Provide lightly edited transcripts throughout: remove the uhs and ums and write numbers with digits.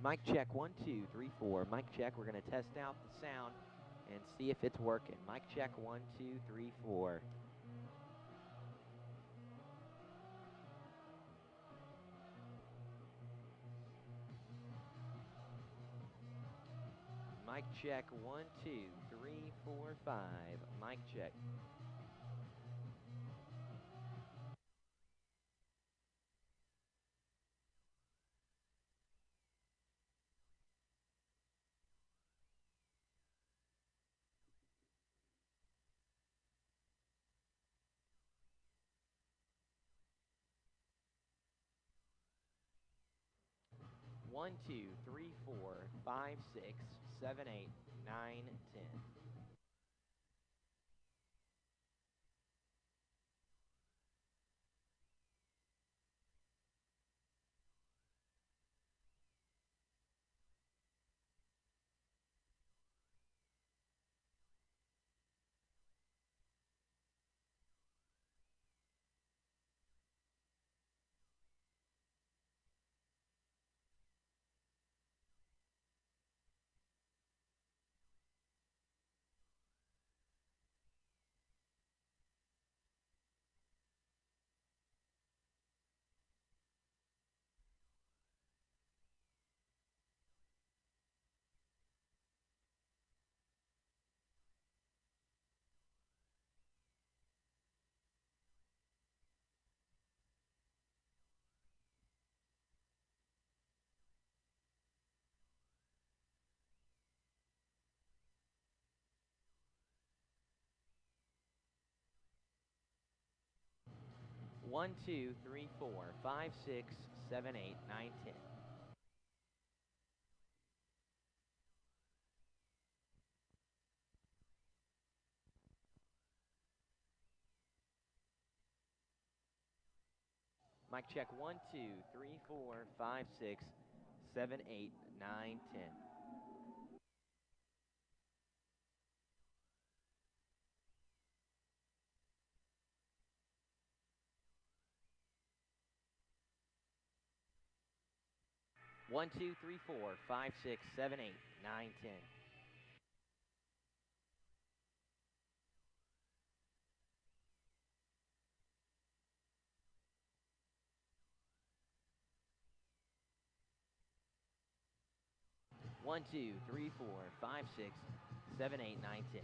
Mic check, 1, 2, 3, 4. Mic check. We're going to test out the sound and see if it's working. Mic check, 1, 2, 3, 4. Mic check, 1, 2, 3, 4, 5. Mic check. One, 2, 3, 4, 5, 6, 7, 8, 9, 10. 1, 2, 3, 4, 5, 6, 7, 8, 9, 10. 10. Mic check, 1, 2, 3, 4, 5, 6, 7, 8, 9, 10. 1, 2, 3, 4, 5, 6, 7, 8, 9, 10. 1, 2, 3, 4, 5, 6, 7, 8, 9, 10.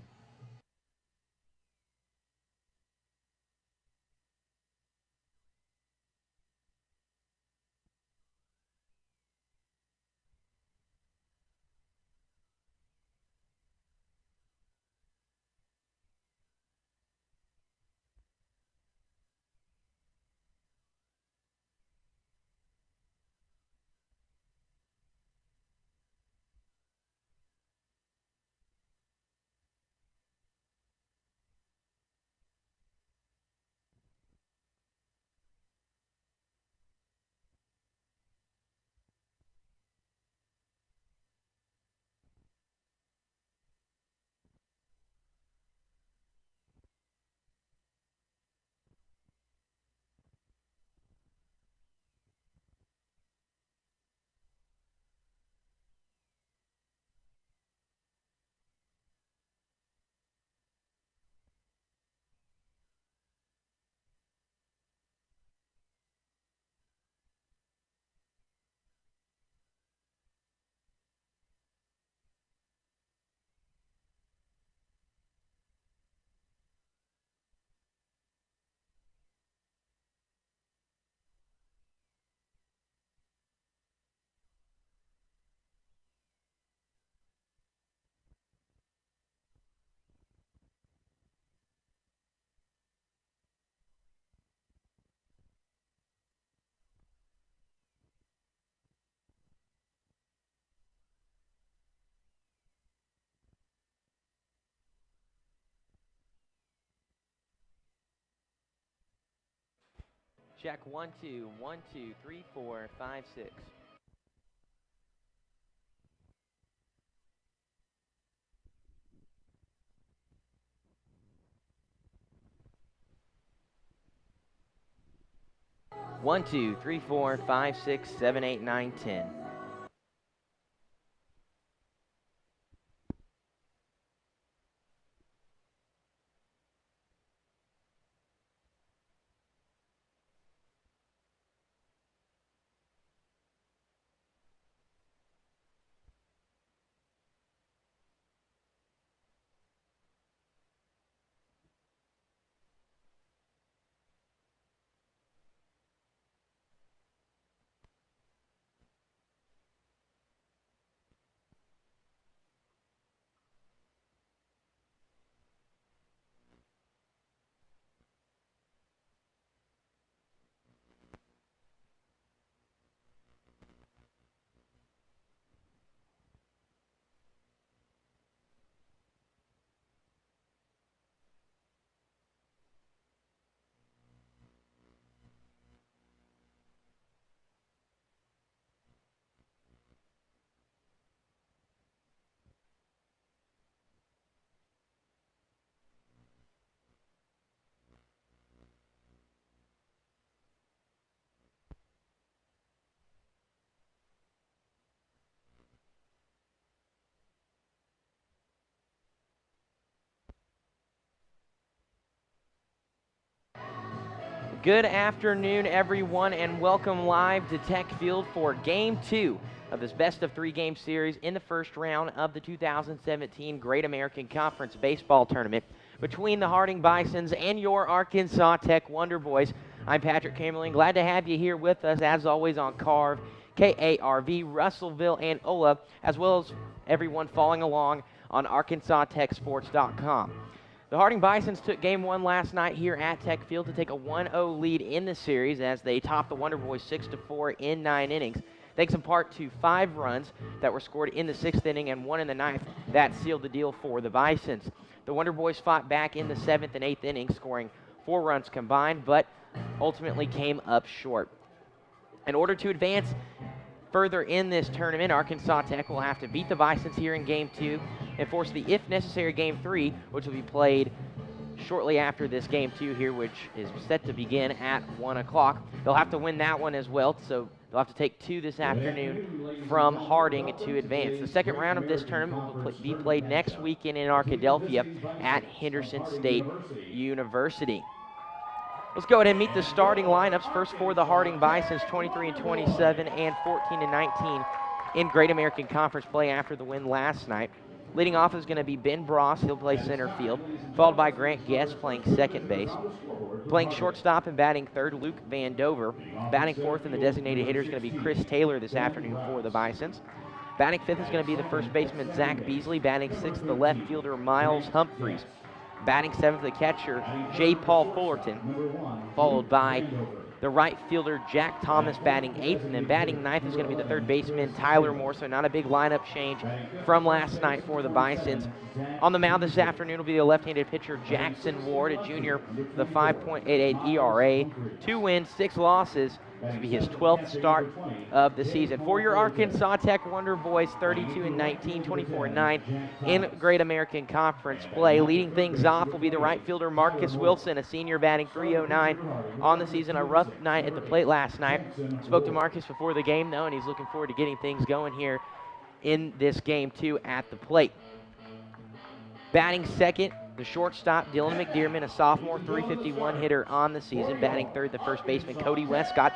Check, 1, 2, 1, 2, 3, 4, 5, 6. 1, 2, 3, 4, 5, 6, 7, 8, 9, 10. Good afternoon, everyone, and welcome live to Tech Field for Game 2 of this best-of-3 game series in the first round of the 2017 Great American Conference Baseball Tournament between the Harding Bisons and your Arkansas Tech Wonder Boys. I'm Patrick Camerling. Glad to have you here with us, as always, on KARV, K-A-R-V, Russellville, and Ola, as well as everyone following along on ArkansasTechSports.com. The Harding Bisons took Game 1 last night here at Tech Field to take a 1-0 lead in the series as they topped the Wonder Boys 6-4 in 9 innings, thanks in part to 5 runs that were scored in the 6th inning and 1 in the 9th. That sealed the deal for the Bisons. The Wonder Boys fought back in the 7th and 8th innings, scoring 4 runs combined, but ultimately came up short. In order to advance further in this tournament, Arkansas Tech will have to beat the Bisons here in Game 2 and force the if necessary Game 3, which will be played shortly after this Game 2 here, which is set to begin at 1 o'clock. They'll have to win that one as well, so they'll have to take 2 this afternoon from Harding to advance. The second round of this tournament will be played next weekend in Arkadelphia at Henderson State University. Let's go ahead and meet the starting lineups. First for the Harding Bisons, 23-27 and 14-19 in Great American Conference play after the win last night. Leading off is going to be Ben Bross. He'll play center field, followed by Grant Guest playing second base. Playing shortstop and batting third, Luke Van Dover. Batting fourth in the designated hitter is going to be Chris Taylor this afternoon for the Bisons. Batting fifth is going to be the first baseman, Zach Beasley. Batting sixth, the left fielder, Miles Humphreys. Batting seventh, the catcher, J. Paul Fullerton, followed by the right fielder, Jack Thomas, batting eighth, and then batting ninth is going to be the third baseman, Tyler Moore. So not a big lineup change from last night for the Bisons. On the mound this afternoon will be the left-handed pitcher, Jackson Ward, a junior, the 5.88 ERA, 2 wins, 6 losses. This will be his 12th start of the season. For your Arkansas Tech Wonder Boys, 32-19, 24-9 in Great American Conference play. Leading things off will be the right fielder, Marcus Wilson, a senior, batting 309 on the season. A rough night at the plate last night. Spoke to Marcus before the game, though, and he's looking forward to getting things going here in this Game 2 at the plate. Batting second, the shortstop, Dylan McDearman, a sophomore, 351 hitter on the season. Batting third, the first baseman, Cody Westcott,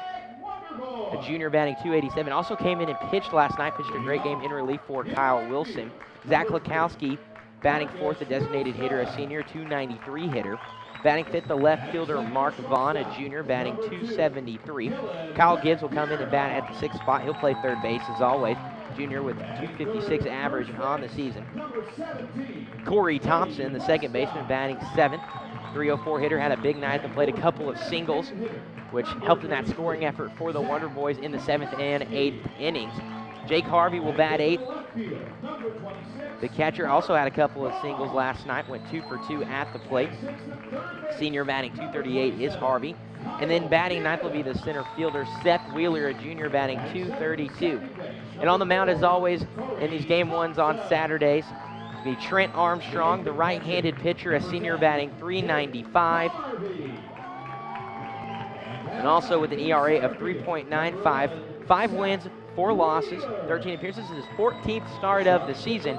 a junior, batting 287. Also came in and pitched last night, pitched a great game in relief for Kyle Wilson. Zach Lekowski, batting fourth, the designated hitter, a senior, 293 hitter. Batting fifth, the left fielder, Mark Vaughn, a junior, batting 273. Kyle Gibbs will come in and bat at the sixth spot. He'll play third base as always. Junior with 256 average on the season. Corey Thompson, the second baseman, batting seventh. 304 hitter, had a big night and played a couple of singles, which helped in that scoring effort for the Wonder Boys in the 7th and 8th innings. Jake Harvey will bat eighth. The catcher also had a couple of singles last night, went 2 for 2 at the plate. Senior, batting 238 is Harvey. And then batting ninth will be the center fielder, Seth Wheeler, a junior, batting 232. And on the mound, as always, in these Game 1s on Saturdays, will be Trent Armstrong, the right-handed pitcher, a senior, batting 395. And also with an ERA of 3.95, 5 wins, 4 losses, 13 appearances. This is his 14th start of the season,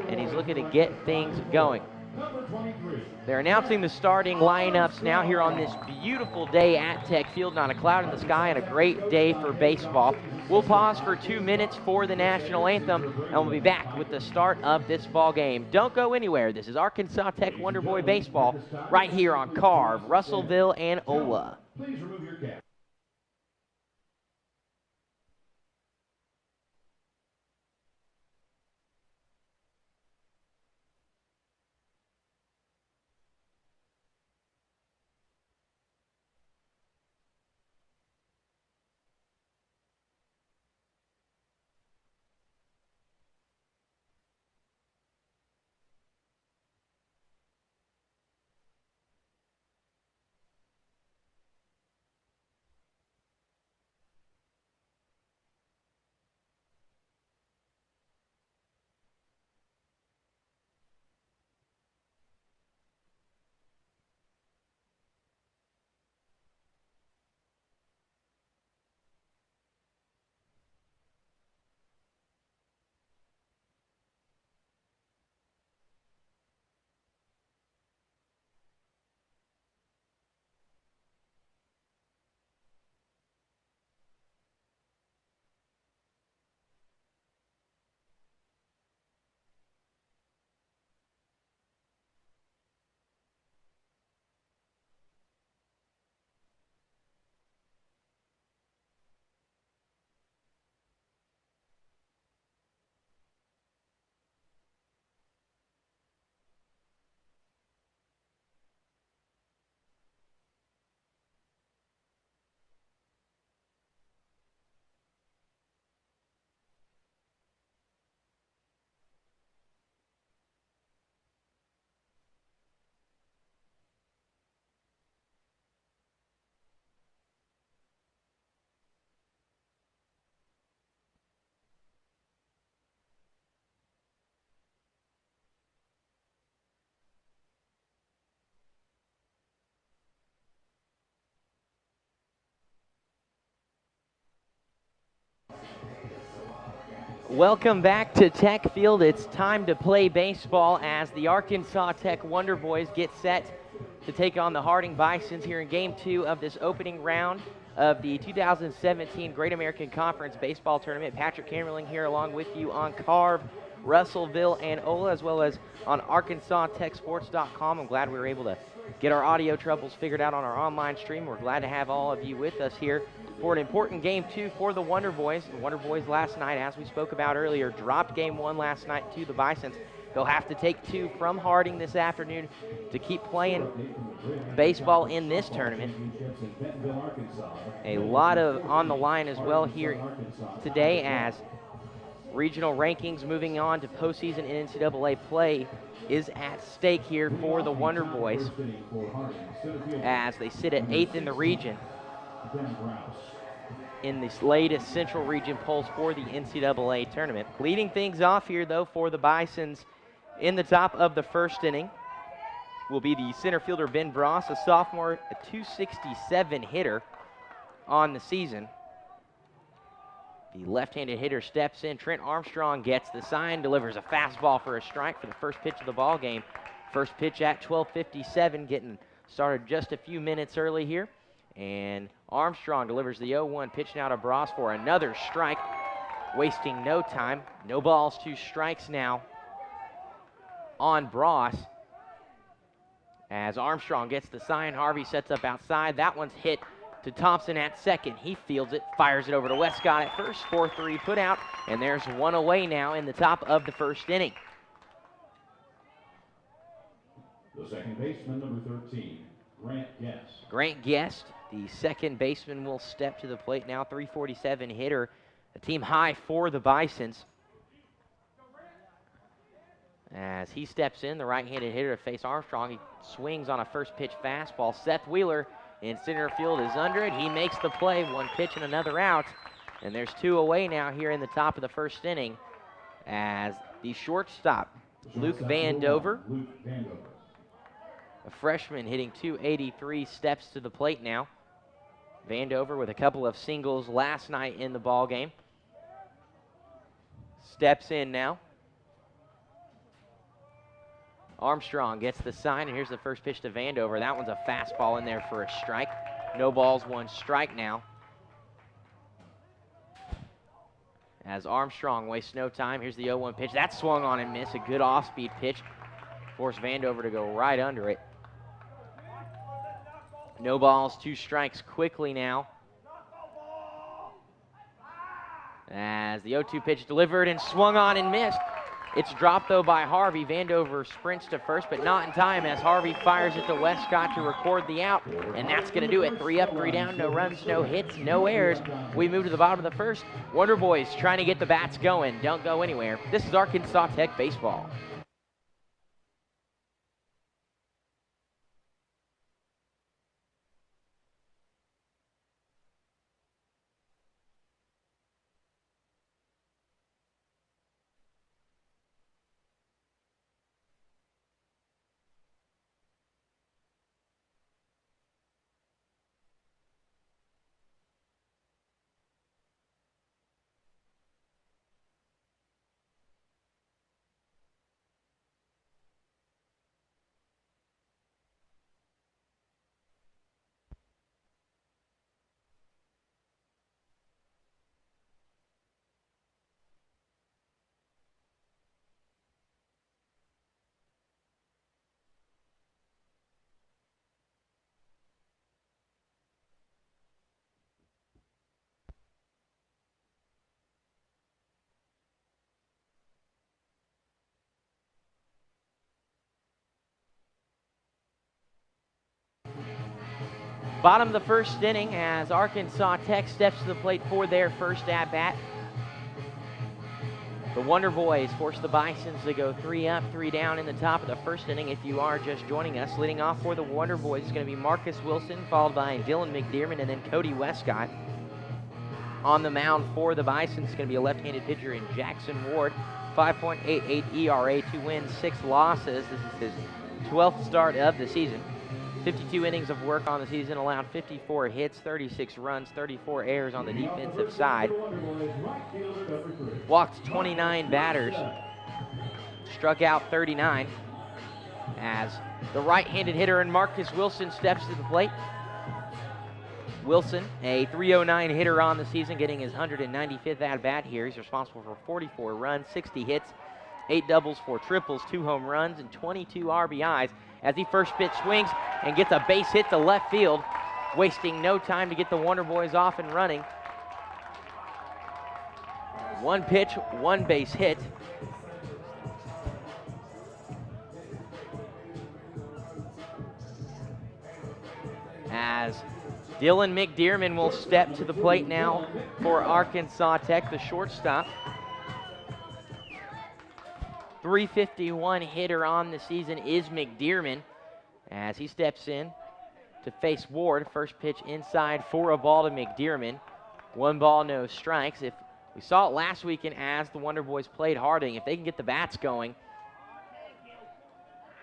and he's looking to get things going. They're announcing the starting lineups now here on this beautiful day at Tech Field. Not a cloud in the sky and a great day for baseball. We'll pause for 2 minutes for the national anthem, and we'll be back with the start of this ball game. Don't go anywhere. This is Arkansas Tech Wonder Boy Baseball right here on KARV, Russellville, and Ola. Please remove your cap. Welcome back to Tech Field. It's time to play baseball as the Arkansas Tech Wonder Boys get set to take on the Harding Bisons here in Game 2 of this opening round of the 2017 Great American Conference Baseball Tournament. Patrick Camerling here along with you on Carve, Russellville, and Ola, as well as on ArkansasTechSports.com. I'm glad we were able to get our audio troubles figured out on our online stream. We're glad to have all of you with us here for an important Game 2 for the Wonder Boys. The Wonder Boys last night, as we spoke about earlier, dropped Game 1 last night to the Bisons. They'll have to take 2 from Harding this afternoon to keep playing baseball in this tournament. A lot on the line as well here today as regional rankings moving on to postseason and NCAA play is at stake here for the Wonder Boys as they sit at 8th in the region in this latest Central Region polls for the NCAA tournament. Leading things off here, though, for the Bisons in the top of the first inning will be the center fielder Ben Bross, a sophomore, a .267 hitter on the season. The left-handed hitter steps in. Trent Armstrong gets the sign, delivers a fastball for a strike for the first pitch of the ball game. First pitch at 12:57, getting started just a few minutes early here. And Armstrong delivers the 0-1 pitch now to Bross for another strike, wasting no time. No balls, 2 strikes now on Bross. As Armstrong gets the sign, Harvey sets up outside. That one's hit to Thompson at second. He fields it, fires it over to Westcott at first. 4-3 put out, and there's one away now in the top of the first inning. The second baseman, number 13, Grant Guest. Grant Guest, the second baseman, will step to the plate now. .347 hitter, a team high for the Bisons. As he steps in, the right-handed hitter to face Armstrong. He swings on a first pitch fastball. Seth Wheeler in center field is under it. He makes the play, 1 pitch and another out. And there's 2 away now here in the top of the first inning as the shortstop, Luke Vandover, a freshman hitting .283, steps to the plate now. Vandover with a couple of singles last night in the ball game. Steps in now. Armstrong gets the sign, and here's the first pitch to Vandover. That one's a fastball in there for a strike. No balls, 1 strike now. As Armstrong wastes no time, here's the 0-1 pitch. That swung on and missed. A good off-speed pitch. Forced Vandover to go right under it. No balls, 2 strikes quickly now. As the 0-2 pitch delivered and swung on and missed. It's dropped, though, by Harvey. Vandover sprints to first, but not in time as Harvey fires it to Westcott to record the out. And that's going to do it. 3 up, 3 down, no runs, no hits, no errors. We move to the bottom of the first. Wonder Boys trying to get the bats going. Don't go anywhere. This is Arkansas Tech Baseball. Bottom of the first inning as Arkansas Tech steps to the plate for their first at-bat. The Wonder Boys force the Bisons to go 3 up, 3 down in the top of the first inning. If you are just joining us, leading off for the Wonder Boys is going to be Marcus Wilson, followed by Dylan McDermott, and then Cody Westcott. On the mound for the Bisons is going to be a left-handed pitcher in Jackson Ward. 5.88 ERA, 2 wins, 6 losses. This is his 12th start of the season. 52 innings of work on the season, allowed 54 hits, 36 runs, 34 errors on the defensive side. Walked 29 batters, struck out 39, as the right-handed hitter and Marcus Wilson steps to the plate. Wilson, a .309 hitter on the season, getting his 195th at-bat here. He's responsible for 44 runs, 60 hits, 8 doubles, 4 triples, 2 home runs, and 22 RBIs as he first pitch swings and gets a base hit to left field, wasting no time to get the Wonder Boys off and running. 1 pitch, 1 base hit. As Dylan McDearman will step to the plate now for Arkansas Tech, the shortstop. .351 hitter on the season is McDearman as he steps in to face Ward. First pitch inside for a ball to McDearman. 1 ball, no strikes. If we saw it last weekend as the Wonder Boys played Harding, if they can get the bats going,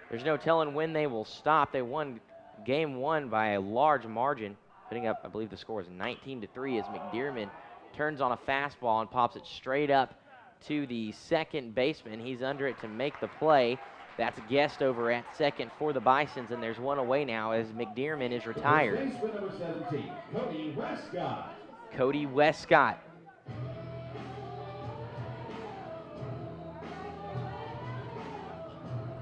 there's no telling when they will stop. They won game 1 by a large margin, putting up, I believe the score is 19-3 as McDearman turns on a fastball and pops it straight up to the second baseman. He's under it to make the play. That's Guest over at second for the Bisons, and there's 1 away now as McDearman is retired. Baseman number 17, Cody Westcott. Cody Westcott.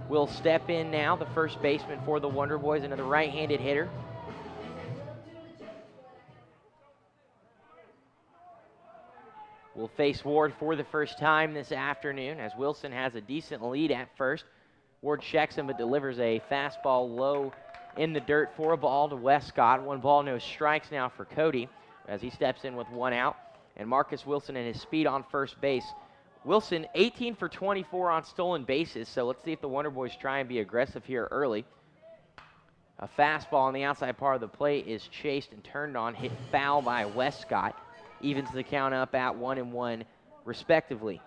Will step in now, the first baseman for the Wonder Boys, another right-handed hitter. Will face Ward for the first time this afternoon as Wilson has a decent lead at first. Ward checks him but delivers a fastball low in the dirt for a ball to Westcott. 1 ball, no strikes now for Cody as he steps in with 1 out. And Marcus Wilson and his speed on first base. Wilson 18 for 24 on stolen bases, so let's see if the Wonder Boys try and be aggressive here early. A fastball on the outside part of the plate is chased and turned on, hit foul by Westcott. Evens the count up at 1-1 respectively.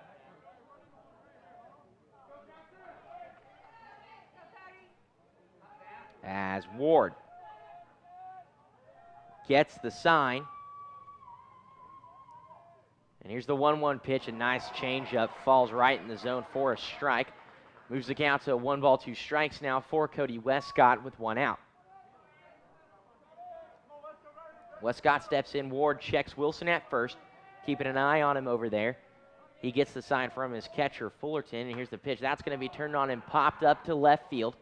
As Ward gets the sign. And here's the 1-1 pitch, a nice changeup, falls right in the zone for a strike. Moves the count to 1 ball, 2 strikes now for Cody Westcott with 1 out. Westcott steps in, Ward checks Wilson at first, keeping an eye on him over there. He gets the sign from his catcher, Fullerton, and here's the pitch. That's going to be turned on and popped up to left field.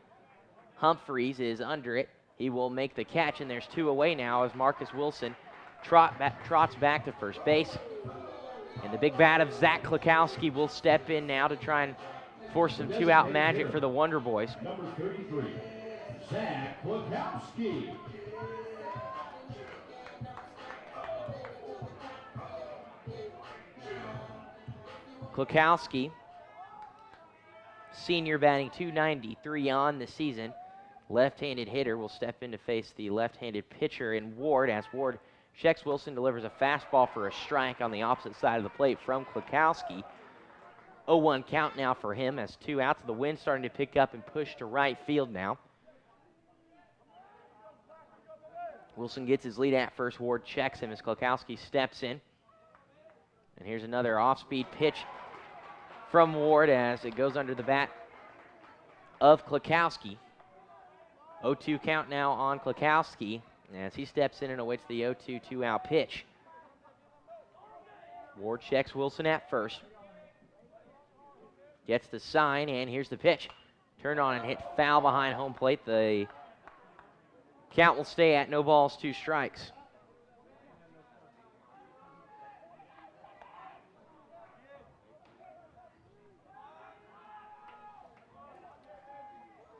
Humphreys is under it. He will make the catch, and there's 2 away now as Marcus Wilson trots back to first base. And the big bat of Zach Klakowski will step in now to try and force some 2-out magic for the Wonder Boys. Number 33, Zach Klakowski. Klakowski, senior, batting .293 on the season. Left-handed hitter will step in to face the left-handed pitcher in Ward as Ward checks Wilson, delivers a fastball for a strike on the opposite side of the plate from Klakowski. 0-1 count now for him as 2 outs. The wind starting to pick up and push to right field now. Wilson gets his lead at first. Ward checks him as Klakowski steps in. And here's another off-speed pitch from Ward as it goes under the bat of Klakowski. 0-2 count now on Klakowski as he steps in and awaits the 0-2 2-out pitch. Ward checks Wilson at first. Gets the sign, and here's the pitch. Turned on and hit foul behind home plate. The count will stay at 0 balls, 2 strikes.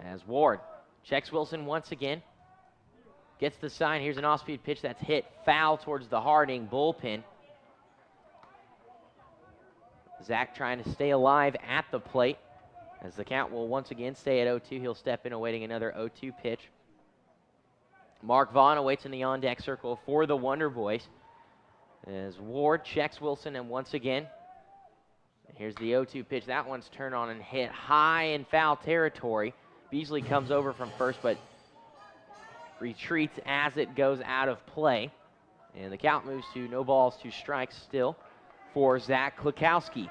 As Ward checks Wilson once again. Gets the sign. Here's an off-speed pitch that's hit foul towards the Harding bullpen. Zach trying to stay alive at the plate. As the count will once again stay at 0-2, he'll step in awaiting another 0-2 pitch. Mark Vaughn awaits in the on-deck circle for the Wonder Boys. As Ward checks Wilson, and once again, here's the 0-2 pitch. That one's turned on and hit high in foul territory. Beasley comes over from first, but retreats as it goes out of play. And the count moves to no balls, 2 strikes still for Zach Klukowski.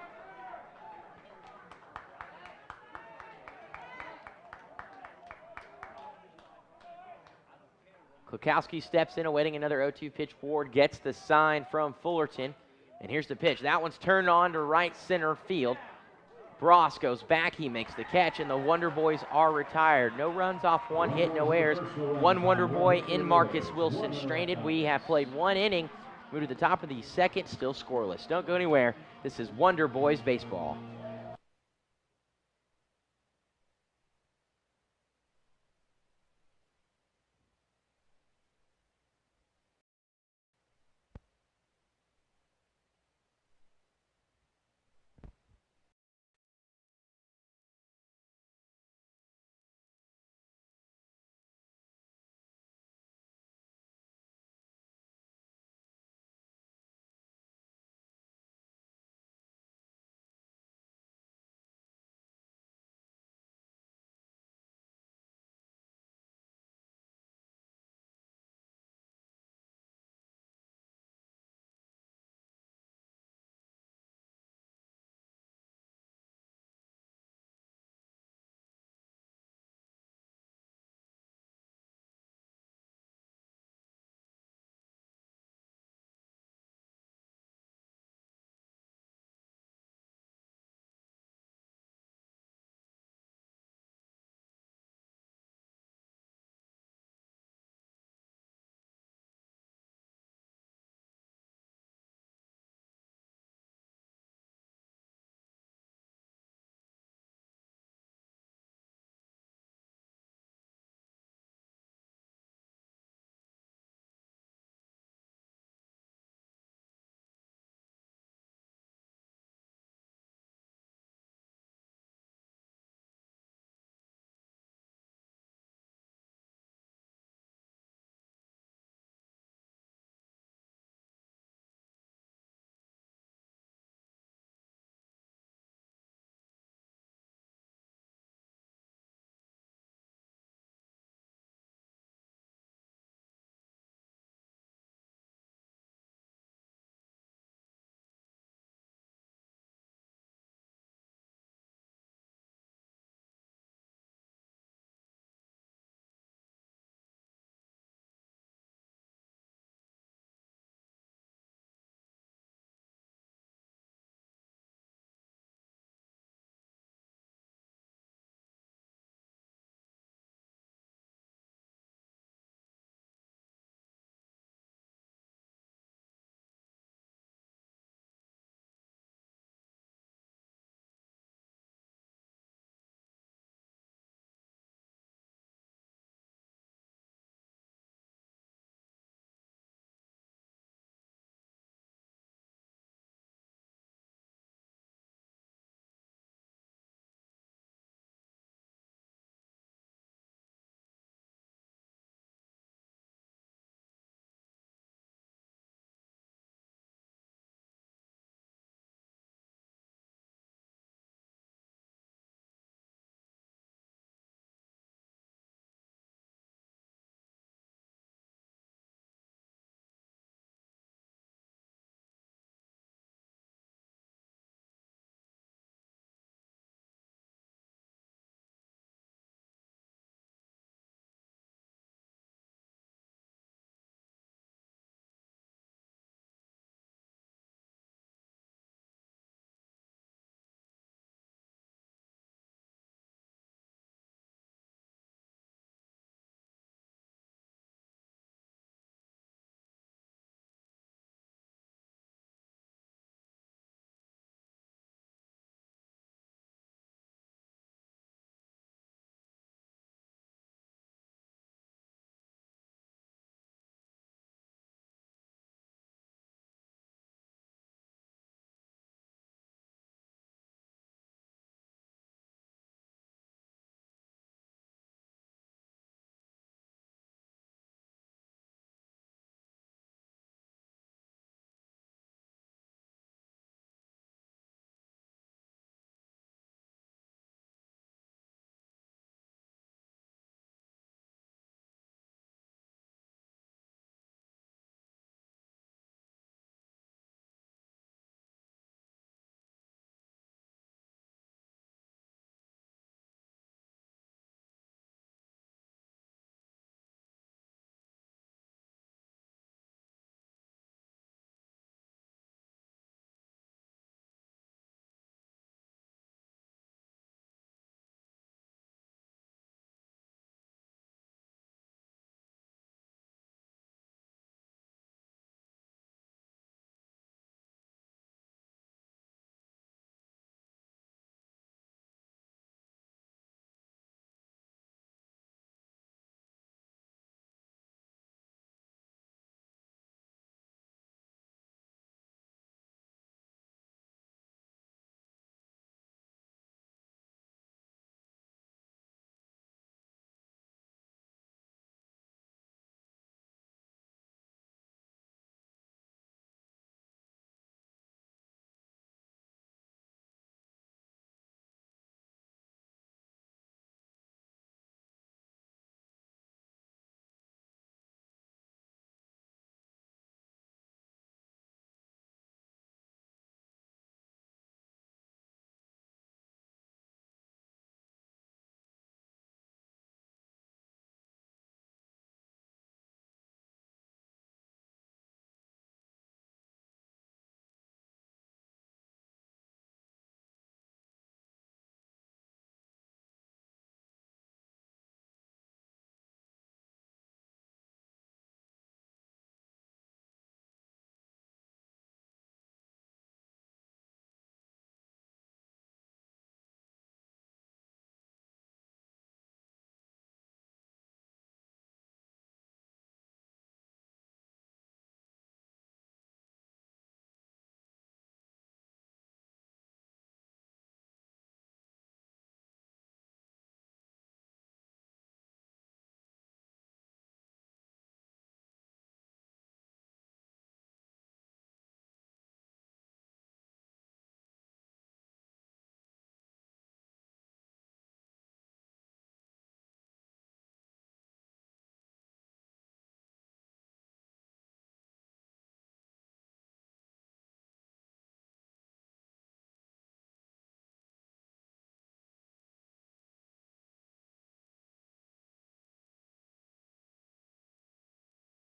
Klukowski steps in, awaiting another 0-2 pitch forward, gets the sign from Fullerton. And here's the pitch. That one's turned on to right center field. Bross goes back, he makes the catch, and the Wonder Boys are retired. No runs off 1 hit, no errors. 1 Wonder Boy in Marcus Wilson stranded. We have played 1 inning. Move to the top of the 2nd, still scoreless. Don't go anywhere. This is Wonder Boys baseball.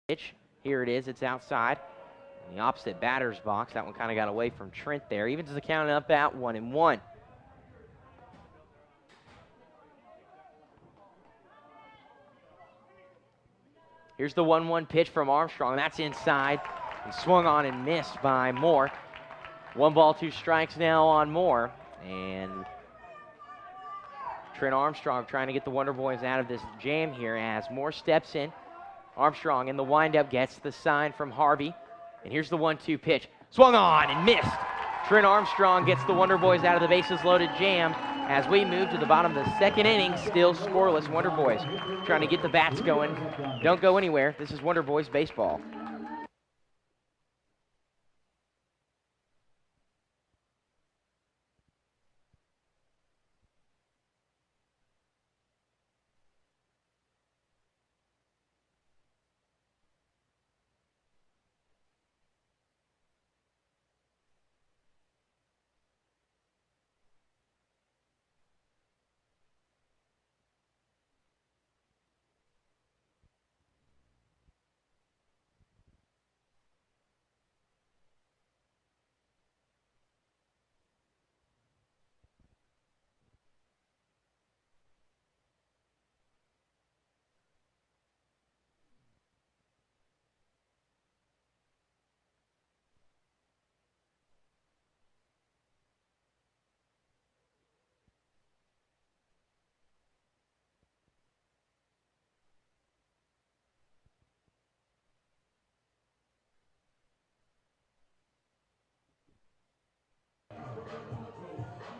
pitch. Here it is. It's outside. In the opposite batter's box. That one kind of got away from Trent there. Evens the count up at 1-1. Here's the 1-1 pitch from Armstrong. That's inside and swung on and missed by Moore. 1 ball, 2 strikes now on Moore. And Trent Armstrong trying to get the Wonder Boys out of this jam here as Moore steps in. Armstrong in the windup gets the sign from Harvey. And here's the 1-2 pitch. Swung on and missed. Trent Armstrong gets the Wonder Boys out of the bases loaded jam as we move to the bottom of the 2nd inning. Still scoreless. Wonder Boys trying to get the bats going. Don't go anywhere. This is Wonder Boys baseball.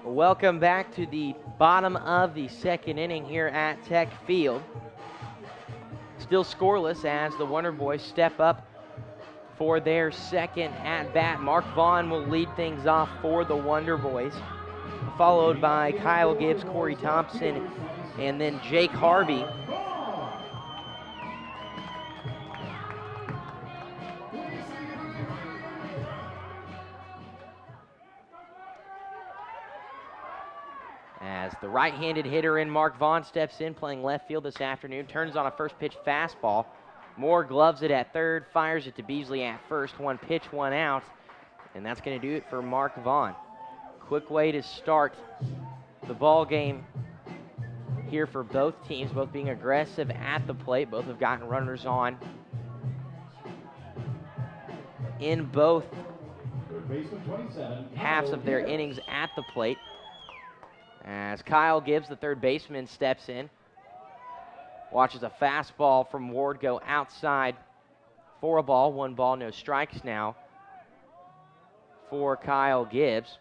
Welcome back to the bottom of the 2nd inning here at Tech Field. Still scoreless as the Wonder Boys step up for their 2nd at-bat. Mark Vaughn will lead things off for the Wonder Boys, followed by Kyle Gibbs, Corey Thompson, and then Jake Harvey. As the right-handed hitter in Mark Vaughn steps in, playing left field this afternoon, turns on a first pitch fastball. Moore gloves it at third, fires it to Beasley at first. 1 pitch, 1 out, and that's going to do it for Mark Vaughn. Quick way to start the ball game here for both teams, both being aggressive at the plate. Both have gotten runners on in both halves of their innings at the plate. As Kyle Gibbs, the third baseman, steps in, watches a fastball from Ward go outside for a ball. 1 ball, no strikes now for Kyle Gibbs.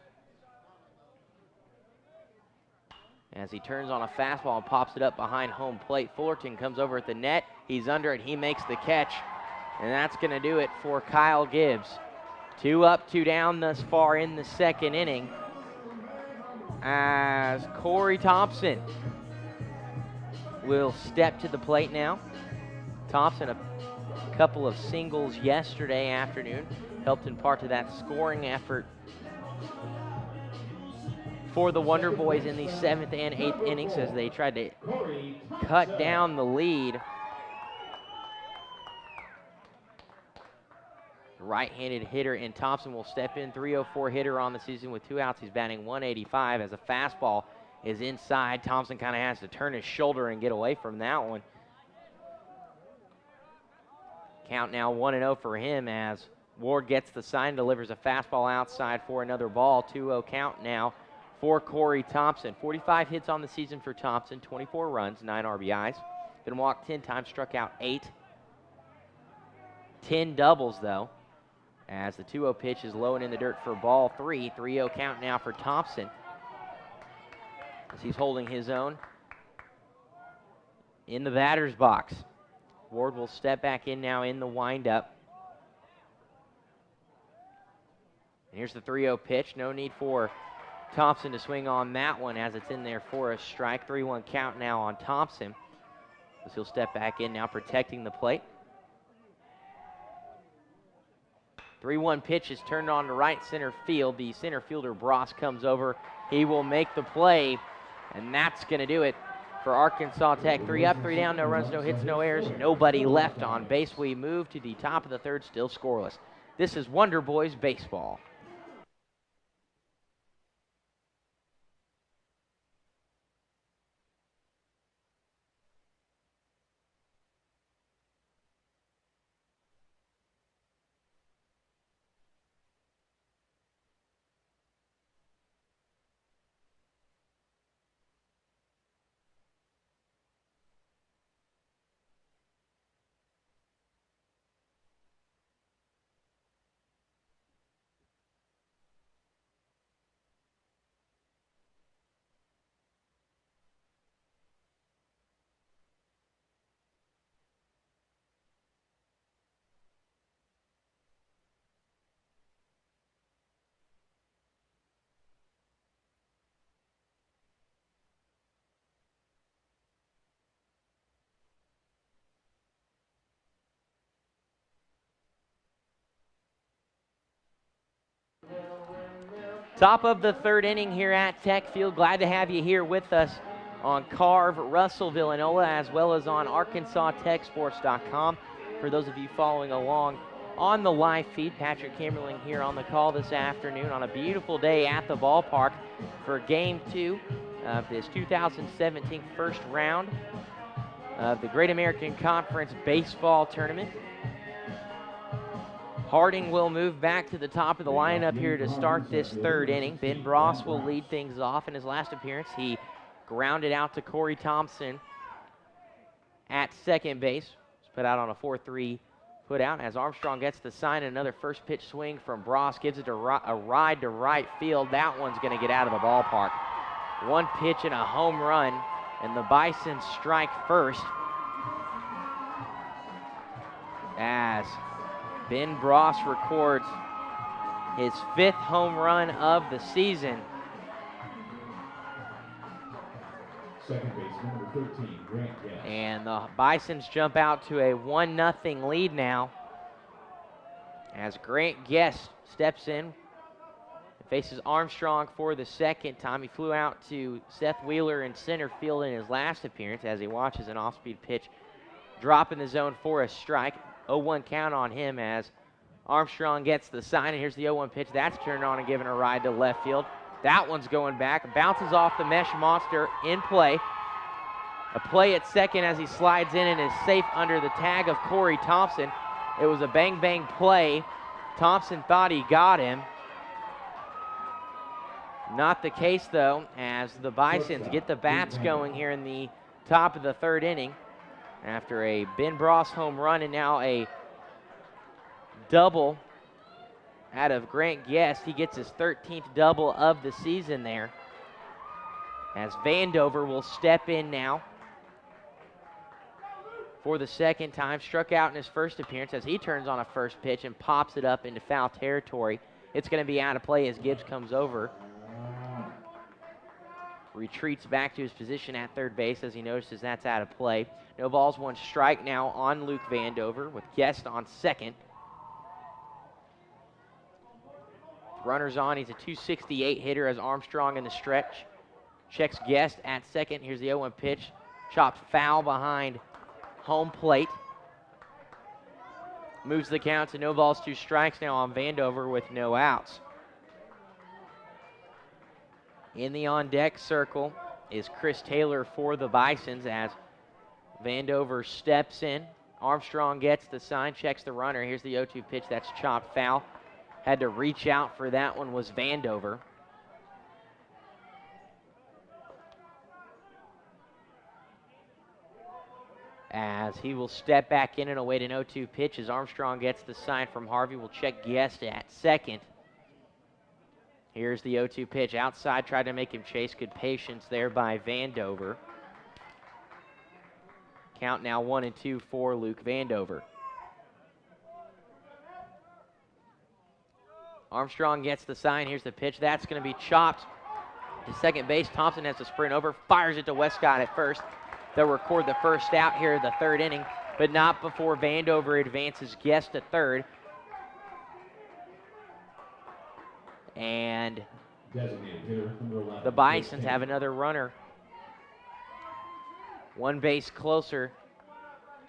As he turns on a fastball and pops it up behind home plate. Fullerton comes over at the net. He's under it. He makes the catch. And that's going to do it for Kyle Gibbs. 2 up, 2 down thus far in the 2nd inning. As Corey Thompson will step to the plate now. Thompson, a couple of singles yesterday afternoon, helped in part to that scoring effort for the Wonder Boys in the 7th and 8th innings as they tried to cut down the lead. Right-handed hitter, and Thompson will step in. 304 hitter on the season with 2 outs. He's batting 185 as a fastball is inside. Thompson kind of has to turn his shoulder and get away from that one. Count now 1-0 for him as Ward gets the sign, delivers a fastball outside for another ball. 2-0 count now for Corey Thompson. 45 hits on the season for Thompson, 24 runs, 9 RBIs. Been walked 10 times, struck out 8. 10 doubles, though, as the 2-0 pitch is low and in the dirt for ball 3. 3-0 count now for Thompson as he's holding his own in the batter's box. Ward will step back in now in the windup. And here's the 3-0 pitch. No need for Thompson to swing on that one as it's in there for a strike. 3-1 count now on Thompson as he'll step back in now, protecting the plate. 3-1 pitch is turned on to right center field. The center fielder, Bross, comes over. He will make the play, and that's going to do it for Arkansas Tech. 3 up, 3 down, no runs, no hits, no errors, nobody left on base. We move to the top of the third, still scoreless. This is Wonder Boys baseball. Top of the third inning here at Tech Field. Glad to have you here with us on Carve, Russellville, and Ola, as well as on ArkansasTechSports.com. For those of you following along on the live feed, Patrick Kimmerling here on the call this afternoon on a beautiful day at the ballpark for Game 2 of this 2017 first round of the Great American Conference Baseball Tournament. Harding will move back to the top of the lineup here to start this third inning. Ben Bross will lead things off. In his last appearance, he grounded out to Corey Thompson at second base. He's put out on a 4-3 put out as Armstrong gets the sign. Another first pitch swing from Bross gives it a ride to right field. That one's going to get out of the ballpark. One pitch and a home run, and the Bisons strike first as Ben Bross records his 5th home run of the season. Second baseman, number 13, Grant Guest. And the Bisons jump out to a 1-0 lead now as Grant Guest steps in and faces Armstrong for the second time. He flew out to Seth Wheeler in center field in his last appearance as he watches an off-speed pitch drop in the zone for a strike. 0-1 count on him as Armstrong gets the sign, and here's the 0-1 pitch. That's turned on and given a ride to left field. That one's going back, bounces off the mesh monster in play. A play at second as he slides in and is safe under the tag of Corey Thompson. It was a bang-bang play. Thompson thought he got him. Not the case, though, as the Bisons get the bats going here in the top of the third inning. After a Ben Bross home run and now a double out of Grant Guest. He gets his 13th double of the season there. As Vandover will step in now for the second time. Struck out in his first appearance as he turns on a first pitch and pops it up into foul territory. It's going to be out of play as Gibbs comes over. Retreats back to his position at third base as he notices that's out of play. No balls, 1 strike now on Luke Vandover with Guest on second. Runners on. He's a .268 hitter as Armstrong in the stretch. Checks Guest at second. Here's the 0-1 pitch. Chopped foul behind home plate. Moves the count to no balls, 2 strikes now on Vandover with no outs. In the on-deck circle is Chris Taylor for the Bisons as Vandover steps in. Armstrong gets the sign, checks the runner. Here's the 0-2 pitch. That's chopped foul. Had to reach out for that one was Vandover. As he will step back in and await an 0-2 pitch as Armstrong gets the sign from Harvey. Will check Guest at second. Here's the 0-2 pitch. Outside, tried to make him chase. Good patience there by Vandover. Count now 1-2 for Luke Vandover. Armstrong gets the sign. Here's the pitch. That's going to be chopped to second base. Thompson has to sprint over, fires it to Westcott at first. They'll record the first out here in the third inning, but not before Vandover advances Guest to third. And the Bisons have another runner one base closer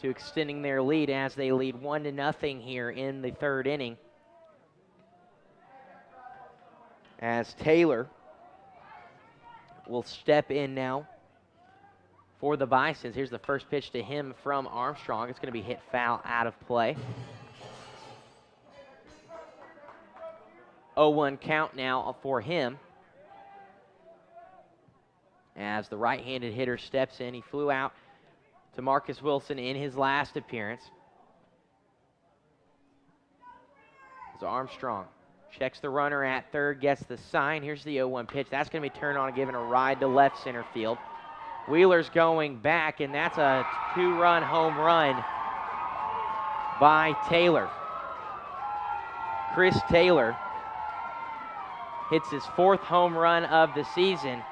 to extending their lead as they lead 1-0 here in the third inning. As Taylor will step in now for the Bisons. Here's the first pitch to him from Armstrong. It's going to be hit foul out of play. 0-1 count now for him. As the right-handed hitter steps in, he flew out to Marcus Wilson in his last appearance. As Armstrong checks the runner at third, gets the sign. Here's the 0-1 pitch. That's going to be turned on and given a ride to left center field. Wheeler's going back, and that's a two-run home run by Taylor. Chris Taylor hits his fourth home run of the season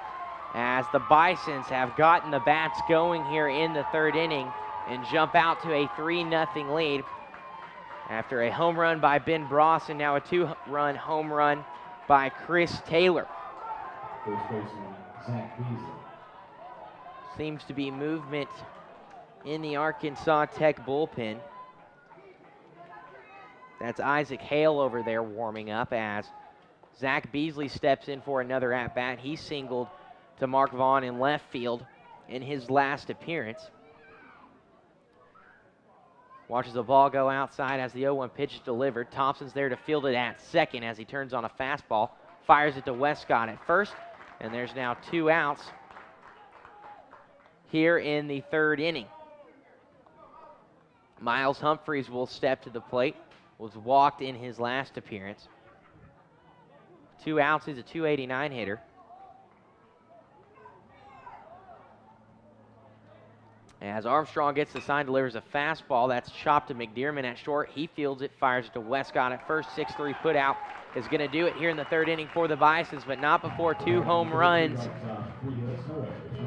as the Bisons have gotten the bats going here in the third inning and jump out to a 3-0 lead after a home run by Ben Bross and now a two-run home run by Chris Taylor. First baseman, Zach Beasley. Seems to be movement in the Arkansas Tech bullpen. That's Isaac Hale over there warming up as Zach Beasley steps in for another at-bat. He singled to Mark Vaughn in left field in his last appearance. Watches the ball go outside as the 0-1 pitch is delivered. Thompson's there to field it at second as he turns on a fastball. Fires it to Westcott at first, and there's now 2 outs here in the third inning. Miles Humphreys will step to the plate. Was walked in his last appearance. 2 outs, he's a .289 hitter. As Armstrong gets the sign, delivers a fastball. That's chopped to McDermott at short. He fields it, fires it to Westcott at first. 6-3 put out is going to do it here in the third inning for the Bisons, but not before 2 home runs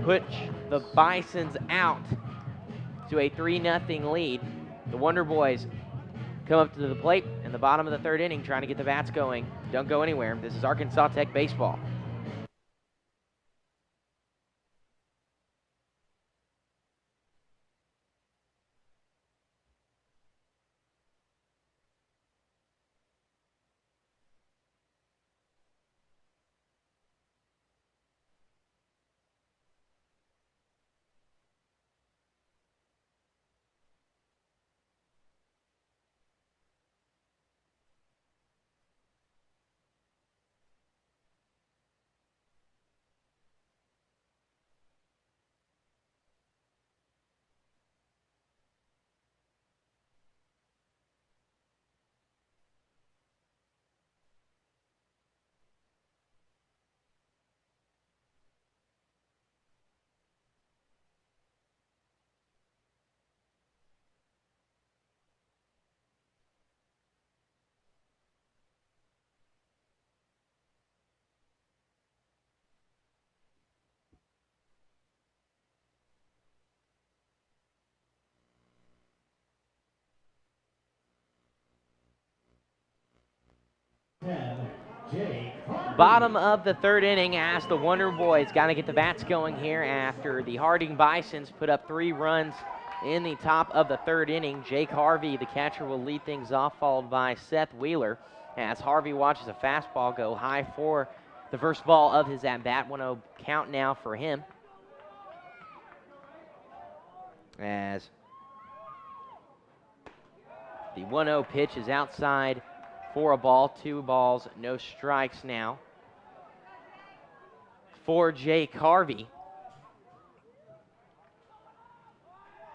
put the Bisons out to a 3-0 lead. The Wonder Boys come up to the plate in the bottom of the third inning trying to get the bats going. Don't go anywhere. This is Arkansas Tech baseball. Bottom of the third inning as the Wonder Boys got to get the bats going here after the Harding Bisons put up 3 runs in the top of the third inning. Jake Harvey, the catcher, will lead things off, followed by Seth Wheeler as Harvey watches a fastball go high for the first ball of his at-bat. 1-0 count now for him. As the 1-0 pitch is outside for a ball. 2 balls, no strikes now for Jake Harvey.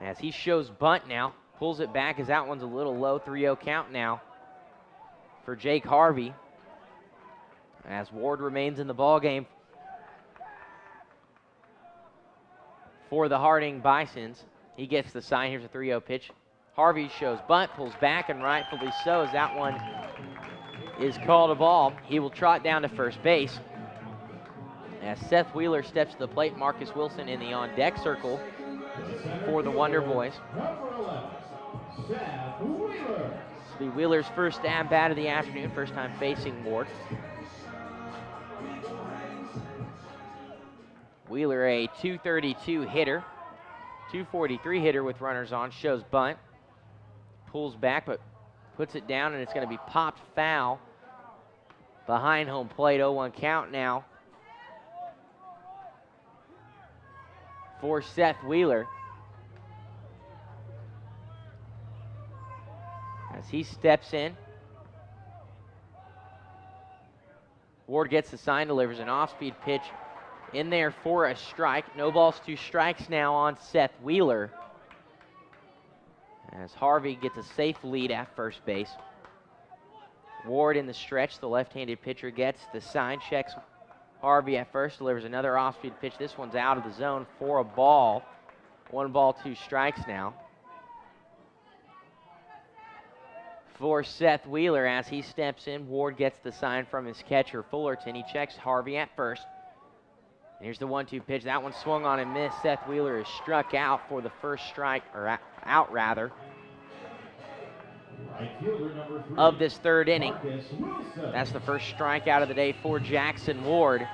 As he shows bunt now, pulls it back as that one's a little low. 3-0 count now for Jake Harvey as Ward remains in the ball game for the Harding Bisons. He gets the sign. Here's a 3-0 pitch. Harvey shows bunt, pulls back, and rightfully so, as that one is called a ball. He will trot down to first base. As Seth Wheeler steps to the plate, Marcus Wilson in the on-deck circle for the Wonder Boys. This will be Wheeler's first at-bat of the afternoon, first time facing Ward. Wheeler, a .232 hitter, 243 hitter with runners on, shows bunt. Pulls back, but puts it down, and it's going to be popped foul behind home plate. 0-1 count now for Seth Wheeler. As he steps in, Ward gets the sign, delivers an off-speed pitch in there for a strike. No balls, 2 strikes now on Seth Wheeler, as Harvey gets a safe lead at first base. Ward in the stretch, the left-handed pitcher gets the sign, checks Harvey at first, delivers another off-speed pitch. This one's out of the zone for a ball. 1 ball, 2 strikes now for Seth Wheeler. As he steps in, Ward gets the sign from his catcher, Fullerton. He checks Harvey at first. And here's the 1-2 pitch. That one swung on and missed. Seth Wheeler is struck out for the first strike, or out rather, of this 3rd inning. That's the first strikeout of the day for Jackson Ward.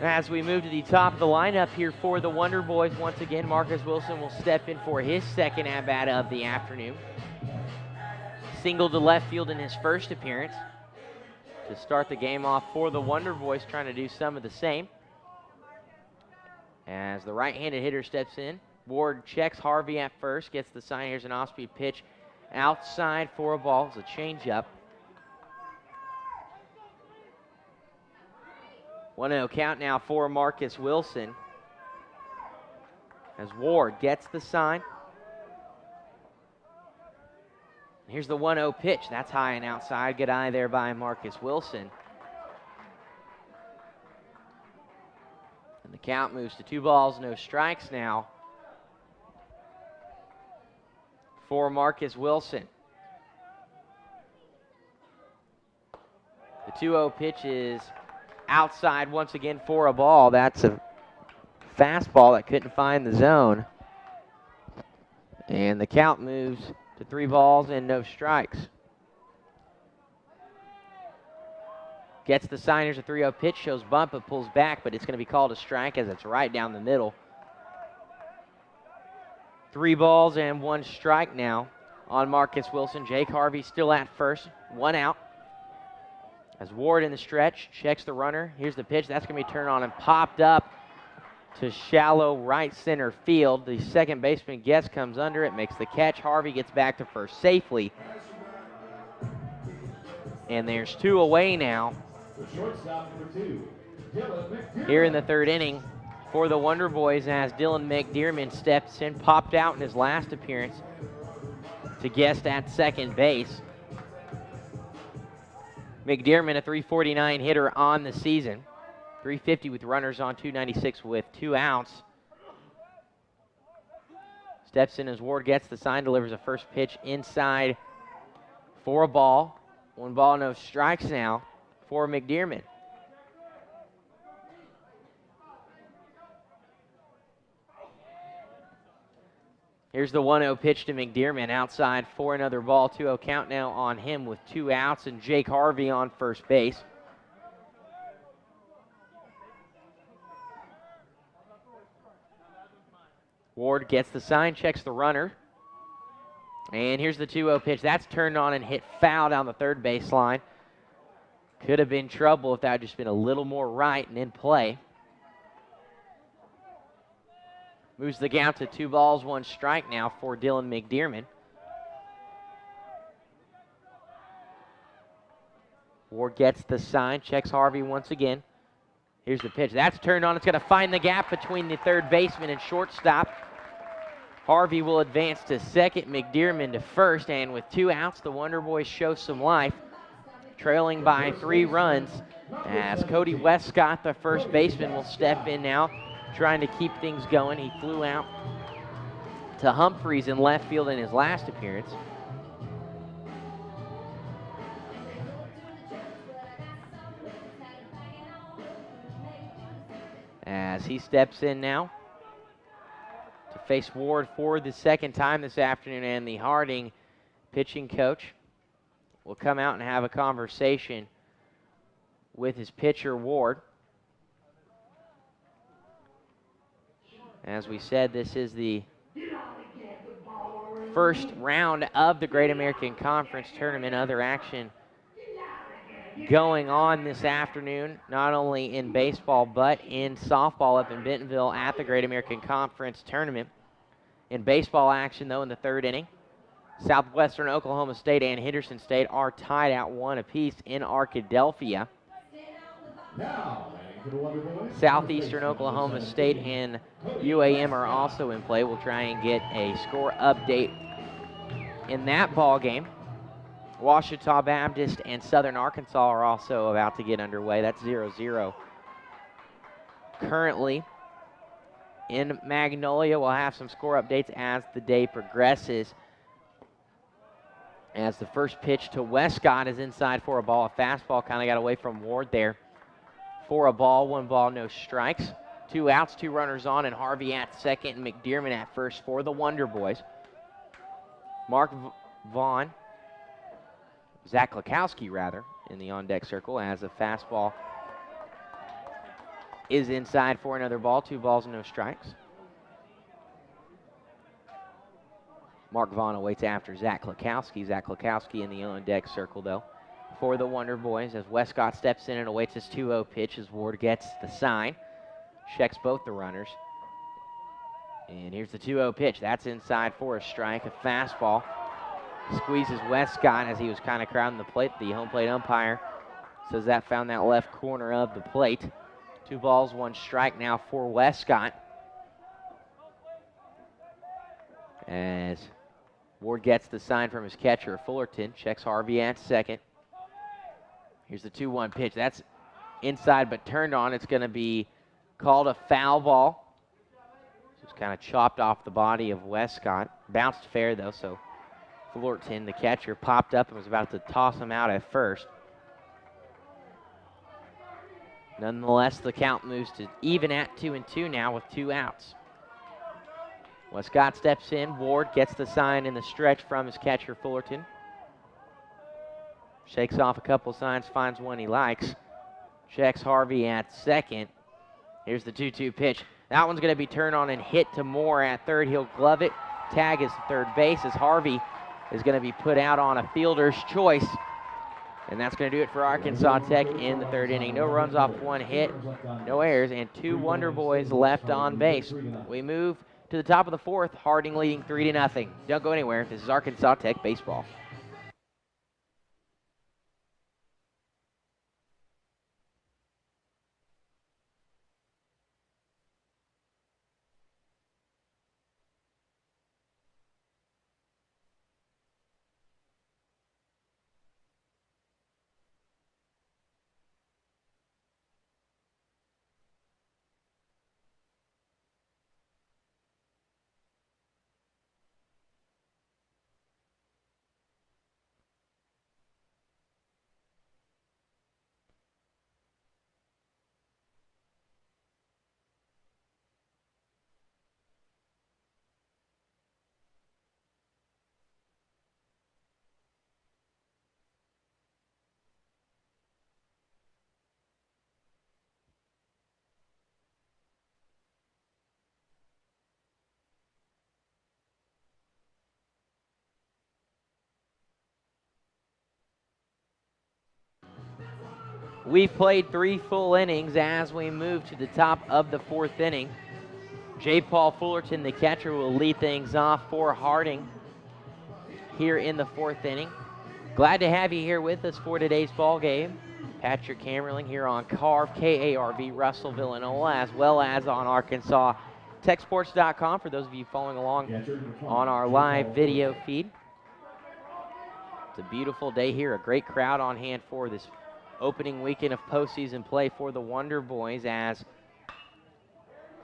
As we move to the top of the lineup here for the Wonder Boys, once again, Marcus Wilson will step in for his second at-bat of the afternoon. Singled to left field in his first appearance to start the game off for the Wonder Boys, trying to do some of the same. As the right-handed hitter steps in, Ward checks Harvey at first, gets the sign. Here's an off-speed pitch outside for a ball. It's a changeup. 1-0 count now for Marcus Wilson, as Ward gets the sign. Here's the 1-0 pitch. That's high and outside. Good eye there by Marcus Wilson. And the count moves to 2 balls, no strikes now for Marcus Wilson. The 2-0 pitch is outside once again for a ball. That's a fastball that couldn't find the zone. And the count moves to 3 balls and no strikes. Gets the sign. Here's a 3-0 pitch, shows bunt, but pulls back, but it's going to be called a strike as it's right down the middle. 3 balls and 1 strike now on Marcus Wilson. Jake Harvey still at first, 1 out. As Ward in the stretch, checks the runner. Here's the pitch. That's going to be turned on and popped up to shallow right center field. The second baseman Guest comes under it, makes the catch. Harvey gets back to first safely. And there's 2 away now here in the 3rd inning for the Wonder Boys, as Dylan McDearman steps in, popped out in his last appearance to Guest at second base. McDearman, a .349 hitter on the season. .350 with runners on, .296 with 2 outs. Steps in as Ward gets the sign, delivers a first pitch inside for a ball. 1 ball, no strikes now for McDearman. Here's the 1-0 pitch to McDearman, outside for another ball. 2-0 count now on him with 2 outs, and Jake Harvey on first base. Ward gets the sign, checks the runner. And here's the 2-0 pitch. That's turned on and hit foul down the third baseline. Could have been trouble if that had just been a little more right and in play. Moves the count to 2 balls, 1 strike now for Dylan McDearman. Ward gets the sign, checks Harvey once again. Here's the pitch. That's turned on. It's going to find the gap between the third baseman and shortstop. Harvey will advance to second, McDearman to first, and with 2 outs, the Wonder Boys show some life, trailing by 3 runs, as Cody Westcott, the first baseman, will step in now, trying to keep things going. He flew out to Humphreys in left field in his last appearance. As he steps in now to face Ward for the second time this afternoon, and the Harding pitching coach will come out and have a conversation with his pitcher, Ward. As we said, this is the first round of the Great American Conference Tournament. Other action going on this afternoon, not only in baseball but in softball up in Bentonville at the Great American Conference Tournament. In baseball action, though, in the third inning, Southwestern Oklahoma State and Henderson State are tied at 1 apiece in Arkadelphia. Now, heading to the Wonder Boys. Southeastern Oklahoma State and UAM are also in play. We'll try and get a score update in that ball game. Ouachita Baptist and Southern Arkansas are also about to get underway. That's 0-0. Currently in Magnolia, we'll have some score updates as the day progresses. As the first pitch to Westcott is inside for a ball. A fastball kind of got away from Ward there. For a ball, 1 ball, no strikes. 2 outs, 2 runners on, and Harvey at second and McDermott at first for the Wonder Boys. Mark Vaughn, Zach Lakowski rather, in the on-deck circle as a fastball is inside for another ball. 2 balls, no strikes. Mark Vaughn awaits after Zach Lakowski. Zach Lakowski in the on-deck circle, though, for the Wonder Boys as Westcott steps in and awaits his 2-0 pitch as Ward gets the sign. Checks both the runners. And here's the 2-0 pitch. That's inside for a strike. A fastball squeezes Westcott as he was kind of crowding the plate. The home plate umpire says that found that left corner of the plate. 2 balls, 1 strike now for Westcott. As Ward gets the sign from his catcher, Fullerton. Checks Harvey at second. Here's the 2-1 pitch. That's inside but turned on. It's going to be called a foul ball. Just kind of chopped off the body of Westcott. Bounced fair, though, so Fullerton, the catcher, popped up and was about to toss him out at first. Nonetheless, the count moves to even at 2-2 now with 2 outs. Westcott steps in. Ward gets the sign in the stretch from his catcher, Fullerton. Shakes off a couple signs, finds one he likes. Checks Harvey at second. Here's the 2-2 pitch. That one's going to be turned on and hit to Moore at third. He'll glove it. Tag is third base as Harvey is going to be put out on a fielder's choice. And that's going to do it for Arkansas Tech in the third inning. No runs off 1 hit, no errors, and 2 Wonder Boys left on base. We move to the top of the 4th, Harding leading 3-0. Don't go anywhere. This is Arkansas Tech baseball. We've played 3 full innings as we move to the top of the 4th inning. J. Paul Fullerton, the catcher, will lead things off for Harding here in the 4th inning. Glad to have you here with us for today's ball game. Patrick Camerling here on KARV, K-A-R-V, Russellville, Inola, as well as on ArkansasTechSports.com for those of you following along on our live video feed. It's a beautiful day here, a great crowd on hand for this opening weekend of postseason play for the Wonder Boys as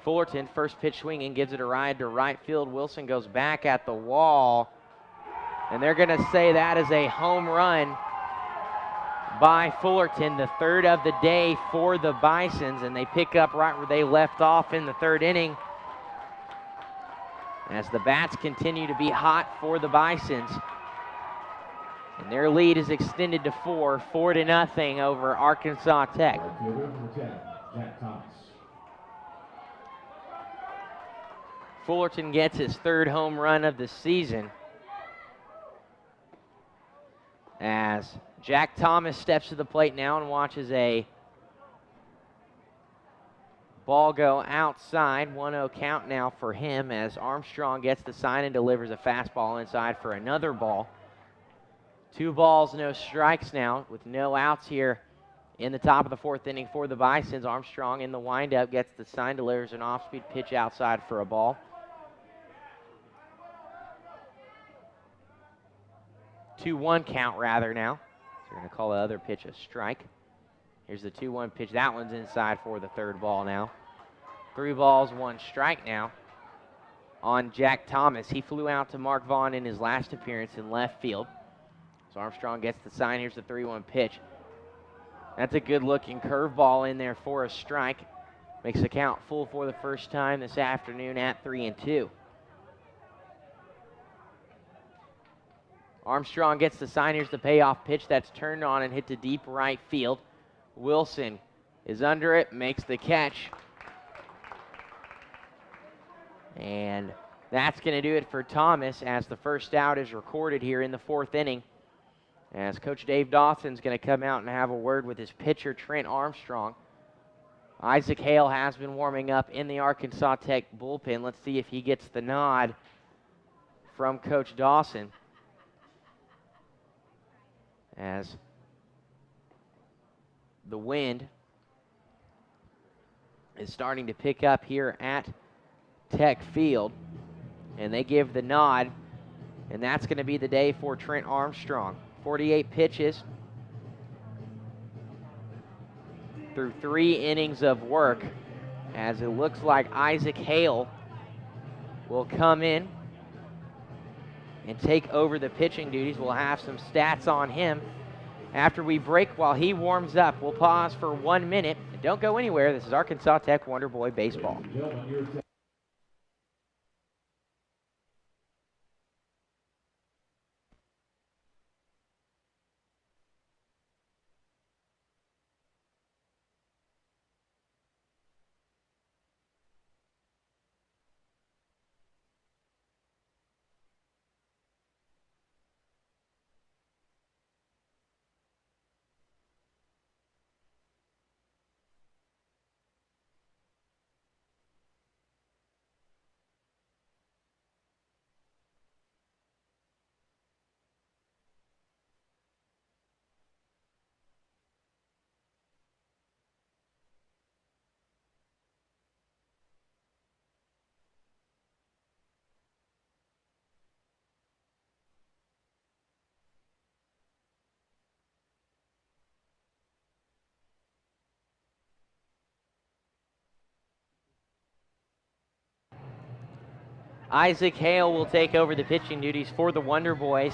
Fullerton, first pitch swinging, gives it a ride to right field. Wilson goes back at the wall, and they're going to say that is a home run by Fullerton, the 3rd of the day for the Bisons, and they pick up right where they left off in the 3rd inning as the bats continue to be hot for the Bisons. And their lead is extended to 4-0 over Arkansas Tech. Fullerton gets his 3rd home run of the season as Jack Thomas steps to the plate now and watches a ball go outside. 1-0 count now for him as Armstrong gets the sign and delivers a fastball inside for another ball. 2 balls, no strikes now with no outs here in the top of the 4th inning for the Bisons. Armstrong in the windup gets the sign, delivers an off-speed pitch outside for a ball. 2-1 count rather now. So we're going to call the other pitch a strike. Here's the 2-1 pitch. That one's inside for the 3rd ball now. 3 balls, 1 strike now on Jack Thomas. He flew out to Mark Vaughn in his last appearance in left field. So Armstrong gets the sign. Here's the 3-1 pitch. That's a good-looking curveball in there for a strike. Makes the count full for the first time this afternoon at 3-2. Armstrong gets the sign. Here's the payoff pitch that's turned on and hit to deep right field. Wilson is under it, makes the catch. And that's going to do it for Thomas as the first out is recorded here in the 4th inning. As Coach Dave Dawson's going to come out and have a word with his pitcher, Trent Armstrong. Isaac Hale has been warming up in the Arkansas Tech bullpen. Let's see if he gets the nod from Coach Dawson. As the wind is starting to pick up here at Tech Field, and they give the nod, and that's going to be the day for Trent Armstrong. 48 pitches through 3 innings of work, as it looks like Isaac Hale will come in and take over the pitching duties. We'll have some stats on him after we break while he warms up. We'll pause for 1 minute. Don't go anywhere. This is Arkansas Tech Wonder Boy Baseball. Isaac Hale will take over the pitching duties for the Wonder Boys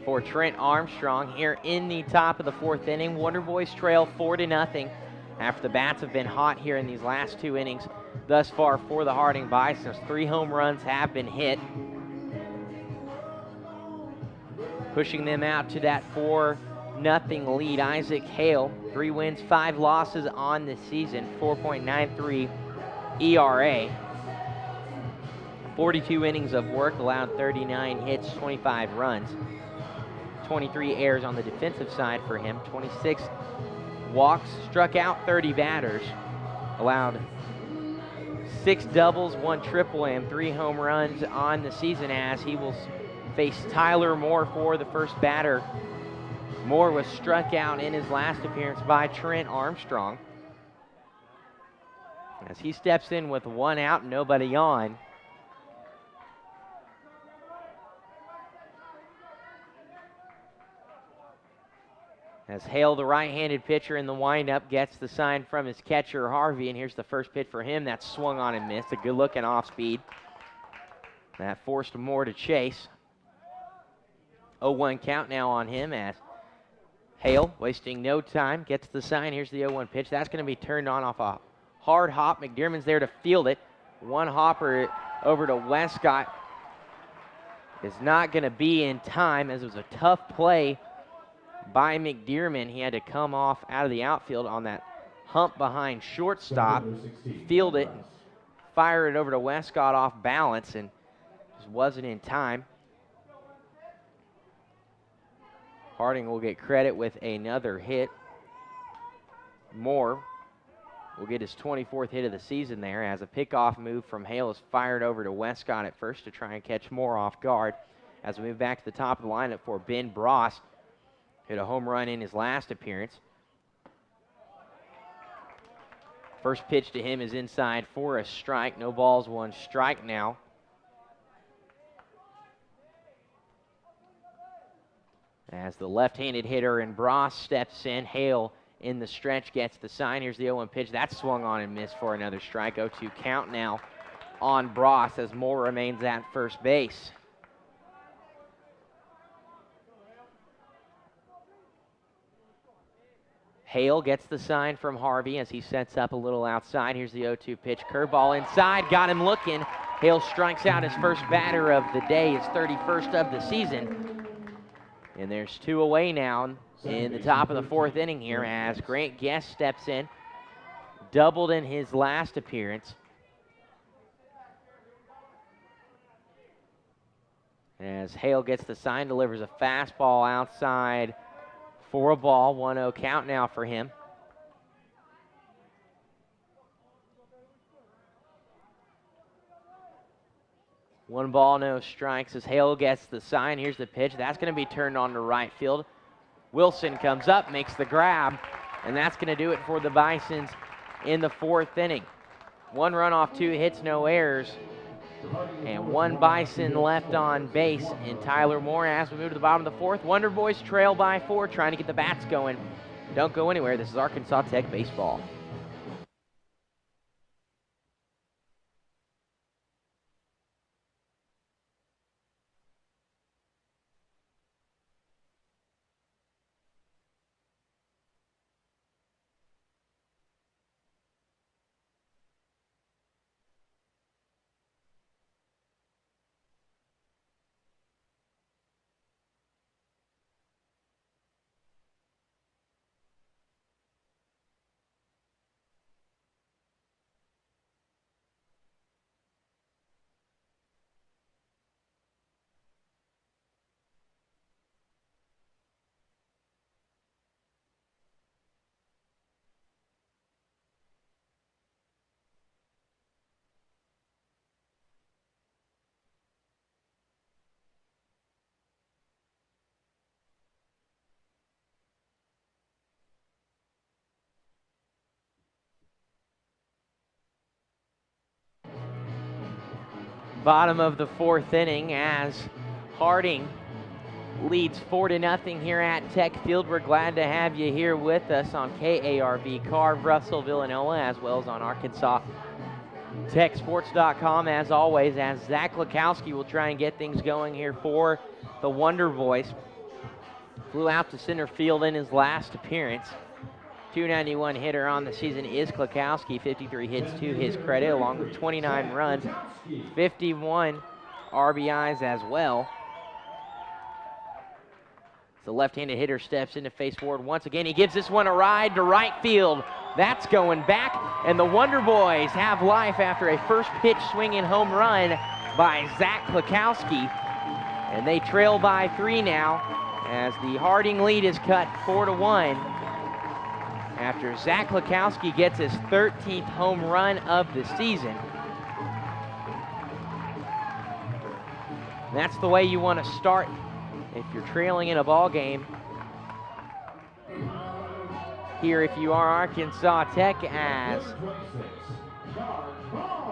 for Trent Armstrong here in the top of the 4th inning. Wonder Boys trail 4-0 after the bats have been hot here in these last 2 innings thus far for the Harding Bisons. 3 home runs have been hit, pushing them out to that 4-0 lead. Isaac Hale, 3 wins, 5 losses on the season, 4.93 ERA. 42 innings of work, allowed 39 hits, 25 runs. 23 errors on the defensive side for him. 26 walks, struck out 30 batters. Allowed 6 doubles, 1 triple, and 3 home runs on the season as he will face Tyler Moore for the first batter. Moore was struck out in his last appearance by Trent Armstrong. As he steps in with 1 out and nobody on. As Hale, the right-handed pitcher in the windup, gets the sign from his catcher, Harvey, and here's the first pitch for him. That's swung on and missed. A good-looking off-speed. That forced Moore to chase. 0-1 count now on him as Hale, wasting no time, gets the sign. Here's the 0-1 pitch. That's going to be turned on off a hard hop. McDermott's there to field it. 1 hopper over to Westcott is not going to be in time, as it was a tough play by McDermott. He had to come off out of the outfield on that hump behind shortstop, field it, fire it over to Westcott off balance and just wasn't in time. Harding will get credit with another hit. Moore will get his 24th hit of the season there as a pickoff move from Hale is fired over to Westcott at first to try and catch Moore off guard. As we move back to the top of the lineup for Ben Bross, hit a home run in his last appearance. First pitch to him is inside for a strike. No balls, one strike now. As the left-handed hitter and Bross steps in, Hale in the stretch gets the sign. Here's the 0-1 pitch. That's swung on and missed for another strike. 0-2 count now on Bross as Moore remains at first base. Hale gets the sign from Harvey as he sets up a little outside. Here's the 0-2 pitch. Curveball inside. Got him looking. Hale strikes out his first batter of the day, his 31st of the season. And there's two away now in the top of the fourth inning here as Grant Guest steps in. Doubled in his last appearance. As Hale gets the sign, delivers a fastball outside for a ball. 1-0 count now for him. One ball, no strikes as Hale gets the sign. Here's the pitch. That's going to be turned on to right field. Wilson comes up, makes the grab, and that's going to do it for the Bisons in the fourth inning. One run off, two hits, no errors, and one Bison left on base in Tyler Moore. As we move to the bottom of the fourth, Wonder Boys trail by 4, trying to get the bats going. Don't go anywhere. This is Arkansas Tech baseball. Bottom of the fourth inning as Harding leads 4-0 here at Tech Field. We're glad to have you here with us on KARV Carve, Russell, Villanova, as well as on Arkansas TechSports.com as always, as Zach Lakowski will try and get things going here for the Wonder Boys. Flew out to center field in his last appearance. 291 hitter on the season is Klakowski, 53 hits to his credit, along with 29 runs, 51 RBIs as well. The left-handed hitter steps in to face forward once again. He gives this one a ride to right field. That's going back, and the Wonder Boys have life after a first pitch swinging home run by Zach Klakowski. And they trail by 3 now as the Harding lead is cut 4-1. After Zach Klakowski gets his 13th home run of the season. That's the way you want to start if you're trailing in a ball game. Here, if you are Arkansas Tech, as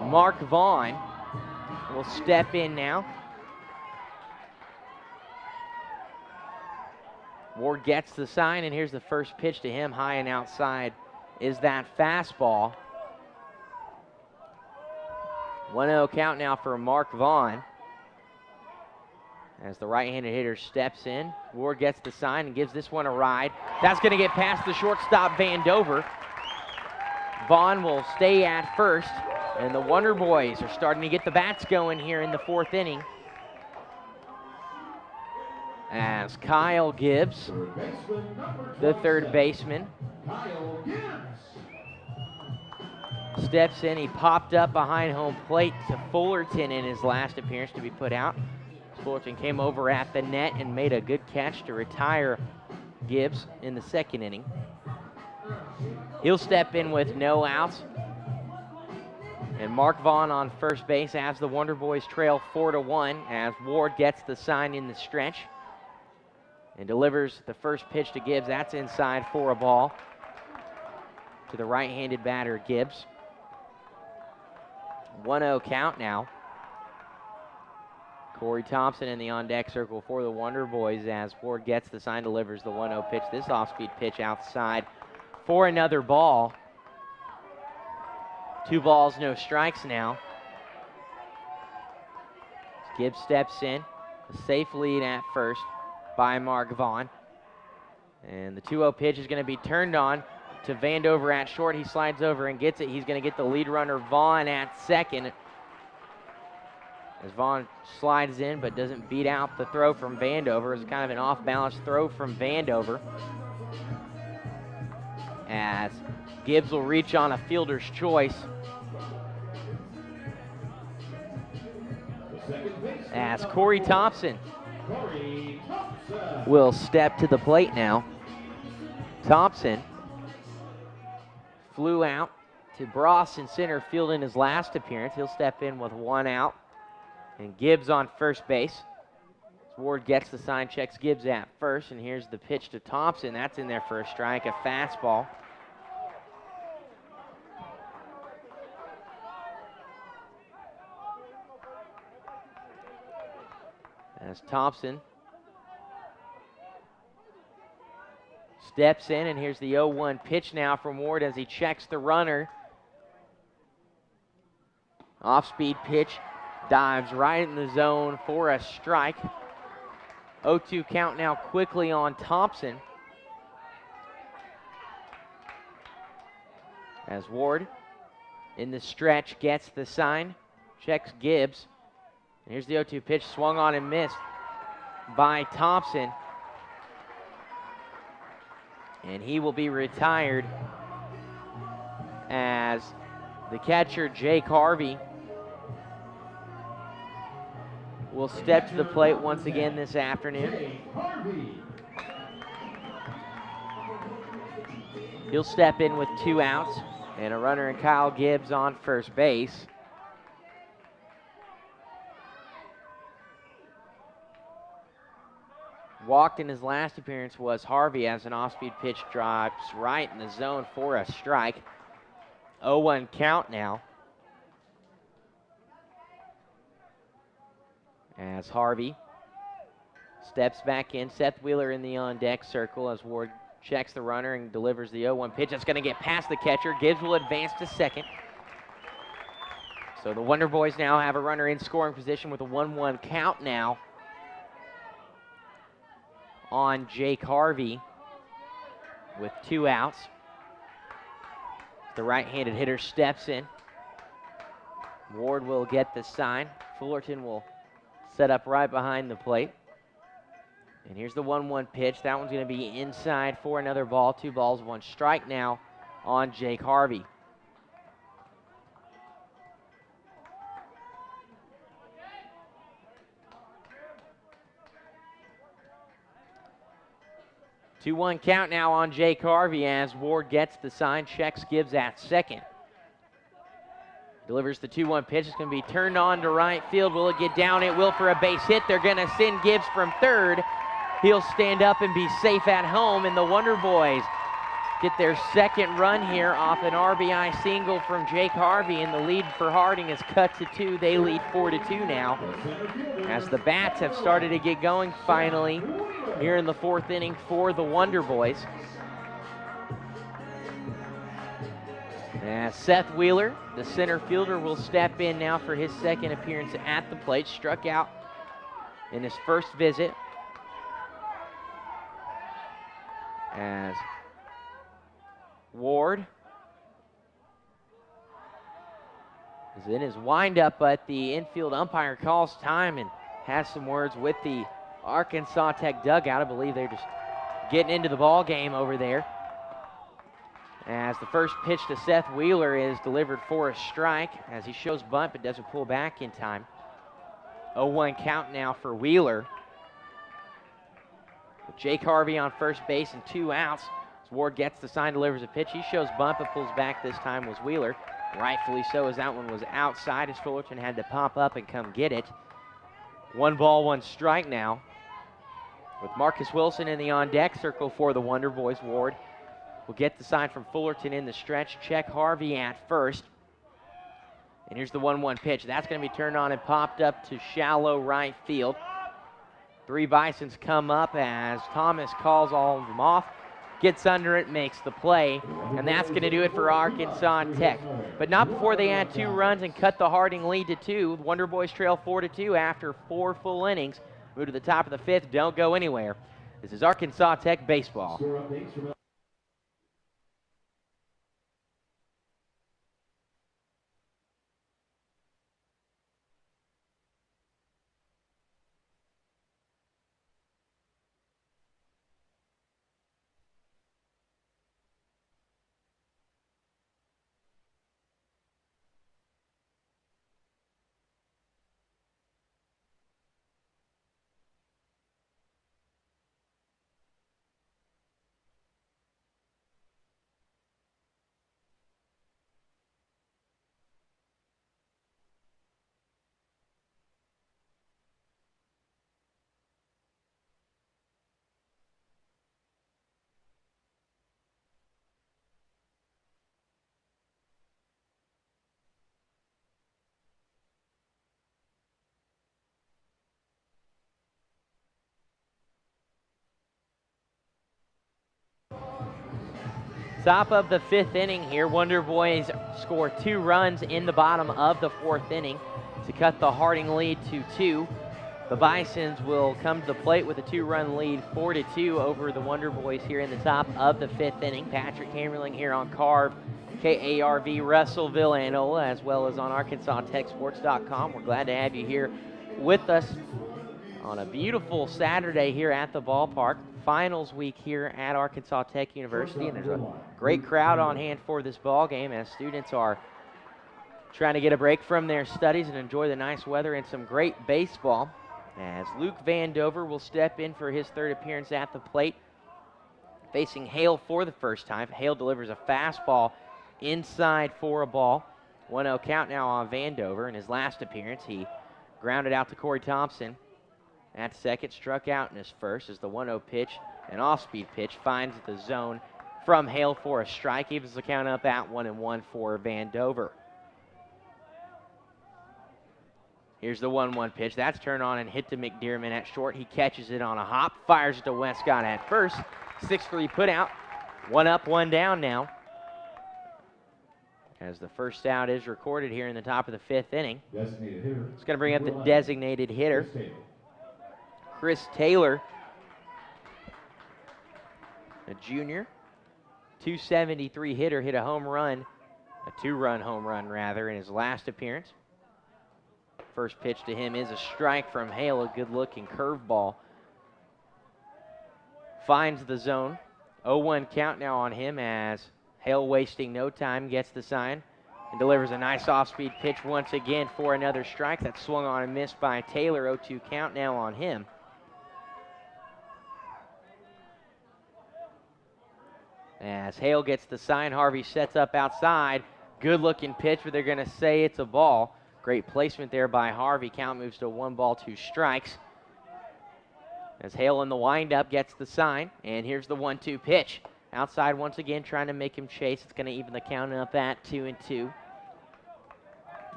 Mark Vaughn will step in now. Ward gets the sign, and here's the first pitch to him. High and outside is that fastball. 1-0 count now for Mark Vaughn. As the right-handed hitter steps in, Ward gets the sign and gives this one a ride. That's going to get past the shortstop, Vandover. Vaughn will stay at first, and the Wonder Boys are starting to get the bats going here in the fourth inning. As Kyle Gibbs, the third baseman, steps in. He popped up behind home plate to Fullerton in his last appearance to be put out. Fullerton came over at the net and made a good catch to retire Gibbs in the second inning. He'll step in with no outs. And Mark Vaughn on first base as the Wonder Boys trail 4-1 as Ward gets the sign in the stretch and delivers the first pitch to Gibbs. That's inside for a ball to the right-handed batter, Gibbs. 1-0 count now. Corey Thompson in the on-deck circle for the Wonder Boys as Ward gets the sign, delivers the 1-0 pitch. This off-speed pitch outside for another ball. 2 balls, no strikes now. Gibbs steps in. A safe lead at first by Mark Vaughn. And the 2-0 pitch is going to be turned on to Vandover at short. He slides over and gets it. He's going to get the lead runner, Vaughn, at second. As Vaughn slides in but doesn't beat out the throw from Vandover. It's kind of an off-balance throw from Vandover. As Gibbs will reach on a fielder's choice. As Corey Thompson will step to the plate now. Thompson flew out to Bross in center field in his last appearance. He'll step in with 1 out. And Gibbs on first base. Ward gets the sign, checks Gibbs at first, and here's the pitch to Thompson. That's in there for a strike, a fastball. As Thompson steps in, and here's the 0-1 pitch now from Ward as he checks the runner. Off-speed pitch. Dives right in the zone for a strike. 0-2 count now quickly on Thompson. As Ward in the stretch gets the sign, checks Gibbs. And here's the 0-2 pitch, swung on and missed by Thompson. And he will be retired as the catcher, Jake Harvey, will step to the plate once again this afternoon. He'll step in with 2 outs and a runner and Kyle Gibbs on first base. Walked in his last appearance was Harvey as an off-speed pitch drops right in the zone for a strike. 0-1 count now. As Harvey steps back in, Seth Wheeler in the on-deck circle as Ward checks the runner and delivers the 0-1 pitch. That's going to get past the catcher. Gibbs will advance to second. So the Wonder Boys now have a runner in scoring position with a 1-1 count now on Jake Harvey with 2 outs. The right-handed hitter steps in. Ward will get the sign. Fullerton will set up right behind the plate. And here's the 1-1 pitch. That one's going to be inside for another ball. 2 balls, 1 strike now on Jake Harvey. Two 2-1 count now on Jake Harvey as Ward gets the sign, checks Gibbs at second. Delivers the 2-1 pitch. It's going to be turned on to right field. Will it get down? It will for a base hit. They're going to send Gibbs from third. He'll stand up and be safe at home, and the Wonder Boys get their second run here off an RBI single from Jake Harvey, and the lead for Harding is cut to 2. They lead 4-2 now as the bats have started to get going finally here in the 4th inning for the Wonder Boys. Seth Wheeler, the center fielder, will step in now for his second appearance at the plate. Struck out in his first visit. As Ward is in his windup, but the infield umpire calls time and has some words with the Arkansas Tech dugout. I believe they're just getting into the ball game over there. As the first pitch to Seth Wheeler is delivered for a strike, as he shows bunt but doesn't pull back in time. 0-1 count now for Wheeler. With Jake Harvey on first base and 2 outs. As Ward gets the sign, delivers a pitch. He shows bunt but pulls back. This time was Wheeler. Rightfully so, as that one was outside, as Fullerton had to pop up and come get it. 1 ball, 1 strike now. With Marcus Wilson in the on-deck circle for the Wonder Boys, Ward will get the sign from Fullerton in the stretch. Check Harvey at first. And here's the 1-1 pitch. That's going to be turned on and popped up to shallow right field. 3 Bisons come up as Thomas calls all of them off. Gets under it, makes the play, and that's going to do it for Arkansas Tech. But not before they add 2 runs and cut the Harding lead to 2. Wonder Boys trail 4-2 after 4 full innings. Move to the top of the 5th. Don't go anywhere. This is Arkansas Tech baseball. Top of the 5th inning here. Wonder Boys score 2 runs in the bottom of the 4th inning to cut the Harding lead to 2. The Bisons will come to the plate with a 2-run lead, 4-2 over the Wonder Boys here in the top of the 5th inning. Patrick Hammerling here on KARV, KARV, Russellville, Anola, as well as on ArkansasTechSports.com. We're glad to have you here with us on a beautiful Saturday here at the ballpark. Finals week here at Arkansas Tech University, and there's a great crowd on hand for this ball game as students are trying to get a break from their studies and enjoy the nice weather and some great baseball. As Luke Vandover will step in for his 3rd appearance at the plate, facing Hale for the first time. Hale delivers a fastball inside for a ball. 1-0 count now on Vandover. In his last appearance, he grounded out to Corey Thompson at second, struck out in his first as the 1-0 pitch, an off-speed pitch, finds the zone from Hale for a strike. Evens the count up at 1-1 for Vandover. Here's the 1-1 pitch. That's turned on and hit to McDearman at short. He catches it on a hop, fires it to Westcott at first. 6-3 put out. 1 up, 1 down now, as the first out is recorded here in the top of the 5th inning. It's going to bring up the designated hitter, Chris Taylor, a junior, 273 hitter, hit a home run, a 2-run home run rather, in his last appearance. First pitch to him is a strike from Hale, a good-looking curveball. Finds the zone. 0-1 count now on him as Hale, wasting no time, gets the sign and delivers a nice off-speed pitch once again for another strike. That's swung on and missed by Taylor. 0-2 count now on him. As Hale gets the sign, Harvey sets up outside. Good looking pitch, but they're going to say it's a ball. Great placement there by Harvey. Count moves to 1 ball, 2 strikes. As Hale in the windup gets the sign, and here's the 1-2 pitch. Outside once again, trying to make him chase. It's going to even the count up at 2-2.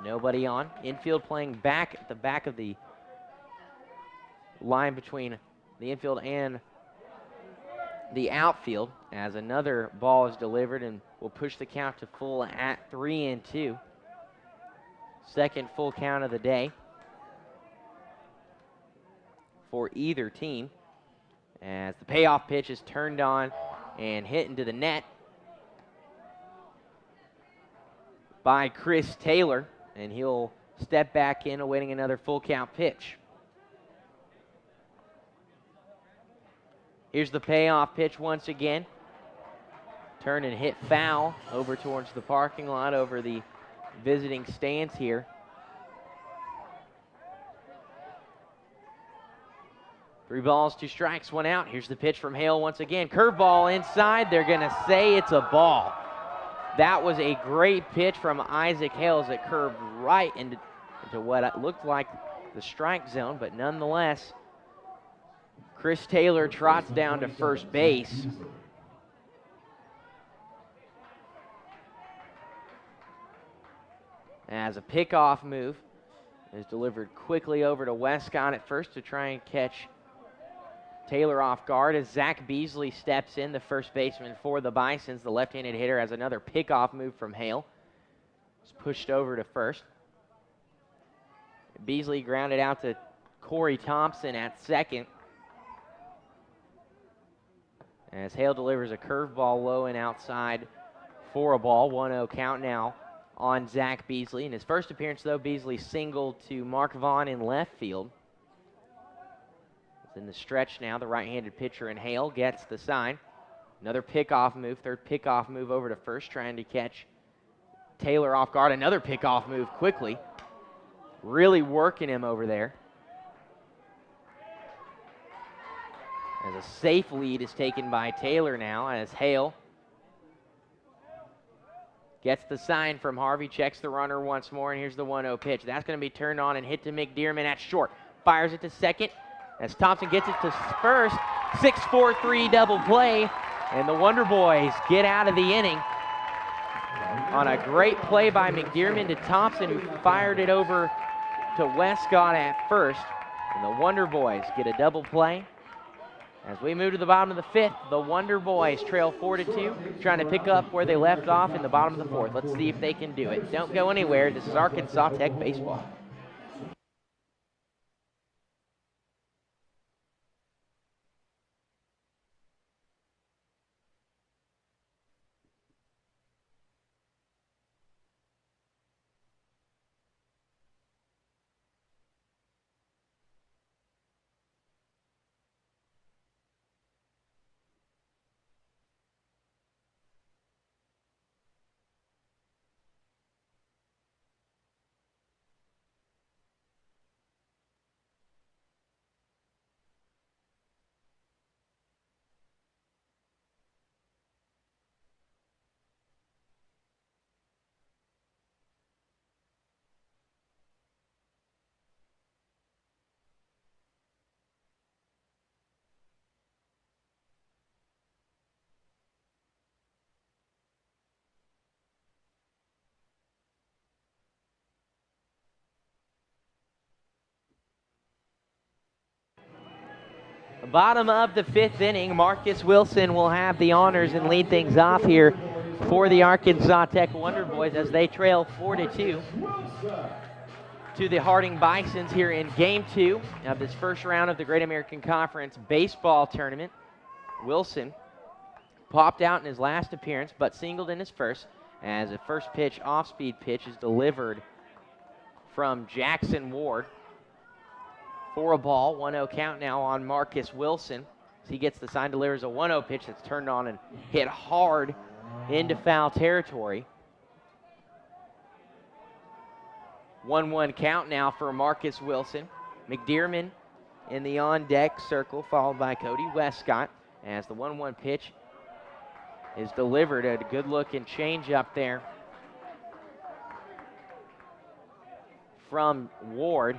Nobody on. Infield playing back at the back of the line between the infield and the outfield, as another ball is delivered and will push the count to full at 3-2. Second full count of the day for either team, as the payoff pitch is turned on and hit into the net by Chris Taylor, and he'll step back in awaiting another full count pitch. Here's the payoff pitch once again. Turn and hit foul over towards the parking lot, over the visiting stands here. Three balls, two strikes, one out. Here's the pitch from Hale once again. Curveball inside. They're going to say it's a ball. That was a great pitch from Isaac Hale as it curved right into what looked like the strike zone, but nonetheless, Chris Taylor trots down to first base. As a pickoff move is delivered quickly over to Westcott at first to try and catch Taylor off guard as Zach Beasley steps in, the first baseman for the Bisons. The left-handed hitter has another pickoff move from Hale. It's pushed over to first. Beasley grounded out to Corey Thompson at second. As Hale delivers a curveball low and outside for a ball. 1-0 count now on Zach Beasley. In his first appearance, though, Beasley singled to Mark Vaughn in left field. It's in the stretch now. The right-handed pitcher in Hale gets the sign. Another pickoff move, third pickoff move over to first, trying to catch Taylor off guard. Another pickoff move quickly. Really working him over there. As a safe lead is taken by Taylor now, as Hale gets the sign from Harvey, checks the runner once more, and here's the 1-0 pitch. That's going to be turned on and hit to McDearman at short. Fires it to second as Thompson gets it to first. 6-4-3 double play, and the Wonder Boys get out of the inning on a great play by McDearman to Thompson, who fired it over to Westcott at first. And the Wonder Boys get a double play. As we move to the bottom of the fifth, the Wonder Boys trail 4-2, trying to pick up where they left off in the bottom of the fourth. Let's see if they can do it. Don't go anywhere. This is Arkansas Tech baseball. Bottom of the fifth inning, Marcus Wilson will have the honors and lead things off here for the Arkansas Tech Wonder Boys as they trail 4-2 to the Harding Bisons here in Game 2 of this first round of the Great American Conference Baseball Tournament. Wilson popped out in his last appearance, but singled in his first, as a first pitch, off-speed pitch, is delivered from Jackson Ward. For a ball, 1-0 count now on Marcus Wilson. As he gets the sign, delivers a 1-0 pitch that's turned on and hit hard into foul territory. 1-1 count now for Marcus Wilson. McDearman in the on-deck circle, followed by Cody Westcott, as the 1-1 pitch is delivered. A good-looking changeup there from Ward.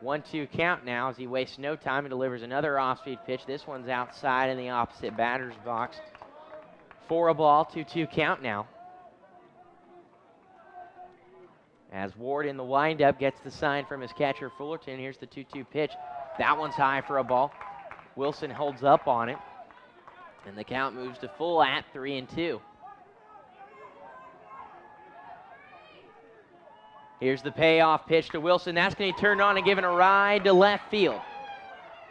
1-2 count now as he wastes no time and delivers another off-speed pitch. This one's outside in the opposite batter's box. For a ball, 2-2 count now. As Ward in the windup gets the sign from his catcher Fullerton. Here's the 2-2 pitch. That one's high for a ball. Wilson holds up on it, and the count moves to full at 3-2. Here's the payoff pitch to Wilson. That's going to be turned on and given a ride to left field.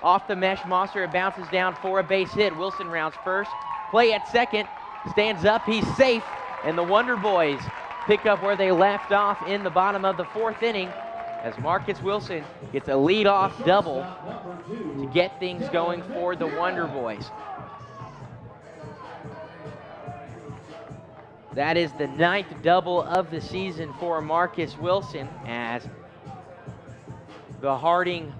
Off the mesh monster, it bounces down for a base hit. Wilson rounds first. Play at second. Stands up. He's safe. And the Wonder Boys pick up where they left off in the bottom of the fourth inning as Marcus Wilson gets a leadoff double to get things going for the Wonder Boys. That is the 9th double of the season for Marcus Wilson, as the Harding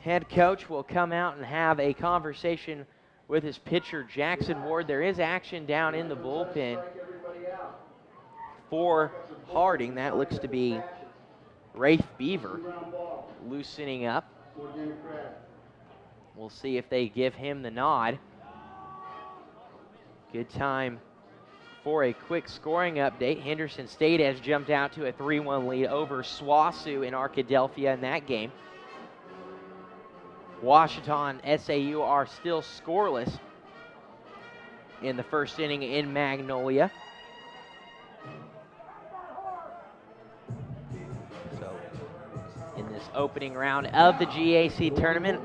head coach will come out and have a conversation with his pitcher, Jackson Ward. There is action down in the bullpen for Harding. That looks to be Rafe Beaver loosening up. We'll see if they give him the nod. Good time for a quick scoring update. Henderson State has jumped out to a 3-1 lead over SWOSU in Arkadelphia in that game. Washita and SAU are still scoreless in the first inning in Magnolia. So, in this opening round of the GAC tournament,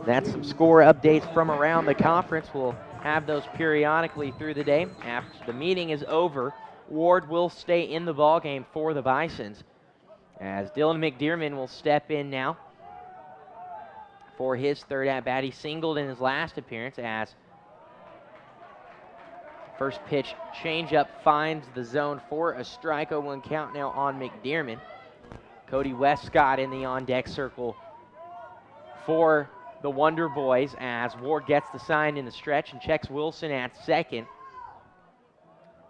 that's some score updates from around the conference. We'll have those periodically through the day. After the meeting is over, Ward will stay in the ballgame for the Bisons, as Dylan McDearman will step in now for his third at-bat. He singled in his last appearance, as first pitch changeup finds the zone for a strike. 0-1 count now on McDearman. Cody Westcott in the on-deck circle for the Wonder Boys, as Ward gets the sign in the stretch and checks Wilson at second.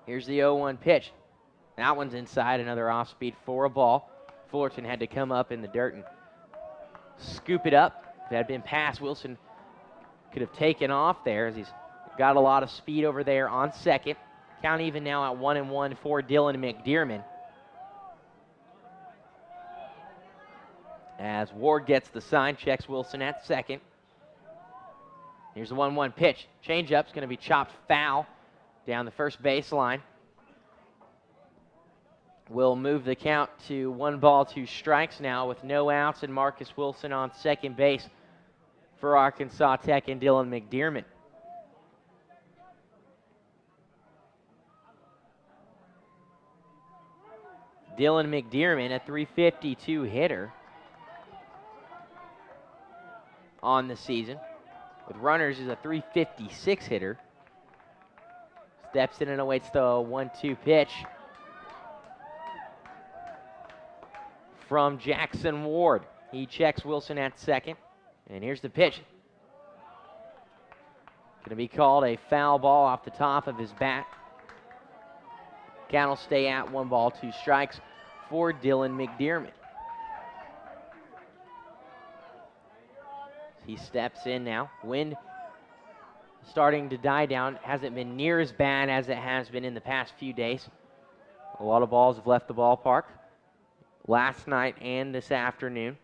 Here's the 0-1 pitch. That one's inside, another off-speed for a ball. Fullerton had to come up in the dirt and scoop it up. If it had been passed, Wilson could have taken off there, as he's got a lot of speed over there on second. Count even now at 1-1 for Dylan McDearman, as Ward gets the sign, checks Wilson at second. Here's the 1-1 pitch. Changeup's going to be chopped foul down the first baseline. We'll move the count to 1 ball, 2 strikes now, with no outs and Marcus Wilson on second base for Arkansas Tech and Dylan McDearman. Dylan McDearman, a .352 hitter on the season. With runners, is a .356 hitter. Steps in and awaits the 1-2 pitch from Jackson Ward. He checks Wilson at second. And here's the pitch. Going to be called a foul ball off the top of his bat. Count will stay at 1 ball, 2 strikes for Dylan McDearman. He steps in now. Wind starting to die down. Hasn't been near as bad as it has been in the past few days. A lot of balls have left the ballpark last night and this afternoon.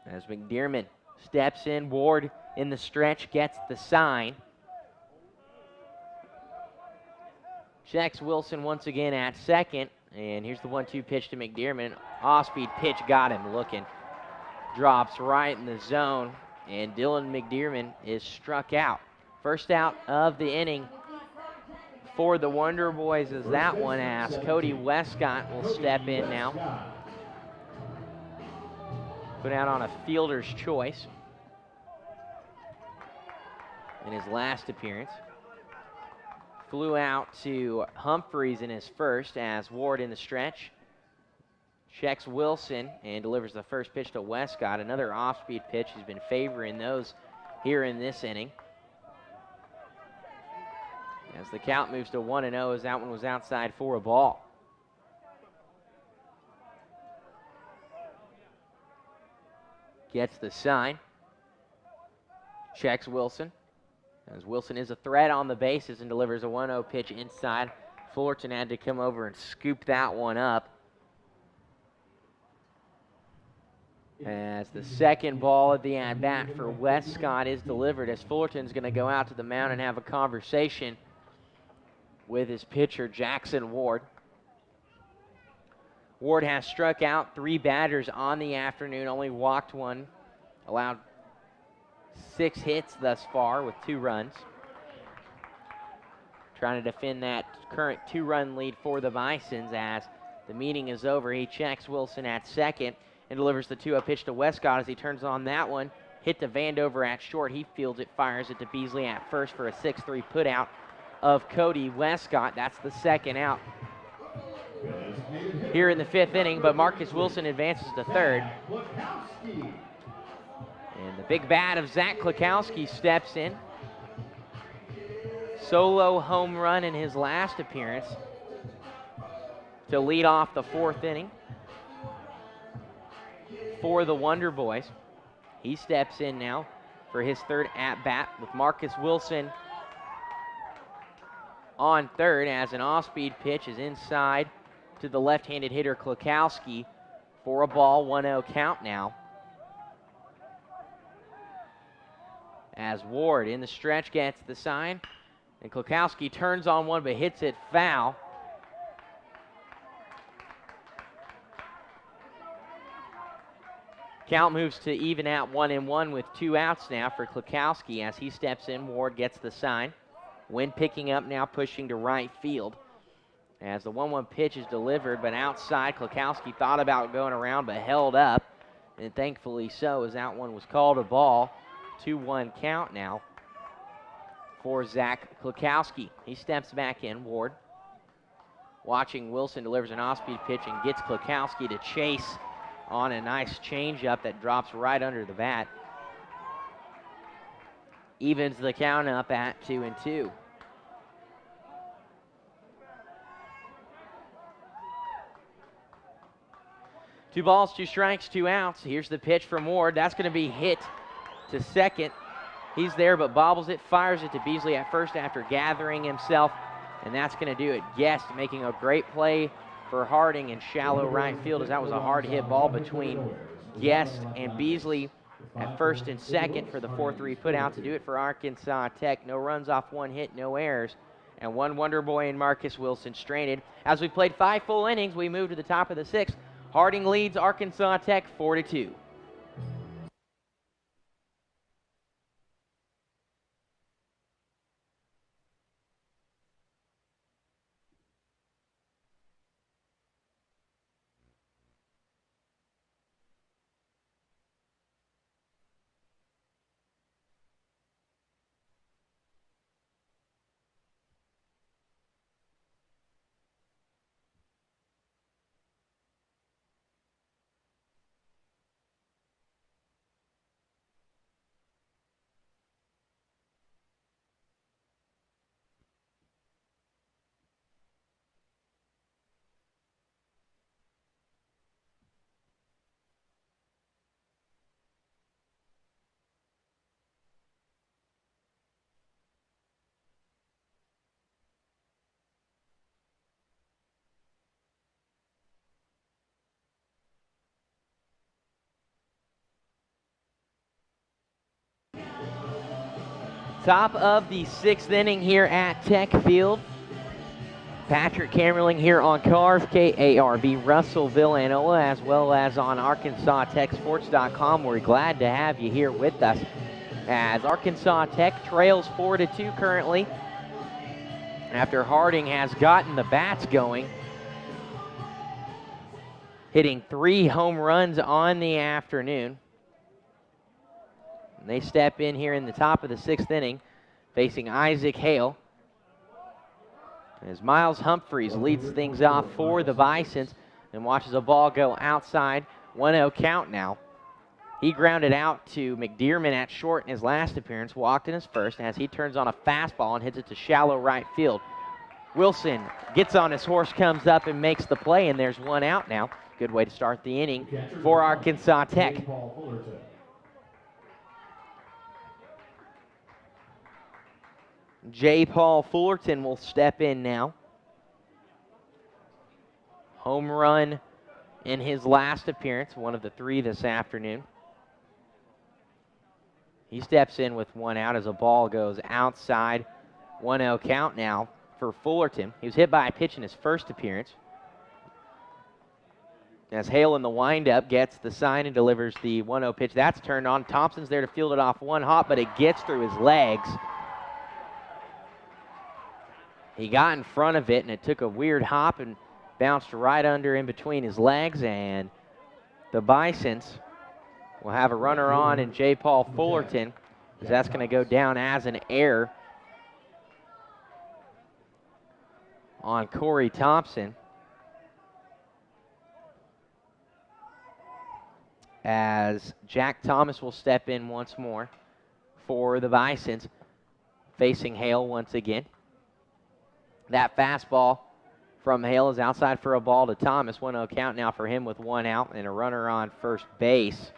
As McDearman steps in, Ward in the stretch gets the sign. Checks Wilson once again at second. And here's the 1-2 pitch to McDearman. Off-speed pitch got him looking. Drops right in the zone, and Dylan McDearman is struck out. First out of the inning for the Wonder Boys is that one, as Cody Westcott will step in now. Put out on a fielder's choice in his last appearance. Flew out to Humphreys in his first, as Ward in the stretch checks Wilson and delivers the first pitch to Westcott. Another off-speed pitch. He's been favoring those here in this inning. As the count moves to 1-0, as that one was outside for a ball. Gets the sign. Checks Wilson, as Wilson is a threat on the bases and delivers a 1-0 pitch inside. Fullerton had to come over and scoop that one up, as the second ball of the at-bat for Westcott is delivered, as Fullerton's going to go out to the mound and have a conversation with his pitcher, Jackson Ward. Ward has struck out 3 batters on the afternoon, only walked 1, allowed 6 hits thus far with 2 runs. Trying to defend that current 2-run lead for the Bisons. As the meeting is over, he checks Wilson at second and delivers the 2-0 pitch to Westcott. As he turns on that one, hit to Vandover at short. He fields it, fires it to Beasley at first for a 6-3 put out of Cody Westcott. That's the second out here in the 5th inning, but Marcus Wilson advances to third. And the big bat of Zach Klakowski steps in. Solo home run in his last appearance to lead off the 4th inning for the Wonder Boys. He steps in now for his 3rd at-bat with Marcus Wilson on third as an off-speed pitch is inside to the left-handed hitter Klakowski for a ball, 1-0 count now. As Ward in the stretch gets the sign, and Klakowski turns on one but hits it foul. Count moves to even at 1-1 with 2 outs now for Klakowski as he steps in. Ward gets the sign. Wind picking up now, pushing to right field. As the 1-1 pitch is delivered, but outside, Klakowski thought about going around but held up. And thankfully so, as that one was called a ball. 2-1 count now for Zach Klakowski. He steps back in, Ward. Watching Wilson delivers an off-speed pitch and gets Klakowski to chase on a nice changeup that drops right under the bat. Evens the count up at 2-2. Two balls, 2 strikes, 2 outs. Here's the pitch from Ward. That's going to be hit to second. He's there but bobbles it, fires it to Beasley at first after gathering himself, and that's going to do it. Guest making a great play for Harding in shallow right field, as that was a hard hit ball between Guest and Beasley at first and second for the 4-3 put out to do it for Arkansas Tech. No runs off 1 hit, no errors, and 1 Wonder Boy and Marcus Wilson stranded. As we played 5 full innings, we move to the top of the 6th. Harding leads Arkansas Tech 4-2. Top of the 6th inning here at Tech Field. Patrick Camerling here on KARV, K-A-R-V, Russell Villanola, as well as on ArkansasTechSports.com. We're glad to have you here with us as Arkansas Tech trails 4-2 currently after Harding has gotten the bats going, hitting 3 home runs on the afternoon. And they step in here in the top of the 6th inning, facing Isaac Hale. As Miles Humphreys leads things off for the Bisons and watches a ball go outside. 1-0 count now. He grounded out to McDearman at short in his last appearance, walked in his first as he turns on a fastball and hits it to shallow right field. Wilson gets on his horse, comes up and makes the play, and there's 1 out now. Good way to start the inning for Arkansas Tech. J. Paul Fullerton will step in now. Home run in his last appearance, one of the 3 this afternoon. He steps in with 1 out as a ball goes outside. 1-0 count now for Fullerton. He was hit by a pitch in his first appearance. As Hale in the windup gets the sign and delivers the 1-0 pitch. That's turned on. Thompson's there to field it off 1 hop, but it gets through his legs. He got in front of it, and it took a weird hop and bounced right under in between his legs, and the Bisons We'll have a runner on and J. Paul Fullerton, as that's going to go down as an error on Corey Thompson. As Jack Thomas will step in once more for the Bisons, facing Hale once again. That fastball from Hale is outside for a ball to Thomas. 1-0 count now for him with one out and a runner on first base.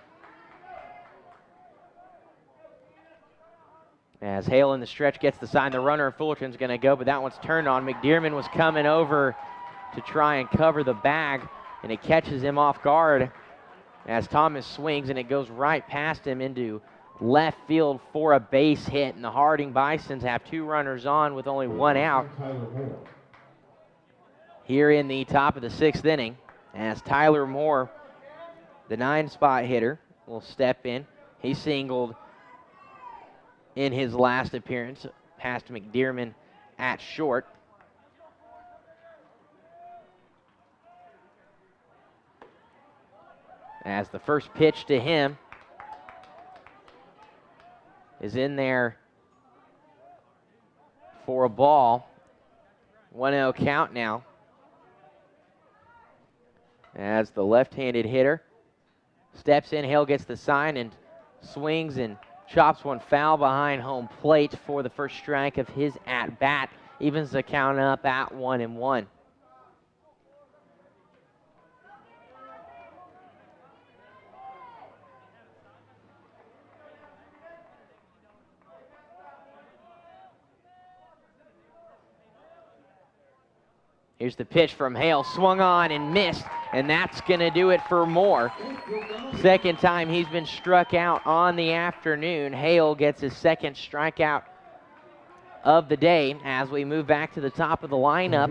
As Hale in the stretch gets the sign, the runner and Fullerton's going to go, but that one's turned on. McDearman was coming over to try and cover the bag, and it catches him off guard as Thomas swings, and it goes right past him into left field for a base hit. And the Harding Bisons have two runners on with only one out here in the top of the sixth inning, as Tyler Moore, the 9-spot hitter, will step in. He singled in his last appearance past McDearman at short. As the first pitch to him is in there for a ball. 1-0 count now. As the left-handed hitter steps in, Hale gets the sign and swings and chops one foul behind home plate for the first strike of his at-bat. Evens the count up at 1-1. Here's the pitch from Hale, swung on and missed, and that's going to do it for Moore. Second time he's been struck out on the afternoon. Hale gets his second strikeout of the day as we move back to the top of the lineup,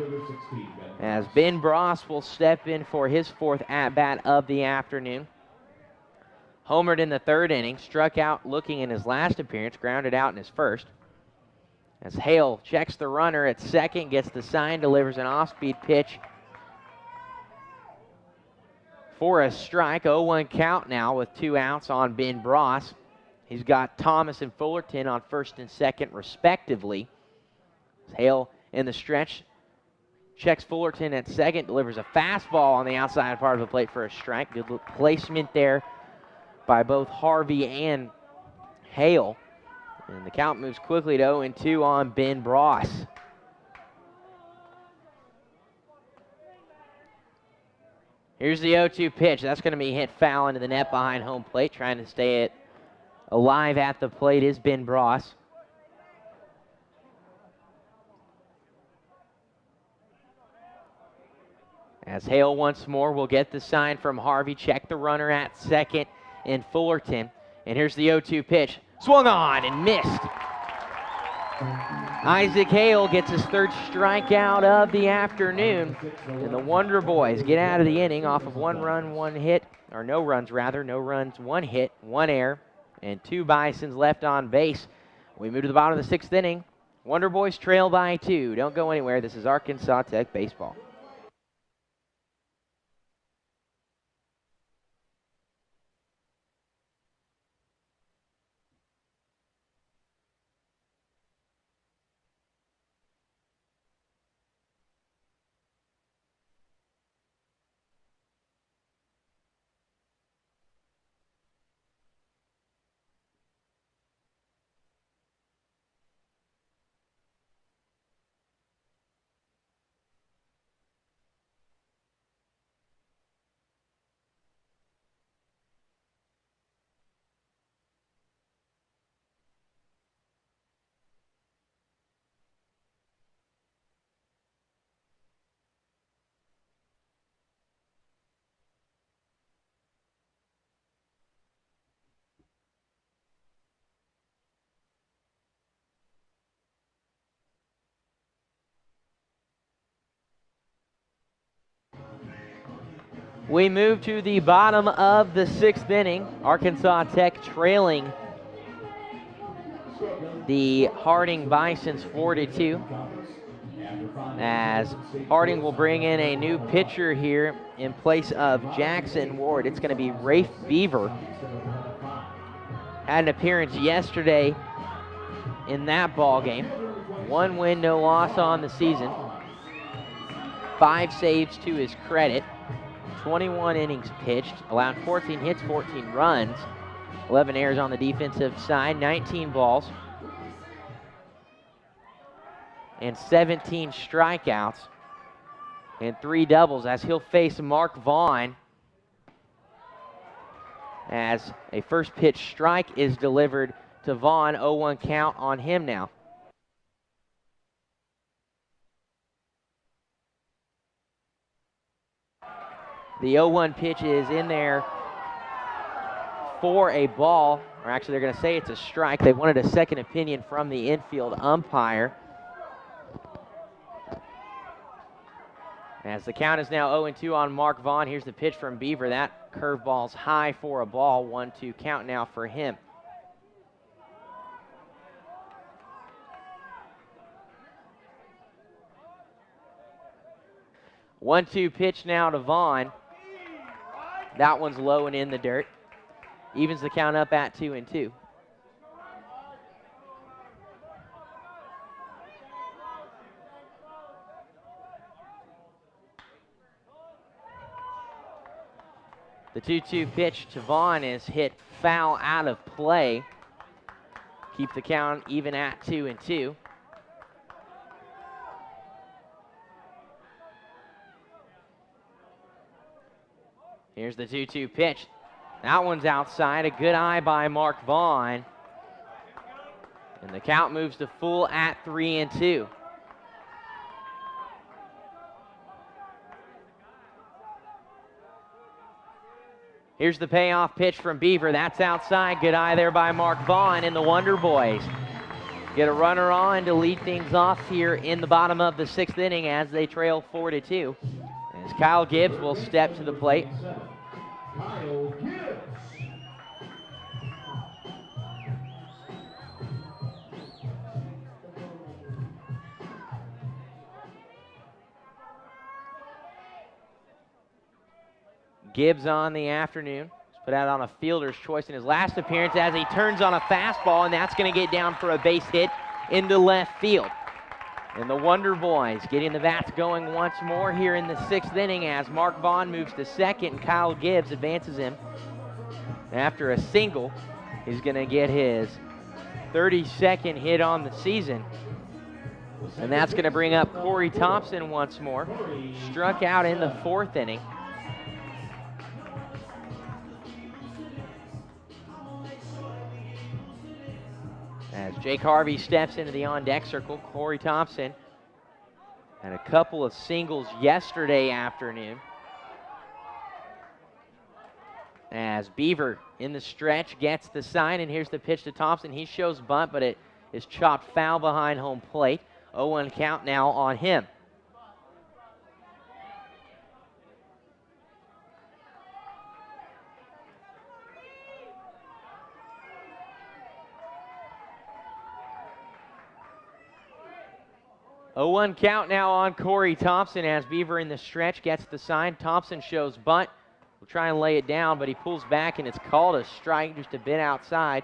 as Ben Bross will step in for his fourth at-bat of the afternoon. Homered in the third inning, struck out looking in his last appearance, grounded out in his first. As Hale checks the runner at second, gets the sign, delivers an off-speed pitch for a strike. 0-1 count now with two outs on Ben Bross. He's got Thomas and Fullerton on first and second respectively. Hale in the stretch, checks Fullerton at second, delivers a fastball on the outside part of the plate for a strike. Good placement there by both Harvey and Hale. And the count moves quickly to 0-2 on Ben Bross. Here's the 0-2 pitch. That's going to be hit foul into the net behind home plate. Trying to stay it alive at the plate is Ben Bross. As Hale once more will get the sign from Harvey. Check the runner at second in Fullerton. And here's the 0-2 pitch. Swung on and missed. Isaac Hale gets his third strikeout of the afternoon. And the Wonder Boys get out of the inning off of one run, one hit, or no runs rather, no runs, one hit, one error, and two Bisons left on base. We move to the bottom of the sixth inning. Wonder Boys trail by 2. Don't go anywhere. This is Arkansas Tech baseball. We move to the bottom of the sixth inning. Arkansas Tech trailing the Harding Bisons 4-2. as Harding will bring in a new pitcher here in place of Jackson Ward. It's going to be Rafe Beaver. Had an appearance yesterday in that ball game. 1 win, no loss on the season. 5 saves to his credit. 21 innings pitched, allowed 14 hits, 14 runs, 11 errors on the defensive side, 19 balls, and 17 strikeouts, and 3 doubles as he'll face Mark Vaughn as a first pitch strike is delivered to Vaughn. 0-1 count on him now. The 0-1 pitch is in there for a ball, or actually they're going to say it's a strike. They wanted a second opinion from the infield umpire. As the count is now 0-2 on Mark Vaughn. Here's the pitch from Beaver. That curveball's high for a ball. 1-2 count now for him. One-two pitch now to Vaughn. That one's low and in the dirt. Evens the count up at 2-2. The 2-2 pitch to Vaughn is hit foul out of play. Keep the count even at 2-2. Here's the 2-2 pitch. That one's outside. A good eye by Mark Vaughn. And the count moves to full at 3-2. Here's the payoff pitch from Beaver. That's outside. Good eye there by Mark Vaughn, and the Wonder Boys get a runner on to lead things off here in the bottom of the 6th inning as they trail 4-2. As Kyle Gibbs will step to the plate. Kyle Gibbs. Gibbs on the afternoon. He's put out on a fielder's choice in his last appearance as he turns on a fastball, and that's going to get down for a base hit into left field. And the Wonder Boys getting the bats going once more here in the 6th inning as Mark Vaughn moves to second and Kyle Gibbs advances him. After a single, he's going to get his 32nd hit on the season. And that's going to bring up Corey Thompson once more. Struck out in the 4th inning. As Jake Harvey steps into the on-deck circle, Corey Thompson had a couple of singles yesterday afternoon. As Beaver in the stretch gets the sign, and here's the pitch to Thompson. He shows bunt, but it is chopped foul behind home plate. 0-1 count now on him. A 1 count now on Corey Thompson as Beaver in the stretch gets the sign. Thompson shows bunt. Will try and lay it down, but he pulls back and it's called a strike just a bit outside.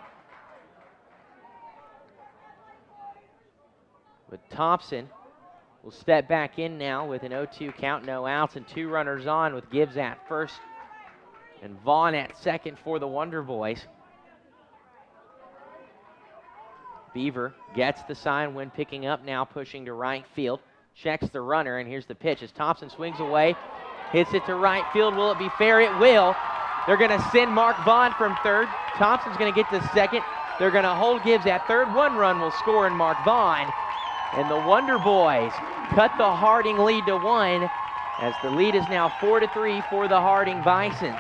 But Thompson will step back in now with an 0-2 count, no outs, and 2 runners on with Gibbs at first and Vaughn at second for the Wonder Boys. Beaver gets the sign when picking up, now pushing to right field. Checks the runner, and here's the pitch as Thompson swings away, hits it to right field. Will it be fair? It will. They're going to send Mark Vaughn from third. Thompson's going to get to second. They're going to hold Gibbs at third. 1 run will score in Mark Vaughn. And the Wonder Boys cut the Harding lead to 1 as the lead is now 4-3 for the Harding Bisons.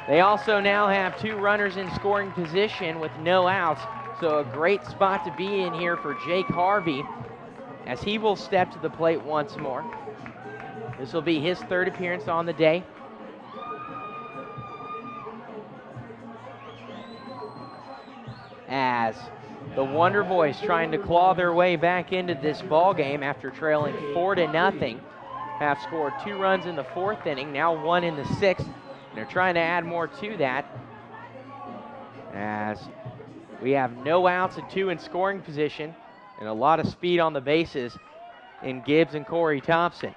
They also now have 2 runners in scoring position with no outs, so a great spot to be in here for Jake Harvey as he will step to the plate once more. This will be his 3rd appearance on the day. As The Wonder Boys trying to claw their way back into this ball game after trailing 4-0. Have scored 2 runs in the 4th inning, now 1 in the 6th. And they're trying to add more to that, as we have no outs and 2 in scoring position and a lot of speed on the bases in Gibbs and Corey Thompson.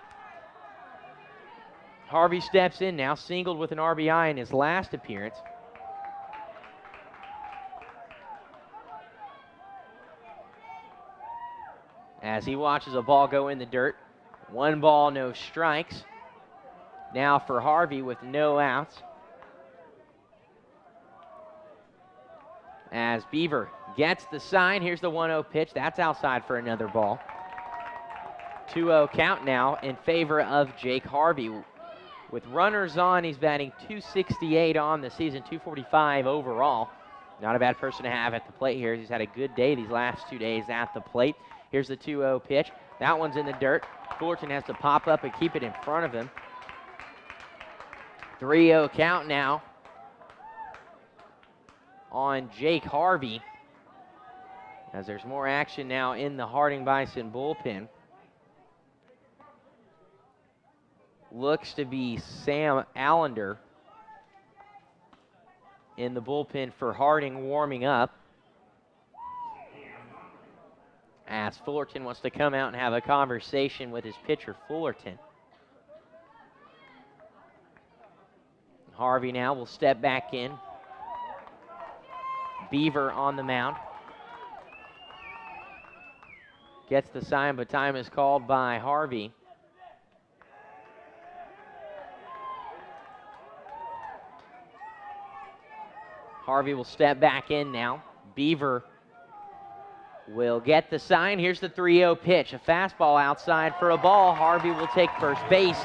Harvey steps in now, singled with an RBI in his last appearance. As he watches a ball go in the dirt. 1 ball, no strikes. Now for Harvey with no outs. As Beaver gets the sign, here's the 1-0 pitch. That's outside for another ball. 2-0 count now in favor of Jake Harvey. With runners on, he's batting .268 on the season, .245 overall. Not a bad person to have at the plate here. He's had a good day these last 2 days at the plate. Here's the 2-0 pitch. That one's in the dirt. Fullerton has to pop up and keep it in front of him. 3-0 count now on Jake Harvey, as there's more action now in the Harding Bison bullpen. Looks to be Sam Allender in the bullpen for Harding warming up, as Fullerton wants to come out and have a conversation with his pitcher, Fullerton. Harvey now will step back in. Beaver on the mound. Gets the sign, but time is called by Harvey. Harvey will step back in now. Beaver will get the sign. Here's the 3-0 pitch. A fastball outside for a ball. Harvey will take first base.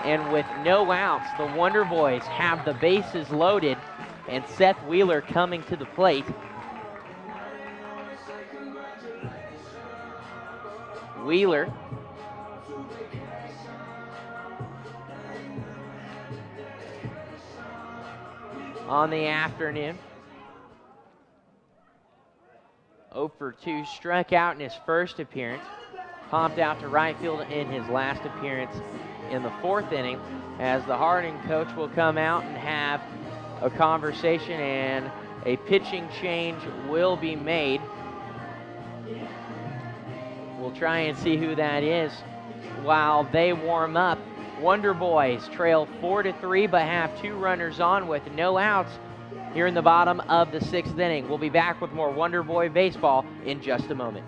And with no outs, the Wonder Boys have the bases loaded, and Seth Wheeler coming to the plate. Wheeler on the afternoon. 0 for 2, struck out in his first appearance. Popped out to right field in his last appearance in the 4th inning, as the Harding coach will come out and have a conversation, and a pitching change will be made. We'll try and see who that is while they warm up. Wonder Boys trail 4-3, but have 2 runners on with no outs here in the bottom of the 6th inning. We'll be back with more Wonder Boy baseball in just a moment.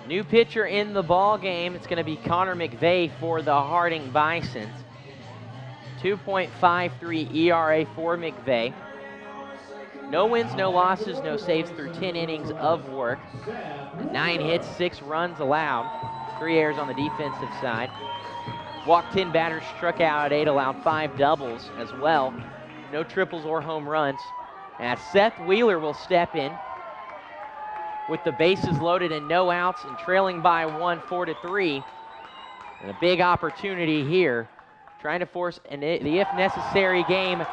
New pitcher in the ball game. It's going to be Connor McVeigh for the Harding Bisons. 2.53 ERA for McVeigh. No wins, no losses, no saves through 10 innings of work. 9 hits, 6 runs allowed. 3 errors on the defensive side. Walked 10 batters, struck out at 8, allowed 5 doubles as well. No triples or home runs. As Seth Wheeler will step in with the bases loaded and no outs, and trailing by 1, 4-3. And a big opportunity here, trying to force the if necessary game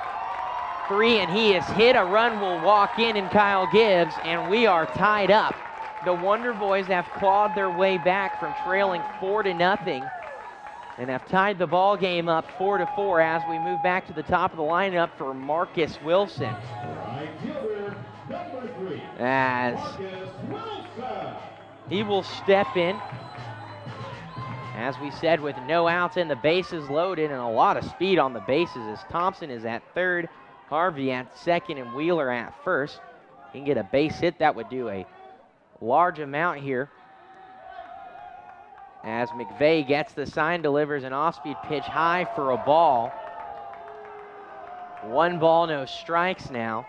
3, and he is hit. A run will walk in Kyle Gibbs, and we are tied up the Wonder Boys have clawed their way back from trailing 4-0 and have tied the ball game up 4-4 as we move back to the top of the lineup for Marcus Wilson. Right fielder, number 3, As Marcus Wilson. he will step in, as we said, with no outs and the bases loaded and a lot of speed on the bases as Thompson is at third, Harvey at second, and Wheeler at first. He can get a base hit. That would do a large amount here. As McVeigh gets the sign, delivers an off-speed pitch high for a ball. 1 ball, no strikes now.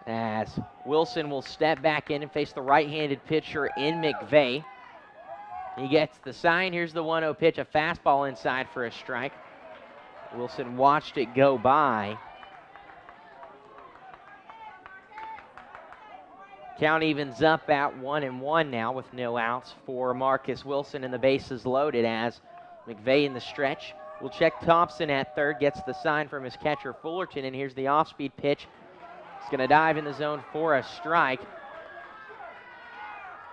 As Wilson will step back in and face the right-handed pitcher in McVeigh. He gets the sign. Here's the 1-0 pitch, a fastball inside for a strike. Wilson watched it go by. Count evens up at 1-1 now with no outs for Marcus Wilson, and the bases loaded as McVeigh in the stretch. We'll check Thompson at third, gets the sign from his catcher Fullerton, and here's the off-speed pitch. It's going to dive in the zone for a strike.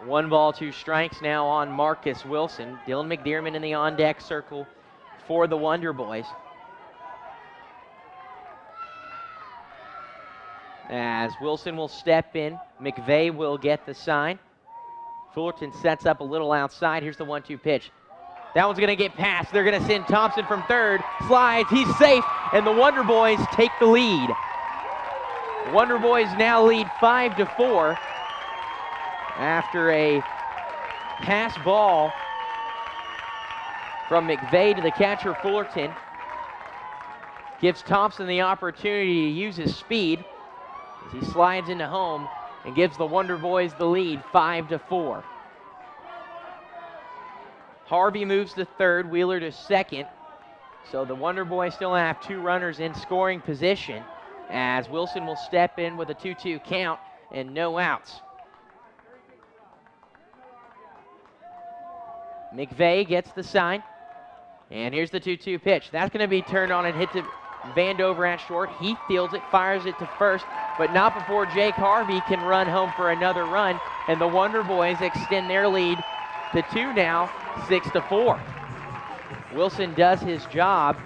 1 ball, 2 strikes now on Marcus Wilson. Dylan McDermott in the on-deck circle for the Wonder Boys. As Wilson will step in, McVeigh will get the sign. Fullerton sets up a little outside. Here's the 1-2 pitch. That one's going to get past. They're going to send Thompson from third. Slides, he's safe, and the Wonder Boys take the lead. Wonder Boys now lead 5-4 after a pass ball from McVeigh to the catcher Fullerton. Gives Thompson the opportunity to use his speed as he slides into home and gives the Wonder Boys the lead 5-4. Harvey moves to third, Wheeler to second. So the Wonder Boys still have 2 runners in scoring position as Wilson will step in with a 2-2 count and no outs. McVeigh gets the sign, and here's the 2-2 pitch. That's going to be turned on and hit to Vandover at short. He fields it, fires it to first, but not before Jake Harvey can run home for another run, and the Wonder Boys extend their lead to 2 now, 6-4. Wilson does his job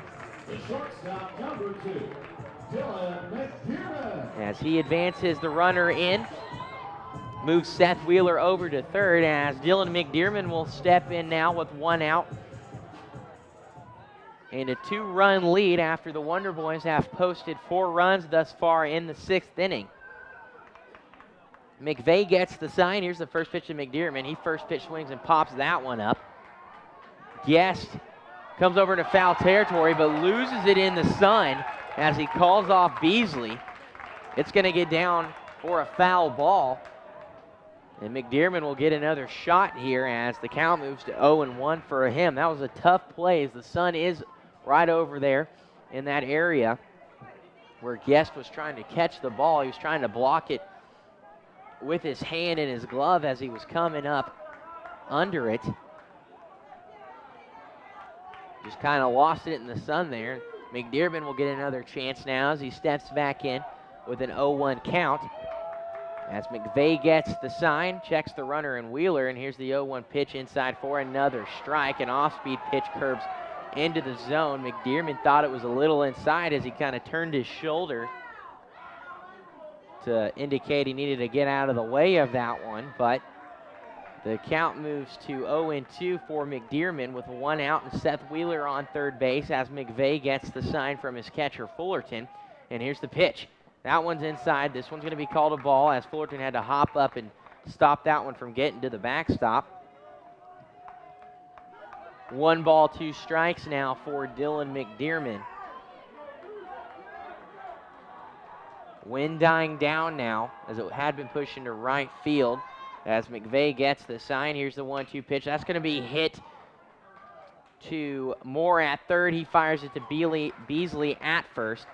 The shortstop, number 2, Dylan McDermott. as he advances the runner in. Moves Seth Wheeler over to third as Dylan McDermott will step in now with 1 out. And a 2-run lead after the Wonder Boys have posted 4 runs thus far in the 6th inning. McVeigh gets the sign. Here's the first pitch to McDermott. He first pitch swings and pops that one up. Guest comes over to foul territory but loses it in the sun as he calls off Beasley. It's going to get down for a foul ball. And McDermott will get another shot here as the count moves to 0-1 for him. That was a tough play as the sun is right over there in that area where Guest was trying to catch the ball. He was trying to block it with his hand in his glove as he was coming up under it. Just kind of lost it in the sun there. McDermott will get another chance now as he steps back in with an 0-1 count. As McVeigh gets the sign, checks the runner and Wheeler, and here's the 0-1 pitch inside for another strike. An off-speed pitch curves into the zone. McDermott thought it was a little inside as he kind of turned his shoulder to indicate he needed to get out of the way of that one, but the count moves to 0-2 for McDermott with 1 out and Seth Wheeler on third base as McVeigh gets the sign from his catcher Fullerton. And here's the pitch. That one's inside. This one's going to be called a ball as Fullerton had to hop up and stop that one from getting to the backstop. 1 ball, 2 strikes now for Dylan McDermott. Wind dying down now as it had been pushed into right field as McVeigh gets the sign. Here's the 1-2 pitch. That's going to be hit to Moore at third. He fires it to Beasley at first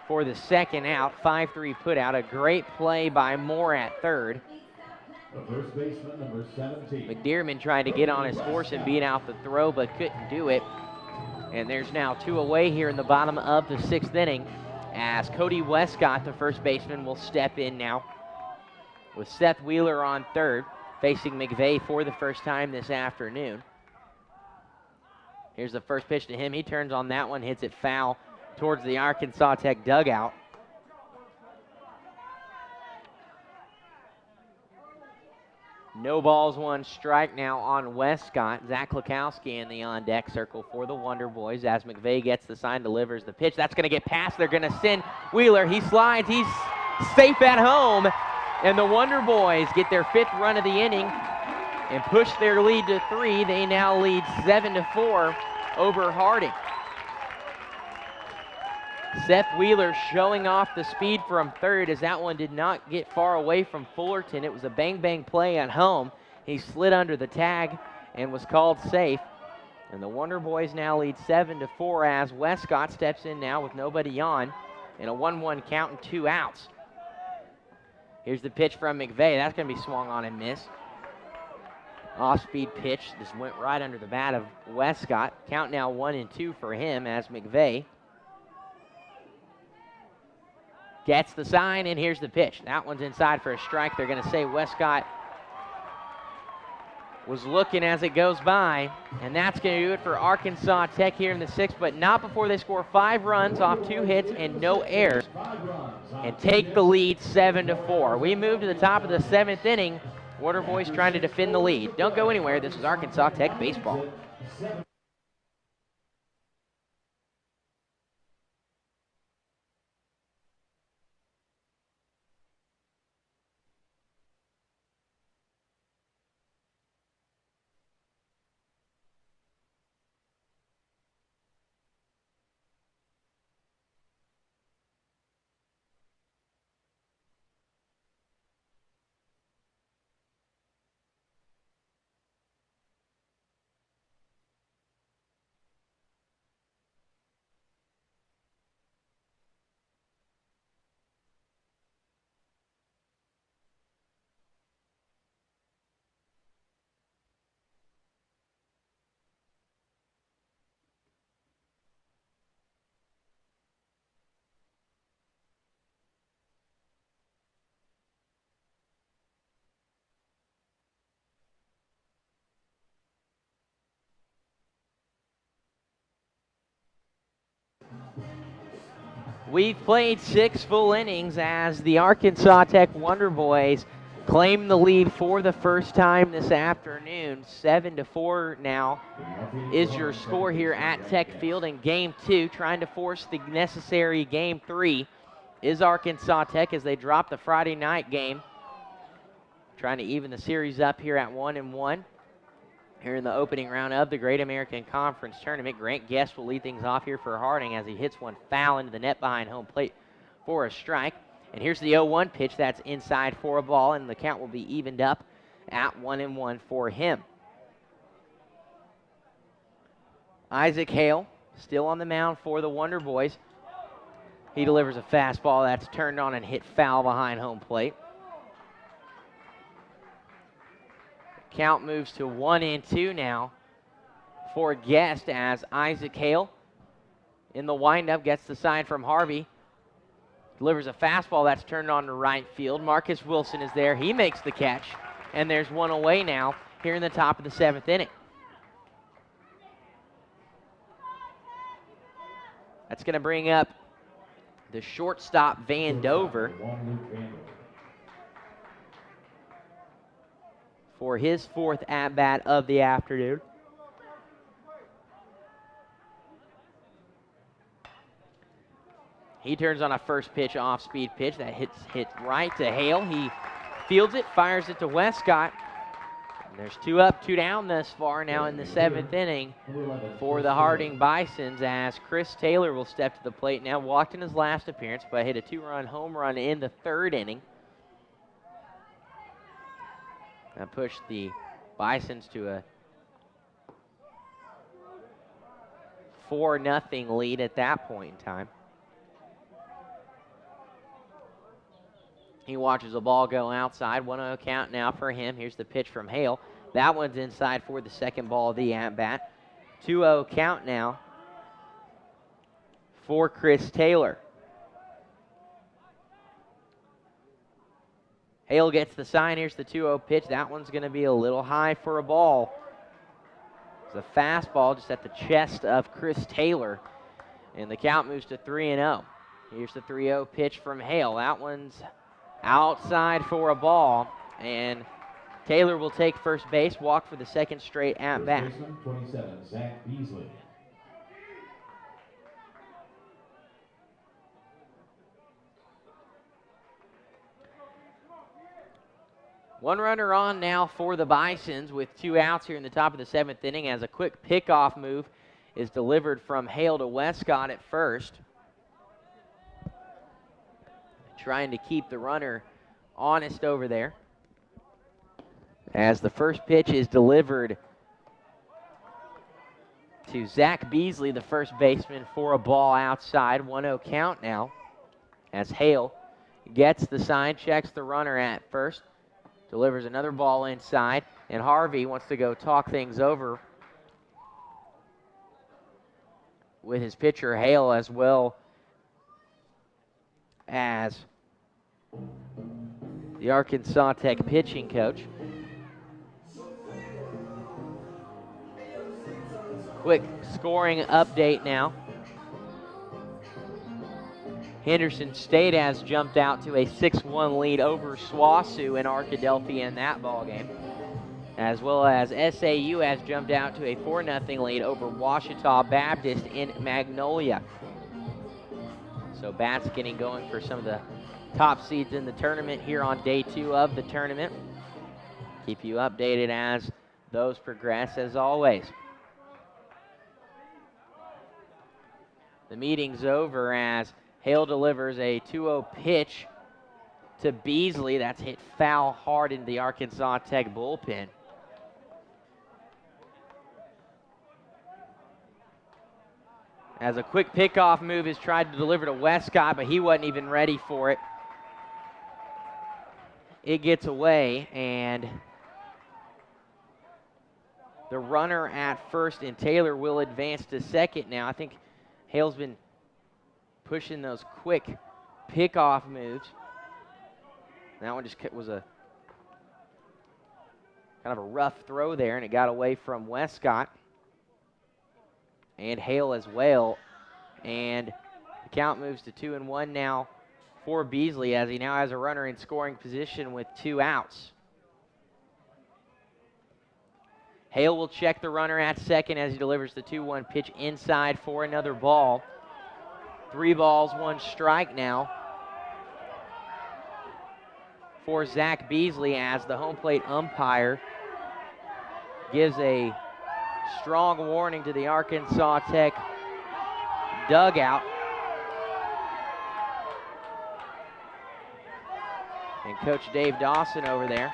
for the 2nd out. 5-3 put out. A great play by Moore at third. The first baseman, number 17. McDermott tried to get on his horse and beat out the throw, but couldn't do it. And there's now 2 away here in the bottom of the 6th inning. as Cody Westcott, the first baseman, will step in now with Seth Wheeler on third, facing McVeigh for the first time this afternoon. Here's the first pitch to him. He turns on that one, hits it foul towards the Arkansas Tech dugout. No balls, one strike now on Westcott. Zach Klukowski in the on-deck circle for the Wonder Boys as McVeigh gets the sign, delivers the pitch. That's going to get past. They're going to send Wheeler. He slides. He's safe at home. And the Wonder Boys get their 5th run of the inning and push their lead to 3. They now lead 7-4 over Harding. Seth Wheeler showing off the speed from third as that one did not get far away from Fullerton. It was a bang-bang play at home. He slid under the tag and was called safe. And the Wonder Boys now lead 7-4 as Westcott steps in now with nobody on and a 1-1 count and 2 outs. Here's the pitch from McVeigh. That's going to be swung on and missed. Off-speed pitch. This went right under the bat of Westcott. Count now 1-2 for him as McVeigh gets the sign, and here's the pitch. That one's inside for a strike. They're going to say Westcott was looking as it goes by, and that's going to do it for Arkansas Tech here in the 6th, but not before they score 5 runs off 2 hits and no errors and take the lead 7-4. We move to the top of the 7th inning. Wonder Boys trying to defend the lead. Don't go anywhere. This is Arkansas Tech baseball. We've played 6 full innings as the Arkansas Tech Wonder Boys claim the lead for the first time this afternoon. 7-4 now is your score here at Tech Field in Game 2. Trying to force the necessary Game 3 is Arkansas Tech as they drop the Friday night game. Trying to even the series up here at 1-1. Here in the opening round of the Great American Conference Tournament, Grant Guest will lead things off here for Harding as he hits one foul into the net behind home plate for a strike. And here's the 0-1 pitch that's inside for a ball, and the count will be evened up at 1-1 for him. Isaac Hale still on the mound for the Wonder Boys. He delivers a fastball that's turned on and hit foul behind home plate. Count moves to 1-2 now for Guest as Isaac Hale in the windup gets the sign from Harvey. Delivers a fastball that's turned on to right field. Marcus Wilson is there. He makes the catch, and there's one away now here in the top of the 7th inning. That's going to bring up the shortstop Van Dover for his 4th at-bat of the afternoon. He turns on a first pitch off-speed pitch that hits right to Hale. He fields it, fires it to Westcott. And there's 2 up, 2 down thus far now in the 7th inning for the Harding Bisons as Chris Taylor will step to the plate now. Walked in his last appearance, but hit a 2-run home run in the 3rd inning. That pushed the Bisons to a 4-0 lead at that point in time. He watches the ball go outside. 1-0 count now for him. Here's the pitch from Hale. That one's inside for the second ball of the at-bat. 2-0 count now for Chris Taylor. Hale gets the sign. Here's the 2-0 pitch. That one's going to be a little high for a ball. It's a fastball just at the chest of Chris Taylor. And the count moves to 3-0. Here's the 3-0 pitch from Hale. That one's outside for a ball. And Taylor will take first base, walk for the second straight at bat. First baseman, 27, Zach Beasley. One runner on now for the Bisons with 2 outs here in the top of the 7th inning as a quick pickoff move is delivered from Hale to Westcott at first. Trying to keep the runner honest over there. As the first pitch is delivered to Zach Beasley, the first baseman, for a ball outside. 1-0 count now as Hale gets the sign, checks the runner at first. Delivers another ball inside, and Harvey wants to go talk things over with his pitcher, Hale, as well as the Arkansas Tech pitching coach. Quick scoring update now. Henderson State has jumped out to a 6-1 lead over SWOSU in Arkadelphia in that ball game, as well as SAU has jumped out to a 4-0 lead over Ouachita Baptist in Magnolia. So Bats getting going for some of the top seeds in the tournament here on day 2 of the tournament. Keep you updated as those progress, as always. The meeting's over as Hale delivers a 2-0 pitch to Beasley. That's hit foul hard into the Arkansas Tech bullpen. As a quick pickoff move is tried to deliver to Westcott, but he wasn't even ready for it. It gets away, and the runner at first and Taylor will advance to second now. I think Hale's been pushing those quick pickoff moves. That one just was a kind of a rough throw there, and it got away from Westcott and Hale as well. And the count moves to 2-1 now for Beasley as he now has a runner in scoring position with 2 outs. Hale will check the runner at second as he delivers the 2-1 pitch inside for another ball. 3 balls, 1 strike now for Zach Beasley as the home plate umpire gives a strong warning to the Arkansas Tech dugout. And Coach Dave Dawson over there.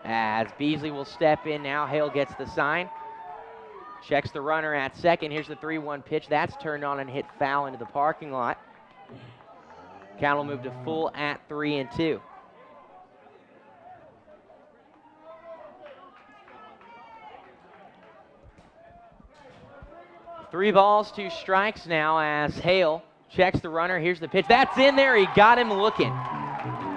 As Beasley will step in now, Hale gets the sign. Checks the runner at second. Here's the 3-1 pitch. That's turned on and hit foul into the parking lot. Count will move to full at 3-2. Three balls, 2 strikes now as Hale checks the runner. Here's the pitch. That's in there. He got him looking.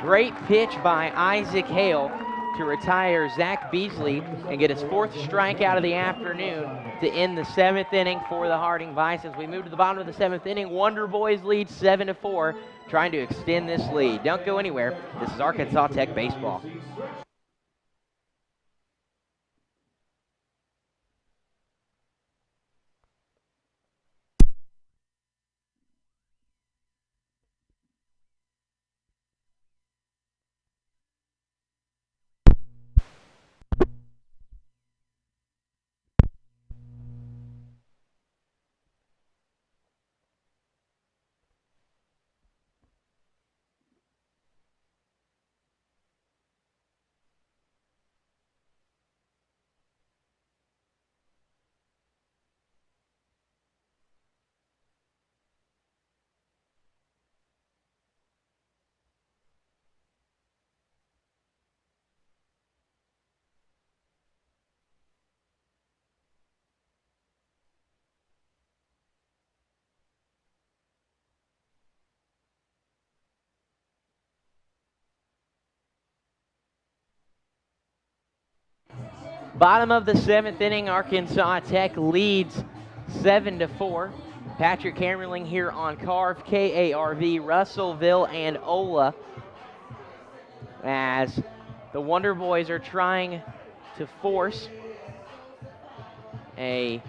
Great pitch by Isaac Hale to retire Zach Beasley and get his 4th strikeout of the afternoon to end the 7th inning for the Harding Bisons. We move to the bottom of the 7th inning. Wonder Boys lead 7-4, trying to extend this lead. Don't go anywhere. This is Arkansas Tech baseball. Bottom of the 7th inning, Arkansas Tech leads 7-4. Patrick Hammerling here on Carve, KARV, Russellville, and Ola, as the Wonder Boys are trying to force a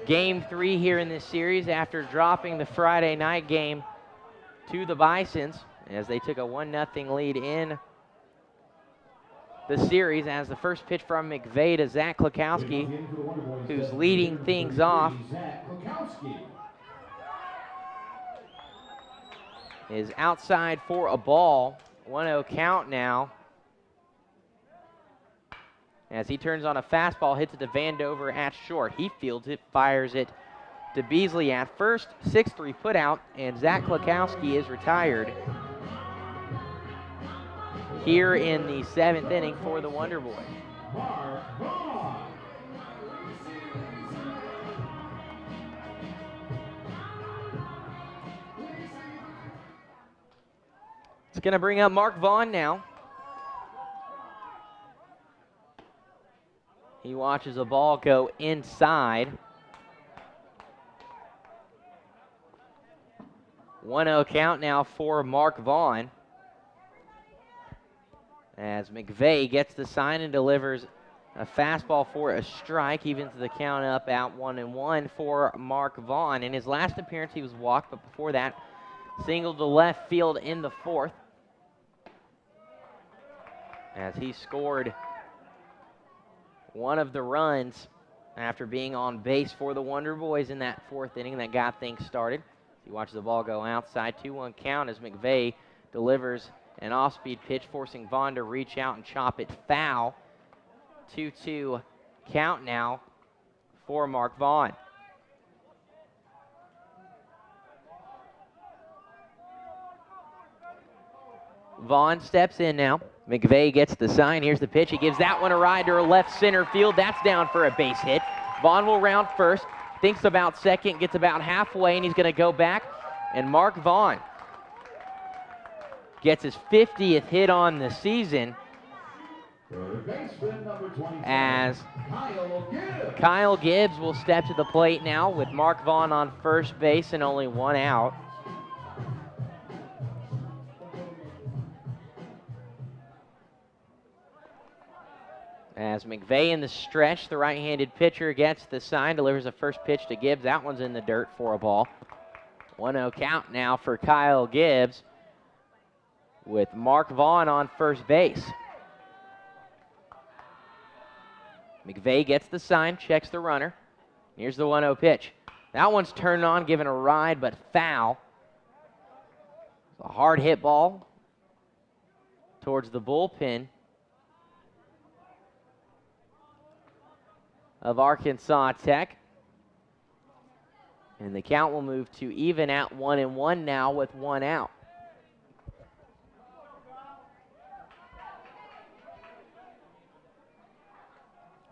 Game 3 here in this series after dropping the Friday night game to the Bisons, as they took a 1-0 lead in the series, as the first pitch from McVeigh to Zach Klakowski, who's leading things off, is outside for a ball. 1-0 count now, as he turns on a fastball, hits it to Vandover at short. He fields it, fires it to Beasley at first. 6-3 put out, and Zach Klakowski is retired here in the 7th inning for the Wonder Boys. It's going to bring up Mark Vaughn now. He watches a ball go inside. 1-0 count now for Mark Vaughn, as McVeigh gets the sign and delivers a fastball for a strike, evens the count up at 1-1 for Mark Vaughn. In his last appearance, he was walked, but before that, singled to left field in the 4th, as he scored one of the runs after being on base for the Wonder Boys in that 4th inning that got things started. He watches the ball go outside. 2-1 count as McVeigh delivers an off-speed pitch, forcing Vaughn to reach out and chop it foul. 2-2 count now for Mark Vaughn. Vaughn steps in now. McVeigh gets the sign. Here's the pitch. He gives that one a ride to left center field. That's down for a base hit. Vaughn will round first, thinks about second, gets about halfway, and he's going to go back. And Mark Vaughn gets his 50th hit on the season, as Kyle Gibbs will step to the plate now with Mark Vaughn on first base and only one out. As McVeigh in the stretch, the right-handed pitcher gets the sign, delivers a first pitch to Gibbs. That one's in the dirt for a ball. 1-0 count now for Kyle Gibbs, with Mark Vaughn on first base. McVeigh gets the sign, checks the runner. Here's the 1-0 pitch. That one's turned on, given a ride, but foul. A hard hit ball towards the bullpen of Arkansas Tech. And the count will move to even at 1-1 now with one out.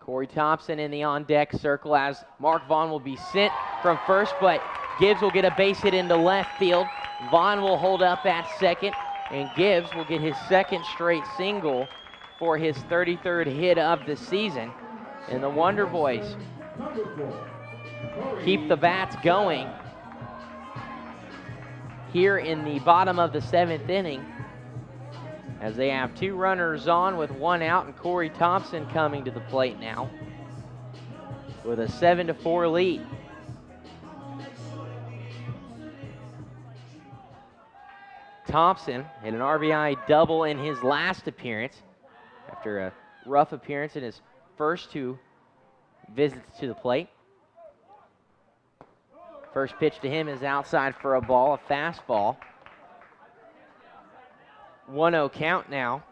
Corey Thompson in the on-deck circle, as Mark Vaughn will be sent from first, but Gibbs will get a base hit into left field. Vaughn will hold up at second, and Gibbs will get his second straight single for his 33rd hit of the season. And the Wonder Boys keep the bats going here in the bottom of the 7th inning, as they have two runners on with one out, and Corey Thompson coming to the plate now with a 7-4 lead. Thompson had an RBI double in his last appearance after a rough appearance in his first two visits to the plate. First pitch to him is outside for a ball, a fastball. 1-0 count now.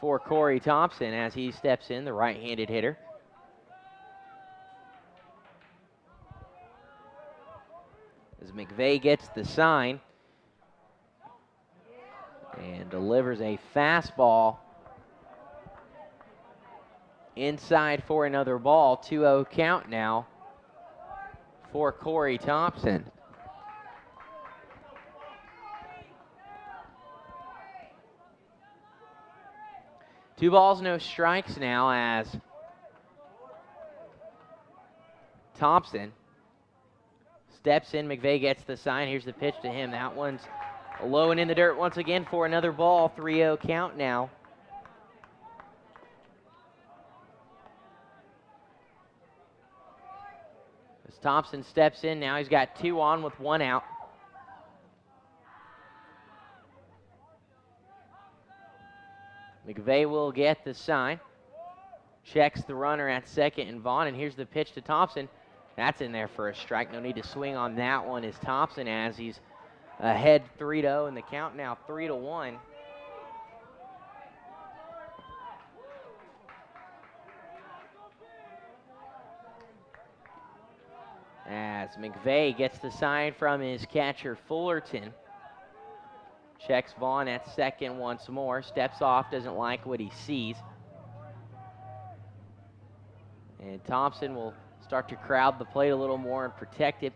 For Corey Thompson as he steps in, the right-handed hitter. As McVeigh gets the sign and delivers a fastball inside for another ball. 2-0 count now for Corey Thompson. 2 balls, no strikes now as Thompson steps in. McVeigh gets the sign. Here's the pitch to him. That one's low and in the dirt once again for another ball. 3-0 count now. As Thompson steps in now, he's got 2 on with 1 out. McVeigh will get the sign. Checks the runner at second and Vaughn, and here's the pitch to Thompson. That's in there for a strike. No need to swing on that one as Thompson as he's ahead 3-0 and the count now 3-1. As McVeigh gets the sign from his catcher Fullerton. Checks Vaughn at second once more. Steps off, doesn't like what he sees. And Thompson will start to crowd the plate a little more and protect it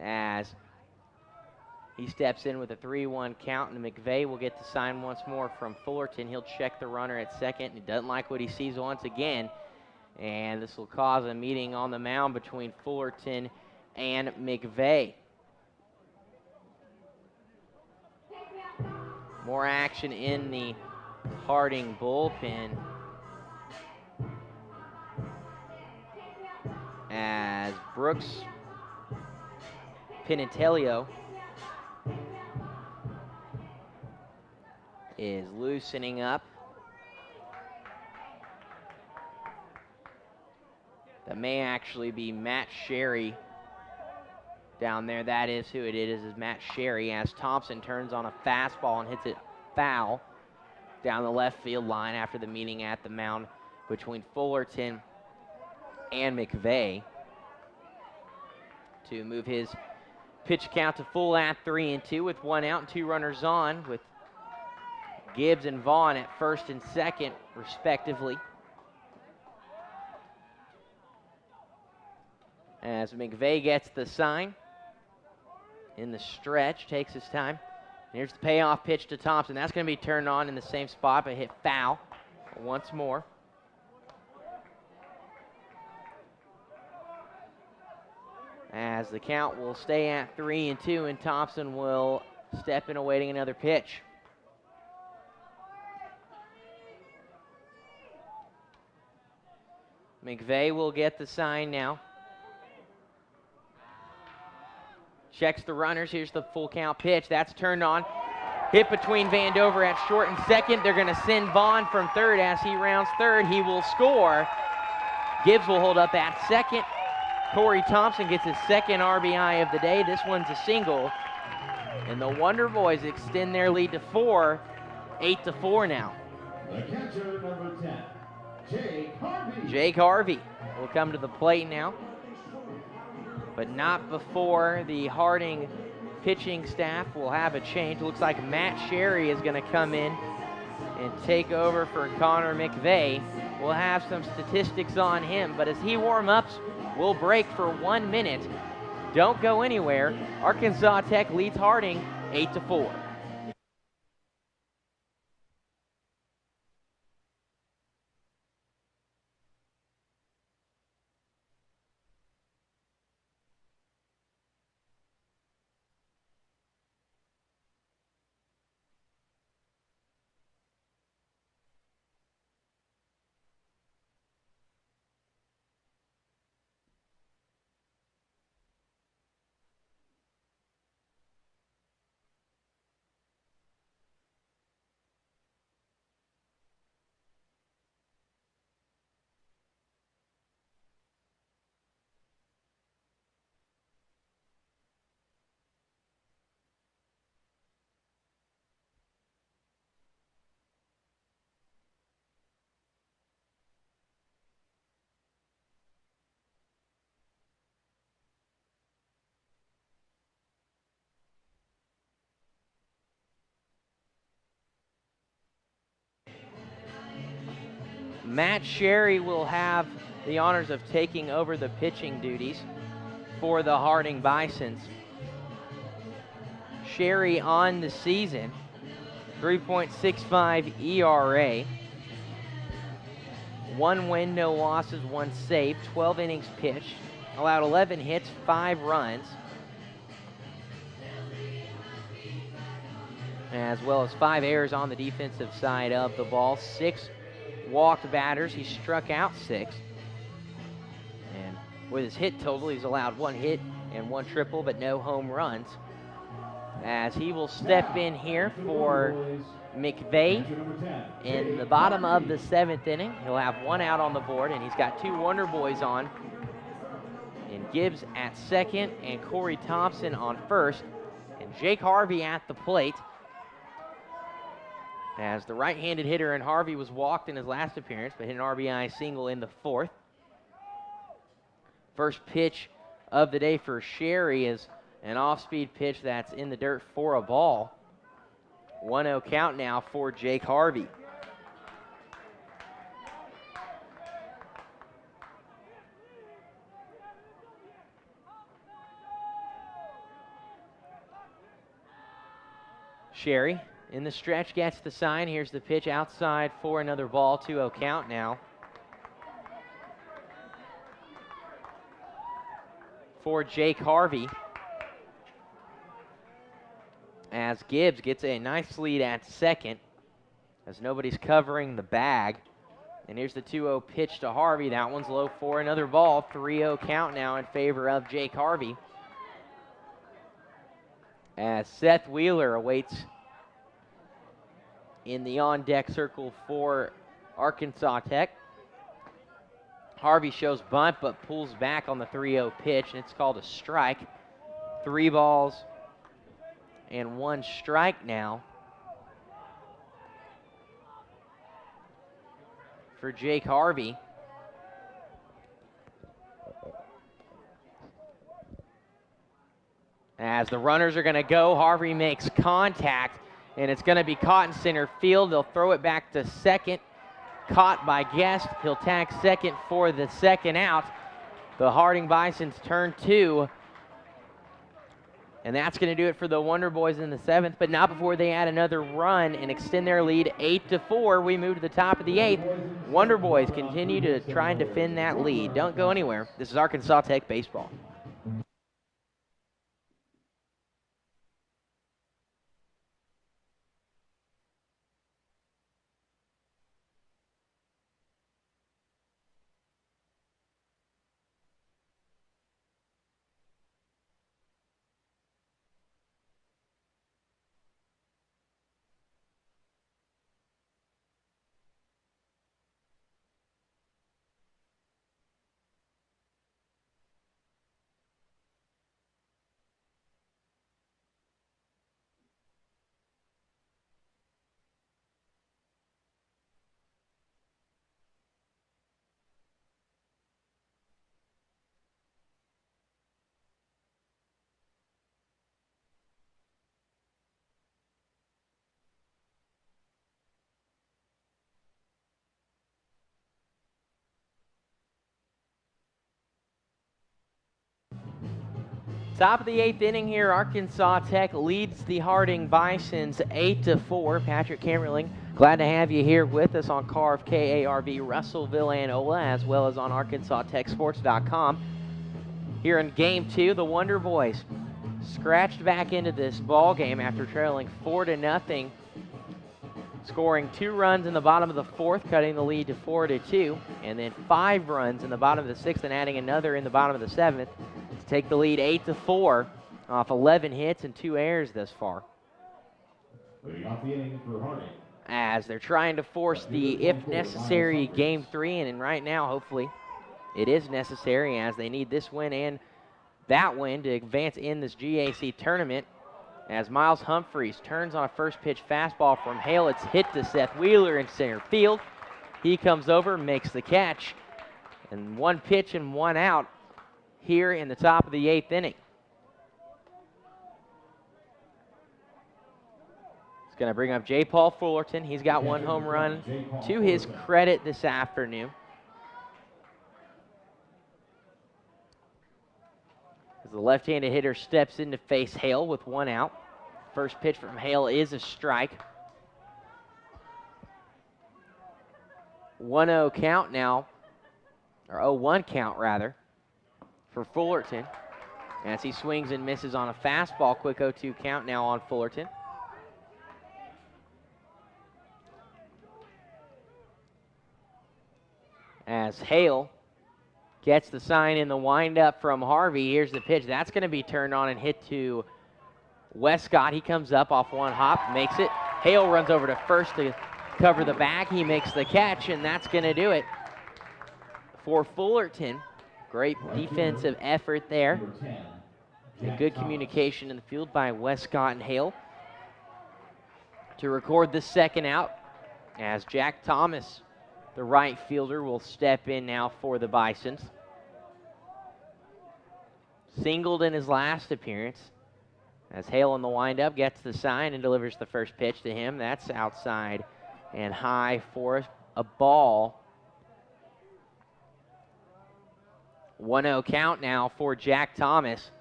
as he steps in with a 3-1 count, and McVeigh will get the sign once more from Fullerton. He'll check the runner at second, and he doesn't like what he sees once again. And this will cause a meeting on the mound between Fullerton and McVeigh. More action in the Harding bullpen as Brooks Pinatelio is loosening up. That may actually be Matt Sherry down there. That is who it is Matt Sherry, as Thompson turns on a fastball and hits it foul down the left field line after the meeting at the mound between Fullerton and McVeigh to move his pitch count to full at 3-2 with 1 out and 2 runners on, with Gibbs and Vaughn at first and second respectively. As McVeigh gets the sign in the stretch, takes his time. And here's the payoff pitch to Thompson. That's going to be turned on in the same spot, but hit foul once more. As the count will stay at 3-2, and Thompson will step in awaiting another pitch. McVeigh will get the sign now. Checks the runners. Here's the full count pitch. That's turned on. Hit between Vandover at short and second. They're going to send Vaughn from third as he rounds third. He will score. Gibbs will hold up at second. Corey Thompson gets his second RBI of the day. This one's a single. And the Wonder Boys extend their lead to 4, 8-4 now. The catcher, number 10, Jake Harvey. Jake Harvey will come to the plate now, but not before the Harding pitching staff will have a change. Looks like Matt Sherry is going to come in and take over for Connor McVeigh. We'll have some statistics on him, but as he warm-ups, we'll break for 1 minute. Don't go anywhere. Arkansas Tech leads Harding 8-4. Matt Sherry will have the honors of taking over the pitching duties for the Harding Bisons. Sherry on the season, 3.65 ERA, 1 win, no losses, 1 save, 12 innings pitched, allowed 11 hits, 5 runs, as well as 5 errors on the defensive side of the ball. 6 walked batters. He struck out 6. And with his hit total, he's allowed 1 hit and 1 triple, but no home runs. As he will step in here for McVeigh in the bottom of the 7th inning. He'll have 1 out on the board, and he's got 2 Wonder Boys on. And Gibbs at second, and Corey Thompson on first, and Jake Harvey at the plate. As the right-handed hitter, and Harvey was walked in his last appearance, but hit an RBI single in the 4th. First pitch of the day for Sherry is an off-speed pitch that's in the dirt for a ball. 1-0 count now for Jake Harvey. Sherry in the stretch gets the sign. Here's the pitch outside for another ball. 2-0 count now for Jake Harvey, as Gibbs gets a nice lead at second as nobody's covering the bag. And here's the 2-0 pitch to Harvey. That one's low for another ball. 3-0 count now in favor of Jake Harvey, as Seth Wheeler awaits in the on-deck circle for Arkansas Tech. Harvey shows bunt, but pulls back on the 3-0 pitch, and it's called a strike. 3 balls and 1 strike now for Jake Harvey. As the runners are going to go, Harvey makes contact, and it's going to be caught in center field. They'll throw it back to second. Caught by Guest. He'll tag second for the second out. The Harding Bisons turn 2. And that's going to do it for the Wonder Boys in the 7th, but not before they add another run and extend their lead 8-4. We move to the top of the 8th. Wonder Boys continue to try and defend that lead. Don't go anywhere. This is Arkansas Tech baseball. Top of the 8th inning here, Arkansas Tech leads the Harding Bisons 8-4. Patrick Kammerling, glad to have you here with us on KARV, K-A-R-V, Russellville and Ola, as well as on ArkansasTechSports.com. Here in Game 2, the Wonder Boys scratched back into this ball game after trailing 4-0, scoring 2 runs in the bottom of the 4th, cutting the lead to 4-2, and then 5 runs in the bottom of the 6th and adding another in the bottom of the 7th. Take the lead 8-4 off 11 hits and 2 errors thus far. Leading off the inning for Harding, As they're trying to force the, if necessary, Game 3, and right now, hopefully, it is necessary as they need this win and that win to advance in this GAC tournament. As Miles Humphreys turns on a first pitch fastball from Hale, it's hit to Seth Wheeler in center field. He comes over, makes the catch, and 1 pitch and 1 out here in the top of the 8th inning. It's going to bring up J. Paul Fullerton. He's got 1 home run to his credit this afternoon. As the left-handed hitter steps in to face Hale with 1 out. First pitch from Hale is a strike. 1-0 count now, or 0-1 count rather, for Fullerton. As he swings and misses on a fastball, quick 0-2 count now on Fullerton. As Hale gets the sign in the windup from Harvey. Here's the pitch. That's going to be turned on and hit to Westcott. He comes up off one hop, makes it. Hale runs over to first to cover the bag. He makes the catch, and that's going to do it for Fullerton. Great defensive effort there. And good communication in the field by Westcott and Hale to record the second out, as Jack Thomas, the right fielder, will step in now for the Bisons. Singled in his last appearance, as Hale in the windup gets the sign and delivers the first pitch to him. That's outside and high for a ball. 1-0 count now for Jack Thomas.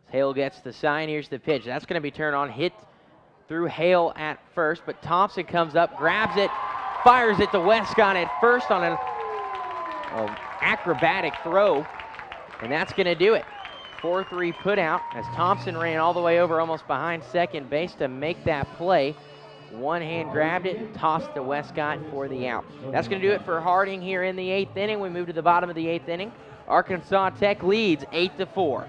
Hale gets the sign. Here's the pitch. That's going to be turned on, hit through Hale at first, but Thompson comes up, grabs it, fires it to Westcott at first on an acrobatic throw, and that's going to do it. 4-3 put out as Thompson ran all the way over almost behind second base to make that play. One hand grabbed it and tossed to Westcott for the out. That's going to do it for Harding here in the 8th inning. We move to the bottom of the 8th inning. Arkansas Tech leads 8-4.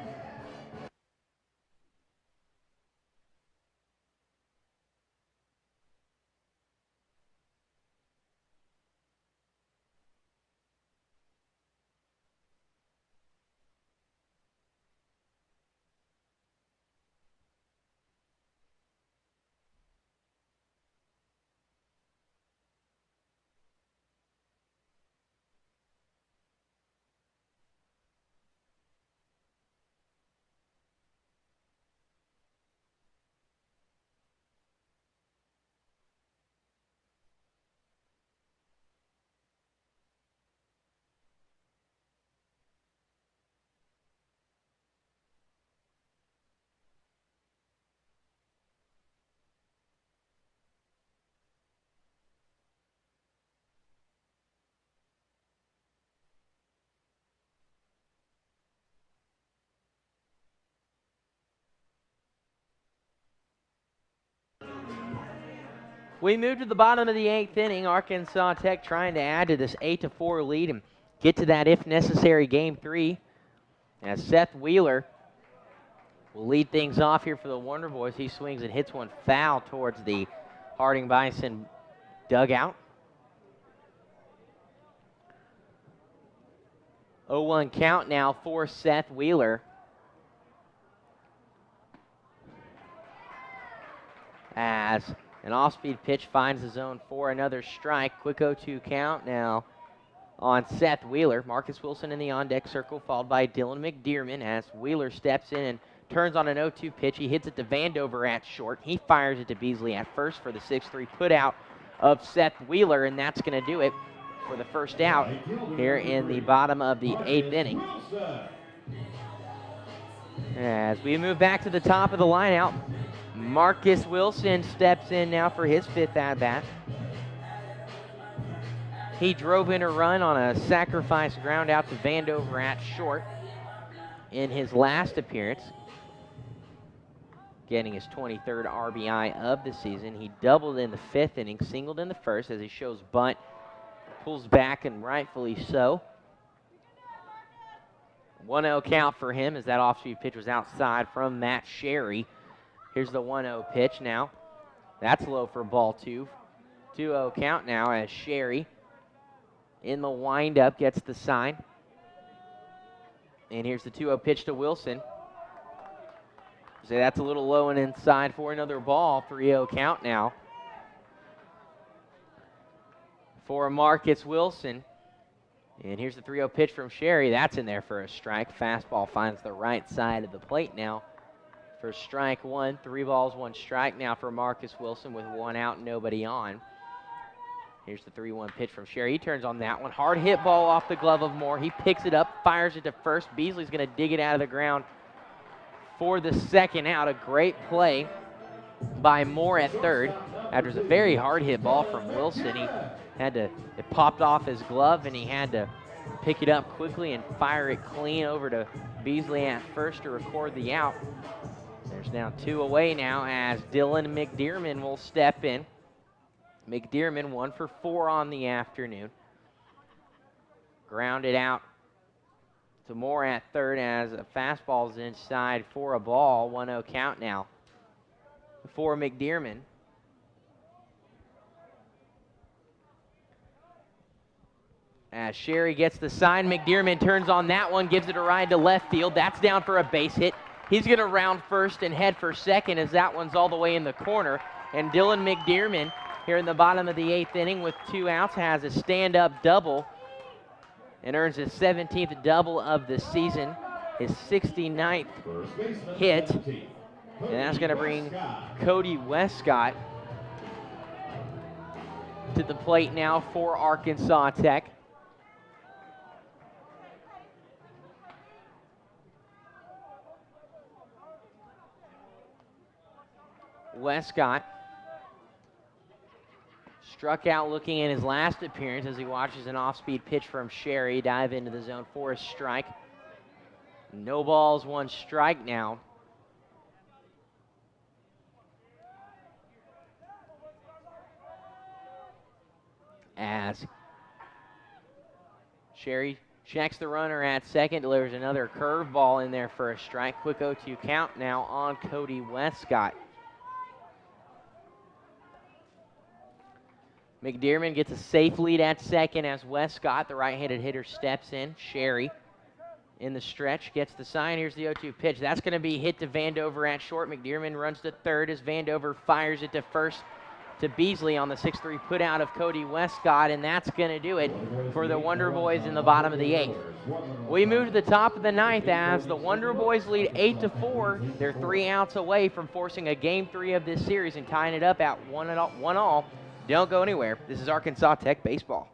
We move to the bottom of the 8th inning. Arkansas Tech trying to add to this 8-4 lead and get to that, if necessary, Game 3. As Seth Wheeler will lead things off here for the Wonder Boys. He swings and hits one foul towards the Harding Bison dugout. 0-1 count now for Seth Wheeler. As an off-speed pitch finds the zone for another strike. Quick 0-2 count now on Seth Wheeler. Marcus Wilson in the on-deck circle, followed by Dylan McDearman as Wheeler steps in and turns on an 0-2 pitch. He hits it to Vandover at short. He fires it to Beasley at first for the 6-3 put out of Seth Wheeler, and that's going to do it for the first out here in the bottom of the 8th inning. As we move back to the top of the lineout, Marcus Wilson steps in now for his 5th at-bat. He drove in a run on a sacrifice ground out to Vandover at short in his last appearance, getting his 23rd RBI of the season. He doubled in the 5th inning, singled in the 1st as he shows bunt, pulls back, and rightfully so. 1-0 count for him as that off-speed pitch was outside from Matt Sherry. Here's the 1-0 pitch now. That's low for ball 2. 2-0 count now as Sherry in the windup gets the sign. And here's the 2-0 pitch to Wilson. So that's a little low and inside for another ball. 3-0 count now for Marcus Wilson. And here's the 3-0 pitch from Sherry. That's in there for a strike. Fastball finds the right side of the plate now for strike 1. 3 balls, 1 strike now for Marcus Wilson with 1 out and nobody on. Here's the 3-1 pitch from Sherry. He turns on that one. Hard hit ball off the glove of Moore. He picks it up, fires it to first. Beasley's going to dig it out of the ground for the second out. A great play by Moore at third. After a very hard hit ball from Wilson, he it popped off his glove, and he had to pick it up quickly and fire it clean over to Beasley at first to record the out. There's now 2 away now as Dylan McDearman will step in. McDearman 1 for 4 on the afternoon. Grounded out to Moore at third as a fastball's inside for a ball. 1-0 count now for McDearman. As Sherry gets the sign, McDearman turns on that one, gives it a ride to left field. That's down for a base hit. He's going to round first and head for second as that one's all the way in the corner. And Dylan McDearman here in the bottom of the 8th inning with 2 outs has a stand-up double and earns his 17th double of the season, his 69th hit. And that's going to bring Cody Westcott to the plate now for Arkansas Tech. Westcott struck out looking in his last appearance as he watches an off-speed pitch from Sherry dive into the zone for a strike. No balls, 1 strike now. As Sherry checks the runner at second, delivers another curveball in there for a strike. Quick 0-2 count now on Cody Westcott. McDearman gets a safe lead at second as Westcott, the right-handed hitter, steps in. Sherry in the stretch, gets the sign. Here's the 0-2 pitch. That's going to be hit to Vandover at short. McDearman runs to third as Vandover fires it to first to Beasley on the 6-3 put out of Cody Westcott, and that's going to do it for the Wonder Boys in the bottom of the 8th. We move to the top of the 9th as the Wonder Boys lead 8-4. They're 3 outs away from forcing a Game 3 of this series and tying it up at 1-1. Don't go anywhere. This is Arkansas Tech baseball.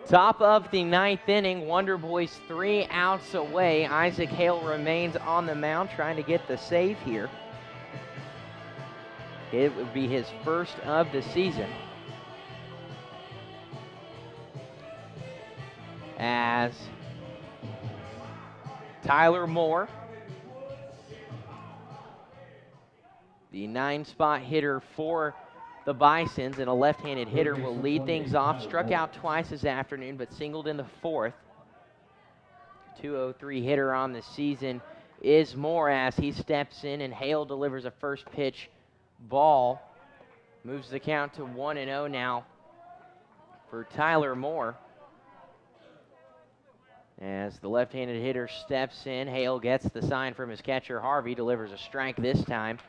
Top of the 9th inning, Wonder Boys 3 outs away. Isaac Hale remains on the mound trying to get the save here. It would be his first of the season. As Tyler Moore, the 9-spot hitter for the Bisons, and a left-handed hitter, will lead things off. Struck out twice this afternoon, but singled in the 4th. 203 hitter on the season is Moore as he steps in, and Hale delivers a first pitch ball. Moves the count to 1-0 now for Tyler Moore. As the left-handed hitter steps in, Hale gets the sign from his catcher, Harvey, delivers a strike this time.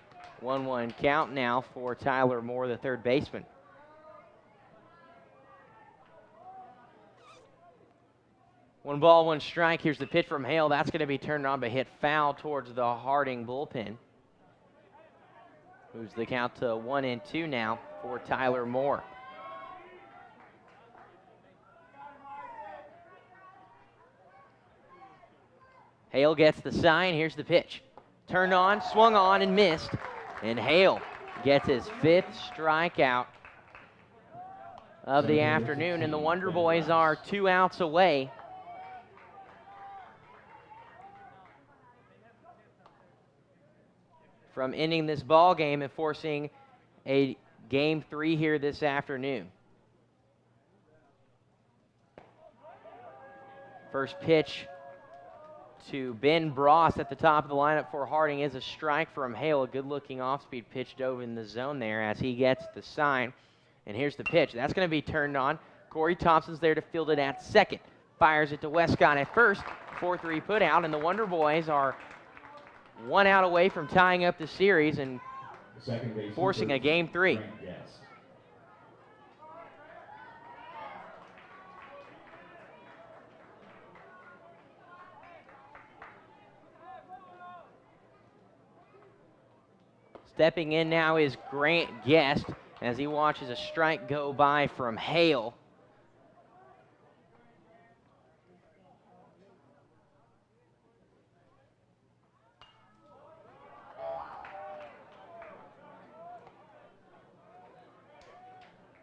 1-1 count now for Tyler Moore, the third baseman. One ball, 1 strike. Here's the pitch from Hale. That's going to be turned on, but hit foul towards the Harding bullpen. Moves the count to 1-2 now for Tyler Moore. Hale gets the sign. Here's the pitch. Turned on, swung on, and missed. And Hale gets his 5th strikeout of the afternoon, and the Wonder Boys are 2 outs away from ending this ball game and forcing a Game 3 here this afternoon. First pitch to Ben Bross at the top of the lineup for Harding is a strike from Hale. A good-looking off-speed pitch dove in the zone there as he gets the sign. And here's the pitch. That's going to be turned on. Corey Thompson's there to field it at second. Fires it to Westcott at first. 4-3 put out, and the Wonder Boys are 1 out away from tying up the series and forcing a Game 3. Stepping in now is Grant Guest as he watches a strike go by from Hale.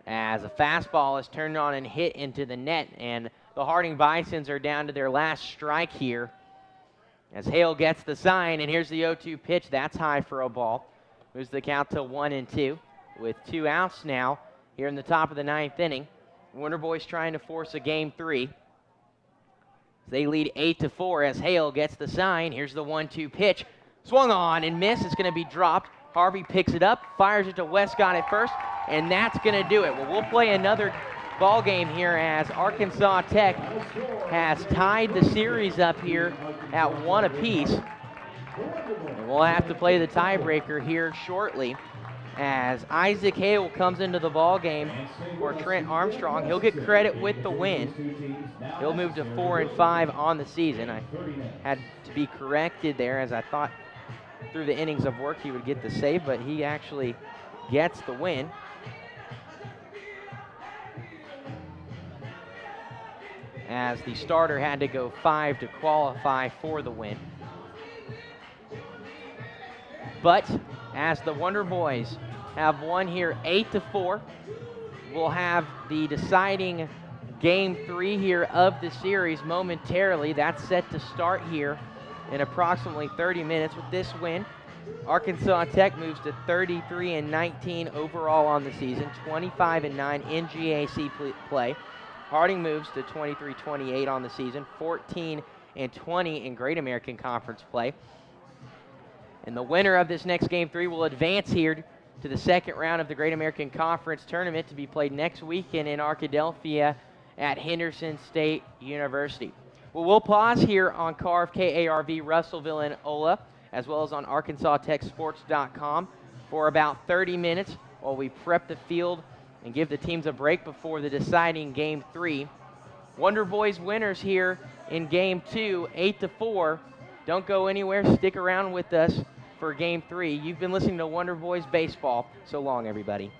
As a fastball is turned on and hit into the net, and the Harding Bisons are down to their last strike here. As Hale gets the sign, and here's the 0-2 pitch. That's high for a ball. Moves the count to 1-2 with 2 outs now here in the top of the 9th inning. Wonder Boys trying to force a Game 3. They lead 8-4 as Hale gets the sign. Here's the 1-2 pitch. Swung on and missed. It's going to be dropped. Harvey picks it up, fires it to Westcott at first, and that's going to do it. Well, we'll play another ball game here as Arkansas Tech has tied the series up here at 1 apiece. And we'll have to play the tiebreaker here shortly as Isaac Hale comes into the ball game for Trent Armstrong. He'll get credit with the win. He'll move to 4-5 on the season. I had to be corrected there as I thought through the innings of work he would get the save, but he actually gets the win. As the starter had to go 5 to qualify for the win. But as the Wonder Boys have won here 8-4, we'll have the deciding Game 3 here of the series momentarily. That's set to start here in approximately 30 minutes. With this win, Arkansas Tech moves to 33-19 overall on the season, 25-9 in GAC play. Harding moves to 23-28 on the season, 14-20 in Great American Conference play. And the winner of this next Game 3 will advance here to the second round of the Great American Conference tournament to be played next weekend in Arkadelphia at Henderson State University. Well, we'll pause here on KARV, KARV, Russellville, and Ola, as well as on ArkansasTechSports.com for about 30 minutes while we prep the field and give the teams a break before the deciding Game 3. Wonder Boys winners here in Game 2, 8-4. Don't go anywhere. Stick around with us for Game 3. You've been listening to Wonder Boys Baseball. So long, everybody.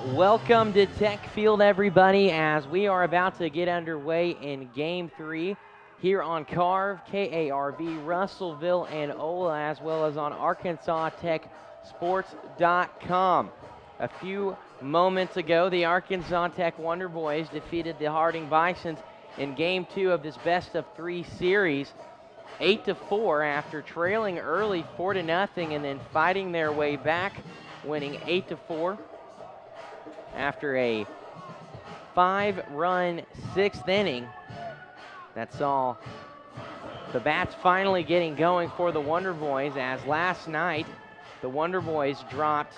Welcome to Tech Field, everybody, as we are about to get underway in Game 3 here on KARV, K-A-R-V, Russellville, and Ola, as well as on ArkansasTechSports.com. A few moments ago, the Arkansas Tech Wonder Boys defeated the Harding Bisons in Game 2 of this best-of-3 series, 8-4 after trailing early 4-0 and then fighting their way back, winning 8-4. After a 5-run 6th inning that saw the bats finally getting going for the Wonder Boys, as last night the Wonder Boys dropped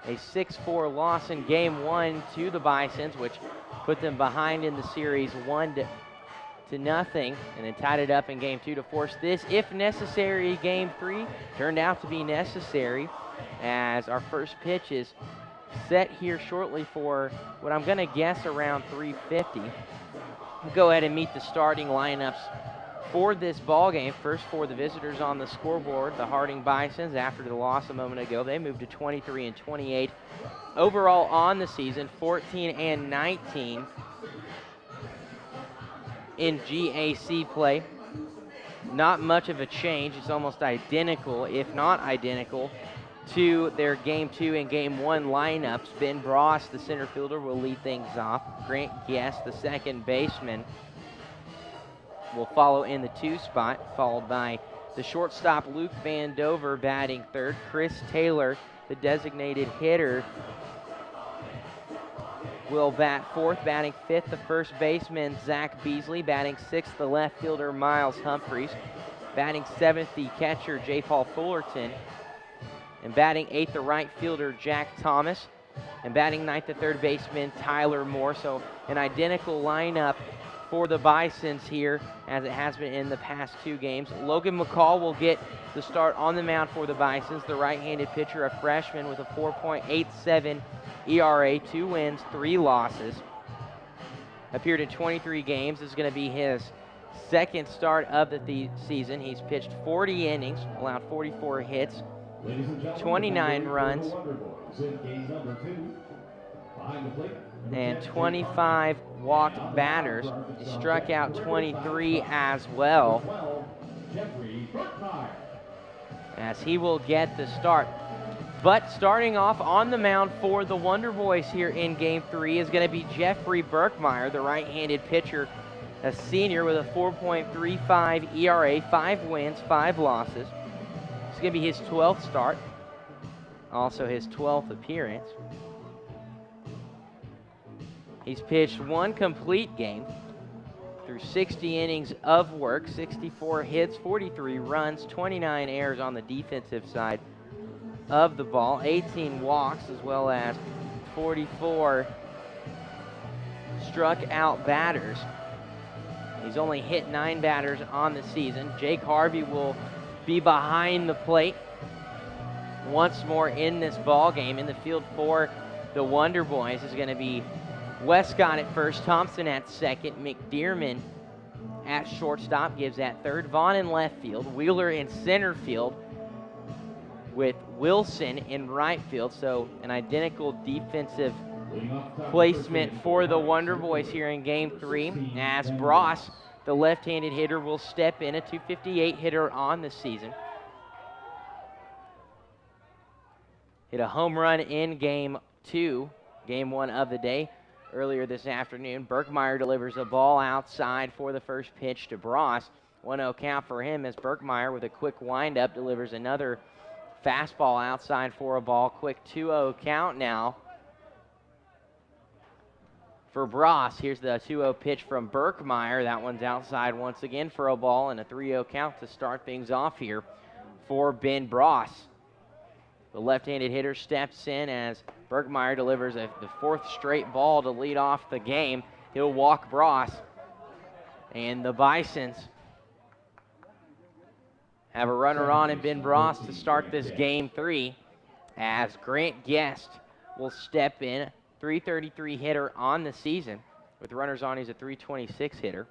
a 6-4 loss in Game 1 to the Bisons, which put them behind in the series 1-0, and then tied it up in Game 2 to force this, if necessary, Game 3. Turned out to be necessary, as our first pitch is set here shortly for what I'm going to guess around 3:50. We'll go ahead and meet the starting lineups for this ball game. First, for the visitors on the scoreboard, the Harding Bisons, after the loss a moment ago, they moved to 23-28 overall on the season, 14-19 in GAC play. Not much of a change. It's almost identical, if not identical, to their Game 2 and Game 1 lineups. Ben Bross, the center fielder, will lead things off. Grant Guest, the second baseman, will follow in the 2 spot, followed by the shortstop Luke Van Dover batting third. Chris Taylor, the designated hitter, will bat fourth. Batting fifth, the first baseman Zach Beasley. Batting sixth, the left fielder Miles Humphreys. Batting seventh, the catcher J. Paul Fullerton. And batting eighth, the right fielder Jack Thomas. And batting ninth, the third baseman Tyler Moore. So an identical lineup for the Bisons here as it has been in the past 2 games. Logan McCall will get the start on the mound for the Bisons, the right-handed pitcher, a freshman with a 4.87 ERA, 2 wins, 3 losses. Appeared in 23 games. This is going to be his second start of the season. He's pitched 40 innings, allowed 44 hits, 29 runs, and 25 walked batters. He struck out 23 as well, as he will get the start. But starting off on the mound for the Wonder Boys here in Game 3 is going to be Jeffrey Berkmeyer, the right-handed pitcher, a senior with a 4.35 ERA, 5 wins, 5 losses. It's going to be his 12th start, also his 12th appearance. He's pitched 1 complete game through 60 innings of work, 64 hits, 43 runs, 29 errors on the defensive side of the ball, 18 walks, as well as 44 struck out batters. He's only hit 9 batters on the season. Jake Harvey will be behind the plate once more in this ball game. In the field for the Wonder Boys is going to be Westcott at first, Thompson at second, McDearman at shortstop, gives at third, Vaughn in left field, Wheeler in center field, with Wilson in right field. So an identical defensive placement for the Wonder Boys here in Game 3, as Bross, the left-handed hitter, will step in, a .258 hitter on the season. Hit a home run in Game 2, Game 1 of the day, earlier this afternoon. Berkmeyer delivers a ball outside for the first pitch to Bross. 1-0 count for him, as Berkmeyer, with a quick windup, delivers another fastball outside for a ball. Quick 2-0 count now for Bross. Here's the 2-0 pitch from Berkmeyer. That one's outside once again for a ball, and a 3-0 count to start things off here for Ben Bross. The left-handed hitter steps in as Berkmeyer delivers the 4th straight ball to lead off the game. He'll walk Bross, and the Bisons have a runner on and Ben Bross to start this Game 3, as Grant Guest will step in, .333 hitter on the season. With runners on, he's a .326 hitter.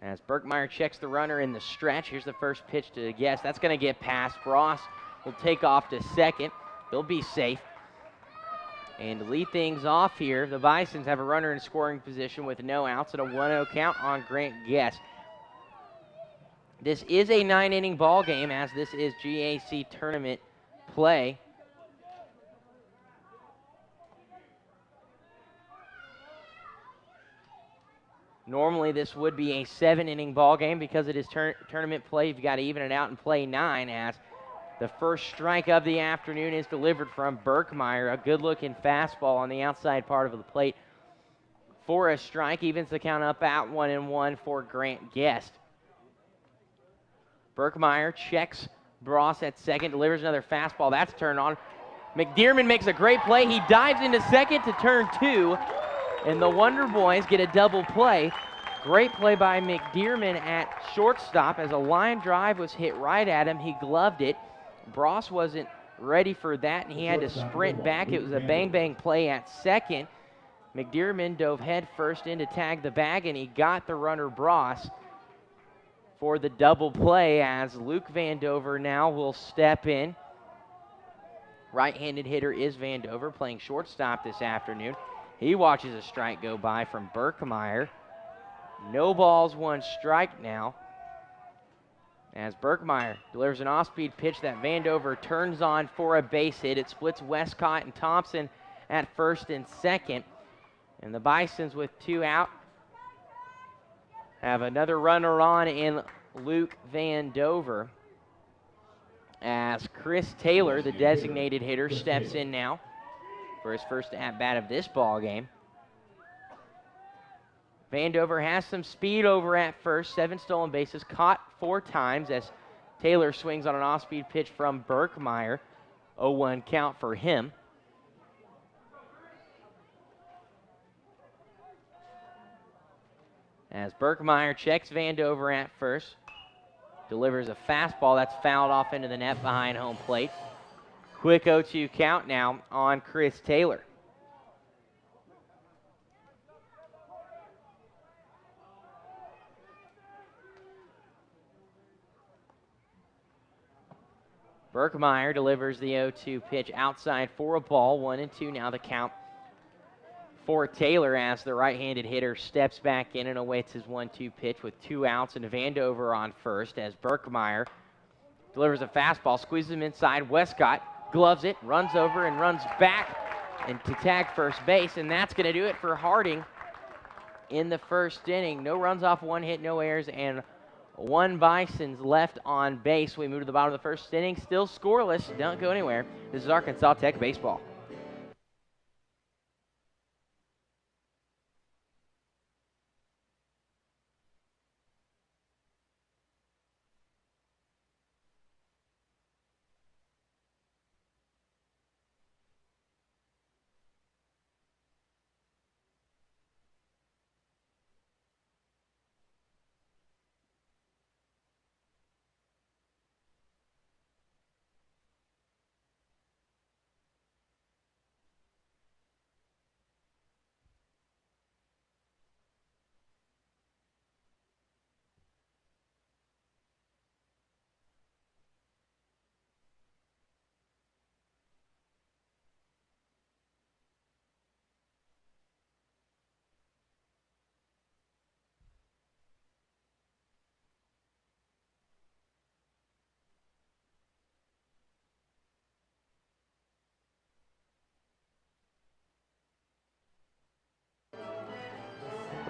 As Berkmeyer checks the runner in the stretch, here's the first pitch to Guest. That's going to get past. Bross will take off to second. He'll be safe. And to lead things off here, the Bisons have a runner in scoring position with no outs and a 1-0 count on Grant Guest. This is a 9-inning ball game, as this is GAC tournament play. Normally this would be a 7-inning ball game. Because it is tournament play, you've got to even it out and play 9, as the first strike of the afternoon is delivered from Berkmeyer. A good-looking fastball on the outside part of the plate for a strike. Evens the count up at 1-1 for Grant Guest. Berkmeyer checks Bross at second, delivers another fastball. That's turned on. McDearman makes a great play. He dives into second to turn 2, and the Wonder Boys get a double play. Great play by McDearman at shortstop, as a line drive was hit right at him. He gloved it. Bross wasn't ready for that, and he had to sprint back. It was a bang-bang play at second. McDearman dove head first in to tag the bag, and he got the runner Bross for the double play, as Luke Vandover now will step in. Right-handed hitter is Vandover, playing shortstop this afternoon. He watches a strike go by from Berkmeyer. No balls, 1 strike now, as Berkmeyer delivers an off-speed pitch that Vandover turns on for a base hit. It splits Westcott and Thompson at first and second. And the Bisons, with 2 out, have another runner on in Luke Vandover, as Chris Taylor, the designated hitter, steps in now for his first at-bat of this ball game. Vandover has some speed over at first, 7 stolen bases, caught 4 times, as Taylor swings on an off-speed pitch from Berkmeyer. 0-1 count for him. As Berkmeyer checks Vandover at first, delivers a fastball that's fouled off into the net behind home plate. Quick 0-2 count now on Chris Taylor. Berkmeyer delivers the 0-2 pitch outside for a ball. 1-2 now the count for Taylor, as the right-handed hitter steps back in and awaits his 1-2 pitch with 2 outs, and Vandover on first, as Berkmeyer delivers a fastball, squeezes him inside. Westcott gloves it, runs over and runs back and to tag first base, and that's going to do it for Harding in the first inning. No runs off, 1 hit, no errors, and 1 Bison's left on base. We move to the bottom of the first inning, still scoreless. Don't go anywhere. This is Arkansas Tech Baseball.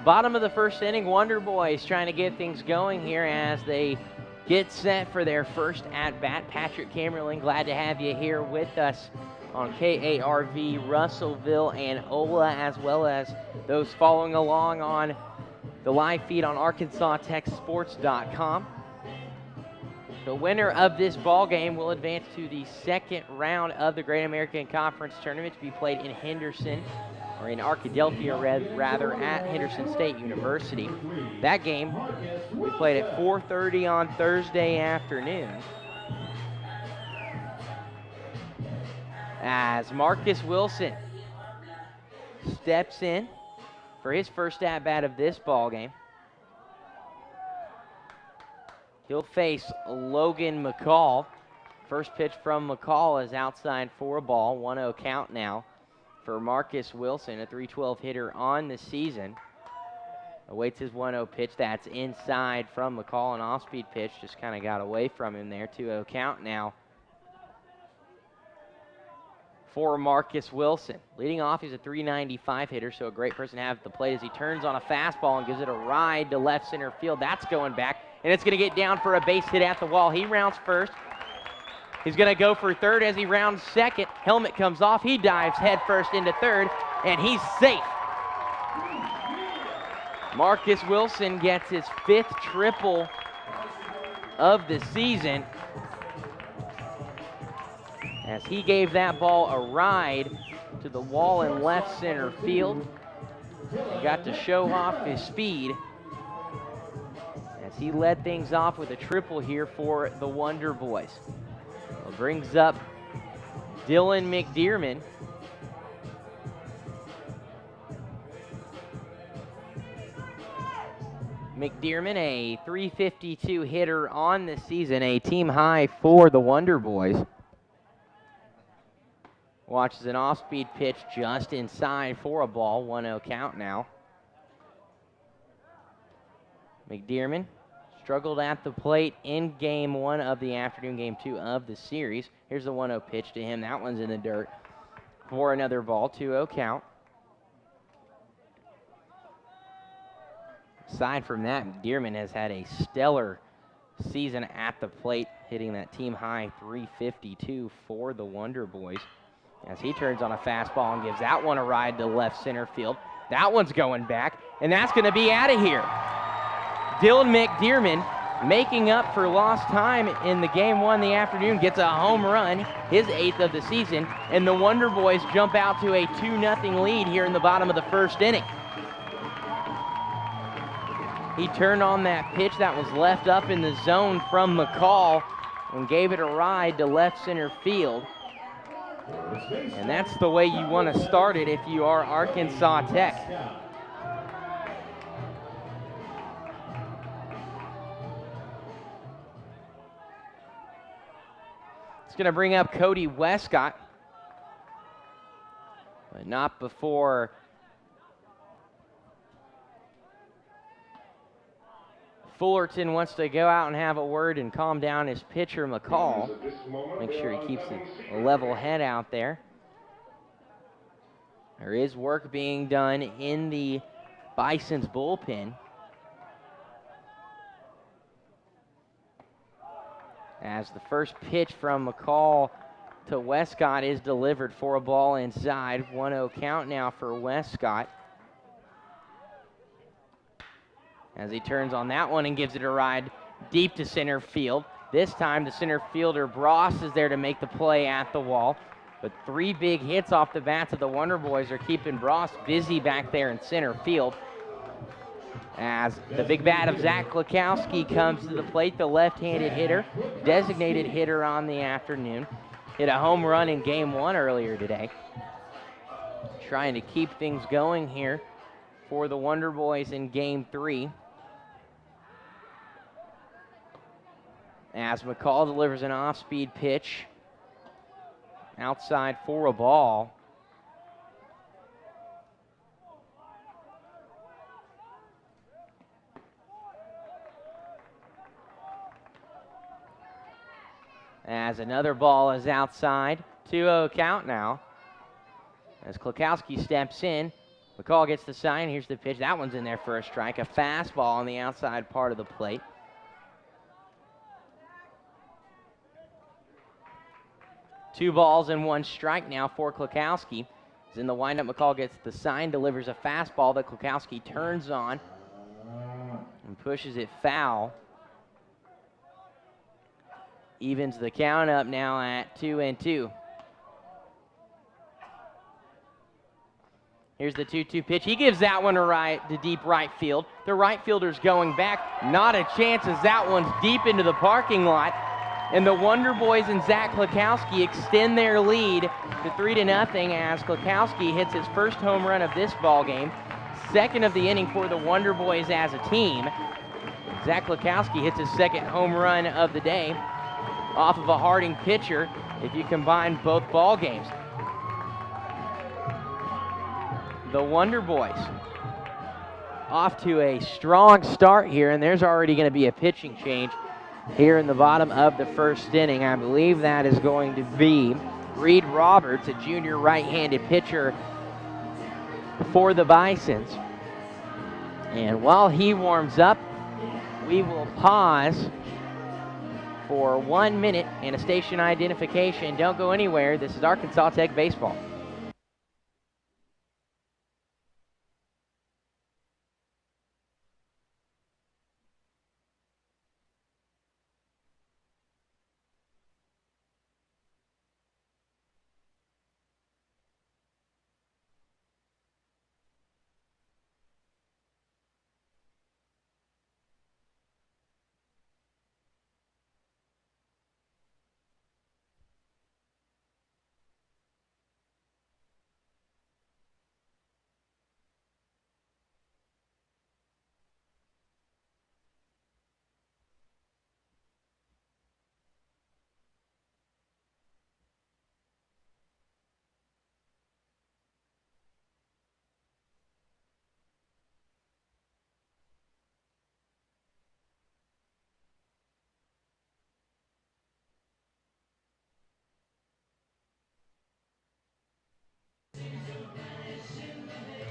Bottom of the first inning, Wonder Boys trying to get things going here as they get set for their first at-bat. Patrick Camerling, glad to have you here with us on KARV, Russellville, and Ola, as well as those following along on the live feed on ArkansasTechSports.com. The winner of this ball game will advance to the second round of the Great American Conference Tournament to be played in Henderson, or in Arkadelphia rather, at Henderson State University. That game we played at 4:30 on Thursday afternoon, as Marcus Wilson steps in for his first at-bat of this ball game. He'll face Logan McCall. First pitch from McCall is outside for a ball. 1-0 count now for Marcus Wilson, a .312 hitter on the season. Awaits his 1-0 pitch. That's inside from McCall. An off-speed pitch just kind of got away from him there. 2-0 count now for Marcus Wilson. Leading off, he's a .395 hitter, so a great person to have at the plate as he turns on a fastball and gives it a ride to left center field. That's going back, and it's going to get down for a base hit at the wall. He rounds first. He's going to go for third as he rounds second. Helmet comes off. He dives head first into third, and he's safe. Marcus Wilson gets his 5th triple of the season as he gave that ball a ride to the wall in left center field. He got to show off his speed as he led things off with a triple here for the Wonder Boys. Well, brings up Dylan McDearman. McDearman, a .352 hitter on the season, a team high for the Wonder Boys. Watches an off-speed pitch just inside for a ball. 1-0 count now. McDearman struggled at the plate in game 1 of the afternoon, game 2 of the series. Here's the 1-0 pitch to him. That one's in the dirt for another ball. 2-0 count. Aside from that, McDearman has had a stellar season at the plate, hitting that team high .352 for the Wonder Boys. As he turns on a fastball and gives that one a ride to left center field. That one's going back, and that's going to be out of here. Dylan McDearman, making up for lost time in the game 1 the afternoon, gets a home run, his 8th of the season, and the Wonder Boys jump out to a 2-0 lead here in the bottom of the 1st inning. He turned on that pitch that was left up in the zone from McCall and gave it a ride to left center field. And that's the way you want to start it if you are Arkansas Tech. It's going to bring up Cody Westcott, but not before Fullerton wants to go out and have a word and calm down his pitcher, McCall. Make sure he keeps a level head out there. There is work being done in the Bison's bullpen. As the first pitch from McCall to Westcott is delivered for a ball inside. 1-0 count now for Westcott. As he turns on that one and gives it a ride deep to center field. This time the center fielder Bross is there to make the play at the wall. But 3 big hits off the bats of the Wonder Boys are keeping Bross busy back there in center field. As the big bat of Zach Klakowski comes to the plate, the left-handed hitter, designated hitter on the afternoon. Hit a home run in game 1 earlier today. Trying to keep things going here for the Wonder Boys in game 3. As McCall delivers an off-speed pitch outside for a ball. As another ball is outside. 2-0 count now. As Klakowski steps in, McCall gets the sign. Here's the pitch. That one's in there for a strike. A fastball on the outside part of the plate. Two balls and 1 strike now for Klakowski. As in the windup, McCall gets the sign, delivers a fastball that Klakowski turns on and pushes it foul. Evens the count up now at 2-2. Here's the 2-2 pitch. He gives that one a ride to deep right field. The right fielder's going back. Not a chance as that one's deep into the parking lot. And the Wonder Boys and Zach Klakowski extend their lead to 3-0 as Klakowski hits his first home run of this ball game. Second of the inning for the Wonder Boys as a team. Zach Klakowski hits his second home run of the day. off of a Harding pitcher if you combine both ball games. The Wonder Boys off to a strong start here, and there's already going to be a pitching change here in the bottom of the first inning. I believe that is going to be Reed Roberts, a junior right-handed pitcher for the Bisons. And while he warms up, we will pause for 1 minute and a station identification. Don't go anywhere. This is Arkansas Tech Baseball.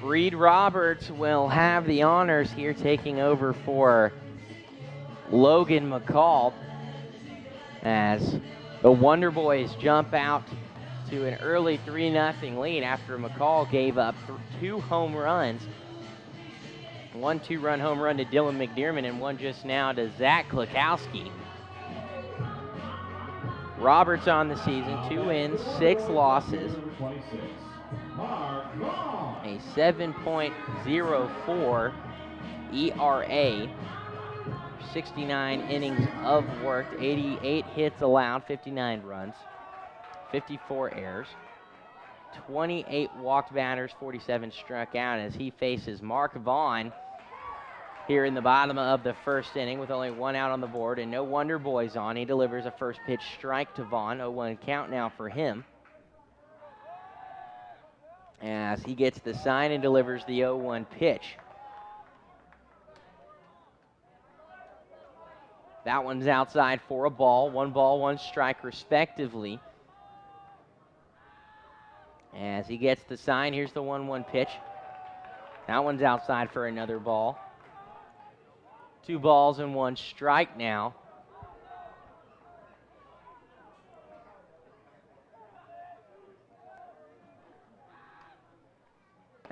Reed Roberts will have the honors here, taking over for Logan McCall as the Wonder Boys jump out to an early 3-0 lead after McCall gave up 2 home runs. 1 2-run home run to Dylan McDermott and 1 just now to Zach Klukowski. Roberts on the season, 2 wins, 6 losses. A 7.04 ERA, 69 innings of work, 88 hits allowed, 59 runs, 54 errors, 28 walked batters, 47 struck out as he faces Mark Vaughn here in the bottom of the first inning with only 1 out on the board and no Wonder Boys on. He delivers a first pitch strike to Vaughn, 0-1 count now for him, as he gets the sign and delivers the 0-1 pitch. That one's outside for a ball. 1 ball, 1 strike respectively. As he gets the sign, here's the 1-1 pitch. That one's outside for another ball. 2 balls and 1 strike now.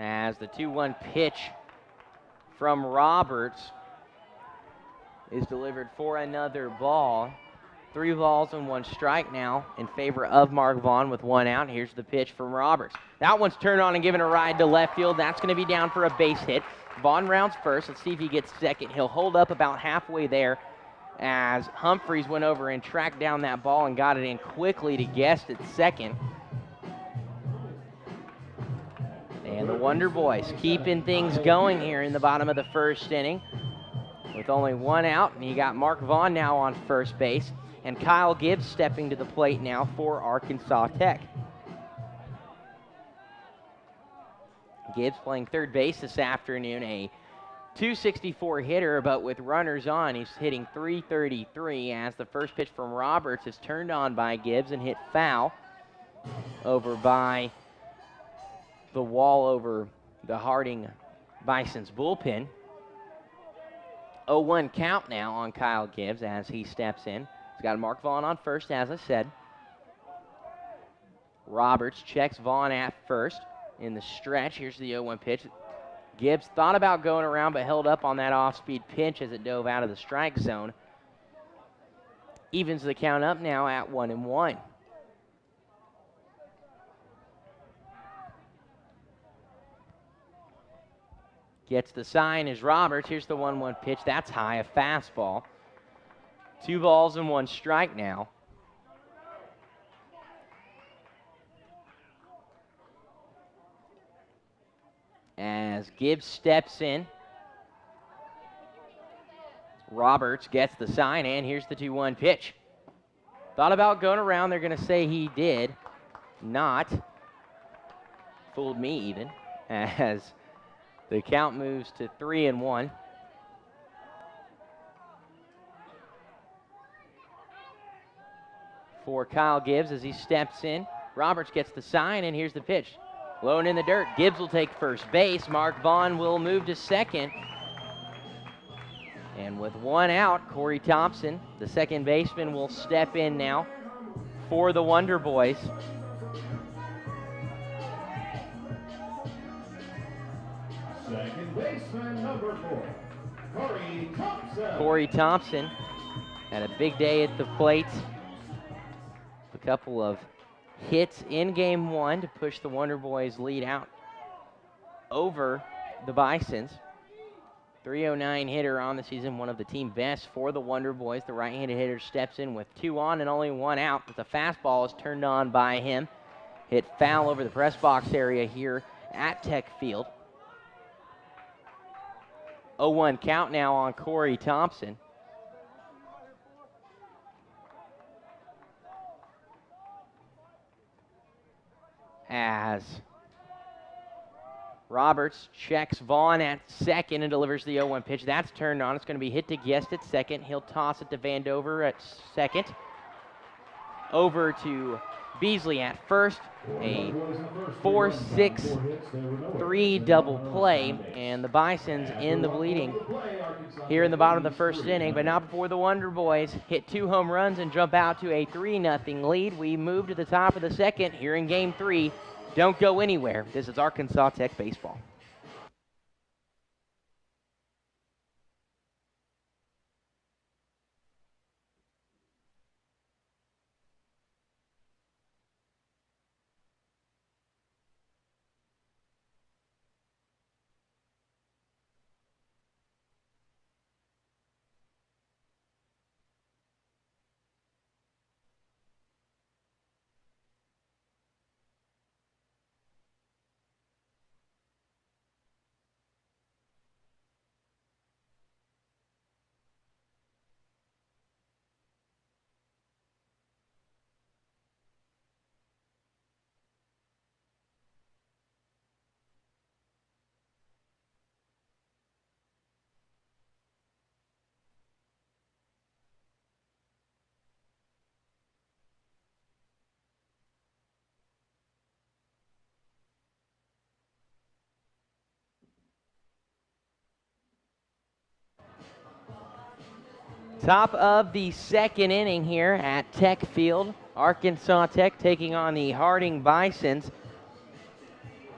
As the 2-1 pitch from Roberts is delivered for another ball. 3 balls and 1 strike now in favor of Mark Vaughn with 1 out. Here's the pitch from Roberts. That one's turned on and given a ride to left field. That's going to be down for a base hit. Vaughn rounds first. Let's see if he gets second. He'll hold up about halfway there as Humphreys went over and tracked down that ball and got it in quickly to Guest at second. And the Wonder Boys keeping things going here in the bottom of the first inning with only 1 out, and you got Mark Vaughn now on first base and Kyle Gibbs stepping to the plate now for Arkansas Tech. Gibbs playing third base this afternoon, a .264 hitter, but with runners on, he's hitting .333 as the first pitch from Roberts is turned on by Gibbs and hit foul over by the wall over the Harding Bison's bullpen. 0-1 count now on Kyle Gibbs as he steps in. He's got Mark Vaughn on first, as I said. Roberts checks Vaughn at first in the stretch. Here's the 0-1 pitch. Gibbs thought about going around but held up on that off-speed pitch as it dove out of the strike zone. Evens the count up now at 1-1. Gets the sign is Roberts. Here's the 1-1 pitch. That's high, a fastball. 2 balls and 1 strike now. As Gibbs steps in, Roberts gets the sign, and here's the 2-1 pitch. Thought about going around. They're going to say he did not. Fooled me even, as the count moves to 3-1. For Kyle Gibbs as he steps in. Roberts gets the sign, and here's the pitch. Low and in the dirt. Gibbs will take first base. Mark Vaughn will move to second. And with one out, Corey Thompson, the second baseman, will step in now for the Wonder Boys. Second baseman, number 4, Corey Thompson. Corey Thompson had a big day at the plate. A couple of hits in game 1 to push the Wonder Boys lead out over the Bisons. 309 hitter on the season, one of the team best for the Wonder Boys. The right-handed hitter steps in with 2 on and only 1 out, but the fastball is turned on by him. Hit foul over the press box area here at Tech Field. 0-1 count now on Corey Thompson. As Roberts checks Vaughn at second and delivers the 0-1 pitch. That's turned on. It's going to be hit to Guest at second. He'll toss it to Vandover at second. Over to Beasley at first. A 4-6-3 double play. And the Bisons in the bleeding here in the bottom of the first inning, but not before the Wonder Boys hit 2 home runs and jump out to a 3-0 lead. We move to the top of the second here in Game 3. Don't go anywhere. This is Arkansas Tech baseball. Top of the second inning here at Tech Field. Arkansas Tech taking on the Harding Bisons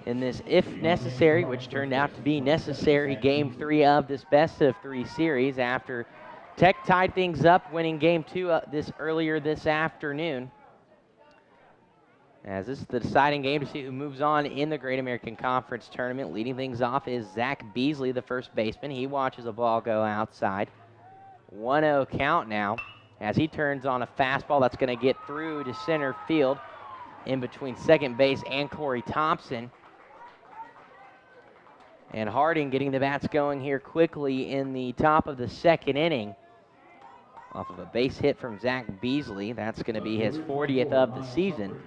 in this if necessary, which turned out to be necessary, Game 3 of this best-of-3 series after Tech tied things up, winning Game 2 earlier this afternoon. As this is the deciding game to see who moves on in the Great American Conference Tournament. Leading things off is Zach Beasley, the first baseman. He watches a ball go outside. 1-0 count now as he turns on a fastball that's going to get through to center field in between second base and Corey Thompson. And Harding getting the bats going here quickly in the top of the second inning off of a base hit from Zach Beasley. That's going to be his 40th of the season.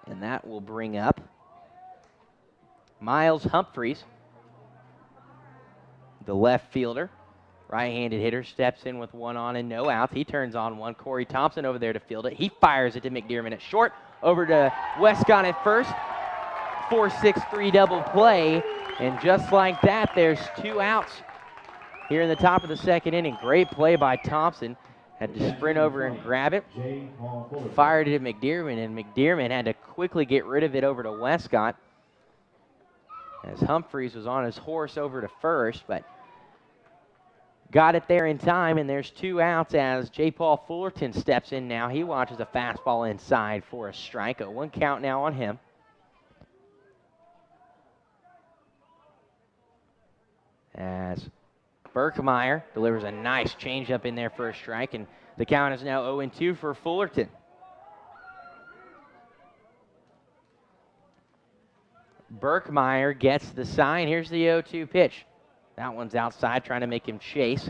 And that will bring up Miles Humphreys, the left fielder. Right-handed hitter steps in with 1 on and no outs. He turns on 1. Corey Thompson over there to field it. He fires it to McDermott at short. Over to Westcott at first. 4-6-3 double play. And just like that, there's 2 outs here in the top of the second inning. Great play by Thompson. Had to sprint over and grab it. Fired it at McDermott, and McDermott had to quickly get rid of it over to Westcott as Humphreys was on his horse over to first, but got it there in time, and there's 2 outs as J. Paul Fullerton steps in now. He watches a fastball inside for a strike. 1 count now on him. As Berkmeyer delivers a nice changeup in there for a strike, and the count is now 0-2 for Fullerton. Berkmeyer gets the sign. Here's the 0-2 pitch. That one's outside, trying to make him chase.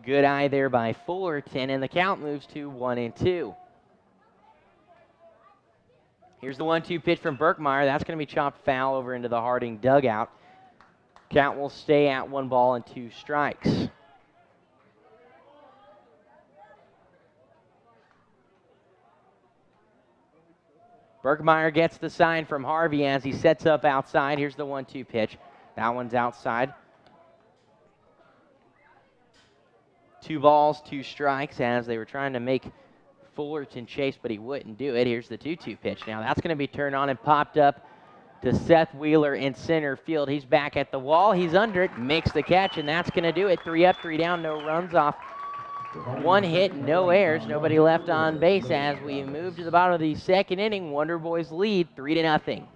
Good eye there by Fullerton, and the count moves to 1-2. Here's the 1-2 pitch from Burkmeyer. That's going to be chopped foul over into the Harding dugout. Count will stay at 1-2 strikes. Burkmeyer gets the sign from Harvey as he sets up outside. Here's the 1-2 pitch. That one's outside. 2 balls, 2 strikes as they were trying to make Fullerton chase, but he wouldn't do it. Here's the 2-2 pitch. Now that's going to be turned on and popped up to Seth Wheeler in center field. He's back at the wall. He's under it, makes the catch, and that's going to do it. 3 up, 3 down, no runs off. 1 hit, no errors, nobody left on base as we move to the bottom of the second inning. Wonder Boys lead 3-0.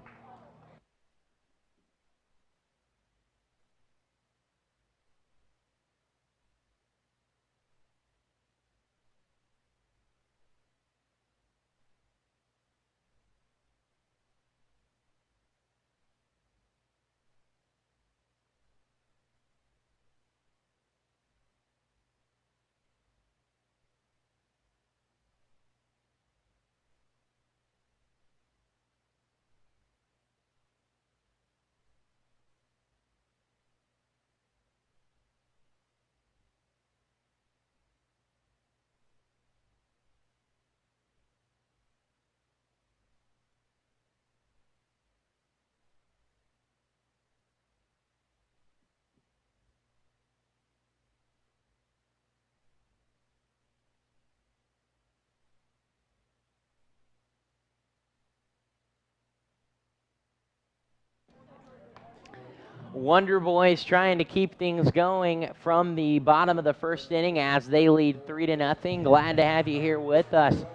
Wonder Boys trying to keep things going from the bottom of the first inning as they lead 3-0. Glad to have you here with us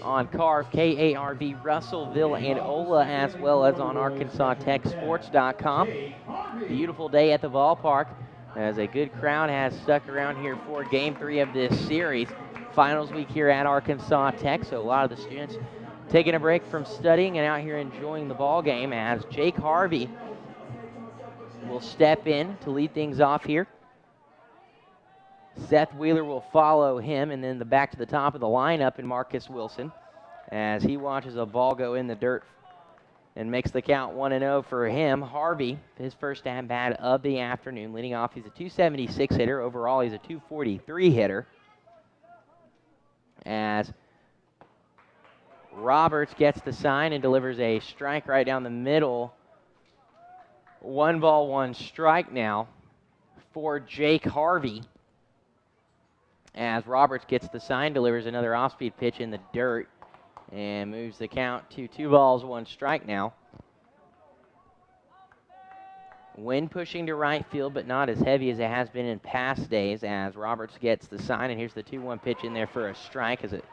on KARV, K-A-R-V, Russellville and Ola, as well as on ArkansasTechSports.com. Beautiful day at the ballpark as a good crowd has stuck around here for Game 3 of this series. Finals week here at Arkansas Tech, so a lot of the students taking a break from studying and out here enjoying the ball game as Jake Harvey will step in to lead things off here. Seth Wheeler will follow him, and then back to the top of the lineup in Marcus Wilson as he watches a ball go in the dirt and makes the count 1-0 for him. Harvey, his first at-bat of the afternoon, leading off. He's a 276 hitter. Overall, he's a 243 hitter. As Roberts gets the sign and delivers a strike right down the middle. 1-1 strike now for Jake Harvey. As Roberts gets the sign, delivers another off-speed pitch in the dirt and moves the count to 2-1 strike now. Wind pushing to right field, but not as heavy as it has been in past days as Roberts gets the sign, and here's the 2-1 pitch in there for a strike as it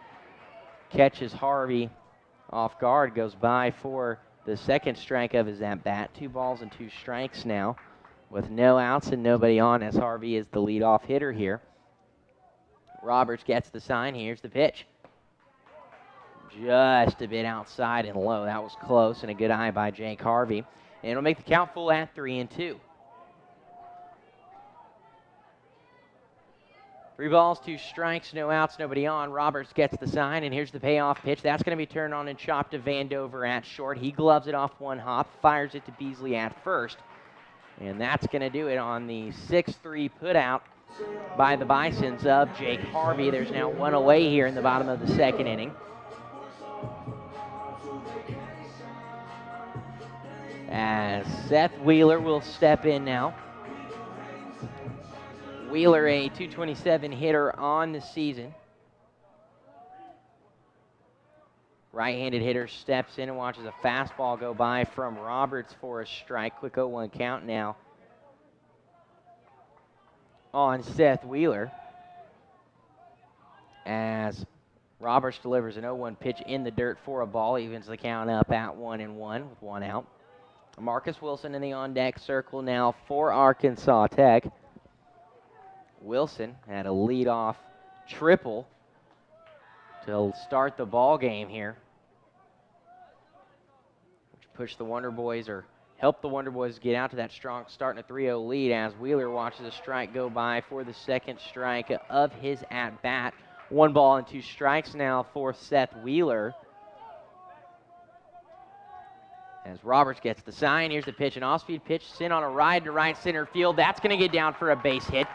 catches Harvey off guard, goes by for the second strike of his at-bat. 2 balls and 2 strikes now with no outs and nobody on as Harvey is the leadoff hitter here. Roberts gets the sign. Here's the pitch. Just a bit outside and low. That was close and a good eye by Jake Harvey. And it'll make the count full at 3-2. 3 balls, 2 strikes, no outs, nobody on. Roberts gets the sign, and here's the payoff pitch. That's going to be turned on and chopped to Vandover at short. He gloves it off 1 hop, fires it to Beasley at first. And that's going to do it on the 6-3 putout by the Bisons of Jake Harvey. There's now 1 away here in the bottom of the second inning. As Seth Wheeler will step in now. Wheeler, a 227 hitter on the season. Right-handed hitter steps in and watches a fastball go by from Roberts for a strike. Quick 0-1 count now on Seth Wheeler. As Roberts delivers an 0-1 pitch in the dirt for a ball, evens the count up at 1-1 with 1 out. Marcus Wilson in the on-deck circle now for Arkansas Tech. Wilson had a leadoff triple to start the ball game here, which pushed the Wonder Boys, or help the Wonder Boys get out to that strong start in a 3-0 lead as Wheeler watches a strike go by for the second strike of his at-bat. 1 ball and 2 strikes now for Seth Wheeler. As Roberts gets the sign, here's the pitch, an off-speed pitch, sent on a ride to right center field. That's going to get down for a base hit.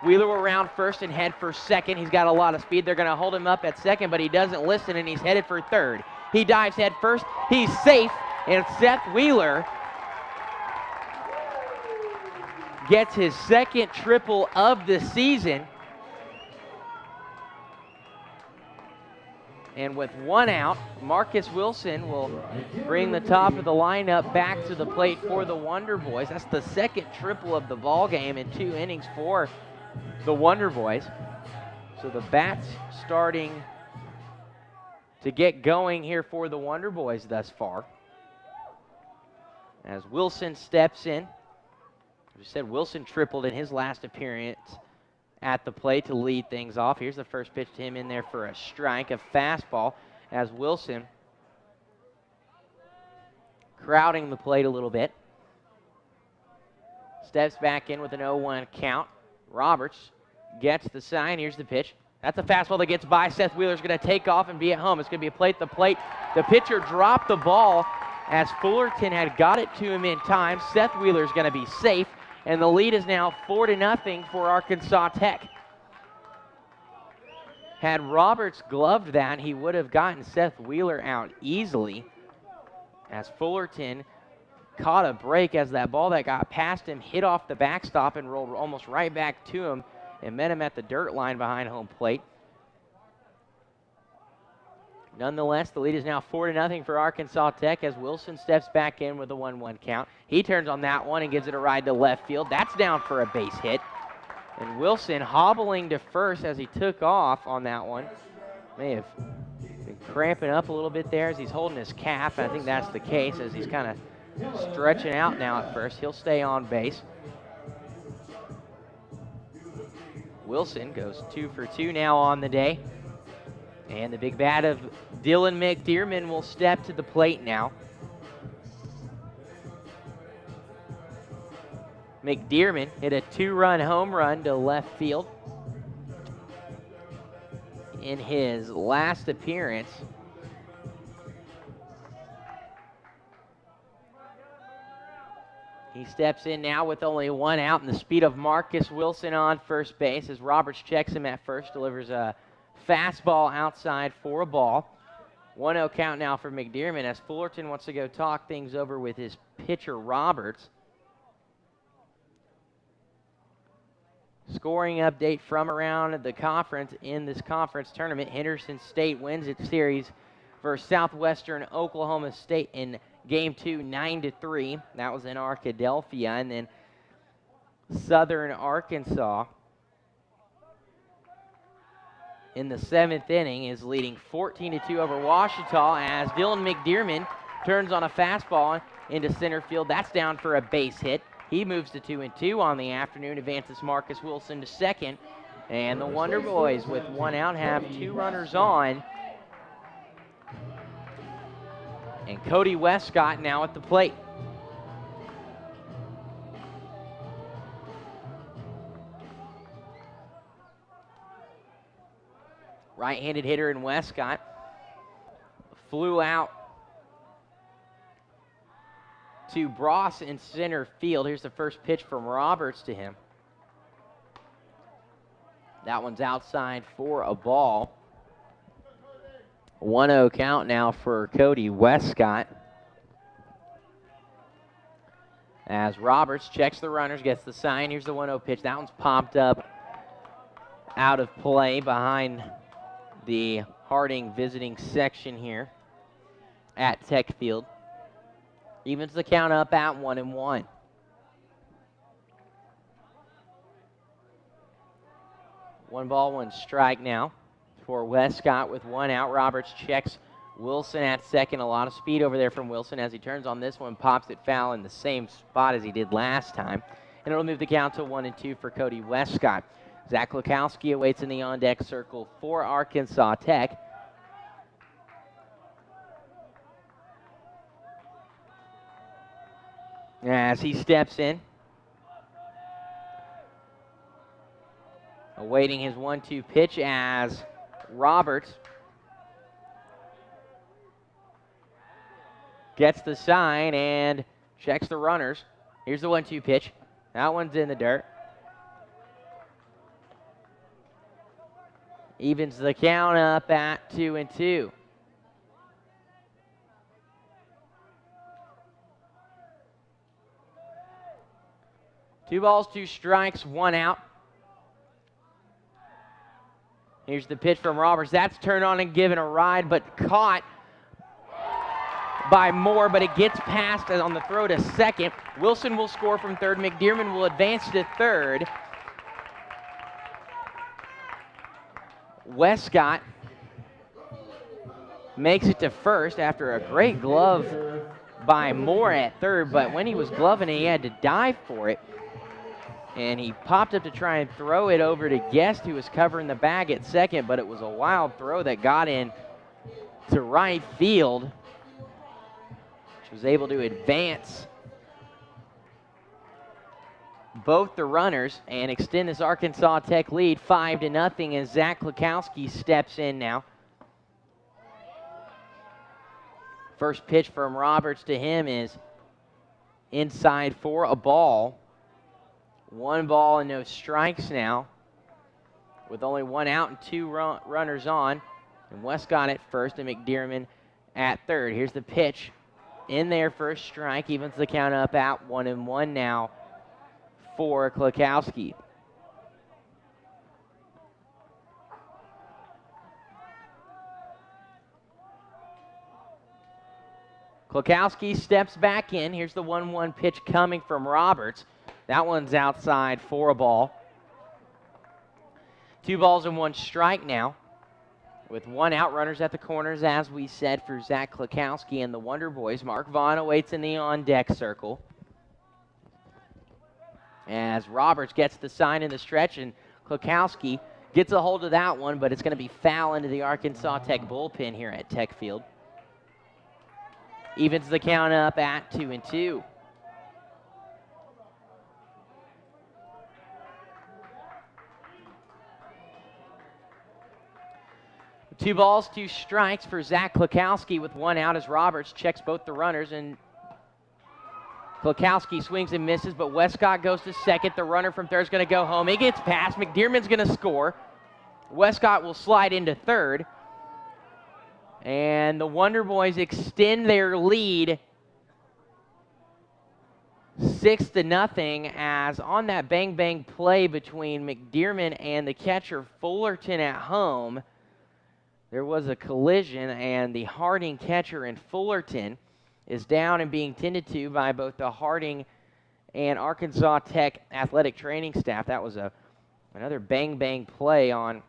Wheeler will round first and head for second. He's got a lot of speed. They're going to hold him up at second, but he doesn't listen, and he's headed for third. He dives head first. He's safe, and Seth Wheeler gets his second triple of the season. And with 1 out, Marcus Wilson will bring the top of the lineup back to the plate for the Wonder Boys. That's the second triple of the ball game in 2 innings for the Wonder Boys. So the bats starting to get going here for the Wonder Boys thus far. As Wilson steps in. As I said, Wilson tripled in his last appearance at the plate to lead things off. Here's the first pitch to him in there for a strike, a fastball, as Wilson crowding the plate a little bit. Steps back in with an 0-1 count. Roberts gets the sign. Here's the pitch. That's a fastball that gets by. Seth Wheeler's going to take off and be at home. It's going to be a plate to plate. The pitcher dropped the ball as Fullerton had got it to him in time. Seth Wheeler's going to be safe. And the lead is now 4-0 for Arkansas Tech. Had Roberts gloved that, he would have gotten Seth Wheeler out easily, as Fullerton caught a break as that ball that got past him hit off the backstop and rolled almost right back to him and met him at the dirt line behind home plate. Nonetheless, the lead is now 4-0 for Arkansas Tech as Wilson steps back in with a 1-1 count. He turns on that one and gives it a ride to left field. That's down for a base hit. And Wilson hobbling to first as he took off on that one. May have been cramping up a little bit there as he's holding his calf. I think that's the case as he's kind of stretching out now at first. He'll stay on base. Wilson goes 2 for 2 now on the day. And the big bat of Dylan McDearman will step to the plate now. McDearman hit a 2-run home run to left field in his last appearance. He steps in now with only 1 out, and the speed of Marcus Wilson on first base as Roberts checks him at first, delivers a fastball outside for a ball. 1-0 count now for McDearman as Fullerton wants to go talk things over with his pitcher Roberts. Scoring update from around the conference in this conference tournament. Henderson State wins its series versus Southwestern Oklahoma State in Game 2, 9-3. That was in Arkadelphia. And then Southern Arkansas in the 7th inning is leading 14-2 over Ouachita as Dylan McDearman turns on a fastball into center field. That's down for a base hit. He moves to 2-2 on the afternoon, advances Marcus Wilson to second. And the Wonder Boys, with 1 out, have 2 runners on. And Cody Westcott now at the plate. Right-handed hitter in Westcott. Flew out to Bross in center field. Here's the first pitch from Roberts to him. That one's outside for a ball. 1-0 count now for Cody Westcott. As Roberts checks the runners, gets the sign. Here's the 1-0 pitch. That one's popped up out of play behind the Harding visiting section here at Tech Field. Evens the count up at 1-1. One ball, 1 strike now for Westcott with 1 out. Roberts checks Wilson at second. A lot of speed over there from Wilson as he turns on this one, pops it foul in the same spot as he did last time. And it'll move the count to 1-2 for Cody Westcott. Zach Lukowski awaits in the on-deck circle for Arkansas Tech. as he steps in. Awaiting his 1-2 pitch as Roberts gets the sign and checks the runners. Here's the 1-2 pitch. That one's in the dirt. Evens the count up at 2-2. Two balls, two strikes, one out. Here's the pitch from Roberts. That's turned on and given a ride, but caught by Moore, but it gets past on the throw to second. Wilson will score from third. McDearman will advance to third. Westcott makes it to first after a great glove by Moore at third, but when he was gloving it, he had to dive for it. And he popped up to try and throw it over to Guest, who was covering the bag at second, but it was a wild throw that got in to right field, which was able to advance both the runners and extend this Arkansas Tech lead 5-0 as Zach Klukowski steps in now. First pitch from Roberts to him is inside for a ball. 1 ball and no strikes now, with only 1 out and 2 runners on. And Westcott at first and McDearman at third. Here's the pitch in there for a strike. Evens the count up at 1-1 now for Klukowski. Klukowski steps back in. Here's the 1-1 pitch coming from Roberts. That one's outside for a ball. 2 balls and 1 strike now, with 1 out, runners at the corners, as we said, for Zach Klukowski and the Wonder Boys. Mark Vaughn awaits in the on-deck circle as Roberts gets the sign in the stretch, and Klukowski gets a hold of that one, but it's going to be foul into the Arkansas Tech bullpen here at Tech Field. Evens the count up at 2-2. Two balls, 2 strikes for Zach Klukowski with 1 out as Roberts checks both the runners, and Klukowski swings and misses, but Westcott goes to second. The runner from third is going to go home. He gets past. McDearman's going to score. Westcott will slide into third, and the Wonder Boys extend their lead 6-0 as on that bang-bang play between McDearman and the catcher Fullerton at home, there was a collision, and the Harding catcher in Fullerton is down and being tended to by both the Harding and Arkansas Tech athletic training staff. That was another bang-bang play on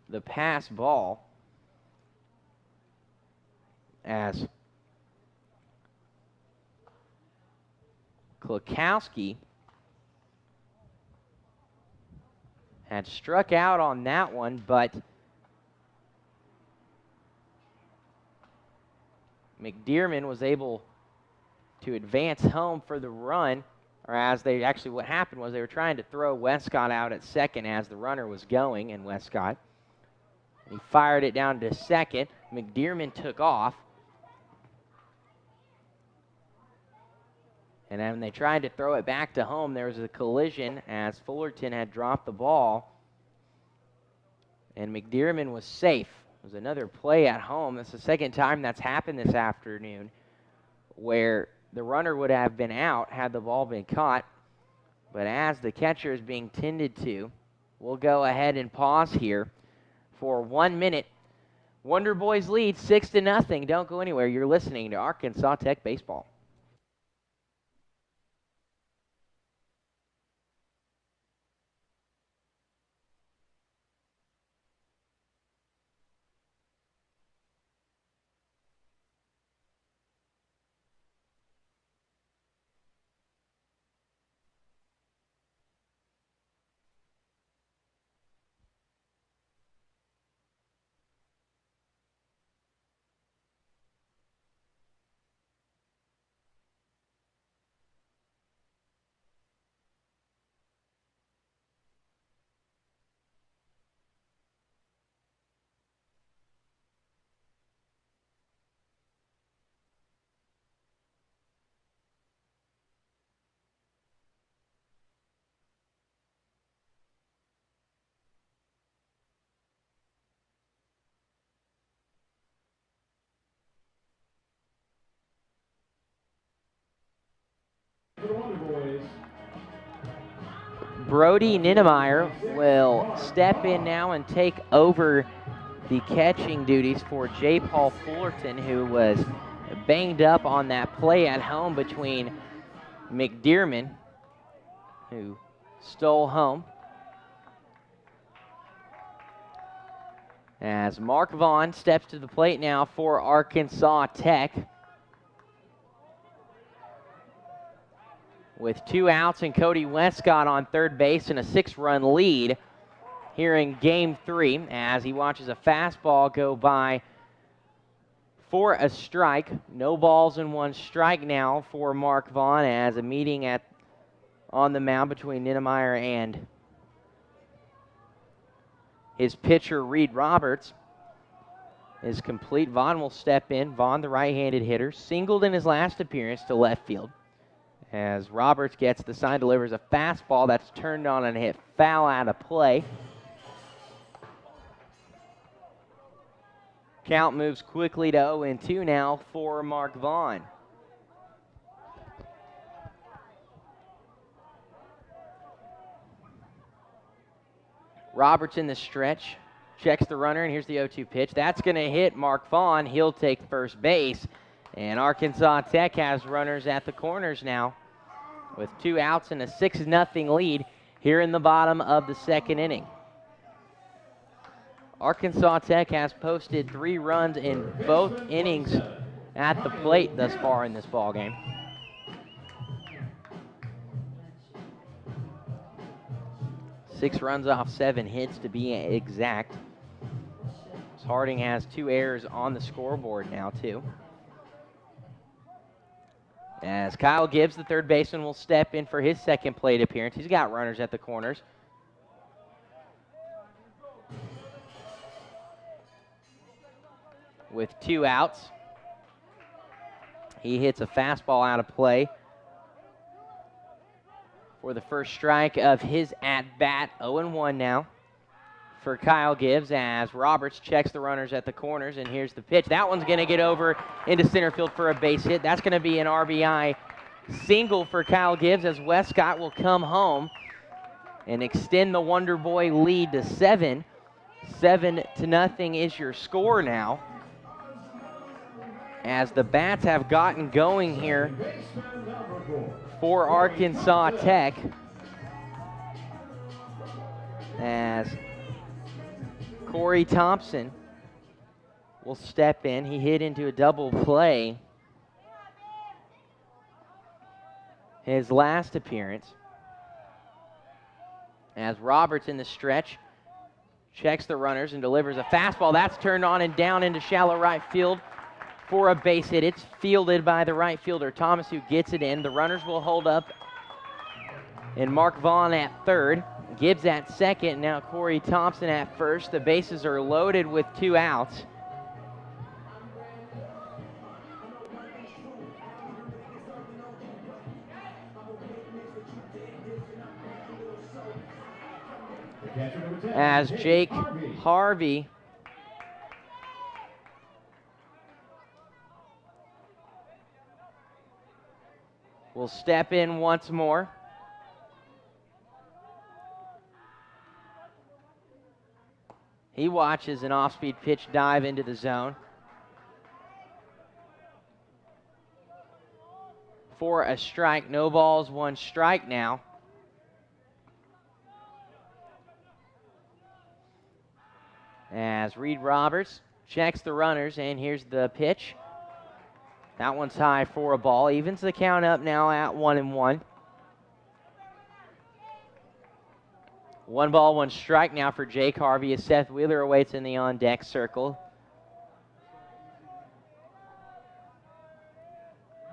the pass ball as Klukowski had struck out on that one, but McDearman was able to advance home for the run, or as they actually, what happened was they were trying to throw Westcott out at second as the runner was going, and Westcott. He fired it down to second. McDearman took off. And then when they tried to throw it back to home, there was a collision as Fullerton had dropped the ball. And McDearman was safe. It was another play at home. That's the second time that's happened this afternoon where the runner would have been out had the ball been caught. But as the catcher is being tended to, we'll go ahead and pause here for 1 minute. Wonder Boys lead 6-0. Don't go anywhere. You're listening to Arkansas Tech Baseball. Brody Ninemeyer will step in now and take over the catching duties for J. Paul Fullerton, who was banged up on that play at home between McDearman, who stole home. As Mark Vaughn steps to the plate now for Arkansas Tech. With 2 outs and Cody Westcott on third base and a 6-run lead here in game 3 as he watches a fastball go by for a strike. No balls and 1 strike now for Mark Vaughn as a meeting on the mound between Ninemeyer and his pitcher Reed Roberts is complete. Vaughn will step in. Vaughn, the right-handed hitter, singled in his last appearance to left field. As Roberts gets the sign, delivers a fastball that's turned on and hit foul out of play. Count moves quickly to 0-2 now for Mark Vaughn. Roberts in the stretch, checks the runner, and here's the 0-2 pitch. That's going to hit Mark Vaughn. He'll take first base. And Arkansas Tech has runners at the corners now with 2 outs and a 6-0 lead here in the bottom of the 2nd inning. Arkansas Tech has posted 3 runs in both innings at the plate thus far in this ballgame. Six runs off 7 hits to be exact. Harding has 2 errors on the scoreboard now, too. As Kyle Gibbs, the third baseman, will step in for his second plate appearance. He's got runners at the corners. With 2 outs, he hits a fastball out of play for the first strike of his at-bat. 0-1 now for Kyle Gibbs as Roberts checks the runners at the corners, and here's the pitch. That one's going to get over into center field for a base hit. That's going to be an RBI single for Kyle Gibbs as Westcott will come home and extend the Wonder Boy lead to 7. 7-0 is your score now as the bats have gotten going here for Arkansas Tech as Corey Thompson will step in. He hit into a double play his last appearance. As Roberts in the stretch checks the runners and delivers a fastball. That's turned on and down into shallow right field for a base hit. It's fielded by the right fielder, Thomas, who gets it in. The runners will hold up, and Mark Vaughn at third. Gibbs at second, now Corey Thompson at first. The bases are loaded with 2 outs. As Jake Harvey will step in once more. He watches an off-speed pitch dive into the zone. For a strike, no balls, 1 strike now. As Reed Roberts checks the runners, and here's the pitch. That one's high for a ball. Evens the count up now at 1-1. 1 ball, 1 strike now for Jake Harvey as Seth Wheeler awaits in the on-deck circle.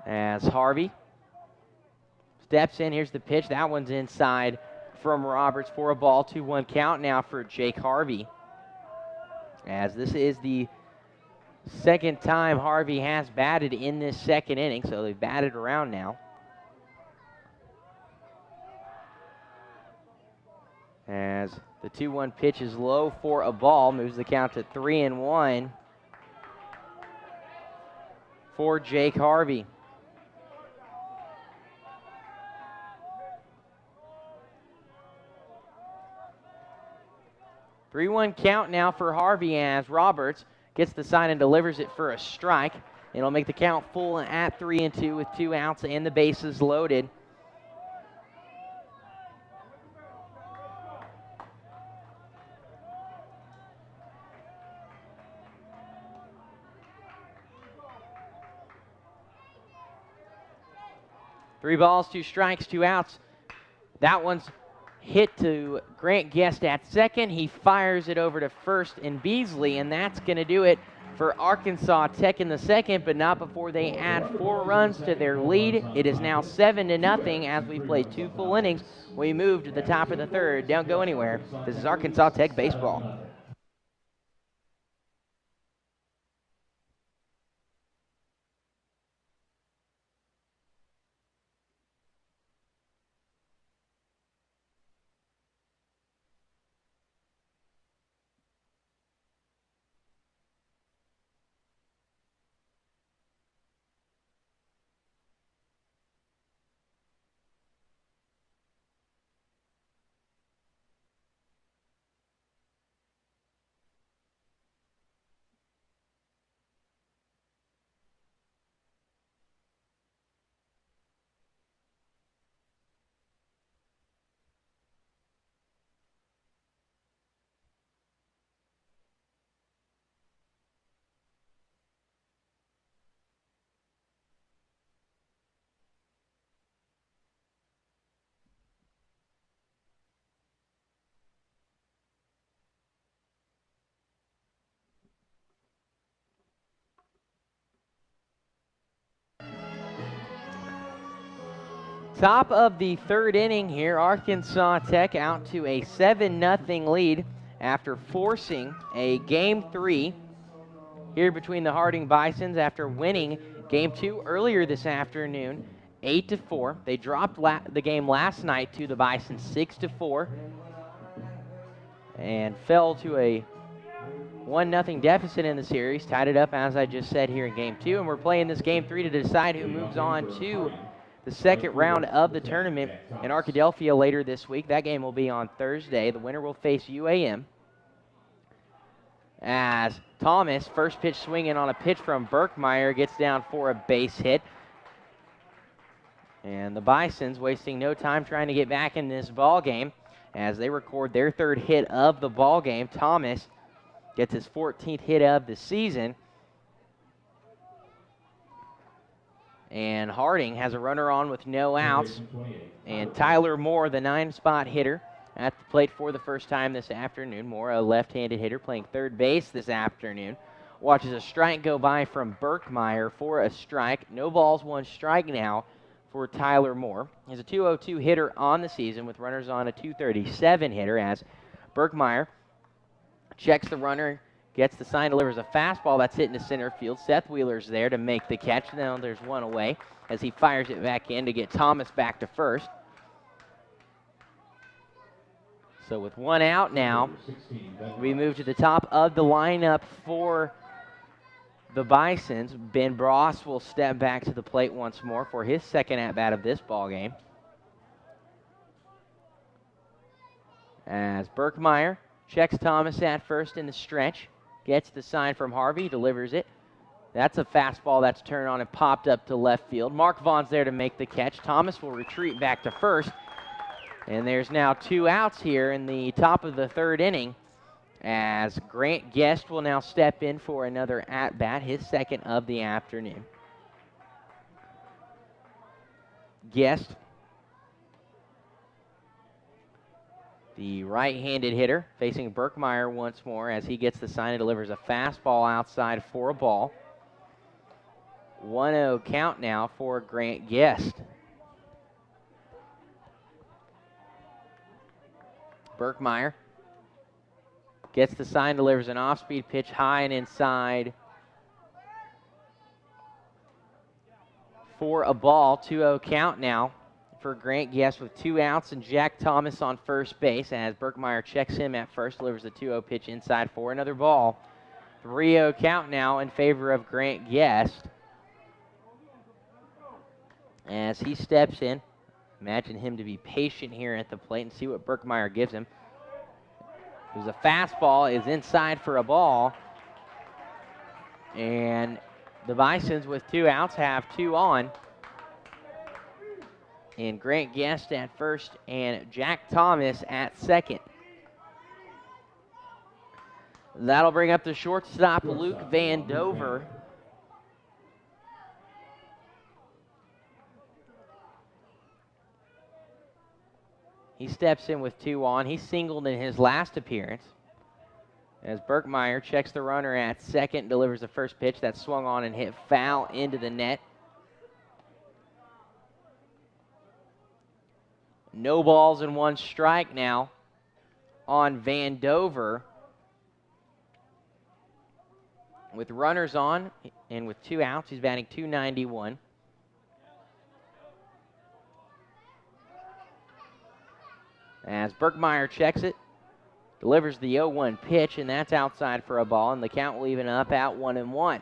As Harvey steps in, here's the pitch. That one's inside from Roberts for a ball. 2-1 count now for Jake Harvey. As this is the second time Harvey has batted in this 2nd inning, so they've batted around now. As the 2-1 pitch is low for a ball, moves the count to 3-1 for Jake Harvey. 3-1 count now for Harvey as Roberts gets the sign and delivers it for a strike. It'll make the count full at 3-2 with 2 outs and the bases loaded. Three balls, 2 strikes, 2 outs. That one's hit to Grant Guest at second. He fires it over to first and Beasley, and that's going to do it for Arkansas Tech in the second, but not before they add 4 runs to their lead. It is now 7-0 as we play 2 full innings. We move to the top of the third. Don't go anywhere. This is Arkansas Tech baseball. Top of the third inning here, Arkansas Tech out to a 7-0 lead after forcing a Game 3 here between the Harding Bisons after winning Game 2 earlier this afternoon, 8-4. They dropped the game last night to the Bisons 6-4 and fell to a 1-0 deficit in the series, tied it up as I just said here in Game 2, and we're playing this Game 3 to decide who moves on to the second round of the tournament in Arkadelphia later this week. That game will be on Thursday. The winner will face UAM. As Thomas, first pitch swinging on a pitch from Berkmeyer, gets down for a base hit. And the Bisons wasting no time trying to get back in this ball game as they record their third hit of the ball game. Thomas gets his 14th hit of the season. And Harding has a runner on with no outs. And Tyler Moore, the 9-spot hitter, at the plate for the first time this afternoon. Moore, a left-handed hitter, playing third base this afternoon. Watches a strike go by from Berkmeyer for a strike. No balls, 1 strike now for Tyler Moore. He's a .202 hitter on the season with runners on, a .237 hitter as Berkmeyer checks the runner, gets the sign, delivers a fastball that's hit into center field. Seth Wheeler's there to make the catch. Now there's 1 away as he fires it back in to get Thomas back to first. So with 1 out now, we move to the top of the lineup for the Bisons. Ben Bross will step back to the plate once more for his second at-bat of this ball game. As Berkmeyer checks Thomas at first in the stretch. Gets the sign from Harvey, delivers it. That's a fastball that's turned on and popped up to left field. Mark Vaughn's there to make the catch. Thomas will retreat back to first. And there's now 2 outs here in the top of the third inning as Grant Guest will now step in for another at-bat, his second of the afternoon. Guest, the right-handed hitter, facing Berkmeyer once more as he gets the sign and delivers a fastball outside for a ball. 1-0 count now for Grant Guest. Berkmeyer gets the sign, delivers an off-speed pitch high and inside for a ball. 2-0 count now for Grant Guest with 2 outs and Jack Thomas on first base as Berkmeyer checks him at first, delivers the 2-0 pitch inside for another ball. 3-0 count now in favor of Grant Guest as he steps in. Imagine him to be patient here at the plate and see what Berkmeyer gives him. There's a fastball is inside for a ball. And the Bisons with 2 outs have 2 on. And Grant Guest at first and Jack Thomas at second. That'll bring up the shortstop, Luke Van Dover. He steps in with 2 on. He singled in his last appearance. As Berkmeyer checks the runner at second, delivers the first pitch that swung on and hit foul into the net. No balls and 1 strike now on Van Dover. With runners on and with 2 outs, he's batting .291. As Berkmeyer checks it, delivers the 0-1 pitch, and that's outside for a ball, and the count will even up at 1-1.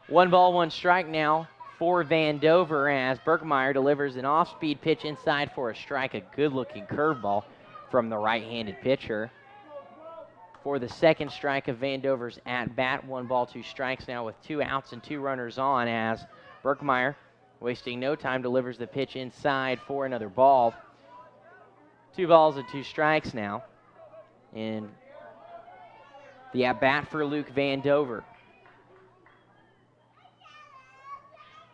One ball, 1 strike now for Van Dover as Berkmeyer delivers an off-speed pitch inside for a strike, a good-looking curveball from the right-handed pitcher. For the second strike of Van Dover's at-bat, 1 ball, 2 strikes now with 2 outs and 2 runners on as Berkmeyer, wasting no time, delivers the pitch inside for another ball. 2 balls and 2 strikes now. And the at-bat for Luke Van Dover.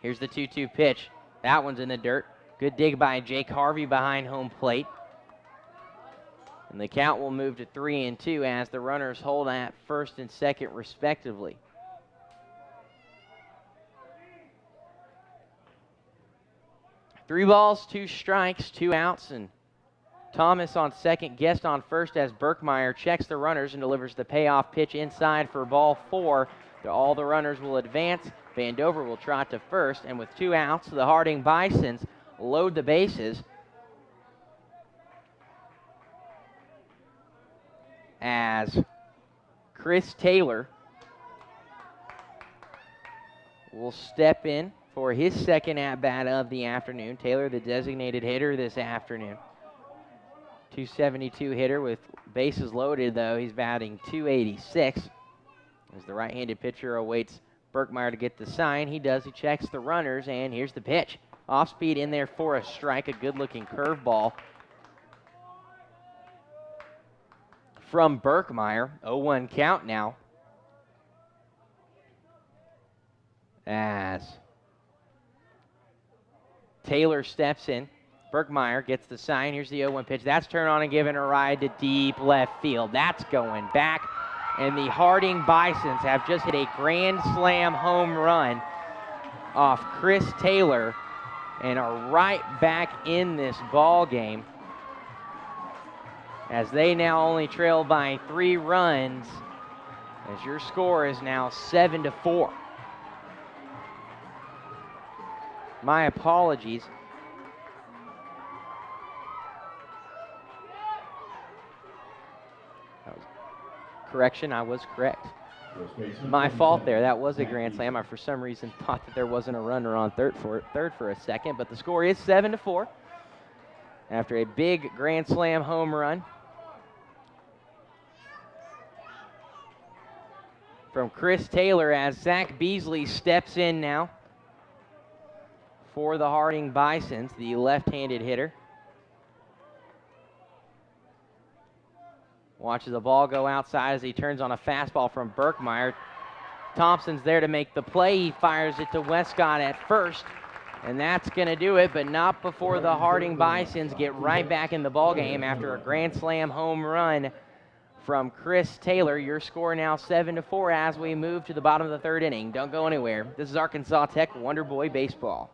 Here's the 2-2 pitch. That one's in the dirt. Good dig by Jake Harvey behind home plate. And the count will move to 3-2 as the runners hold at first and second respectively. Three balls, 2 strikes, 2 outs, and Thomas on second, Guest on first as Berkmeyer checks the runners and delivers the payoff pitch inside for ball 4. All the runners will advance. Van Dover will trot to first, and with 2 outs, the Harding Bisons load the bases as Chris Taylor will step in for his second at-bat of the afternoon. Taylor, the designated hitter this afternoon. .272 hitter with bases loaded, though. He's batting .286 as the right-handed pitcher awaits Berkmeyer to get the sign. He does. He checks the runners, and here's the pitch. Off-speed in there for a strike, a good-looking curveball from Berkmeyer. 0-1 count now as Taylor steps in. Berkmeyer gets the sign. Here's the 0-1 pitch. That's turned on and given a ride to deep left field. That's going back. And the Harding Bisons have just hit a grand slam home run off Chris Taylor and are right back in this ball game as they now only trail by 3 runs as your score is now 7-4. My apologies. Correction, I was correct. My fault there. That was a grand slam. I, for some reason, thought that there wasn't a runner on third for a second, but the score is 7-4 after a big grand slam home run from Chris Taylor as Zach Beasley steps in now for the Harding Bisons, the left-handed hitter. Watches the ball go outside as he turns on a fastball from Berkmeyer. Thompson's there to make the play. He fires it to Westcott at first, and that's going to do it, but not before the Harding Bisons get right back in the ballgame after a grand slam home run from Chris Taylor. Your score now 7-4 as we move to the bottom of the 3rd inning. Don't go anywhere. This is Arkansas Tech Wonder Boy Baseball.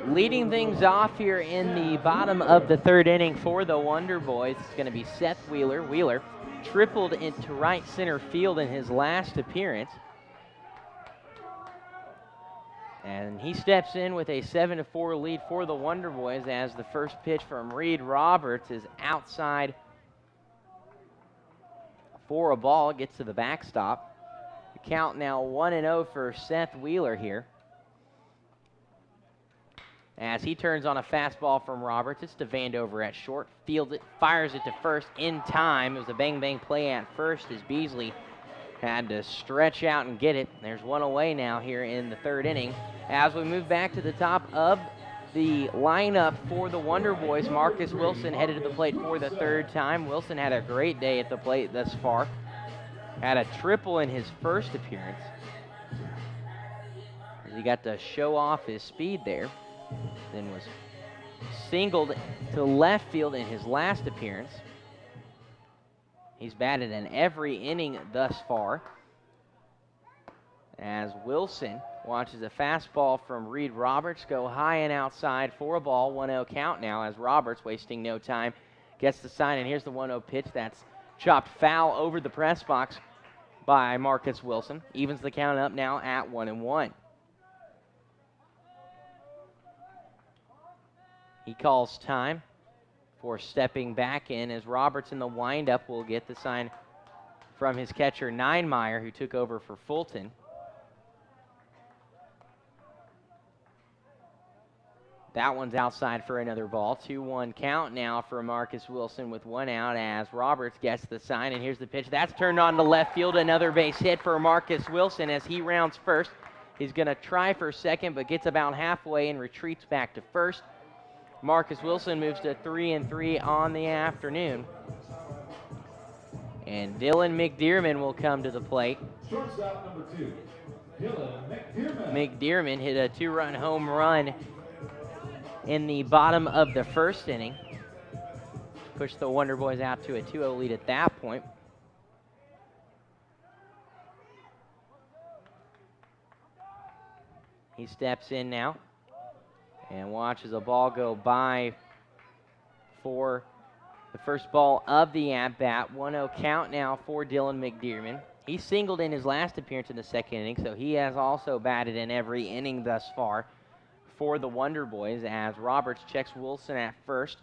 Leading things off here in the bottom of the third inning for the Wonder Boys, it's going to be Seth Wheeler. Wheeler tripled into right center field in his last appearance. And he steps in with a 7-4 lead for the Wonder Boys as the first pitch from Reed Roberts is outside for a ball. It gets to the backstop. The count now 1-0 for Seth Wheeler here. As he turns on a fastball from Roberts, it's to Vandover at short. Fields it, fires it to first in time. It was a bang-bang play at first as Beasley had to stretch out and get it. There's one away now here in the third inning. As we move back to the top of the lineup for the Wonder Boys, Marcus Wilson headed to the plate for the third time. Wilson had a great day at the plate thus far. Had a triple in his first appearance. He got to show off his speed there. Then was singled to left field in his last appearance. He's batted in every inning thus far. As Wilson watches a fastball from Reed Roberts go high and outside for a ball. 1-0 count now as Roberts, wasting no time, gets the sign. And here's the 1-0 pitch that's chopped foul over the press box by Marcus Wilson. Evens the count up now at 1-1. He calls time for stepping back in as Roberts in the windup will get the sign from his catcher Ninemeyer, who took over for Fulton. That one's outside for another ball. 2-1 count now for Marcus Wilson with one out as Roberts gets the sign. And here's the pitch. That's turned on to left field. Another base hit for Marcus Wilson as he rounds first. He's going to try for second, but gets about halfway and retreats back to first. Marcus Wilson moves to 3-3 on the afternoon. And Dylan McDearman will come to the plate. Shortstop number 2, Dylan McDearman. McDearman hit a 2-run home run in the bottom of the first inning. Pushed the Wonder Boys out to a 2-0 lead at that point. He steps in now and watches a ball go by for the first ball of the at-bat. 1-0 count now for Dylan McDearman. He singled in his last appearance in the second inning, so he has also batted in every inning thus far for the Wonder Boys as Roberts checks Wilson at first.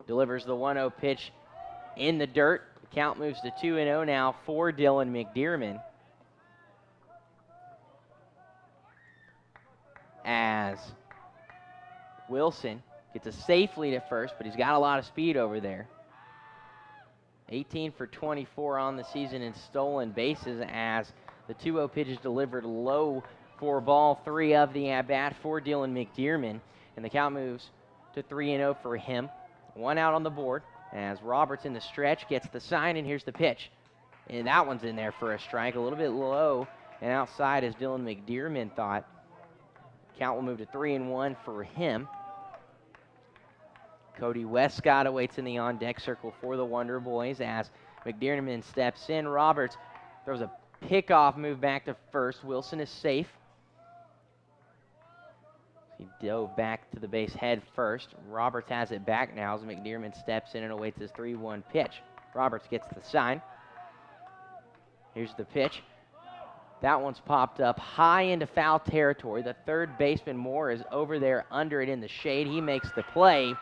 Delivers the 1-0 pitch in the dirt. The count moves to 2-0 now for Dylan McDearman. As Wilson gets a safe lead at first, but he's got a lot of speed over there. 18 for 24 on the season in stolen bases as the 2-0 pitch is delivered low for ball 3 of the at-bat for Dylan McDearman. And the count moves to 3-0 for him. One out on the board as Roberts in the stretch gets the sign, and here's the pitch. And that one's in there for a strike, a little bit low and outside as Dylan McDearman thought. Count will move to 3-1 for him. Cody Westcott awaits in the on-deck circle for the Wonder Boys as McDearman steps in. Roberts throws a pickoff move back to first. Wilson is safe. He dove back to the base head first. Roberts has it back now as McDearman steps in and awaits his 3-1 pitch. Roberts gets the sign. Here's the pitch. That one's popped up high into foul territory. The third baseman, Moore, is over there under it in the shade. He makes the play,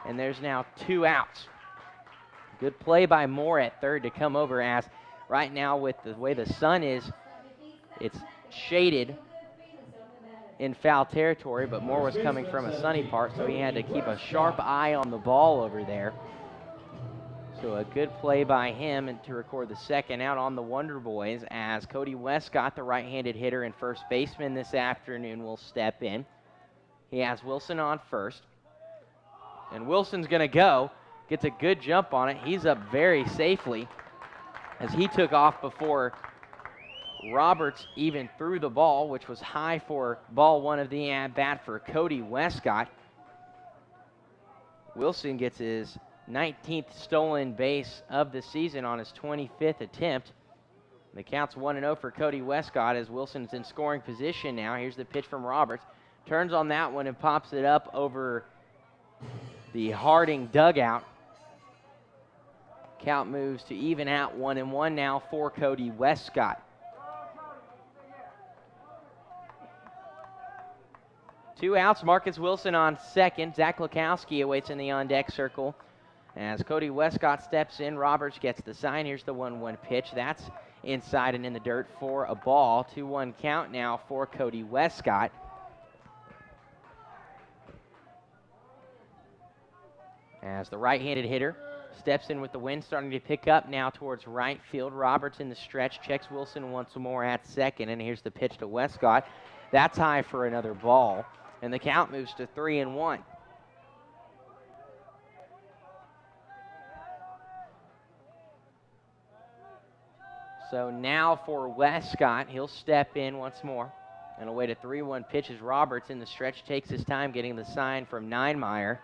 and there's now 2 outs. Good play by Moore at third to come over as right now with the way the sun is, it's shaded in foul territory, but Moore was coming from a sunny part, so he had to keep a sharp eye on the ball over there. So a good play by him and to record the second out on the Wonder Boys as Cody Westcott, the right-handed hitter and first baseman this afternoon, will step in. He has Wilson on first. And Wilson's going to go. Gets a good jump on it. He's up very safely as he took off before Roberts even threw the ball, which was high for ball 1 of the at-bat for Cody Westcott. Wilson gets his 19th stolen base of the season on his 25th attempt. The count's 1-0 for Cody Westcott as Wilson's in scoring position now. Here's the pitch from Roberts. Turns on that one and pops it up over the Harding dugout. Count moves to even at 1-1 now for Cody Westcott. 2 outs, Marcus Wilson on second. Zach Lukowski awaits in the on-deck circle. As Cody Westcott steps in, Roberts gets the sign. Here's the 1-1 pitch. That's inside and in the dirt for a ball. 2-1 count now for Cody Westcott. As the right-handed hitter steps in with the wind starting to pick up now towards right field. Roberts in the stretch, checks Wilson once more at second, and here's the pitch to Westcott. That's high for another ball, and the count moves to 3-1. So now for Westcott, he'll step in once more and await a 3-1 pitch as Roberts in the stretch takes his time getting the sign from Ninemeyer.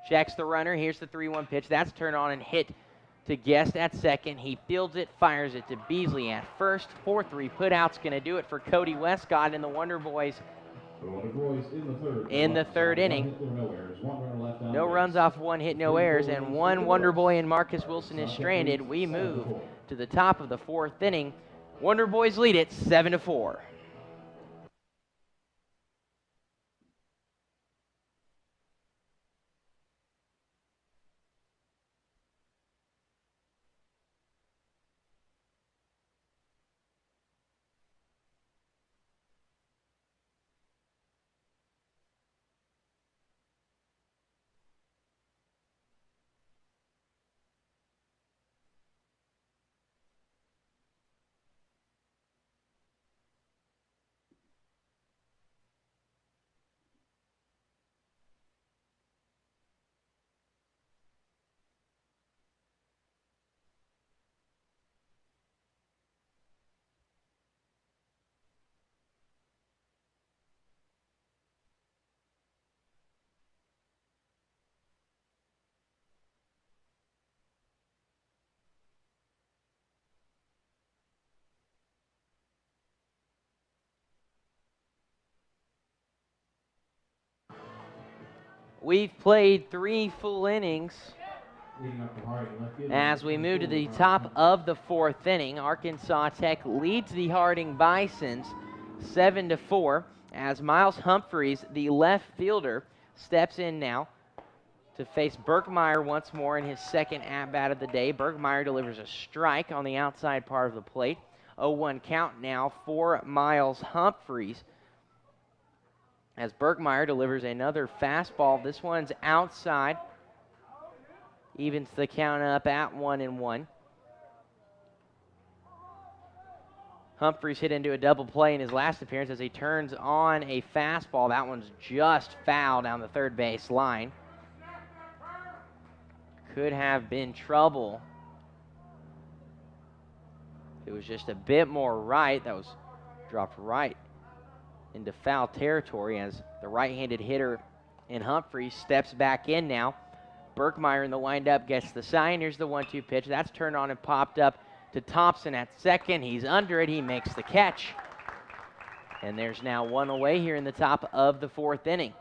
Checks the runner. Here's the 3-1 pitch. That's turned on and hit to Guest at second. He fields it, fires it to Beasley at first. 4-3 putout's going to do it for Cody Westcott and the Wonder Boys in the third inning. No runs off, 1 hit, no errors, and 1 Wonder Boy and Marcus Wilson is stranded. We move to the top of the 4th inning. Wonder Boys lead it 7-4. We've played 3 full innings as we move to the top of the 4th inning. Arkansas Tech leads the Harding Bisons 7-4 as Miles Humphreys, the left fielder, steps in now to face Berkmeyer once more in his second at-bat of the day. Berkmeyer delivers a strike on the outside part of the plate. 0-1 count now for Miles Humphreys as Berkmeyer delivers another fastball. This one's outside. Evens the count up at 1-1. Humphreys hit into a double play in his last appearance as he turns on a fastball. That one's just foul down the third base line. Could have been trouble. It was just a bit more right. That was dropped right into foul territory as the right-handed hitter in Humphreys steps back in now. Berkmeyer in the windup gets the sign. Here's the 1-2 pitch. That's turned on and popped up to Thompson at second. He's under it. He makes the catch. And there's now 1 away here in the top of the 4th inning.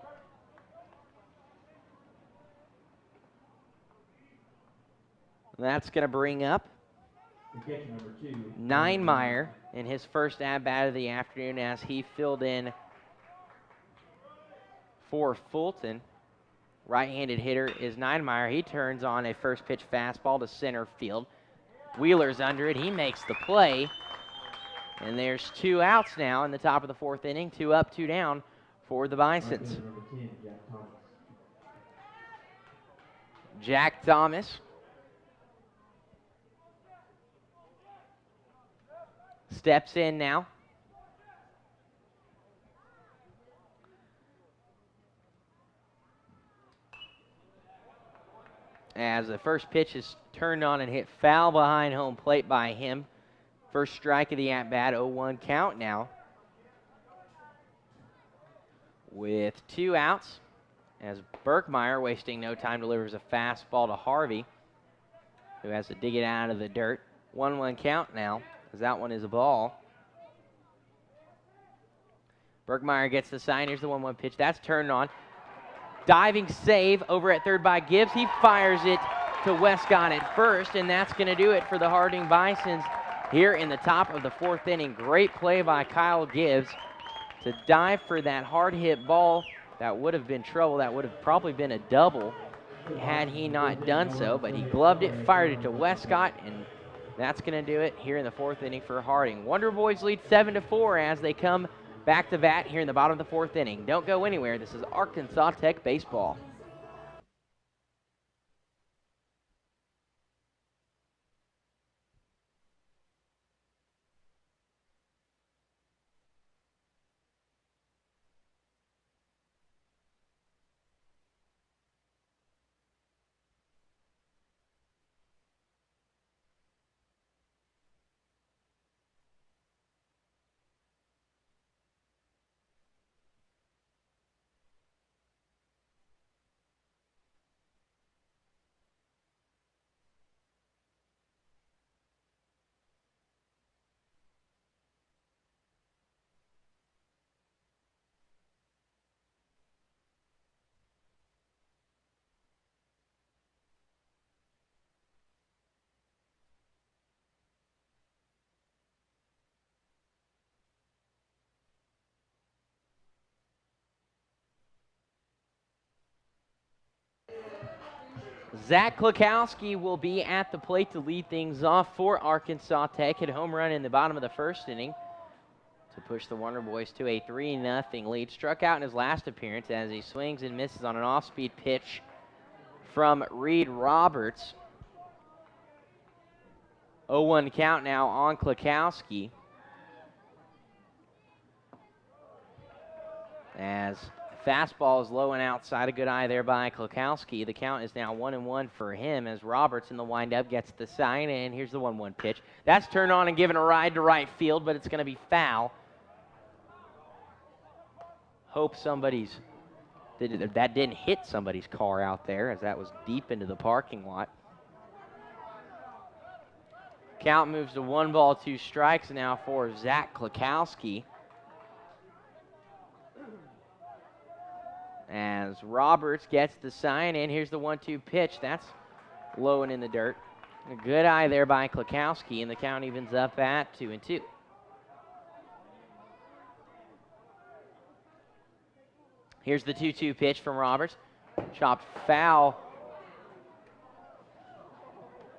That's going to bring up Ninemeyer in his first at-bat of the afternoon as he filled in for Fulton. Right-handed hitter is Ninemeyer. He turns on a first pitch fastball to center field. Wheeler's under it. He makes the play. And there's 2 outs now in the top of the 4th inning. 2 up, 2 down for the Bisons. Jack Thomas steps in now. As the first pitch is turned on and hit foul behind home plate by him. First strike of the at-bat, 0-1 count now. With 2 outs, as Berkmeyer, wasting no time, delivers a fastball to Harvey, who has to dig it out of the dirt. 1-1 count now as that one is a ball. Bergmeyer gets the sign. Here's the 1-1 pitch. That's turned on. Diving save over at third by Gibbs. He fires it to Westcott at first, and that's going to do it for the Harding Bisons here in the top of the 4th inning. Great play by Kyle Gibbs to dive for that hard hit ball. That would have been trouble. That would have probably been a double had he not done so, but he gloved it, fired it to Westcott, and that's going to do it here in the 4th inning for Harding. Wonder Boys lead 7-4 as they come back to bat here in the bottom of the 4th inning. Don't go anywhere. This is Arkansas Tech baseball. Zach Klukowski will be at the plate to lead things off for Arkansas Tech. Hit a home run in the bottom of the 1st inning to push the Wonder Boys to a 3-0 lead. Struck out in his last appearance as he swings and misses on an off-speed pitch from Reed Roberts. 0-1 count now on Klukowski, as fastball is low and outside. A good eye there by Klukowski. The count is now 1-1 for him as Roberts in the windup gets the sign, and here's the 1-1 pitch. That's turned on and given a ride to right field, but it's going to be foul. Hope that didn't hit somebody's car out there, as that was deep into the parking lot. Count moves to 1-2 now for Zach Klukowski, as Roberts gets the sign, and here's the 1-2 pitch. That's low and in the dirt. A good eye there by Klukowski, and the count evens up at 2-2. Here's the 2-2 pitch from Roberts. Chopped foul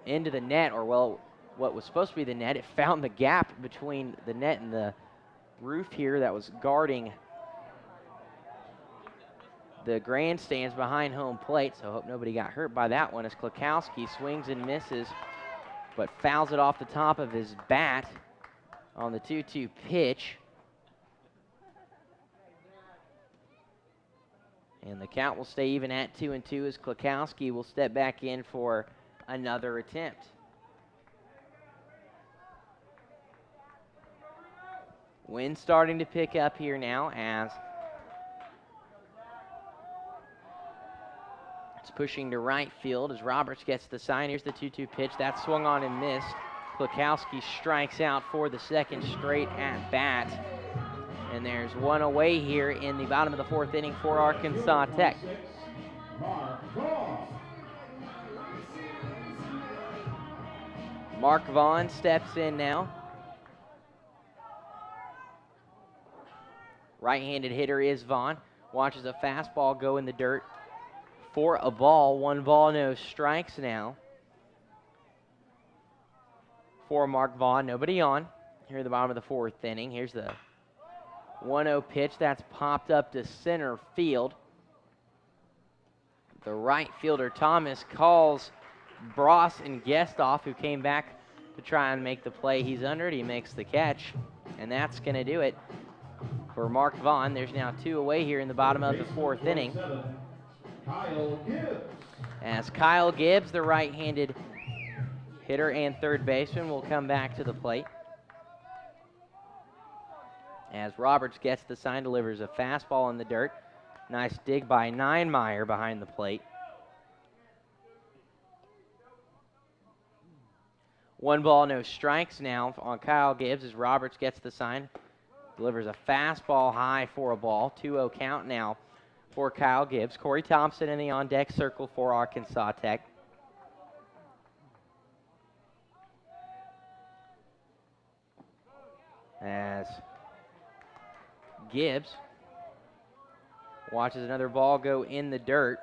into the net, or well, what was supposed to be the net. It found the gap between the net and the roof here that was guarding the grandstands behind home plate, so I hope nobody got hurt by that one as Klukowski swings and misses, but fouls it off the top of his bat on the 2-2 pitch. And the count will stay even at 2-2 as Klukowski will step back in for another attempt. Wind starting to pick up here now as it's pushing to right field as Roberts gets the sign. Here's the 2-2 pitch. That swung on and missed. Klukowski strikes out for the 2nd straight at bat. And there's one away here in the bottom of the 4th inning for Arkansas Tech. Mark Vaughn steps in now. Right-handed hitter is Vaughn. Watches a fastball go in the dirt for a ball. 1-ball, no strikes now for Mark Vaughn. Nobody on here at the bottom of the 4th inning. Here's the 1-0 pitch. That's popped up to center field. The right fielder, Thomas, calls Bross and Gestoff, who came back to try and make the play. He's under it. He makes the catch, and that's going to do it for Mark Vaughn. There's now 2 away here in the bottom of the 4th inning, as Kyle Gibbs, the right-handed hitter and third baseman, will come back to the plate. As Roberts gets the sign, delivers a fastball in the dirt. Nice dig by Ninemeyer behind the plate. 1 ball, no strikes now on Kyle Gibbs as Roberts gets the sign. Delivers a fastball high for a ball. 2-0 count now for Kyle Gibbs. Corey Thompson in the on-deck circle for Arkansas Tech. As Gibbs watches another ball go in the dirt.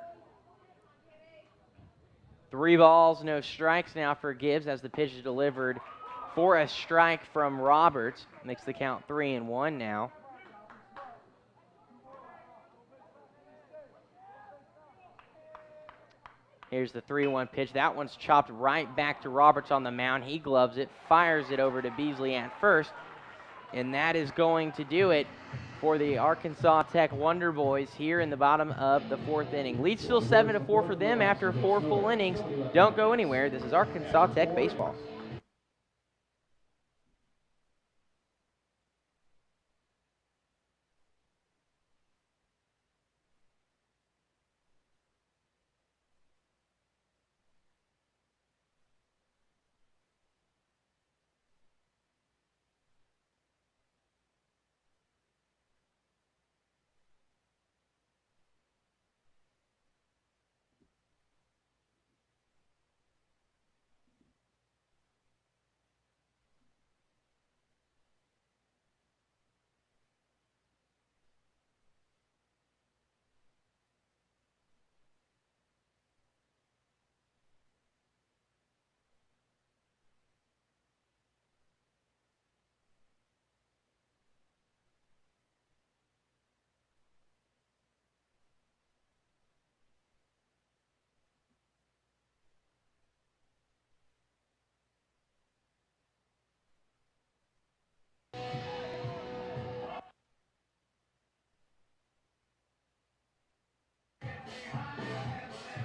3 balls, no strikes now for Gibbs as the pitch is delivered for a strike from Roberts. Makes the count 3-1 now. Here's the 3-1 pitch. That one's chopped right back to Roberts on the mound. He gloves it, fires it over to Beasley at first, and that is going to do it for the Arkansas Tech Wonder Boys here in the bottom of the 4th inning. Lead still 7-4 for them after 4 full innings. Don't go anywhere. This is Arkansas Tech baseball.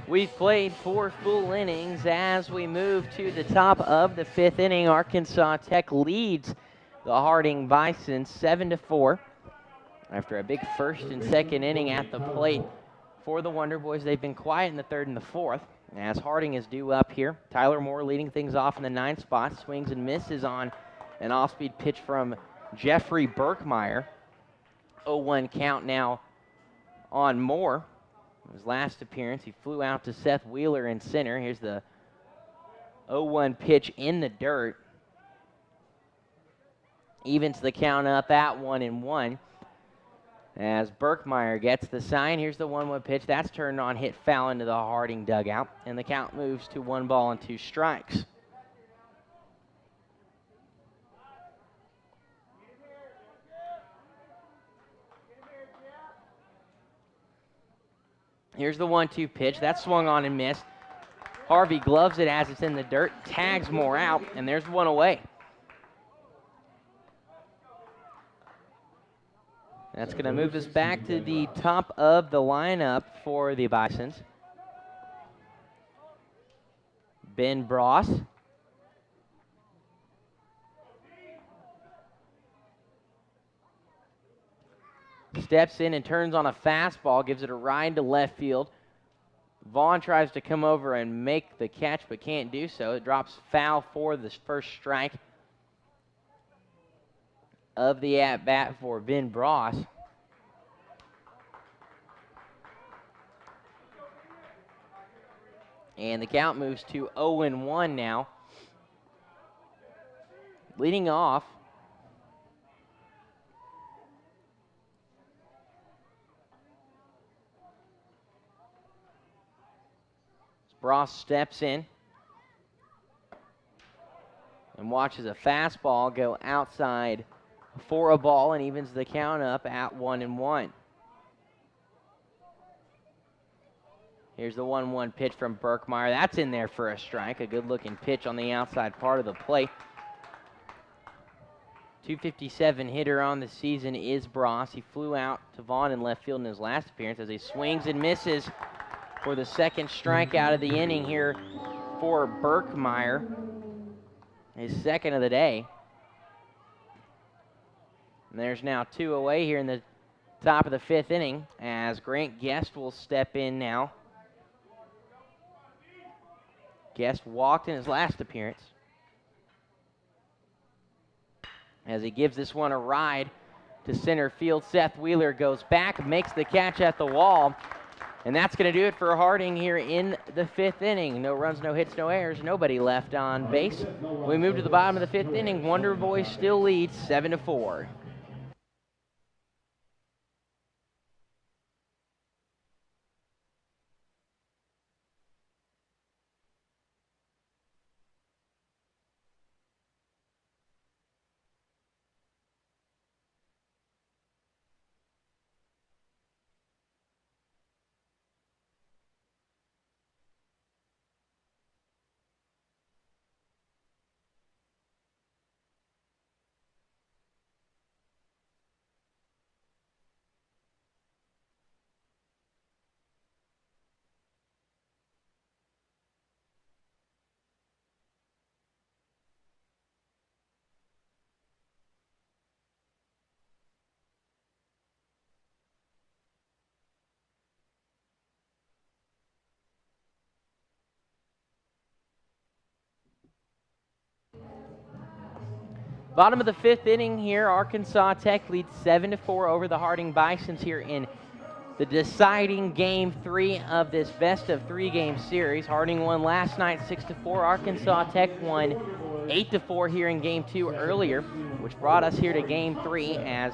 We've played 4 full innings as we move to the top of the 5th inning. Arkansas Tech leads the Harding Bison 7-4. After a big 1st and 2nd inning at the plate for the Wonder Boys, they've been quiet in the 3rd and the 4th. As Harding is due up here, Tyler Moore leading things off in the 9th spot. Swings and misses on an off-speed pitch from Jeffrey Burkmeyer. 0-1 count now on Moore. His last appearance, he flew out to Seth Wheeler in center. Here's the 0-1 pitch in the dirt. Evens the count up at 1-1. As Burkmeyer gets the sign, here's the 1-1 pitch. That's turned on, hit foul into the Harding dugout. And the count moves to 1 ball and 2 strikes. Here's the 1-2 pitch. That swung on and missed. Harvey gloves it as it's in the dirt, tags Moore out, and there's 1 away. That's going to move us back to the top of the lineup for the Bisons. Ben Bross. Steps in and turns on a fastball, gives it a ride to left field. Vaughn tries to come over and make the catch, but can't do so. It drops foul for the first strike of the at-bat for Ben Bross. And the count moves to 0-1 now. Leading off, Bross steps in and watches a fastball go outside for a ball and evens the count up at 1-1. Here's the 1-1 pitch from Burkmeyer. That's in there for a strike. A good-looking pitch on the outside part of the plate. .257 hitter on the season is Bross. He flew out to Vaughn in left field in his last appearance as he swings and misses for the 2nd strikeout of the inning here for Burkmeyer. His 2nd of the day. And there's now 2 away here in the top of the 5th inning as Grant Guest will step in now. Guest walked in his last appearance. as he gives this one a ride to center field. Seth Wheeler goes back, makes the catch at the wall, and that's going to do it for Harding here in the 5th inning. No runs, no hits, no errors, nobody left on base. We move to the bottom of the 5th inning. Wonder Boys still leads 7-4. Bottom of the 5th inning here, Arkansas Tech leads 7-4 over the Harding Bisons here in the deciding Game 3 of this best-of-3 game series. Harding won last night 6-4. Arkansas Tech won 8-4 here in Game 2 earlier, which brought us here to Game 3 as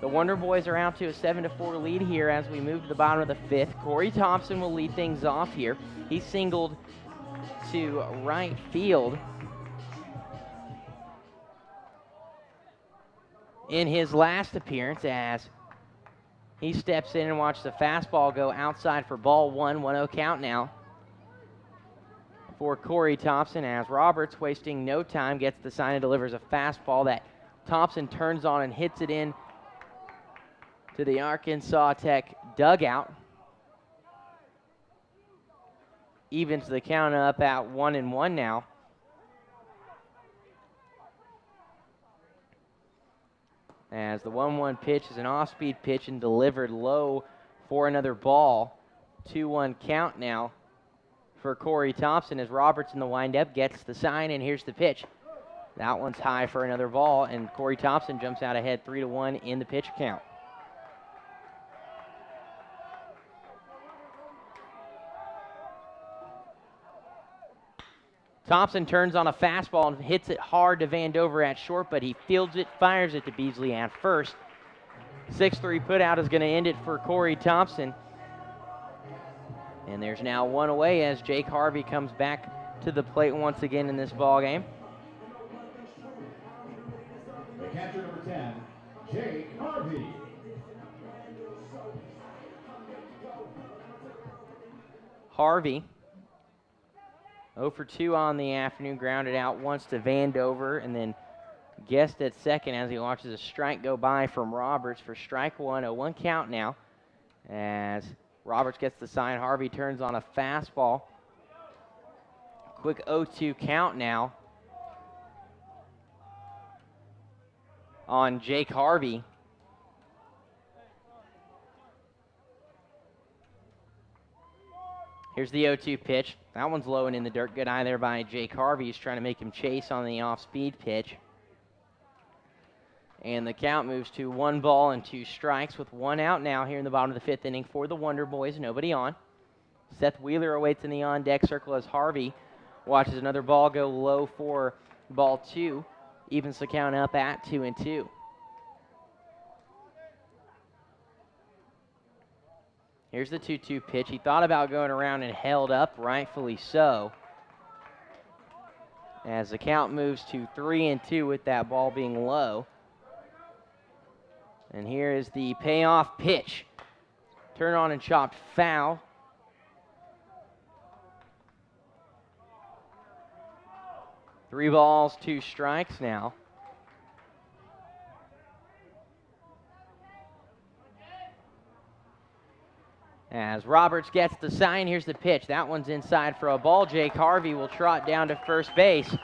the Wonder Boys are out to a 7-4 lead here as we move to the bottom of the 5th. Corey Thompson will lead things off here. He singled to right field in his last appearance as he steps in and watches the fastball go outside for ball 1, 1-0 count now for Corey Thompson as Roberts, wasting no time, gets the sign and delivers a fastball that Thompson turns on and hits it in to the Arkansas Tech dugout. Evens the count up at 1-1 now. As the 1-1 pitch is an off-speed pitch and delivered low for another ball. 2-1 count now for Corey Thompson as Roberts in the windup gets the sign, and here's the pitch. That one's high for another ball, and Corey Thompson jumps out ahead 3-1 in the pitch count. Thompson turns on a fastball and hits it hard to Vandover at short, but he fields it, fires it to Beasley at first. 6-3 putout is going to end it for Corey Thompson. And there's now one away as Jake Harvey comes back to the plate once again in this ball game. The catcher number 10, Jake Harvey. Harvey 0 for 2 on the afternoon, grounded out once to Vandover, and then Guest at second as he watches a strike go by from Roberts for strike 1. 0-1 count now as Roberts gets the sign. Harvey turns on a fastball. Quick 0-2 count now on Jake Harvey. Here's the 0-2 pitch. That one's low and in the dirt. Good eye there by Jake Harvey. He's trying to make him chase on the off-speed pitch. And the count moves to 1 ball and 2 strikes with 1 out now here in the bottom of the 5th inning for the Wonder Boys. Nobody on. Seth Wheeler awaits in the on-deck circle as Harvey watches another ball go low for ball 2. Evens the count up at 2-2. Here's the 2-2 pitch. He thought about going around and held up, rightfully so, as the count moves to 3-2 with that ball being low. And here is the payoff pitch. Turn on and chopped foul. Three balls, 2 strikes now. As Roberts gets the sign, here's the pitch. That one's inside for a ball. Jake Harvey will trot down to first base.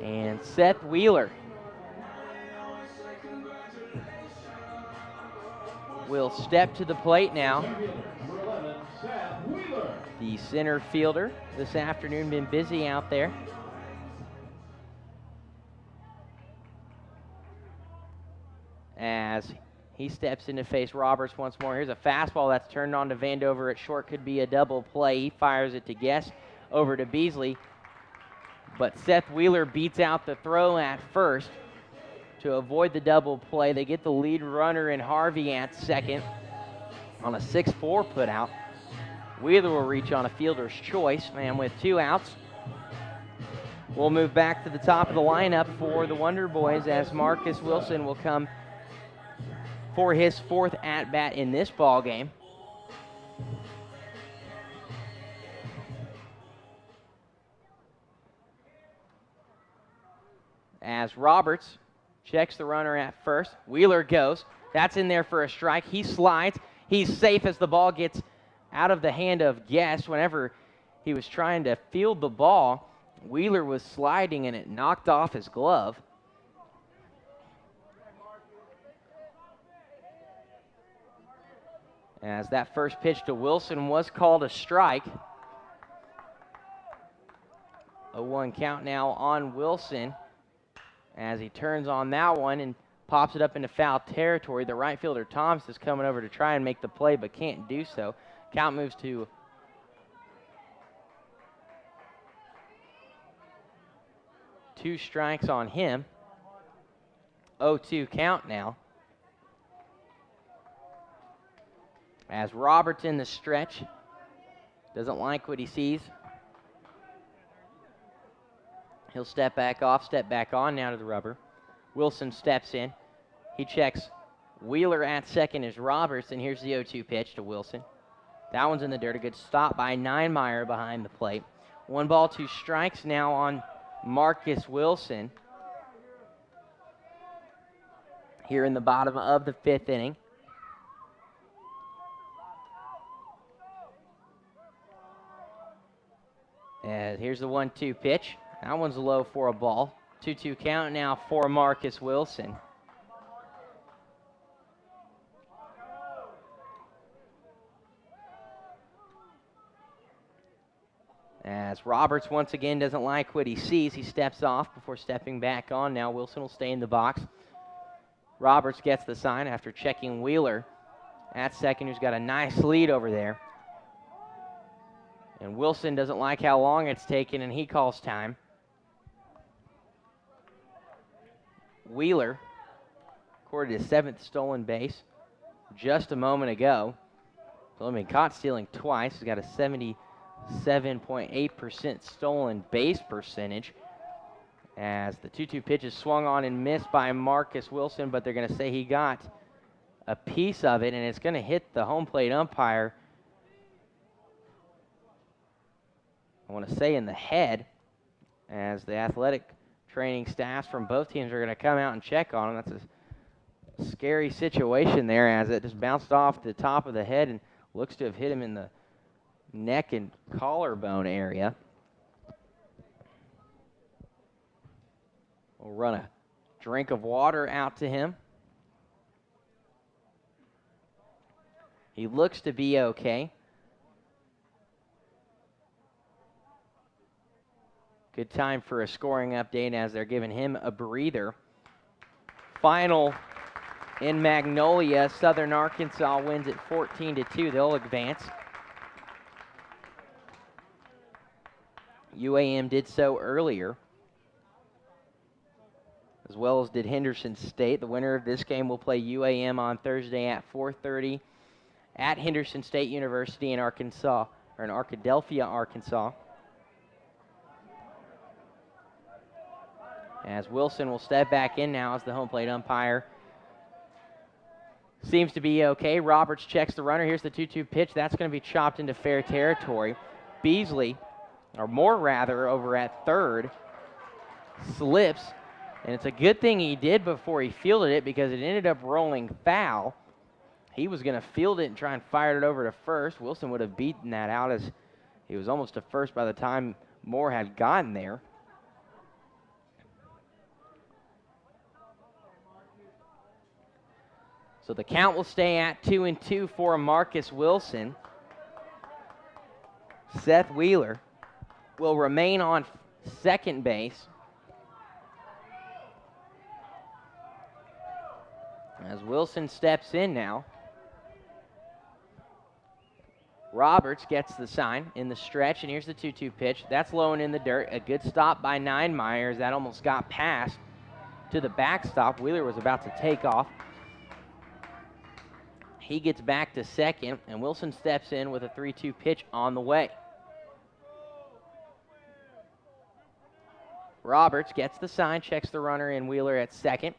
And Seth Wheeler will step to the plate now. The center fielder this afternoon, been busy out there. as he steps in to face Roberts once more. Here's a fastball that's turned on to Vandover at short. Could be a double play. He fires it to Guest over to Beasley. But Seth Wheeler beats out the throw at first to avoid the double play. They get the lead runner in Harvey at second on a 6-4 put out. Wheeler will reach on a fielder's choice, and with 2 outs, we'll move back to the top of the lineup for the Wonder Boys as Marcus Wilson will come for his 4th at-bat in this ball game. As Roberts checks the runner at first, Wheeler goes. That's in there for a strike. He slides. He's safe as the ball gets out of the hand of Guest. Whenever he was trying to field the ball, Wheeler was sliding and it knocked off his glove. As that first pitch to Wilson was called a strike. 0-1 count now on Wilson as he turns on that one and pops it up into foul territory. The right fielder, Thomas, is coming over to try and make the play but can't do so. Count moves to 2 strikes on him. 0-2 count now. As Roberts in the stretch, doesn't like what he sees. He'll step back off, step back on now to the rubber. Wilson steps in. He checks Wheeler at second as Roberts, and here's the 0-2 pitch to Wilson. That one's in the dirt. A good stop by Ninemeyer behind the plate. 1 ball, 2 strikes now on Marcus Wilson here in the bottom of the 5th inning. And here's the 1-2 pitch. That one's low for a ball. 2-2 count now for Marcus Wilson. As Roberts once again doesn't like what he sees, he steps off before stepping back on. Now Wilson will stay in the box. Roberts gets the sign after checking Wheeler at second, who's got a nice lead over there. And Wilson doesn't like how long it's taken, and he calls time. Wheeler recorded his 7th stolen base just a moment ago. So, I mean, caught stealing twice. He's got a 77.8% stolen base percentage. As the 2-2 pitch is swung on and missed by Marcus Wilson, but they're going to say he got a piece of it, and it's going to hit the home plate umpire, I want to say in the head, as the athletic training staffs from both teams are going to come out and check on him. That's a scary situation there as it just bounced off the top of the head and looks to have hit him in the neck and collarbone area. We'll run a drink of water out to him. He looks to be okay. Good time for a scoring update as they're giving him a breather. Final in Magnolia, Southern Arkansas wins it 14-2. They'll advance. UAM did so earlier, as well as did Henderson State. The winner of this game will play UAM on Thursday at 4:30 at Henderson State University in Arkansas, or in Arkadelphia, Arkansas. As Wilson will step back in now as the home plate umpire. Seems to be okay. Roberts checks the runner. Here's the 2-2 pitch. That's going to be chopped into fair territory. Beasley, or Moore rather, over at third, slips. And it's a good thing he did before he fielded it because it ended up rolling foul. He was going to field it and try and fire it over to first. Wilson would have beaten that out as he was almost to first by the time Moore had gotten there. So the count will stay at 2-2 for Marcus Wilson. Seth Wheeler will remain on second base. As Wilson steps in now. Roberts gets the sign in the stretch, and here's the 2-2 pitch. That's low and in the dirt. A good stop by Myers. That almost got past to the backstop. Wheeler was about to take off. He gets back to second, and Wilson steps in with a 3-2 pitch on the way. Roberts gets the sign, checks the runner in. Wheeler at second.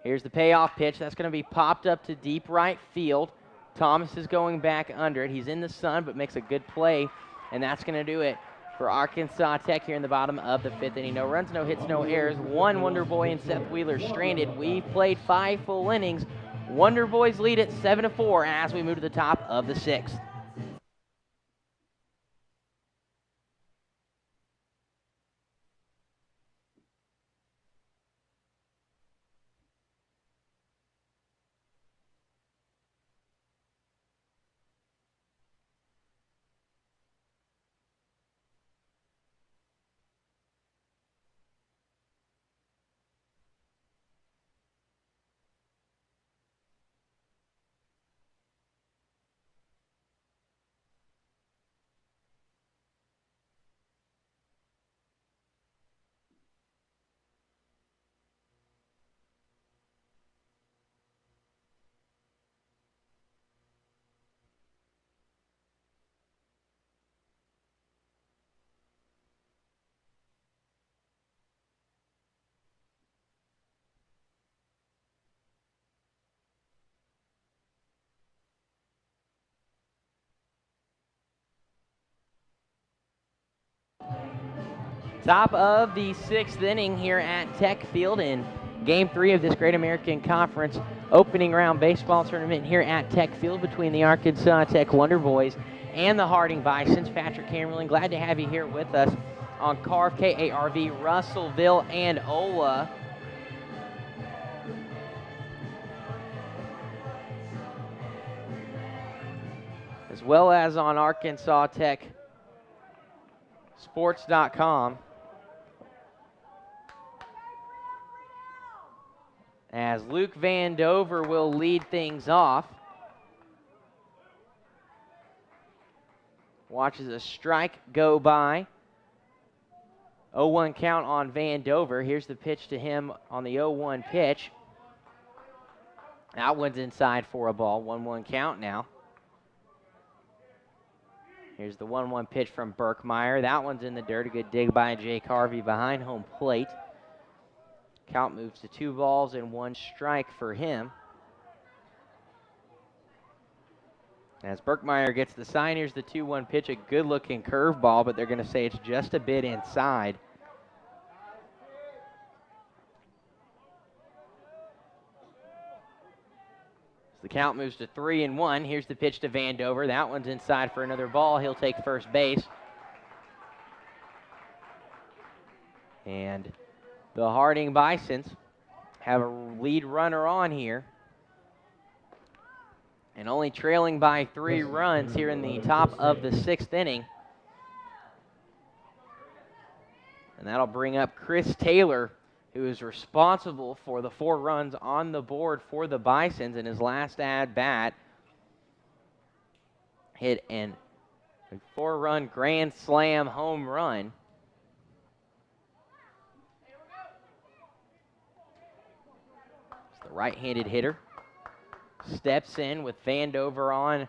Here's the payoff pitch. That's going to be popped up to deep right field. Thomas is going back under it. He's in the sun, but makes a good play, and that's going to do it for Arkansas Tech here in the bottom of the 5th inning. No runs, no hits, no errors. One Wonder Boy and Seth Wheeler stranded. We've played 5 full innings. Wonder Boys lead at 7-4 as we move to the top of the 6th. Top of the 6th inning here at Tech Field in Game 3 of this Great American Conference opening round baseball tournament here at Tech Field between the Arkansas Tech Wonder Boys and the Harding Bisons. Patrick Camerlin, glad to have you here with us on KARV, K-A-R-V, Russellville, and Ola. As well as on Arkansas Tech Sports.com. As Luke Vandover will lead things off. Watches a strike go by. 0-1 count on Vandover. Here's the pitch to him on the 0-1 pitch. That one's inside for a ball. 1-1 count now. Here's the 1-1 pitch from Burkmeyer. That one's in the dirt. A good dig by Jake Harvey behind home plate. Count moves to 2 balls and 1 strike for him. As Burkmeyer gets the sign, here's the 2-1 pitch, a good-looking curveball, but they're going to say it's just a bit inside. The count moves to 3-1. Here's the pitch to Vandover. That one's inside for another ball. He'll take first base. And the Harding Bisons have a lead runner on here. And only trailing by 3 runs here in the top of the 6th inning. And that'll bring up Chris Taylor, who is responsible for the 4 runs on the board for the Bisons in his last at-bat. Hit a 4-run grand slam home run. It's the right-handed hitter. Steps in with Vandover on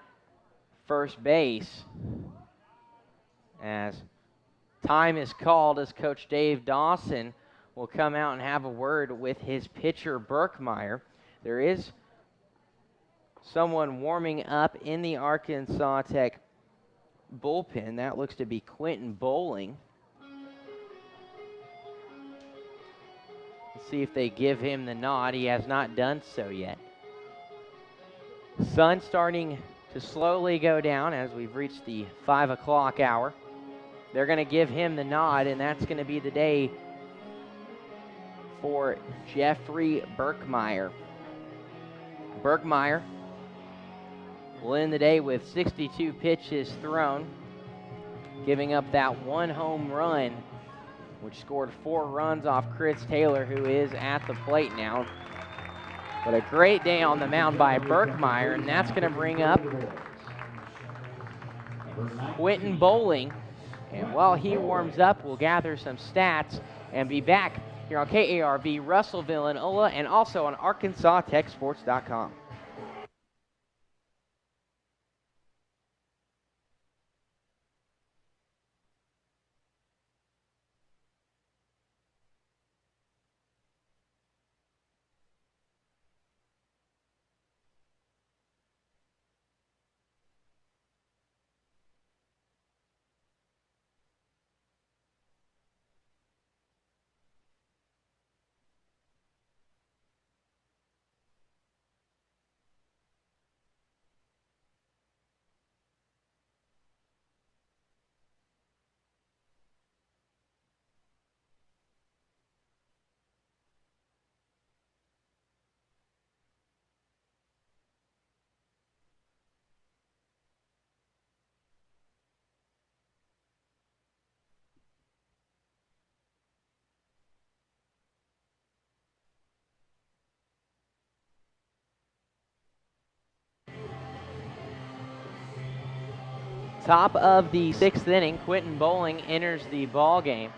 first base. As time is called, as Coach Dave Dawson will come out and have a word with his pitcher, Burkmeyer. There is someone warming up in the Arkansas Tech bullpen. That looks to be Quentin Bowling. Let's see if they give him the nod. He has not done so yet. Sun starting to slowly go down as we've reached the 5 o'clock hour. They're going to give him the nod, and that's going to be the day for Jeffrey Burkmeyer. Burkmeyer will end the day with 62 pitches thrown, giving up that 1 home run, which scored 4 runs off Chris Taylor, who is at the plate now. But a great day on the mound by Berkmeyer, and that's going to bring up Quentin Bowling. And while he warms up, we'll gather some stats and be back here on KARV, Russellville and Ola, and also on ArkansasTechSports.com. Top of the 6th inning, Quentin Bowling enters the ball game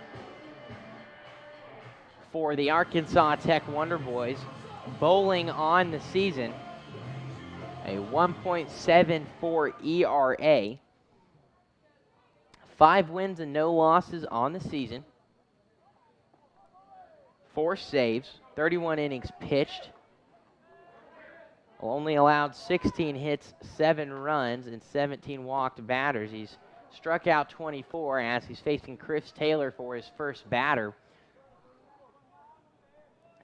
for the Arkansas Tech Wonder Boys. Bowling on the season, a 1.74 ERA, 5 wins and no losses on the season, 4 saves, 31 innings pitched, only allowed 16 hits, 7 runs, and 17 walked batters. He's struck out 24 as he's facing Chris Taylor for his first batter.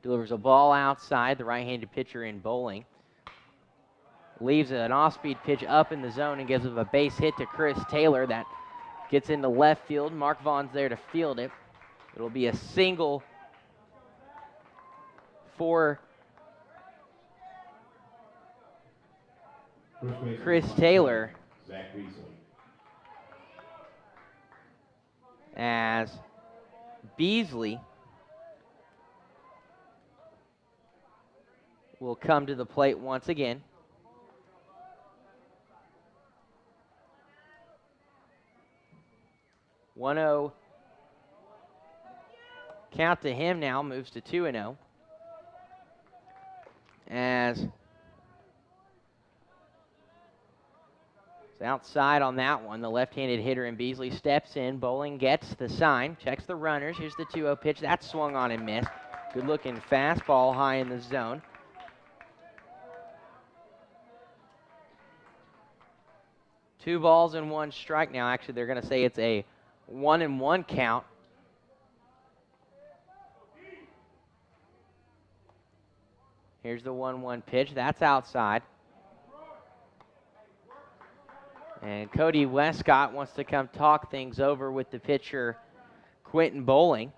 Delivers a ball outside, the right-handed pitcher in Bowling. Leaves an off-speed pitch up in the zone and gives him a base hit to Chris Taylor. That gets into left field. Mark Vaughn's there to field it. It'll be a single for Chris Taylor as Beasley will come to the plate once again. One-0 count to him now, moves to 2-0. As it's outside on that one, the left-handed hitter in Beasley steps in. Bowling gets the sign, checks the runners. Here's the 2-0 pitch. That's swung on and missed. Good-looking fastball high in the zone. Two balls and one strike now. Actually, they're going to say it's a 1-1 count. Here's the 1-1 pitch. That's outside. And Cody Westcott wants to come talk things over with the pitcher, Quentin Bowling.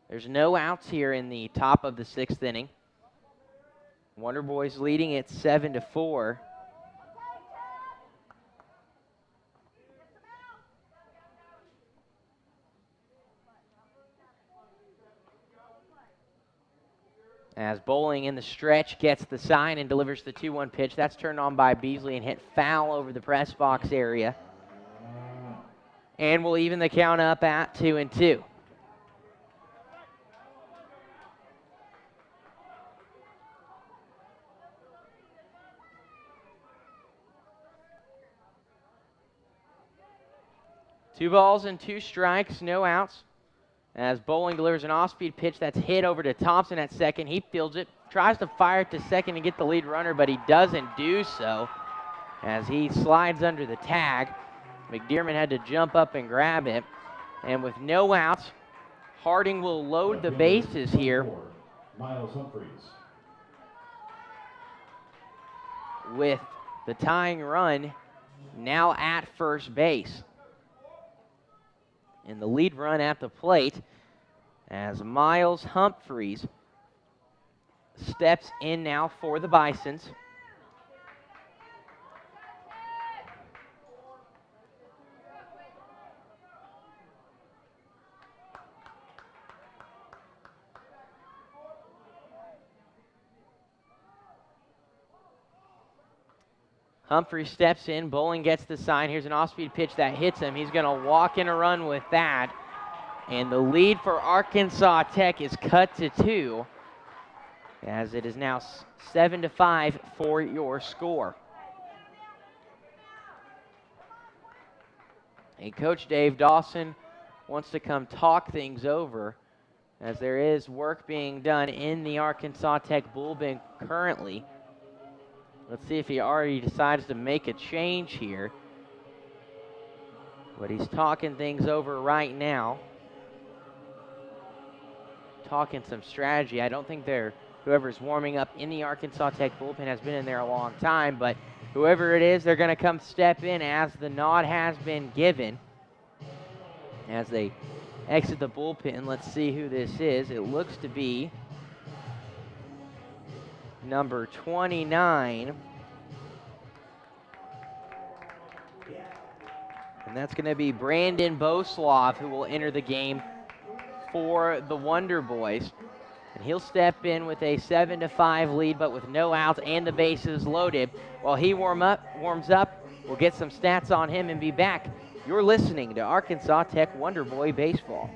There's no outs here in the top of the 6th inning. Wonder Boys leading it 7-4. As Bowling in the stretch gets the sign and delivers the 2-1 pitch. That's turned on by Beasley and hit foul over the press box area. And we'll even the count up at 2-2. Two balls and two strikes, no outs. As Bowling delivers an off-speed pitch that's hit over to Thompson at second. He fields it, tries to fire it to second and get the lead runner, but he doesn't do so as he slides under the tag. McDermott had to jump up and grab it. And with no outs, Harding will load the bases here with the tying run now at first base. And the lead run at the plate as Miles Humphreys steps in now for the Bisons. Humphrey steps in. Bowling gets the sign. Here's an off-speed pitch that hits him. He's going to walk in a run with that. And the lead for Arkansas Tech is cut to 2, as it is now 7-5 for your score. And Coach Dave Dawson wants to come talk things over, as there is work being done in the Arkansas Tech bullpen currently. Let's see if he already decides to make a change here. But he's talking things over right now. Talking some strategy. I don't think whoever's warming up in the Arkansas Tech bullpen has been in there a long time, but whoever it is, they're going to come step in as the nod has been given. As they exit the bullpen, let's see who this is. It looks to be number 29. And that's going to be Brandon Boslav, who will enter the game for the Wonder Boys. And he'll step in with a 7-5 lead, but with no outs and the bases loaded. While he warms up, we'll get some stats on him and be back. You're listening to Arkansas Tech Wonder Boy Baseball.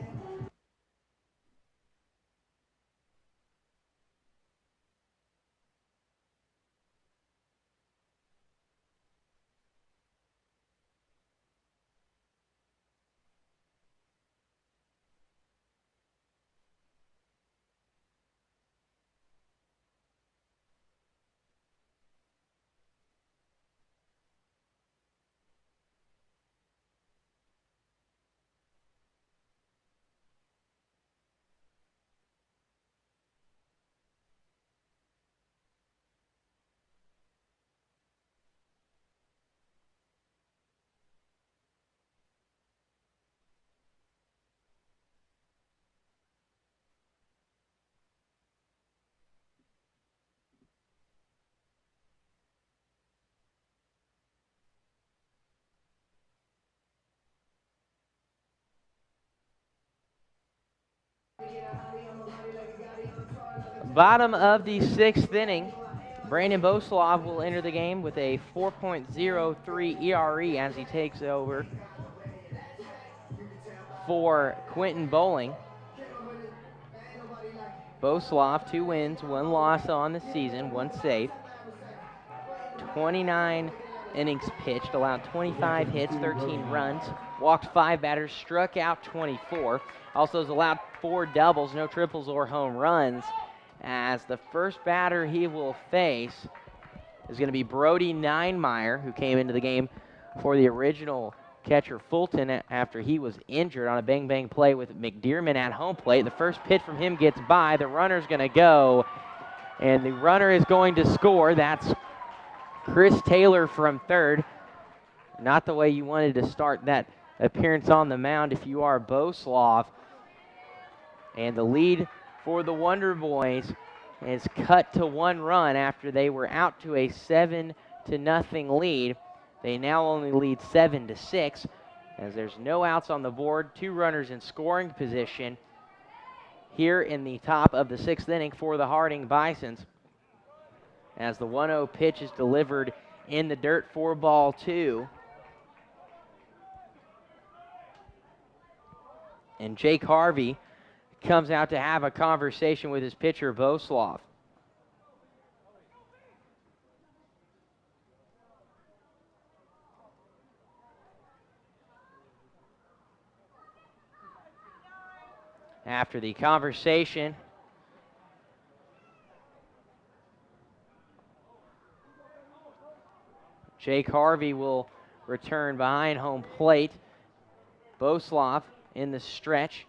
Bottom of the 6th inning, Brandon Boslav will enter the game with a 4.03 ERA as he takes over for Quentin Bowling. Boslav, 2 wins, 1 loss on the season, 1 save. 29 innings pitched, allowed 25 hits, 13 runs, walked 5 batters, struck out 24. Also has allowed 4 doubles, no triples or home runs. As the first batter he will face is going to be Brody Ninemeyer, who came into the game for the original catcher Fulton after he was injured on a bang-bang play with McDearman at home plate. The first pitch from him gets by. The runner's going to go, and the runner is going to score. That's Chris Taylor from third. Not the way you wanted to start that appearance on the mound if you are Boslav. And the lead for the Wonder Boys is cut to 1 run after they were out to a 7-0 lead. They now only lead 7-6 as there's no outs on the board, 2 runners in scoring position here in the top of the 6th inning for the Harding Bisons. As the 1-0 pitch is delivered in the dirt for ball 2. And Jake Harvey comes out to have a conversation with his pitcher, Boslav. After the conversation, Jake Harvey will return behind home plate. Boslav in the stretch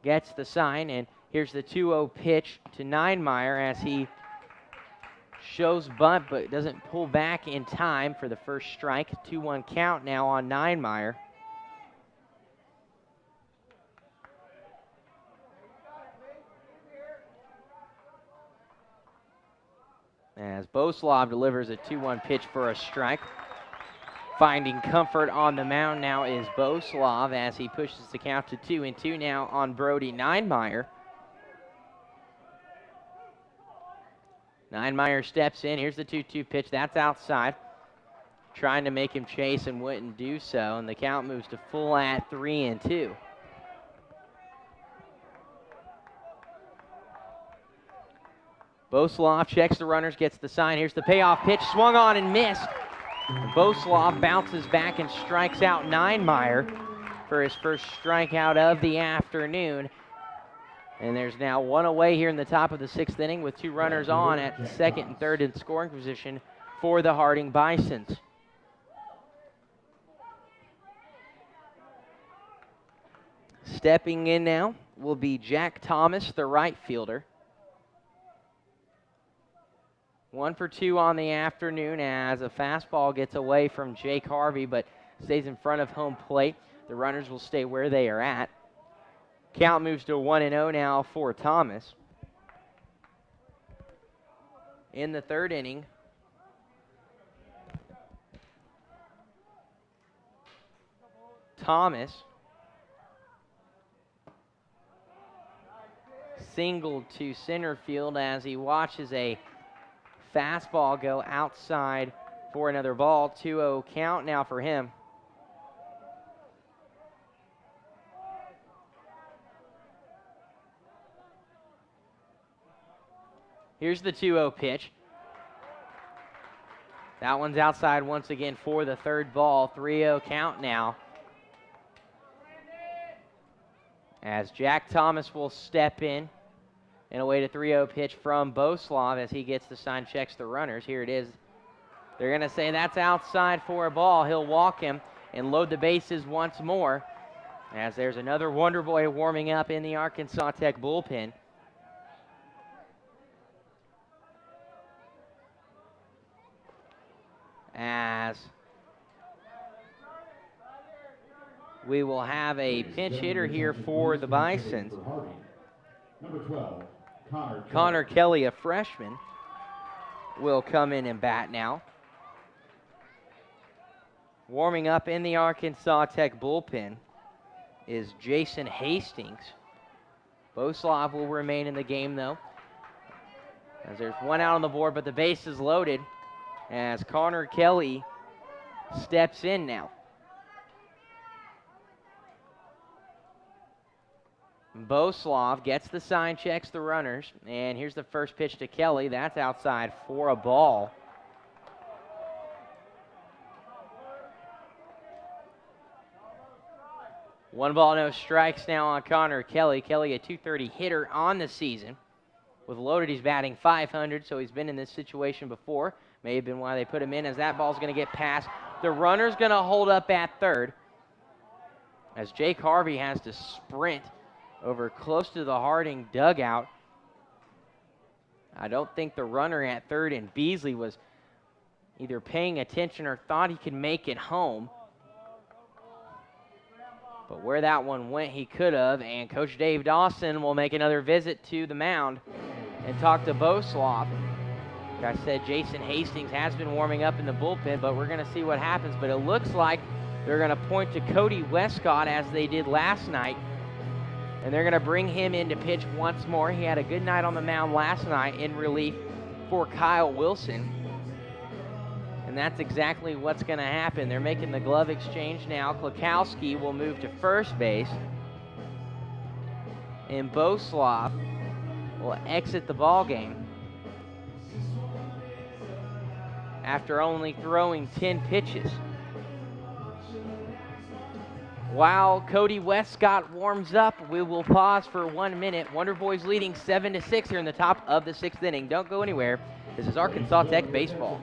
gets the sign, and here's the 2-0 pitch to Ninemeyer as he shows bunt but doesn't pull back in time for the first strike. 2-1 count now on Ninemeyer. As Boslav delivers a 2-1 pitch for a strike. Finding comfort on the mound now is Boslav as he pushes the count to 2-2 now on Brody Ninemeyer. Ninemeyer steps in. Here's the 2-2 pitch. That's outside. trying to make him chase and wouldn't do so, and the count moves to full at 3-2. Boslav checks the runners, gets the sign. Here's the payoff pitch, swung on and missed. Boslav bounces back and strikes out Ninemeyer for his first strikeout of the afternoon. And there's now one away here in the top of the 6th inning with 2 runners on at second and third in scoring position for the Harding Bisons. Stepping in now will be Jack Thomas, the right fielder. 1 for 2 on the afternoon as a fastball gets away from Jake Harvey but stays in front of home plate. The runners will stay where they are at. Count moves to 1-0 now for Thomas. In the 3rd inning, Thomas singled to center field as he watches a fastball go outside for another ball. 2-0 count now for him. Here's the 2-0 pitch. That one's outside once again for the 3rd ball. 3-0 count now. As Jack Thomas will step in and await a 3-0 pitch from Boslav as he gets the sign, checks the runners. Here it is. They're going to say that's outside for a ball. He'll walk him and load the bases once more as there's another Wonder Boy warming up in the Arkansas Tech bullpen. As we will have a pinch hitter here for the Bisons. Number 12, Connor Kelly, a freshman, will come in and bat now. Warming up in the Arkansas Tech bullpen is Jason Hastings. Boslav will remain in the game, though, as there's one out on the board, but the base is loaded as Connor Kelly steps in now. Boslav gets the sign, checks the runners, and here's the first pitch to Kelly. That's outside for a ball. One ball, no strikes now on Connor Kelly. Kelly, a .230 hitter on the season. With loaded, he's batting .500, so he's been in this situation before. May have been why they put him in, as that ball's going to get past. The runner's going to hold up at third, as Jake Harvey has to sprint over close to the Harding dugout. I don't think the runner at third and Beasley was either paying attention or thought he could make it home. But where that one went, he could have. And Coach Dave Dawson will make another visit to the mound and talk to Boslav. Like I said, Jason Hastings has been warming up in the bullpen, but we're going to see what happens. But it looks like they're going to point to Cody Westcott as they did last night. And they're going to bring him in to pitch once more. He had a good night on the mound last night in relief for Kyle Wilson. And that's exactly what's going to happen. They're making the glove exchange now. Klakowski will move to first base. And Boslav will exit the ball game after only throwing 10 pitches. While Cody Westcott warms up, we will pause for 1 minute. Wonder Boys leading 7-6 here in the top of the 6th inning. Don't go anywhere. This is Arkansas Tech baseball.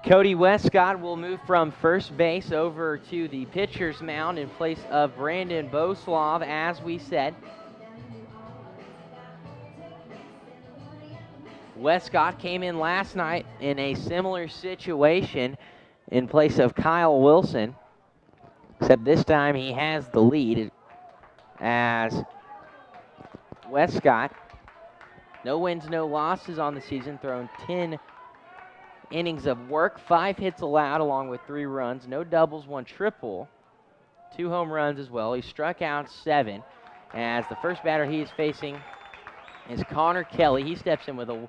Cody Westcott will move from first base over to the pitcher's mound in place of Brandon Boslav, as we said. Westcott came in last night in a similar situation in place of Kyle Wilson, except this time he has the lead as Westcott, no wins, no losses on the season, thrown 10 innings of work, 5 hits allowed along with 3 runs, no doubles, 1 triple, 2 home runs as well. He struck out 7 as the first batter he is facing is Connor Kelly. He steps in with a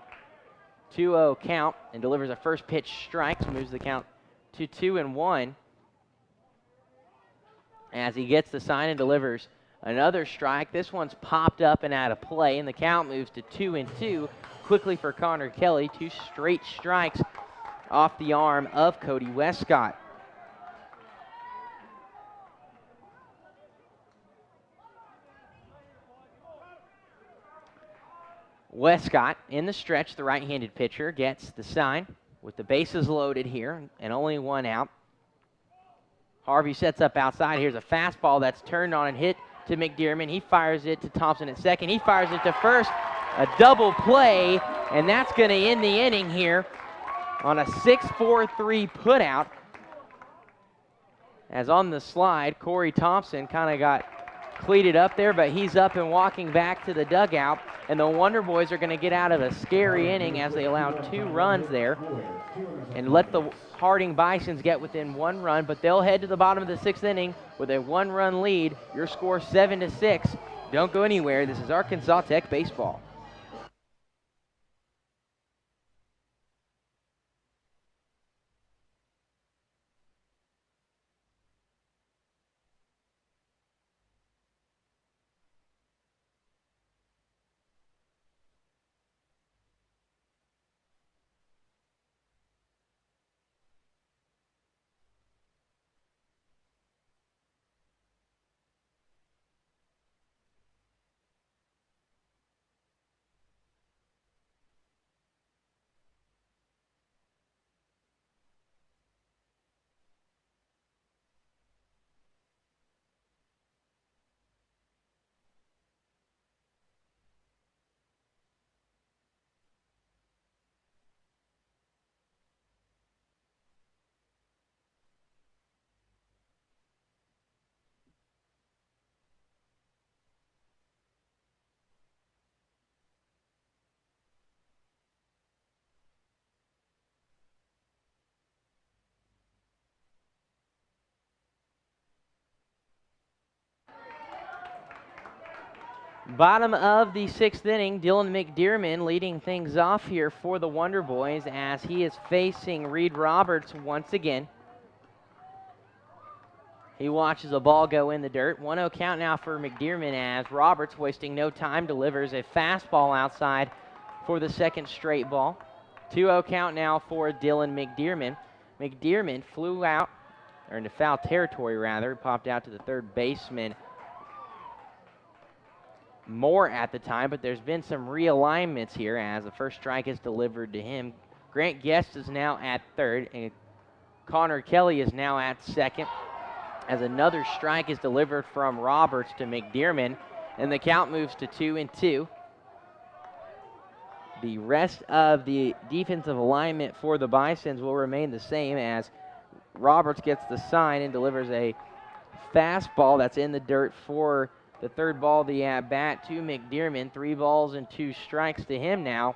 2-0 count and delivers a first pitch strike, so moves the count to 2-1 as he gets the sign and delivers another strike. This one's popped up and out of play, and the count moves to 2-2 quickly for Connor Kelly. 2 straight strikes off the arm of Cody Westcott. Westcott in the stretch, the right-handed pitcher, gets the sign with the bases loaded here and only 1 out. Harvey sets up outside. Here's a fastball that's turned on and hit to McDermott. He fires it to Thompson at second. He fires it to first. A double play, and that's going to end the inning here on a 6-4-3 putout. As on the slide, Corey Thompson kind of got cleated up there, but he's up and walking back to the dugout, and the Wonder Boys are going to get out of a scary inning as they allow 2 runs there and let the Harding Bisons get within 1 run, but they'll head to the bottom of the 6th inning with a 1-run lead. Your score 7-6. Don't go anywhere. This is Arkansas Tech baseball. Bottom of the 6th inning, Dylan McDermott leading things off here for the Wonder Boys as he is facing Reed Roberts once again. He watches a ball go in the dirt. 1-0 count now for McDermott as Roberts, wasting no time, delivers a fastball outside for the 2nd straight ball. 2-0 count now for Dylan McDermott. McDermott flew out, or into foul territory rather, popped out to the 3rd baseman Moore at the time, but there's been some realignments here as the first strike is delivered to him. Grant Guest is now at 3rd, and Connor Kelly is now at 2nd as another strike is delivered from Roberts to McDermott, and the count moves to 2-2. The rest of the defensive alignment for the Bisons will remain the same as Roberts gets the sign and delivers a fastball that's in the dirt for the 3rd ball of the at-bat to McDermott. 3 balls and 2 strikes to him now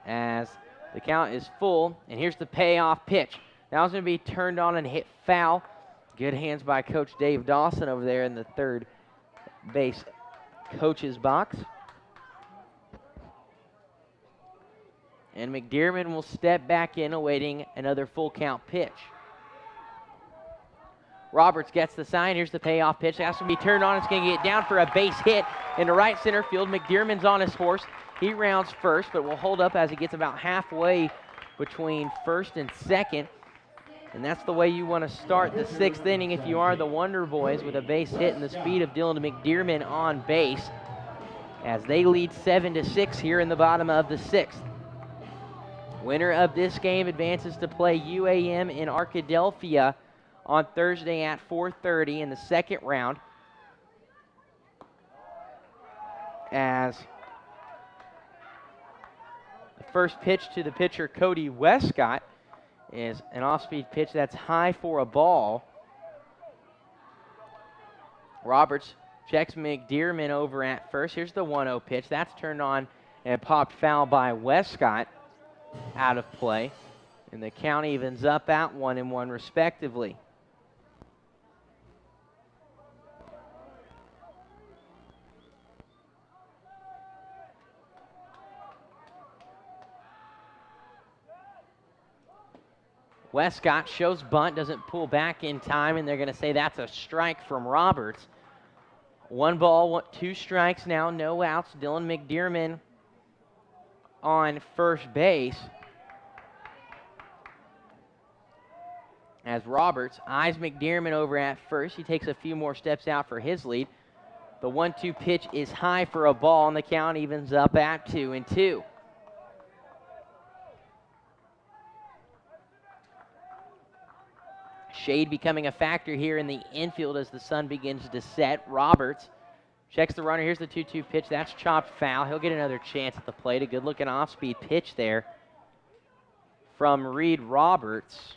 as the count is full. And here's the payoff pitch. Now it's going to be turned on and hit foul. Good hands by Coach Dave Dawson over there in the 3rd base coach's box. And McDermott will step back in awaiting another full count pitch. Roberts gets the sign. Here's the payoff pitch. Has to be turned on. It's going to get down for a base hit into right center field. McDermott's on his horse. He rounds first, but will hold up as he gets about halfway between 1st and 2nd. And that's the way you want to start the 6th inning if you are the Wonder Boys, with a base hit and the speed of Dylan McDermott on base as they lead 7-6 here in the bottom of the 6th. Winner of this game advances to play UAM in Arkadelphia on Thursday at 4:30 in the second round. As the first pitch to the pitcher, Cody Westcott, is an off-speed pitch that's high for a ball. Roberts checks McDearman over at first. Here's the 1-0 pitch. That's turned on and popped foul by Westcott, out of play. And the count evens up at 1-1 respectively. Westcott shows bunt, doesn't pull back in time, and they're going to say that's a strike from Roberts. 1 ball, 2 strikes now, no outs. Dylan McDearman on first base. As Roberts eyes McDearman over at first, he takes a few more steps out for his lead. The 1-2 pitch is high for a ball, and the count evens up at 2-2. Shade becoming a factor here in the infield as the sun begins to set. Roberts checks the runner. Here's the 2-2 pitch. That's chopped foul. He'll get another chance at the plate. A good-looking off-speed pitch there from Reed Roberts.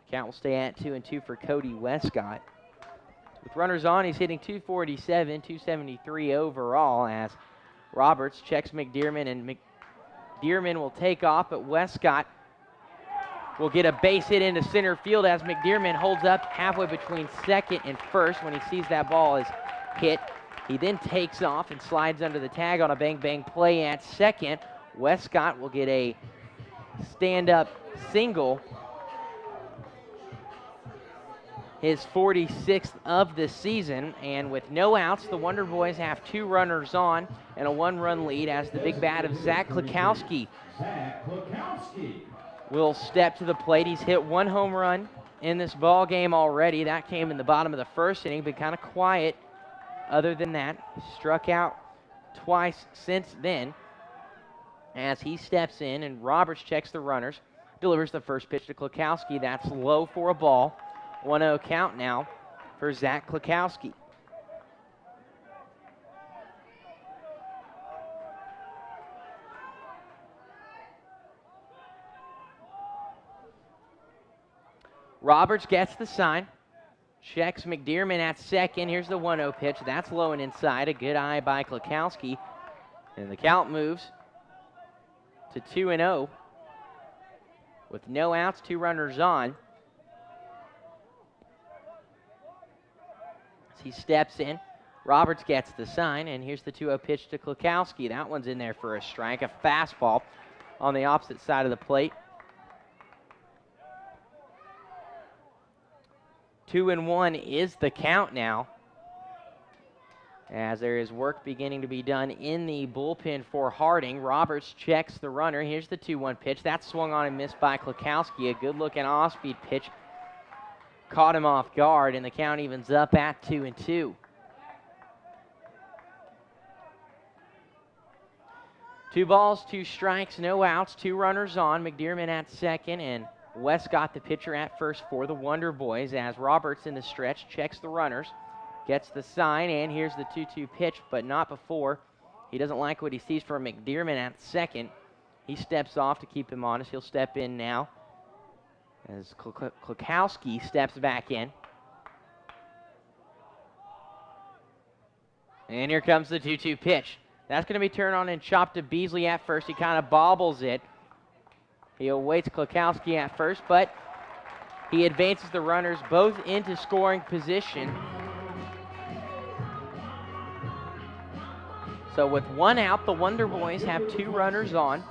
The count will stay at 2-2 for Cody Westcott. With runners on, he's hitting 247, 273 overall as Roberts checks McDearman, and McDearman will take off, but Westcott will get a base hit into center field as McDearman holds up halfway between second and first. When he sees that ball is hit, he then takes off and slides under the tag on a bang-bang play at second. Westcott will get a stand-up single, his 46th of the season, and with no outs, the Wonder Boys have 2 runners on and a 1-run lead as the big bat of Zach Klukowski will step to the plate. He's hit 1 home run in this ball game already. That came in the bottom of the first inning, but kind of quiet. Other than that, struck out twice since then as he steps in, and Roberts checks the runners, delivers the first pitch to Klukowski. That's low for a ball. 1-0 count now for Zach Klukowski. Roberts gets the sign, checks McDearman at second. Here's the 1-0 pitch. That's low and inside. A good eye by Klukowski. And the count moves to 2-0 with no outs, 2 runners on. As he steps in, Roberts gets the sign, and here's the 2-0 pitch to Klukowski. That one's in there for a strike, a fastball on the opposite side of the plate. 2-1 is the count now, as there is work beginning to be done in the bullpen for Harding. Roberts checks the runner. Here's the 2-1 pitch. That's swung on and missed by Klukowski. A good-looking off-speed pitch caught him off guard, and the count evens up at 2-2. 2 balls, 2 strikes, no outs, 2 runners on. McDearman at second, and Westcott, the pitcher, at first for the Wonder Boys, as Roberts in the stretch checks the runners, gets the sign, and here's the 2-2 pitch, but not before. He doesn't like what he sees from McDearman at second. He steps off to keep him honest. He'll step in now as Klukowski steps back in. And here comes the 2-2 pitch. That's going to be turned on and chopped to Beasley at first. He kind of bobbles it. He awaits Klukowski at first, but he advances the runners both into scoring position. So with 1 out, the Wonder Boys have 2 runners on.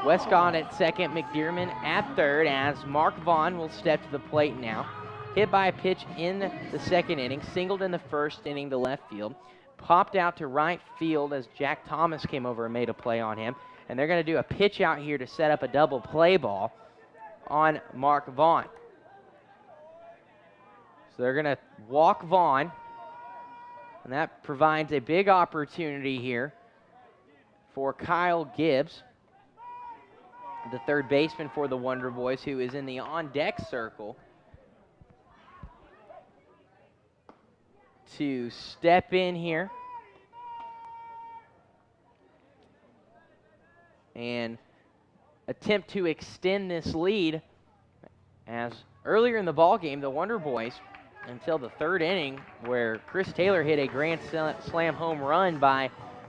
Westcott at second, McDearman at third, as Mark Vaughn will step to the plate now. Hit by a pitch in the second inning, singled in the first inning to left field. Popped out to right field as Jack Thomas came over and made a play on him. And they're going to do a pitch out here to set up a double play ball on Mark Vaughn. So they're going to walk Vaughn, and that provides a big opportunity here for Kyle Gibbs. the third baseman for the Wonder Boys, who is in the on-deck circle, to step in here and attempt to extend this lead, as earlier in the ball game, the Wonder Boys, until the third inning, where Chris Taylor hit a grand slam home run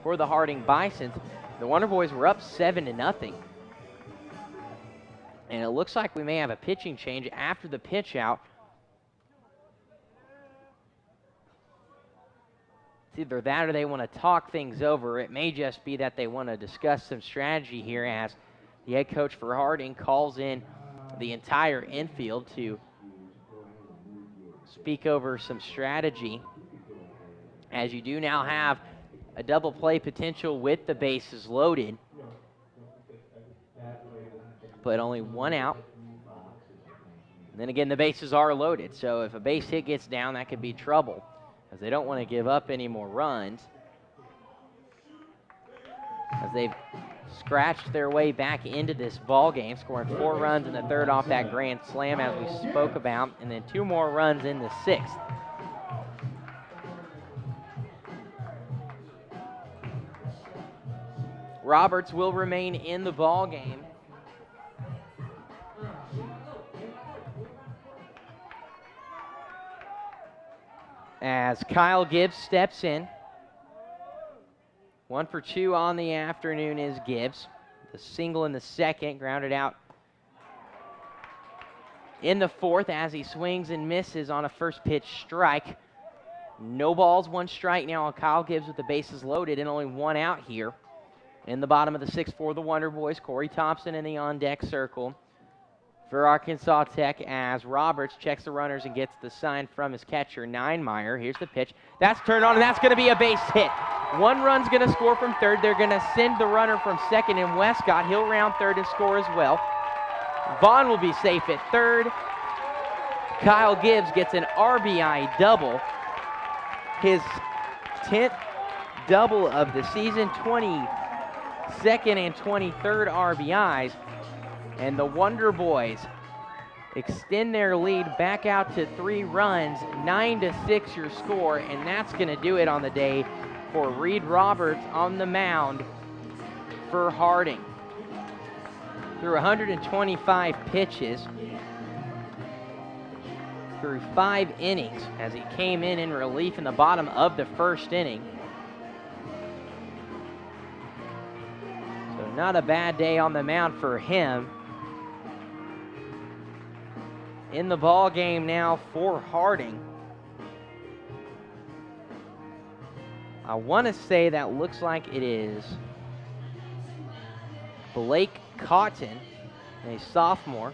for the Harding Bisons, the Wonder Boys were up 7-0. And it looks like we may have a pitching change after the pitch out. It's either that or they want to talk things over. It may just be that they want to discuss some strategy here, as the head coach for Harding calls in the entire infield to speak over some strategy, as you do now have a double play potential with the bases loaded, but only one out. And then again, the bases are loaded, so if a base hit gets down, that could be trouble, as they don't want to give up any more runs, as they've scratched their way back into this ball game, scoring 4 runs in the third off that grand slam, as we spoke about, and then 2 more runs in the 6th. Roberts will remain in the ball game. As Kyle Gibbs steps in. 1 for 2 on the afternoon is Gibbs. The single in the second, grounded out in the 4th as he swings and misses on a first pitch strike. No balls, 1 strike now on Kyle Gibbs with the bases loaded, and only 1 out here. In the bottom of the 6th for the Wonder Boys, Corey Thompson in the on-deck circle for Arkansas Tech, as Roberts checks the runners and gets the sign from his catcher, Ninemeyer. Here's the pitch. That's turned on, and that's going to be a base hit. 1 run's going to score from third. They're going to send the runner from second in Westcott. He'll round third and score as well. Vaughn will be safe at third. Kyle Gibbs gets an RBI double. His 10th double of the season, 22nd and 23rd RBIs. And the Wonder Boys extend their lead back out to 3 runs, 9-6 your score, and that's going to do it on the day for Reed Roberts on the mound for Harding. Through 125 pitches, through 5 innings, as he came in relief in the bottom of the 1st inning. So not a bad day on the mound for him. In the ball game now for Harding. I want to say that looks like it is Blake Cotton, a sophomore.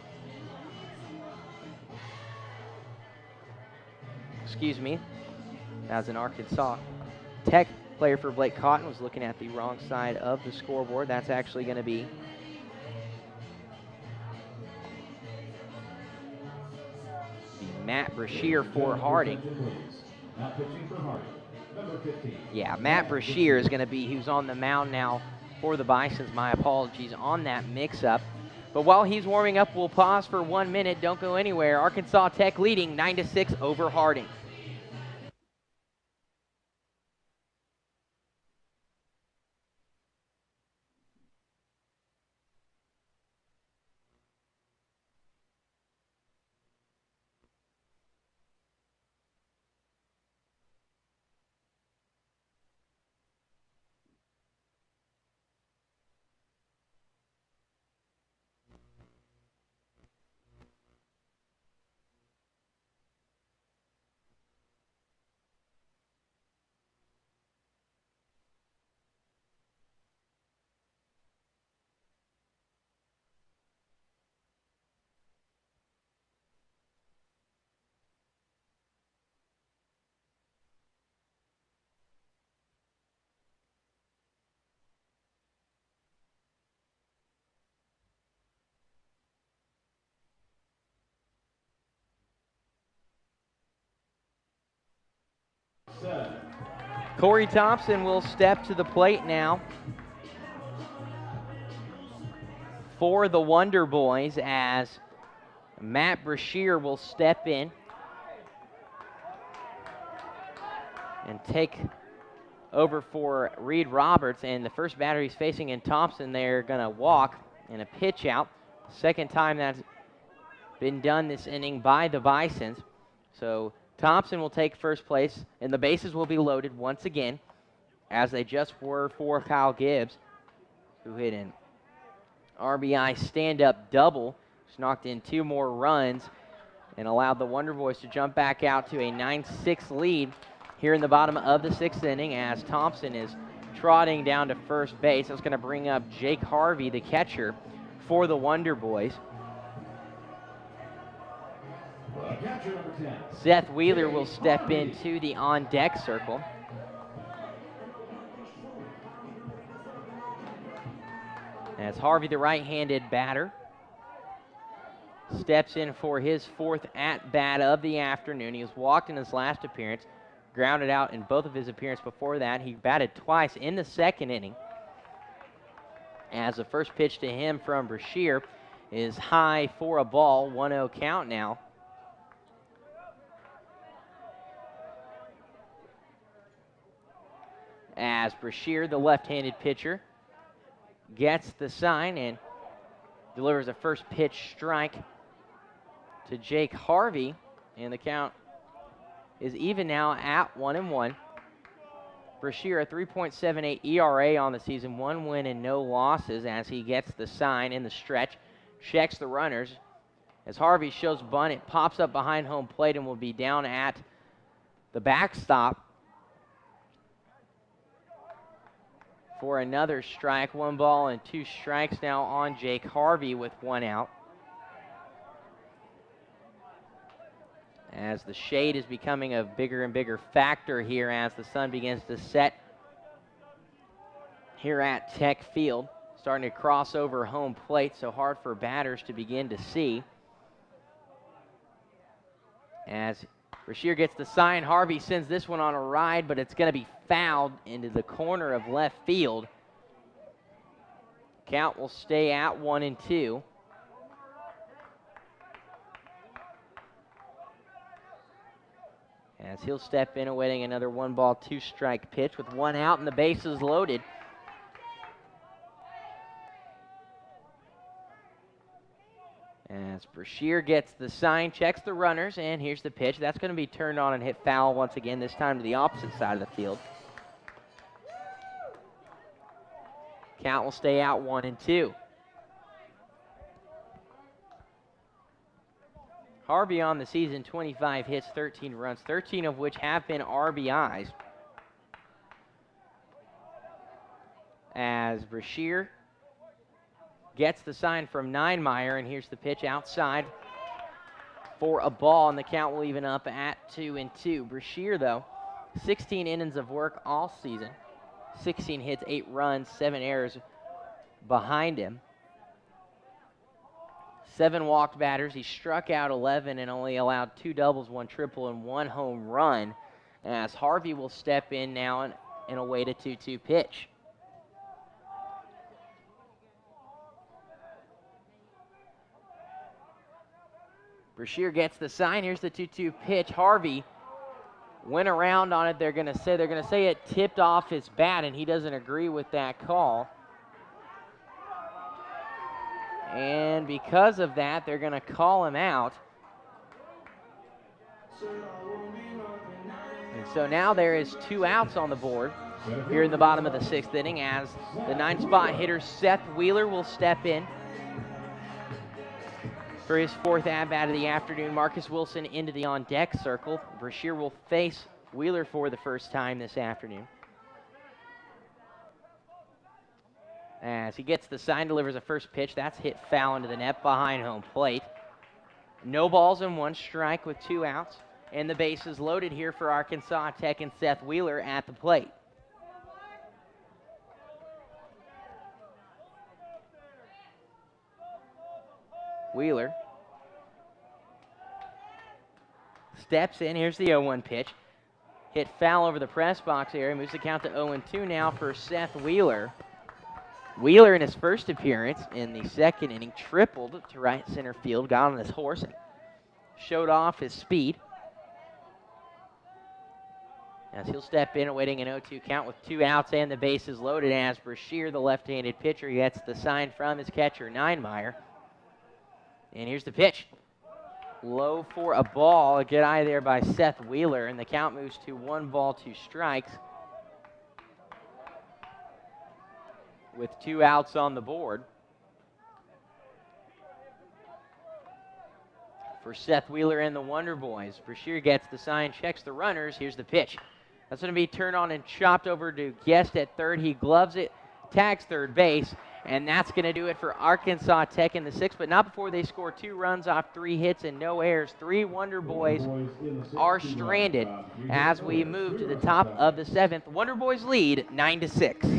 Excuse me, that was an Arkansas Tech player for Blake Cotton, was looking at the wrong side of the scoreboard. That's actually going to be Matt Brashear for Harding. Now pitching for Harding, number 15. Yeah, Matt Brashear is going to be who's on the mound now for the Bisons. My apologies on that mix-up. But while he's warming up, we'll pause for 1 minute. Don't go anywhere. Arkansas Tech leading 9-6 over Harding. Corey Thompson will step to the plate now for the Wonder Boys as Matt Brashear will step in and take over for Reed Roberts. And the first batter he's facing in Thompson, they're going to walk and a pitch out. Second time that's been done this inning by the Bisons. So Thompson will take first place, and the bases will be loaded once again, as they just were for Kyle Gibbs, who hit an RBI stand-up double, just knocked in 2 more runs, and allowed the Wonder Boys to jump back out to a 9-6 lead here in the bottom of the 6th inning, as Thompson is trotting down to first base. That's going to bring up Jake Harvey, the catcher, for the Wonder Boys. Catcher number 10. Seth Wheeler will step into the on-deck circle. As Harvey, the right-handed batter, steps in for his 4th at-bat of the afternoon. He was walked in his last appearance, grounded out in both of his appearances before that. He batted twice in the 2nd inning. As the first pitch to him from Brashear is high for a ball, 1-0 count now. As Brashear, the left-handed pitcher, gets the sign and delivers a first pitch strike to Jake Harvey, and the count is even now at 1-1. Brashear, a 3.78 ERA on the season, 1 win and no losses, as he gets the sign in the stretch, checks the runners. As Harvey shows bunt, it pops up behind home plate and will be down at the backstop for another strike. 1 ball and 2 strikes now on Jake Harvey with 1 out. As the shade is becoming a bigger and bigger factor here as the sun begins to set here at Tech Field. Starting to cross over home plate, so hard for batters to begin to see. As Brashear gets the sign, Harvey sends this one on a ride, but it's going to be fouled into the corner of left field. Count will stay at 1-2. As he'll step in awaiting another 1 ball, 2 strike pitch with 1 out and the bases loaded. As Brashear gets the sign, checks the runners, and here's the pitch. That's going to be turned on and hit foul once again, this time to the opposite side of the field. Count will stay out 1-2. Harvey on the season, 25 hits, 13 runs, 13 of which have been RBIs. As Brashear gets the sign from Ninemeyer, and here's the pitch outside for a ball, and the count will even up at 2-2. Brashear, though, 16 innings of work all season, 16 hits, 8 runs, 7 errors behind him. 7 walked batters. He struck out 11 and only allowed 2 doubles, 1 triple, and 1 home run, as Harvey will step in now and await a 2-2 pitch. Brashear gets the sign. Here's the 2-2 pitch. Harvey went around on it. They're going to say it tipped off his bat, and he doesn't agree with that call. And because of that, they're going to call him out. And so now there is 2 outs on the board here in the bottom of the 6th inning, as the 9th-spot hitter Seth Wheeler will step in for his 4th at-bat of the afternoon. Marcus Wilson into the on-deck circle. Brashear will face Wheeler for the first time this afternoon. As he gets the sign, delivers a first pitch. That's hit foul into the net behind home plate. No balls and 1 strike with 2 outs. And the bases loaded here for Arkansas Tech and Seth Wheeler at the plate. Wheeler steps in. Here's the 0-1 pitch. Hit foul over the press box area. Moves the count to 0-2 now for Seth Wheeler. Wheeler in his first appearance in the second inning tripled to right center field, got on his horse and showed off his speed. As he'll step in, awaiting an 0-2 count with 2 outs and the bases loaded as Brashear, the left-handed pitcher, gets the sign from his catcher, Ninemeyer. And here's the pitch. Low for a ball. A good eye there by Seth Wheeler, and the count moves to 1 ball, 2 strikes with 2 outs on the board. For Seth Wheeler and the Wonder Boys, Brashear gets the sign, checks the runners. Here's the pitch. That's going to be turned on and chopped over to Guest at third. He gloves it, tags third base, and that's going to do it for Arkansas Tech in the 6th, but not before they score 2 runs off 3 hits and no errors. 3 Wonder Boys are stranded as we move to the top of the 7th. Wonder Boys lead 9-6.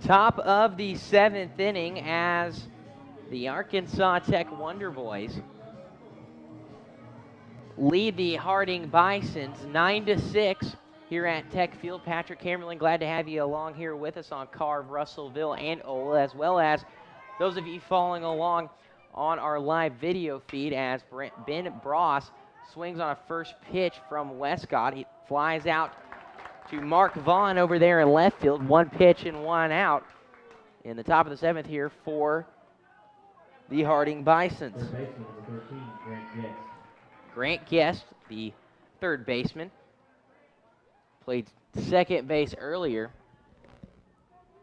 Top of the 7th inning as the Arkansas Tech Wonder Boys lead the Harding Bisons 9-6 here at Tech Field. Patrick Hammerling, glad to have you along here with us on Carve, Russellville, and Ola, as well as those of you following along on our live video feed as Ben Bross swings on a first pitch from Westcott. He flies out to Mark Vaughn over there in left field. 1 pitch and 1 out in the top of the 7th here for the Harding Bisons. Grant Guest, the third baseman, played second base earlier,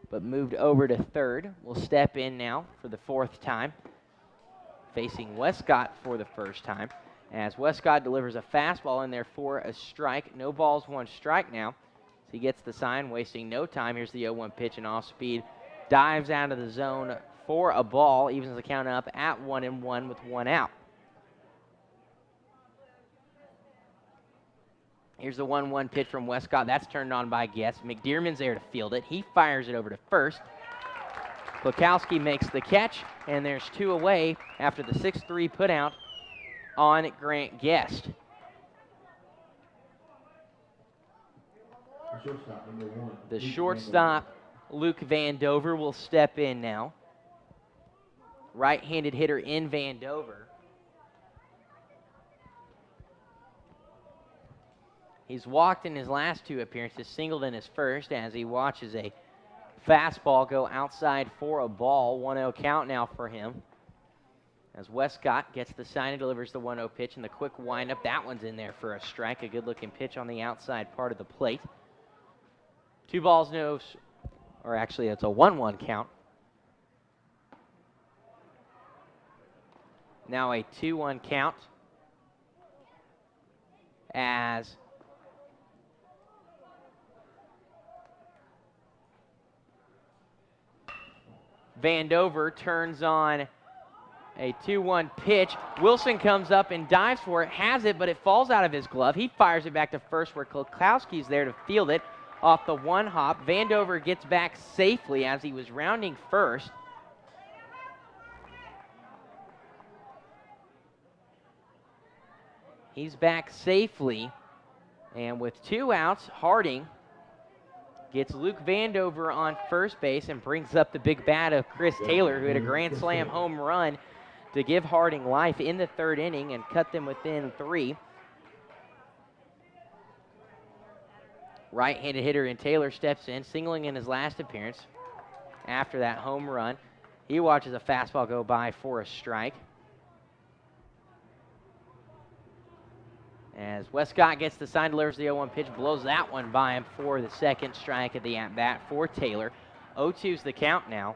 but moved over to third. Will step in now for the 4th time, facing Westcott for the first time, as Westcott delivers a fastball in there for a strike. No balls, 1 strike now. So he gets the sign, wasting no time. Here's the 0-1 pitch, and off speed dives out of the zone for a ball, evens the count up at 1-1 with 1 out. Here's the 1-1 pitch from Westcott. That's turned on by Guest. McDearman's there to field it. He fires it over to first. Klokowski makes the catch, and there's 2 away after the 6-3 putout on Grant Guest. The shortstop, Luke Vandover, will step in now. Right-handed hitter in Vandover. He's walked in his last 2 appearances, singled in his first as he watches a fastball go outside for a ball. 1-0 count now for him. As Westcott gets the sign and delivers the 1-0 pitch, and the quick windup, that one's in there for a strike. A good-looking pitch on the outside part of the plate. 2 balls, no, or actually it's a 1-1 count. Now a 2-1 count as Vandover turns on a 2-1 pitch. Wilson comes up and dives for it, has it, but it falls out of his glove. He fires it back to first where Klokowski's there to field it off the 1 hop. Vandover gets back safely as he was rounding first. He's back safely, and with 2 outs, Harding gets Luke Vandover on first base and brings up the big bat of Chris Taylor, who had a grand slam home run to give Harding life in the 3rd inning and cut them within 3. Right-handed hitter in Taylor steps in, singling in his last appearance after that home run. He watches a fastball go by for a strike. As Westcott gets the sign, delivers the 0-1 pitch, blows that one by him for the second strike of the at-bat for Taylor. 0-2's the count now.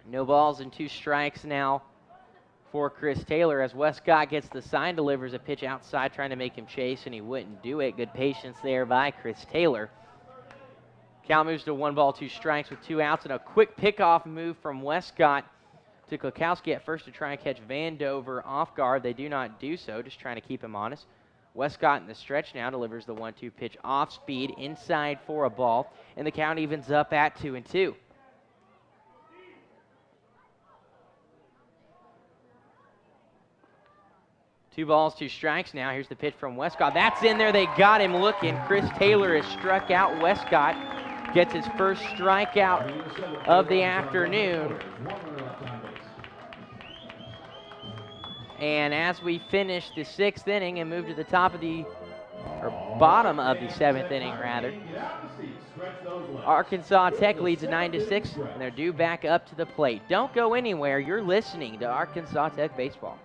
No balls and 2 strikes now for Chris Taylor as Westcott gets the sign, delivers a pitch outside, trying to make him chase, and he wouldn't do it. Good patience there by Chris Taylor. Count moves to 1 ball, 2 strikes with 2 outs, and a quick pickoff move from Westcott to Klukowski at first to try and catch Vandover off guard. They do not do so, just trying to keep him honest. Westcott in the stretch now delivers the 1-2 pitch off speed inside for a ball, and the count evens up at 2-2. Two balls, 2 strikes now. Here's the pitch from Westcott. That's in there. They got him looking. Chris Taylor has struck out. Westcott gets his first strikeout of the afternoon. And as we finish the 6th inning and move to the top of the, or bottom of the 7th inning rather, Arkansas Tech leads 9-6, and they're due back up to the plate. Don't go anywhere. You're listening to Arkansas Tech Baseball.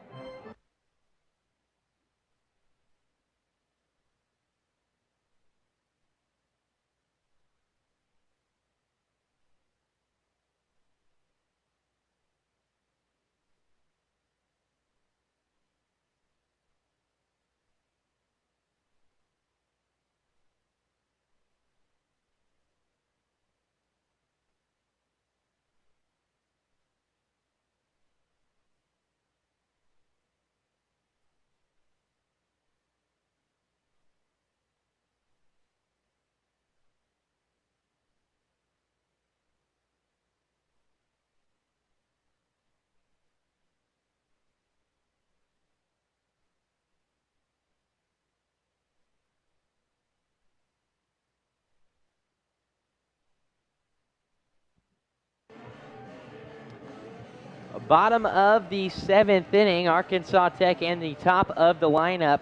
Bottom of the 7th inning, Arkansas Tech and the top of the lineup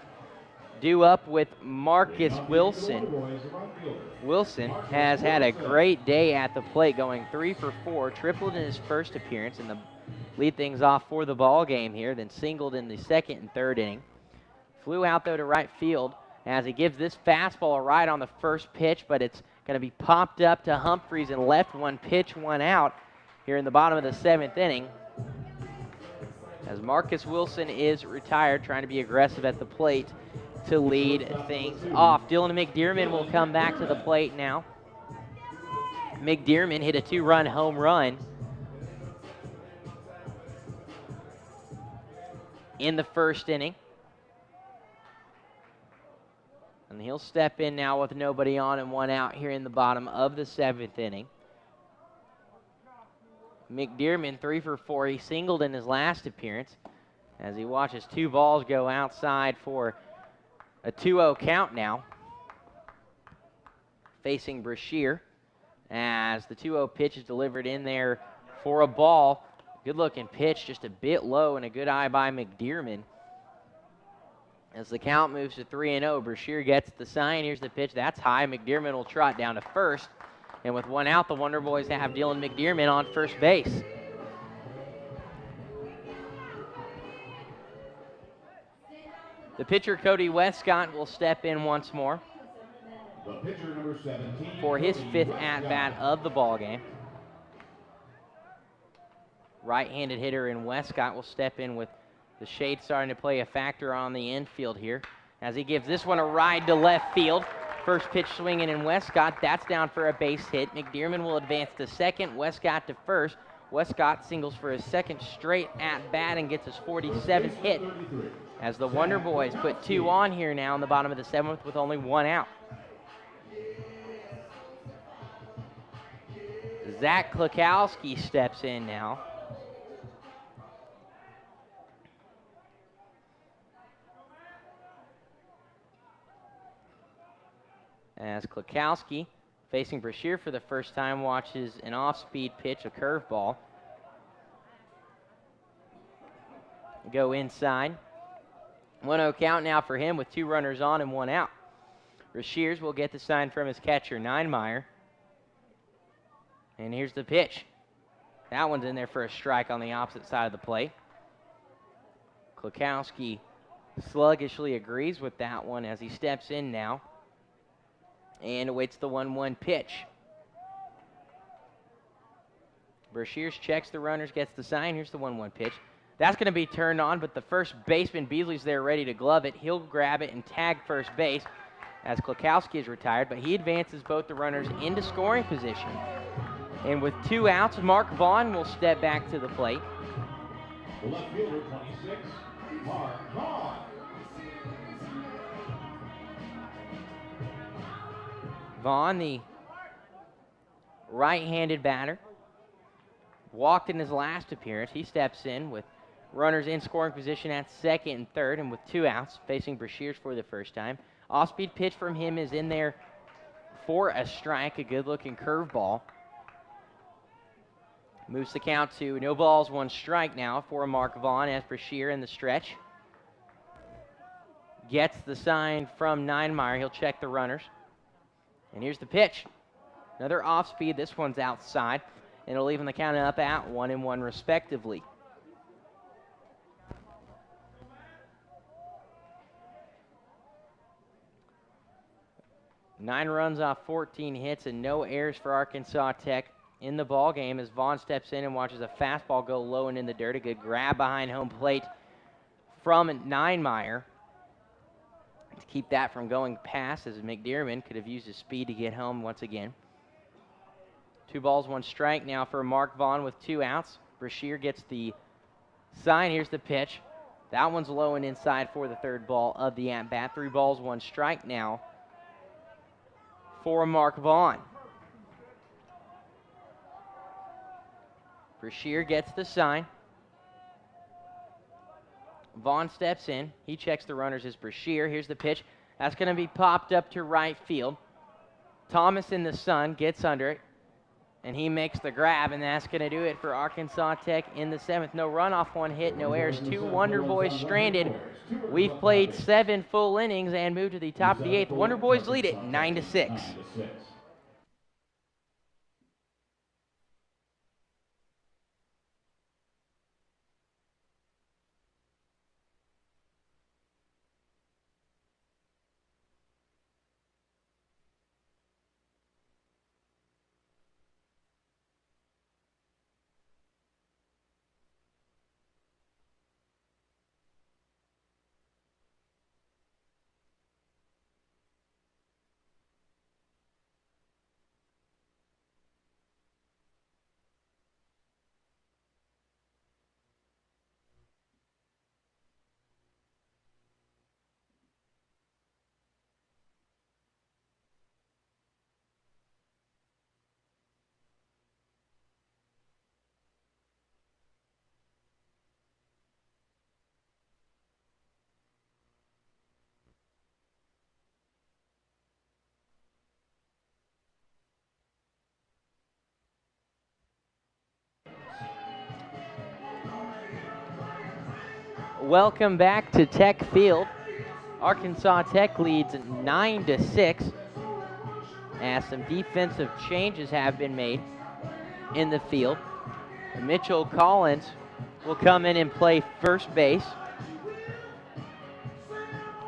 due up with Marcus Wilson. Wilson has had a great day at the plate, going 3 for 4, tripled in his first appearance, and lead things off for the ball game here, then singled in the 2nd and 3rd inning. Flew out, though, to right field as he gives this fastball a ride on the first pitch, but it's going to be popped up to Humphreys and left. 1 pitch, 1 out here in the bottom of the 7th inning, as Marcus Wilson is retired, trying to be aggressive at the plate to lead things off. Dylan McDearman will come back to the plate now. McDearman hit a 2-run home run in the 1st inning. And he'll step in now with nobody on and 1 out here in the bottom of the 7th inning. McDearman 3 for 4. He singled in his last appearance as he watches 2 balls go outside for a 2-0 count now. Facing Brashear as the 2-0 pitch is delivered in there for a ball. Good looking pitch, just a bit low, and a good eye by McDearman. As the count moves to 3-0, Brashear gets the sign. Here's the pitch. That's high. McDearman will trot down to first. And with 1 out, the Wonder Boys have Dylan McDearman on first base. The pitcher, Cody Westcott, will step in once more for his 5th at-bat of the ballgame. Right-handed hitter in Westcott will step in with the shade starting to play a factor on the infield here as he gives this one a ride to left field. First pitch swinging in Westcott. That's down for a base hit. McDearman will advance to second. Westcott to first. Westcott singles for his 2nd straight at-bat and gets his 47th hit as the Wonder Boys put 2 on here now in the bottom of the 7th with only 1 out. Zach Klukowski steps in now. As Klukowski, facing Brashear for the first time, watches an off-speed pitch, a curveball, go inside. 1-0 count now for him with 2 runners on and 1 out. Rashears will get the sign from his catcher, Ninemeyer. And here's the pitch. That one's in there for a strike on the opposite side of the plate. Klukowski sluggishly agrees with that one as he steps in now and awaits the 1-1 pitch. Brashears checks the runners, gets the sign. Here's the 1-1 pitch. That's going to be turned on, but the first baseman, Beasley's there ready to glove it. He'll grab it and tag first base as Klukowski is retired, but he advances both the runners into scoring position. And with 2 outs, Mark Vaughn will step back to the plate. The left fielder, 26, Mark Vaughn. Vaughn, the right-handed batter, walked in his last appearance. He steps in with runners in scoring position at second and third, and with 2 outs, facing Brashears for the first time. Off-speed pitch from him is in there for a strike, a good-looking curveball. Moves the count to no balls, 1 strike now for Mark Vaughn as Brashear in the stretch. Gets the sign from Ninemeyer. He'll check the runners. And here's the pitch. Another off-speed. This one's outside. And it'll even the count up at 1-1 respectively. Nine runs off 14 hits and no errors for Arkansas Tech in the ball game as Vaughn steps in and watches a fastball go low and in the dirt. A good grab behind home plate from Ninemeyer to keep that from going past, as McDermott could have used his speed to get home once again. 2 balls, 1 strike now for Mark Vaughn with 2 outs. Brashear gets the sign. Here's the pitch. That one's low and inside for the 3rd ball of the at-bat. 3 balls, 1 strike now for Mark Vaughn. Brashear gets the sign. Vaughn steps in. He checks the runners as Brashear. Here's the pitch. That's going to be popped up to right field. Thomas in the sun gets under it, and he makes the grab, and that's going to do it for Arkansas Tech in the 7th. No runoff, 1 hit, no errors, 2 Wonder Boys stranded. We've played 7 full innings and moved to the top of the 8th. Wonder Boys lead it 9-6. Welcome back to Tech Field. Arkansas Tech leads 9-6 as some defensive changes have been made in the field. Mitchell Collins will come in and play first base.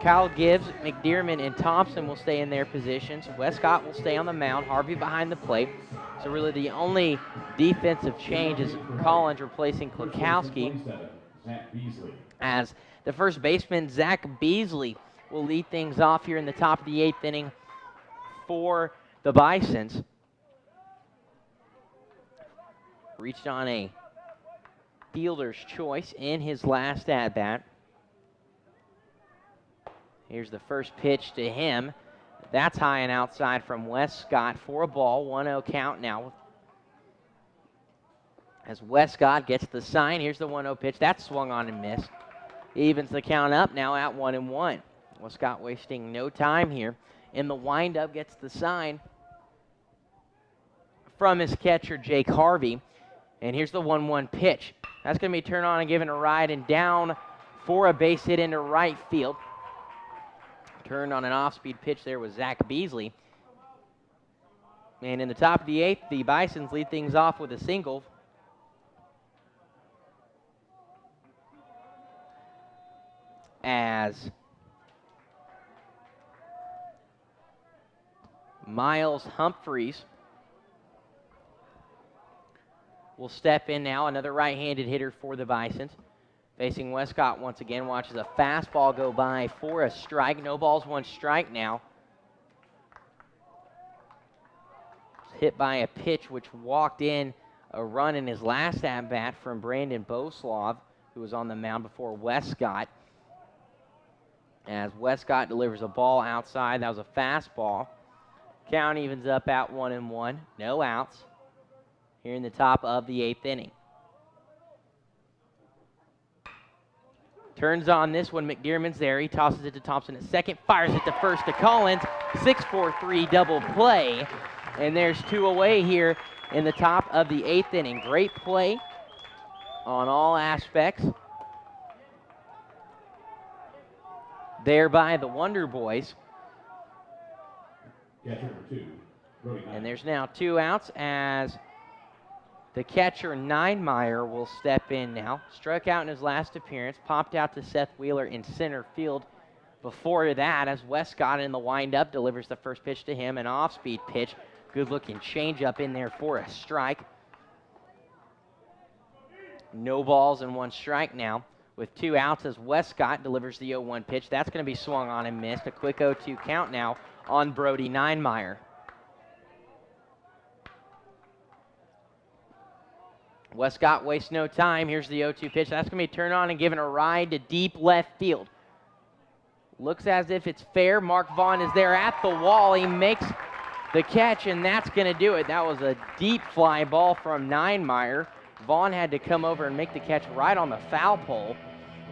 Kyle Gibbs, McDermott, and Thompson will stay in their positions. Westcott will stay on the mound. Harvey behind the plate. So really the only defensive change is Collins replacing Klukowski, as the first baseman, Zach Beasley, will lead things off here in the top of the 8th inning for the Bisons. Reached on a fielder's choice in his last at-bat. Here's the first pitch to him. That's high and outside from Westcott for a ball. 1-0 count now. As Westcott gets the sign, here's the 1-0 pitch. That's swung on and missed. Evens the count up now at 1-1. Westcott wasting no time here. In the windup, gets the sign from his catcher, Jake Harvey. And here's the 1-1 pitch. That's going to be turned on and given a ride and down for a base hit into right field. Turned on an off-speed pitch there was Zach Beasley. And in the top of the 8th, the Bisons lead things off with a single. As Miles Humphreys will step in now, another right-handed hitter for the Bisons. Facing Westcott once again, watches a fastball go by for a strike. No balls, 1 strike now. Hit by a pitch which walked in a run in his last at-bat from Brandon Boslav, who was on the mound before Westcott. As Westcott delivers a ball outside, that was a fastball. Count evens up at 1-1, no outs here in the top of the 8th inning. Turns on this one, McDermott's there. He tosses it to Thompson at second, fires it to first to Collins. 6-4-3 double play. And there's 2 away here in the top of the 8th inning. Great play on all aspects there by the Wonder Boys. Catcher number 2, Brody Knight. And there's now 2 outs as the catcher, Ninemeyer, will step in now. Struck out in his last appearance, popped out to Seth Wheeler in center field. Before that, as Westcott in the windup delivers the first pitch to him, an off-speed pitch. Good-looking changeup in there for a strike. No balls and 1 strike now with 2 outs as Westcott delivers the 0-1 pitch. That's going to be swung on and missed. A quick 0-2 count now on Brody Ninemeyer. Westcott wastes no time. Here's the 0-2 pitch. That's going to be turned on and given a ride to deep left field. Looks as if it's fair. Mark Vaughn is there at the wall. He makes the catch, and that's going to do it. That was a deep fly ball from Ninemeyer. Vaughn had to come over and make the catch right on the foul pole,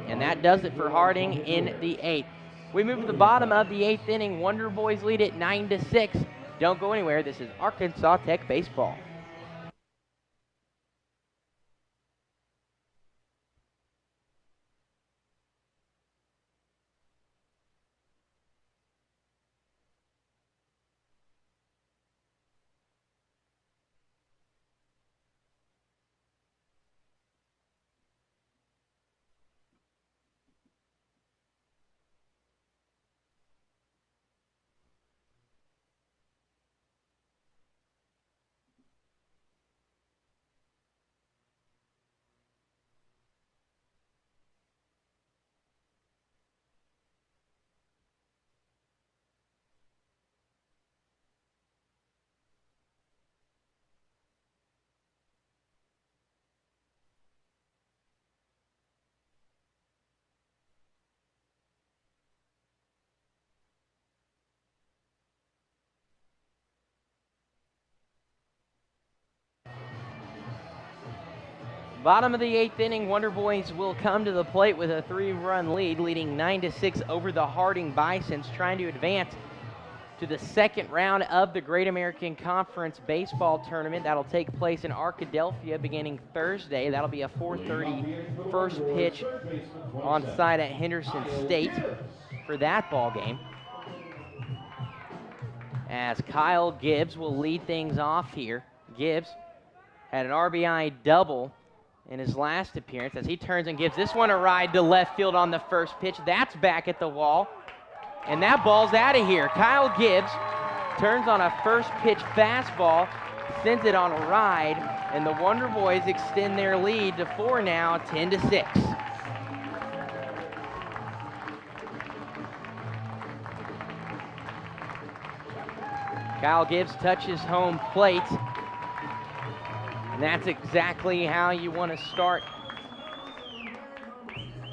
and that does it for Harding in the 8th. We move to the bottom of the 8th inning. Wonder Boys lead it 9-6. Don't go anywhere. This is Arkansas Tech baseball. Bottom of the 8th inning, Wonder Boys will come to the plate with a 3-run lead, leading 9-6 over the Harding Bisons, trying to advance to the 2nd round of the Great American Conference Baseball Tournament. That'll take place in Arkadelphia beginning Thursday. That'll be a 4:30 first pitch on site at Henderson State for that ball game. As Kyle Gibbs will lead things off here. Gibbs had an RBI double in his last appearance as he turns and gives this one a ride to left field on the first pitch. That's back at the wall, and that ball's out of here. Kyle Gibbs turns on a first pitch fastball, sends it on a ride, and the Wonder Boys extend their lead to 4 now, 10-6. Kyle Gibbs touches home plate. And that's exactly how you want to start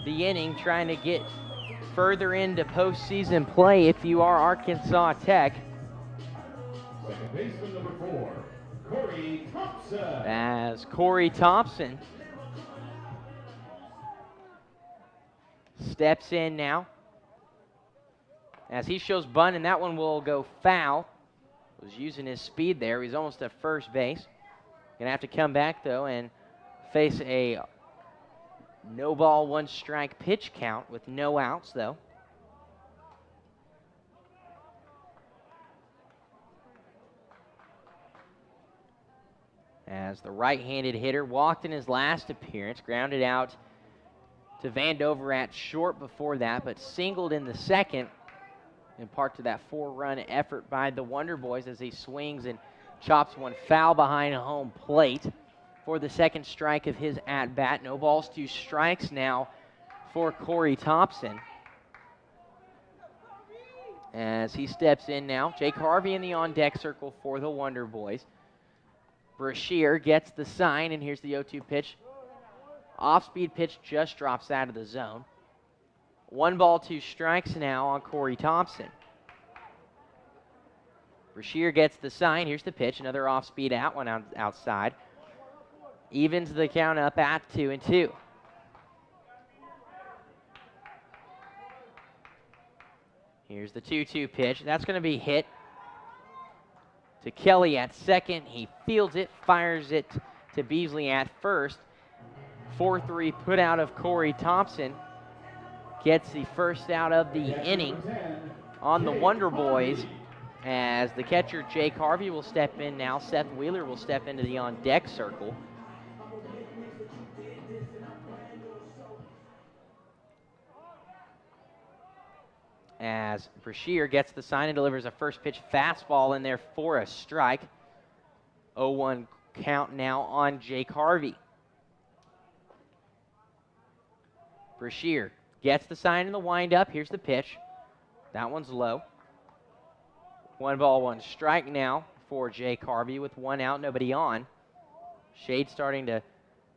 the inning, trying to get further into postseason play if you are Arkansas Tech. Second baseman number 4, Corey Thompson. As Corey Thompson steps in now. As he shows bunt, and that one will go foul. Was using his speed there. He's almost at first base. Going to have to come back, though, and face a No ball, 1 strike pitch count with no outs, though. As the right-handed hitter walked in his last appearance, grounded out to Vandover at short before that, but singled in the second, in part to that 4-run effort by the Wonder Boys as he swings and chops one foul behind home plate for the second strike of his at-bat. No balls, 2 strikes now for Corey Thompson. As he steps in now, Jake Harvey in the on-deck circle for the Wonder Boys. Brashear gets the sign, and here's the 0-2 pitch. Off-speed pitch just drops out of the zone. 1 ball, 2 strikes now on Corey Thompson. Brashear gets the sign. Here's the pitch. Another off-speed out, one outside. Evens the count up at 2-2. Here's the 2-2 pitch. That's going to be hit to Kelly at second. He fields it, fires it to Beasley at first. 4-3 put out of Corey Thompson. Gets the first out of the inning on the Wonder Boys, as the catcher Jake Harvey will step in now. Seth Wheeler will step into the on-deck circle. As Brashear gets the sign and delivers a first pitch fastball in there for a strike. 0-1 count now on Jake Harvey. Brashear gets the sign in the windup. Here's the pitch. That one's low. 1 ball, 1 strike now for Jake Harvey with 1 out, nobody on. Shade starting to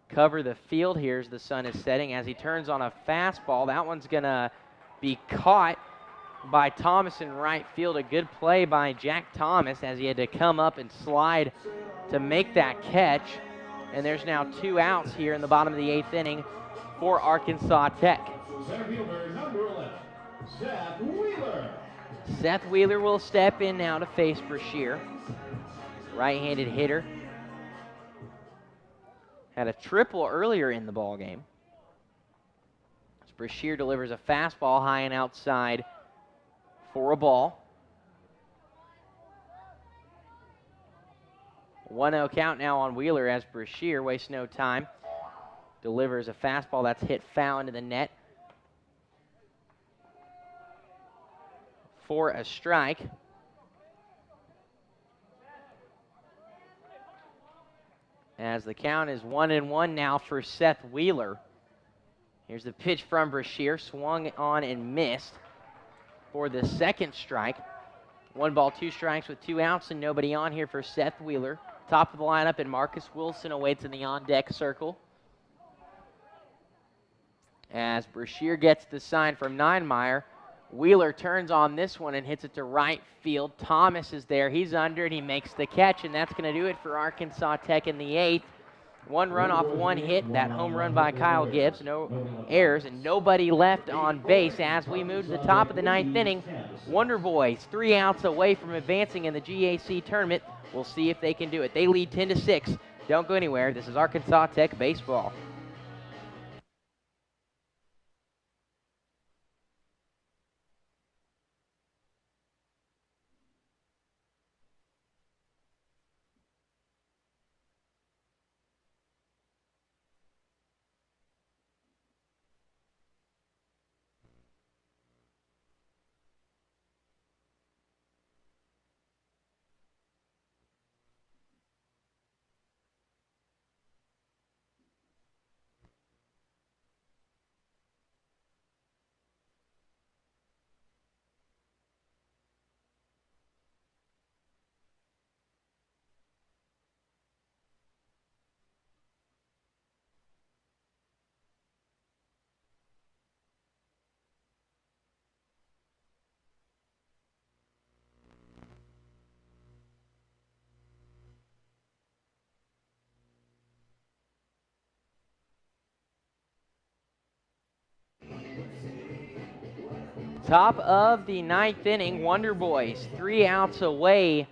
cover the field here as the sun is setting as he turns on a fastball. That one's going to be caught by Thomas in right field. A good play by Jack Thomas as he had to come up and slide to make that catch. And there's now 2 outs here in the bottom of the 8th inning for Arkansas Tech. Center fielder, number 11, Seth Wheeler. Seth Wheeler will step in now to face Brashear. Right-handed hitter. Had a triple earlier in the ball game. As Brashear delivers a fastball high and outside for a ball. 1-0 count now on Wheeler as Brashear wastes no time. Delivers a fastball that's hit foul into the net for a strike. As the count is 1-1 now for Seth Wheeler. Here's the pitch from Brashear, swung on and missed for the second strike. 1 ball, 2 strikes with 2 outs and nobody on here for Seth Wheeler. Top of the lineup, and Marcus Wilson awaits in the on-deck circle. As Brashear gets the sign from Ninemeyer, Wheeler turns on this one and hits it to right field. Thomas is there. He's under it. He makes the catch, and that's going to do it for Arkansas Tech in the 8th. 1 run off 1 hit, that home run by Kyle Gibbs. No errors and nobody left on base as we move to the top of the 9th inning. Wonder Boys 3 outs away from advancing in the GAC tournament. We'll see if they can do it. They lead 10-6. Don't go anywhere. This is Arkansas Tech baseball. Top of the 9th inning, Wonder Boys 3 outs away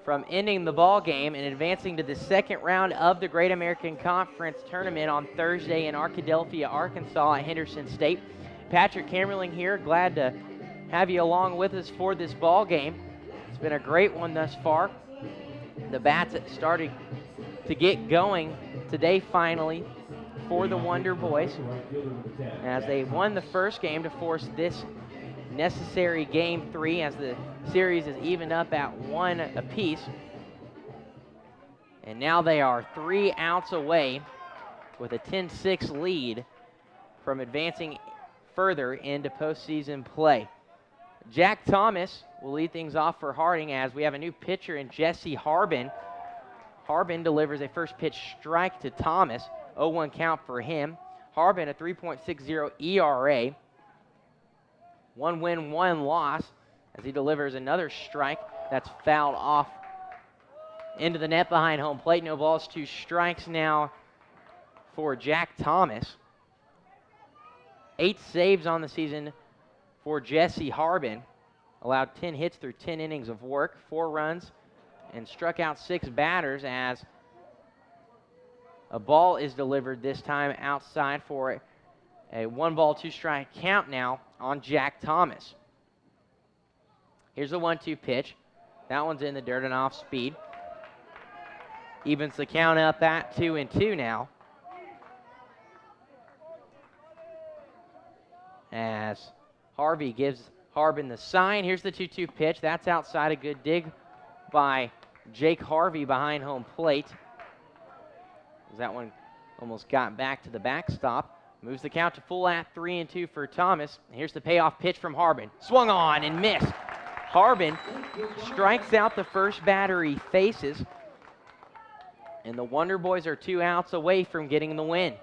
from ending the ball game and advancing to the second round of the Great American Conference Tournament on Thursday in Arkadelphia, Arkansas at Henderson State. Patrick Camerling here, glad to have you along with us for this ball game. It's been a great one thus far. The bats started to get going today finally for the Wonder Boys as they won the first game to force this necessary game 3 as the series is evened up at 1 apiece. And now they are 3 outs away with a 10-6 lead from advancing further into postseason play. Jack Thomas will lead things off for Harding as we have a new pitcher in Jesse Harbin. Harbin delivers a first pitch strike to Thomas. 0-1 count for him. Harbin a 3.60 ERA. 1 win, 1 loss as he delivers another strike that's fouled off into the net behind home plate. No balls, 2 strikes now for Jack Thomas. 8 saves on the season for Jesse Harbin. Allowed 10 hits through 10 innings of work, 4 runs, and struck out 6 batters as a ball is delivered this time outside for a 1-ball, 2-strike count now on Jack Thomas. Here's a 1-2 pitch. That one's in the dirt and off speed. Evens the count up at 2-2 now. As Harvey gives Harbin the sign. Here's the 2-2 pitch. That's outside. A good dig by Jake Harvey behind home plate. That one almost got back to the backstop. Moves the count to full at 3-2 for Thomas. Here's the payoff pitch from Harbin. Swung on and missed. Harbin strikes out the first batter he faces. And the Wonder Boys are 2 outs away from getting the win.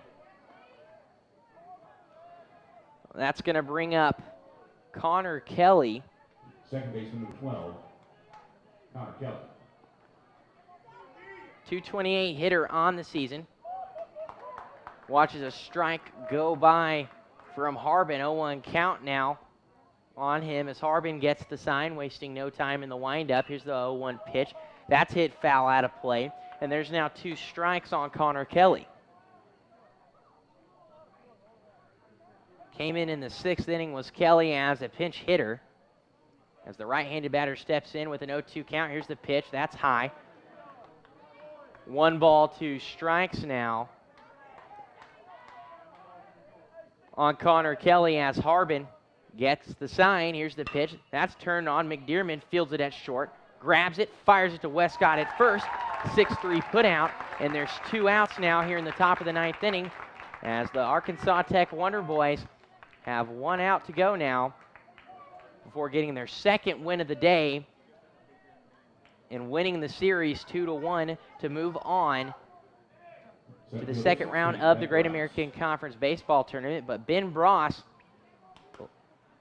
That's going to bring up Connor Kelly. Second baseman number 12, Connor Kelly. 228 hitter on the season. Watches a strike go by from Harbin. 0-1 count now on him as Harbin gets the sign, wasting no time in the windup. Here's the 0-1 pitch. That's hit foul out of play. And there's now 2 strikes on Connor Kelly. Came in the 6th inning was Kelly as a pinch hitter. As the right-handed batter steps in with an 0-2 count. Here's the pitch. That's high. 1 ball, 2 strikes now on Connor Kelly as Harbin gets the sign. Here's the pitch. That's turned on. McDearman fields it at short. Grabs it, fires it to Westcott at first. 6-3 put out. And there's 2 outs now here in the top of the 9th inning as the Arkansas Tech Wonder Boys have 1 out to go now before getting their 2nd win of the day and winning the series 2-1 to move on to the 2nd round of the Great American Conference Baseball Tournament. But Ben Bross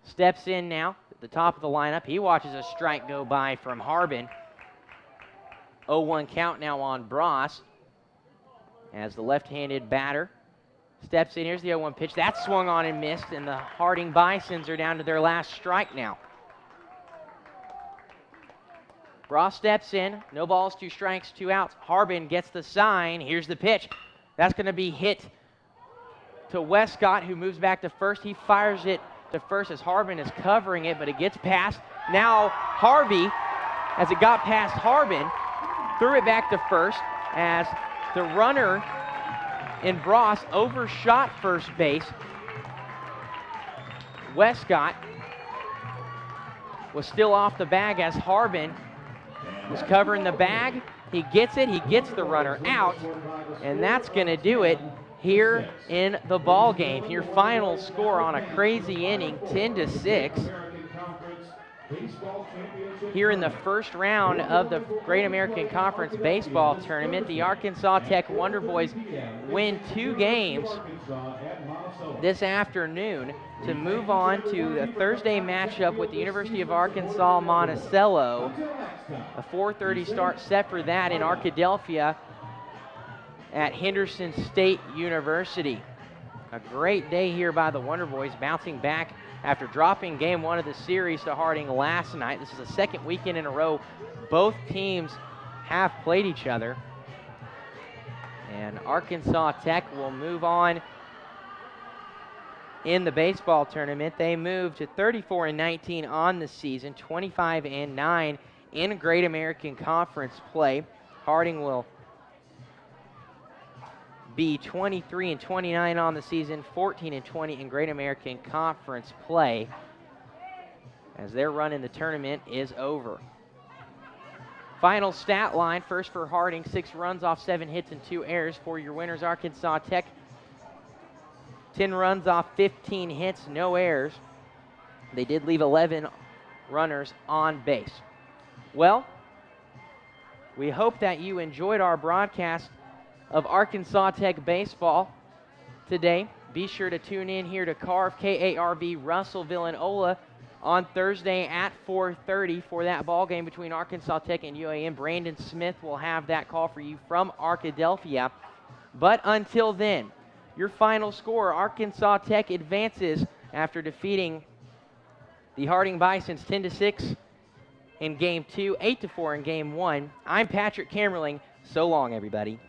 steps in now at the top of the lineup. He watches a strike go by from Harbin. 0-1 count now on Bross as the left-handed batter steps in. Here's the 0-1 pitch. That's swung on and missed, and the Harding Bisons are down to their last strike now. Bross steps in. No balls, 2 strikes, 2 outs. Harbin gets the sign. Here's the pitch. That's going to be hit to Westcott, who moves back to first. He fires it to first as Harbin is covering it, but it gets past. Now Harvey, as it got past Harbin, threw it back to first as the runner in Bross overshot first base. Westcott was still off the bag as Harbin was covering the bag. He gets it. He gets the runner out, and that's going to do it here in the ball game. Your final score on a crazy inning, 10-6. Here in the first round of the Great American Conference Baseball Tournament, the Arkansas Tech Wonder Boys win 2 games this afternoon to move on to the Thursday matchup with the University of Arkansas Monticello. A 4:30 start set for that in Arkadelphia at Henderson State University. A great day here by the Wonder Boys, bouncing back after dropping game 1 of the series to Harding last night. This is the 2nd weekend in a row both teams have played each other. And Arkansas Tech will move on in the baseball tournament. They move to 34-19 on the season, 25-9 in Great American Conference play. Harding will be 23-29 on the season, 14-20 in Great American Conference play, as their run in the tournament is over. Final stat line, first for Harding, 6 runs off 7 hits and 2 errors. For your winners, Arkansas Tech, 10 runs off 15 hits, no errors. They did leave 11 runners on base. Well, we hope that you enjoyed our broadcast of Arkansas Tech baseball today. Be sure to tune in here to Carve, KARV, Russellville, and Ola on Thursday at 4:30 for that ball game between Arkansas Tech and UAM. Brandon Smith will have that call for you from Arkadelphia. But until then, your final score, Arkansas Tech advances after defeating the Harding Bisons 10-6 in Game 2, 8-4 in Game 1. I'm Patrick Camerling. So long, everybody.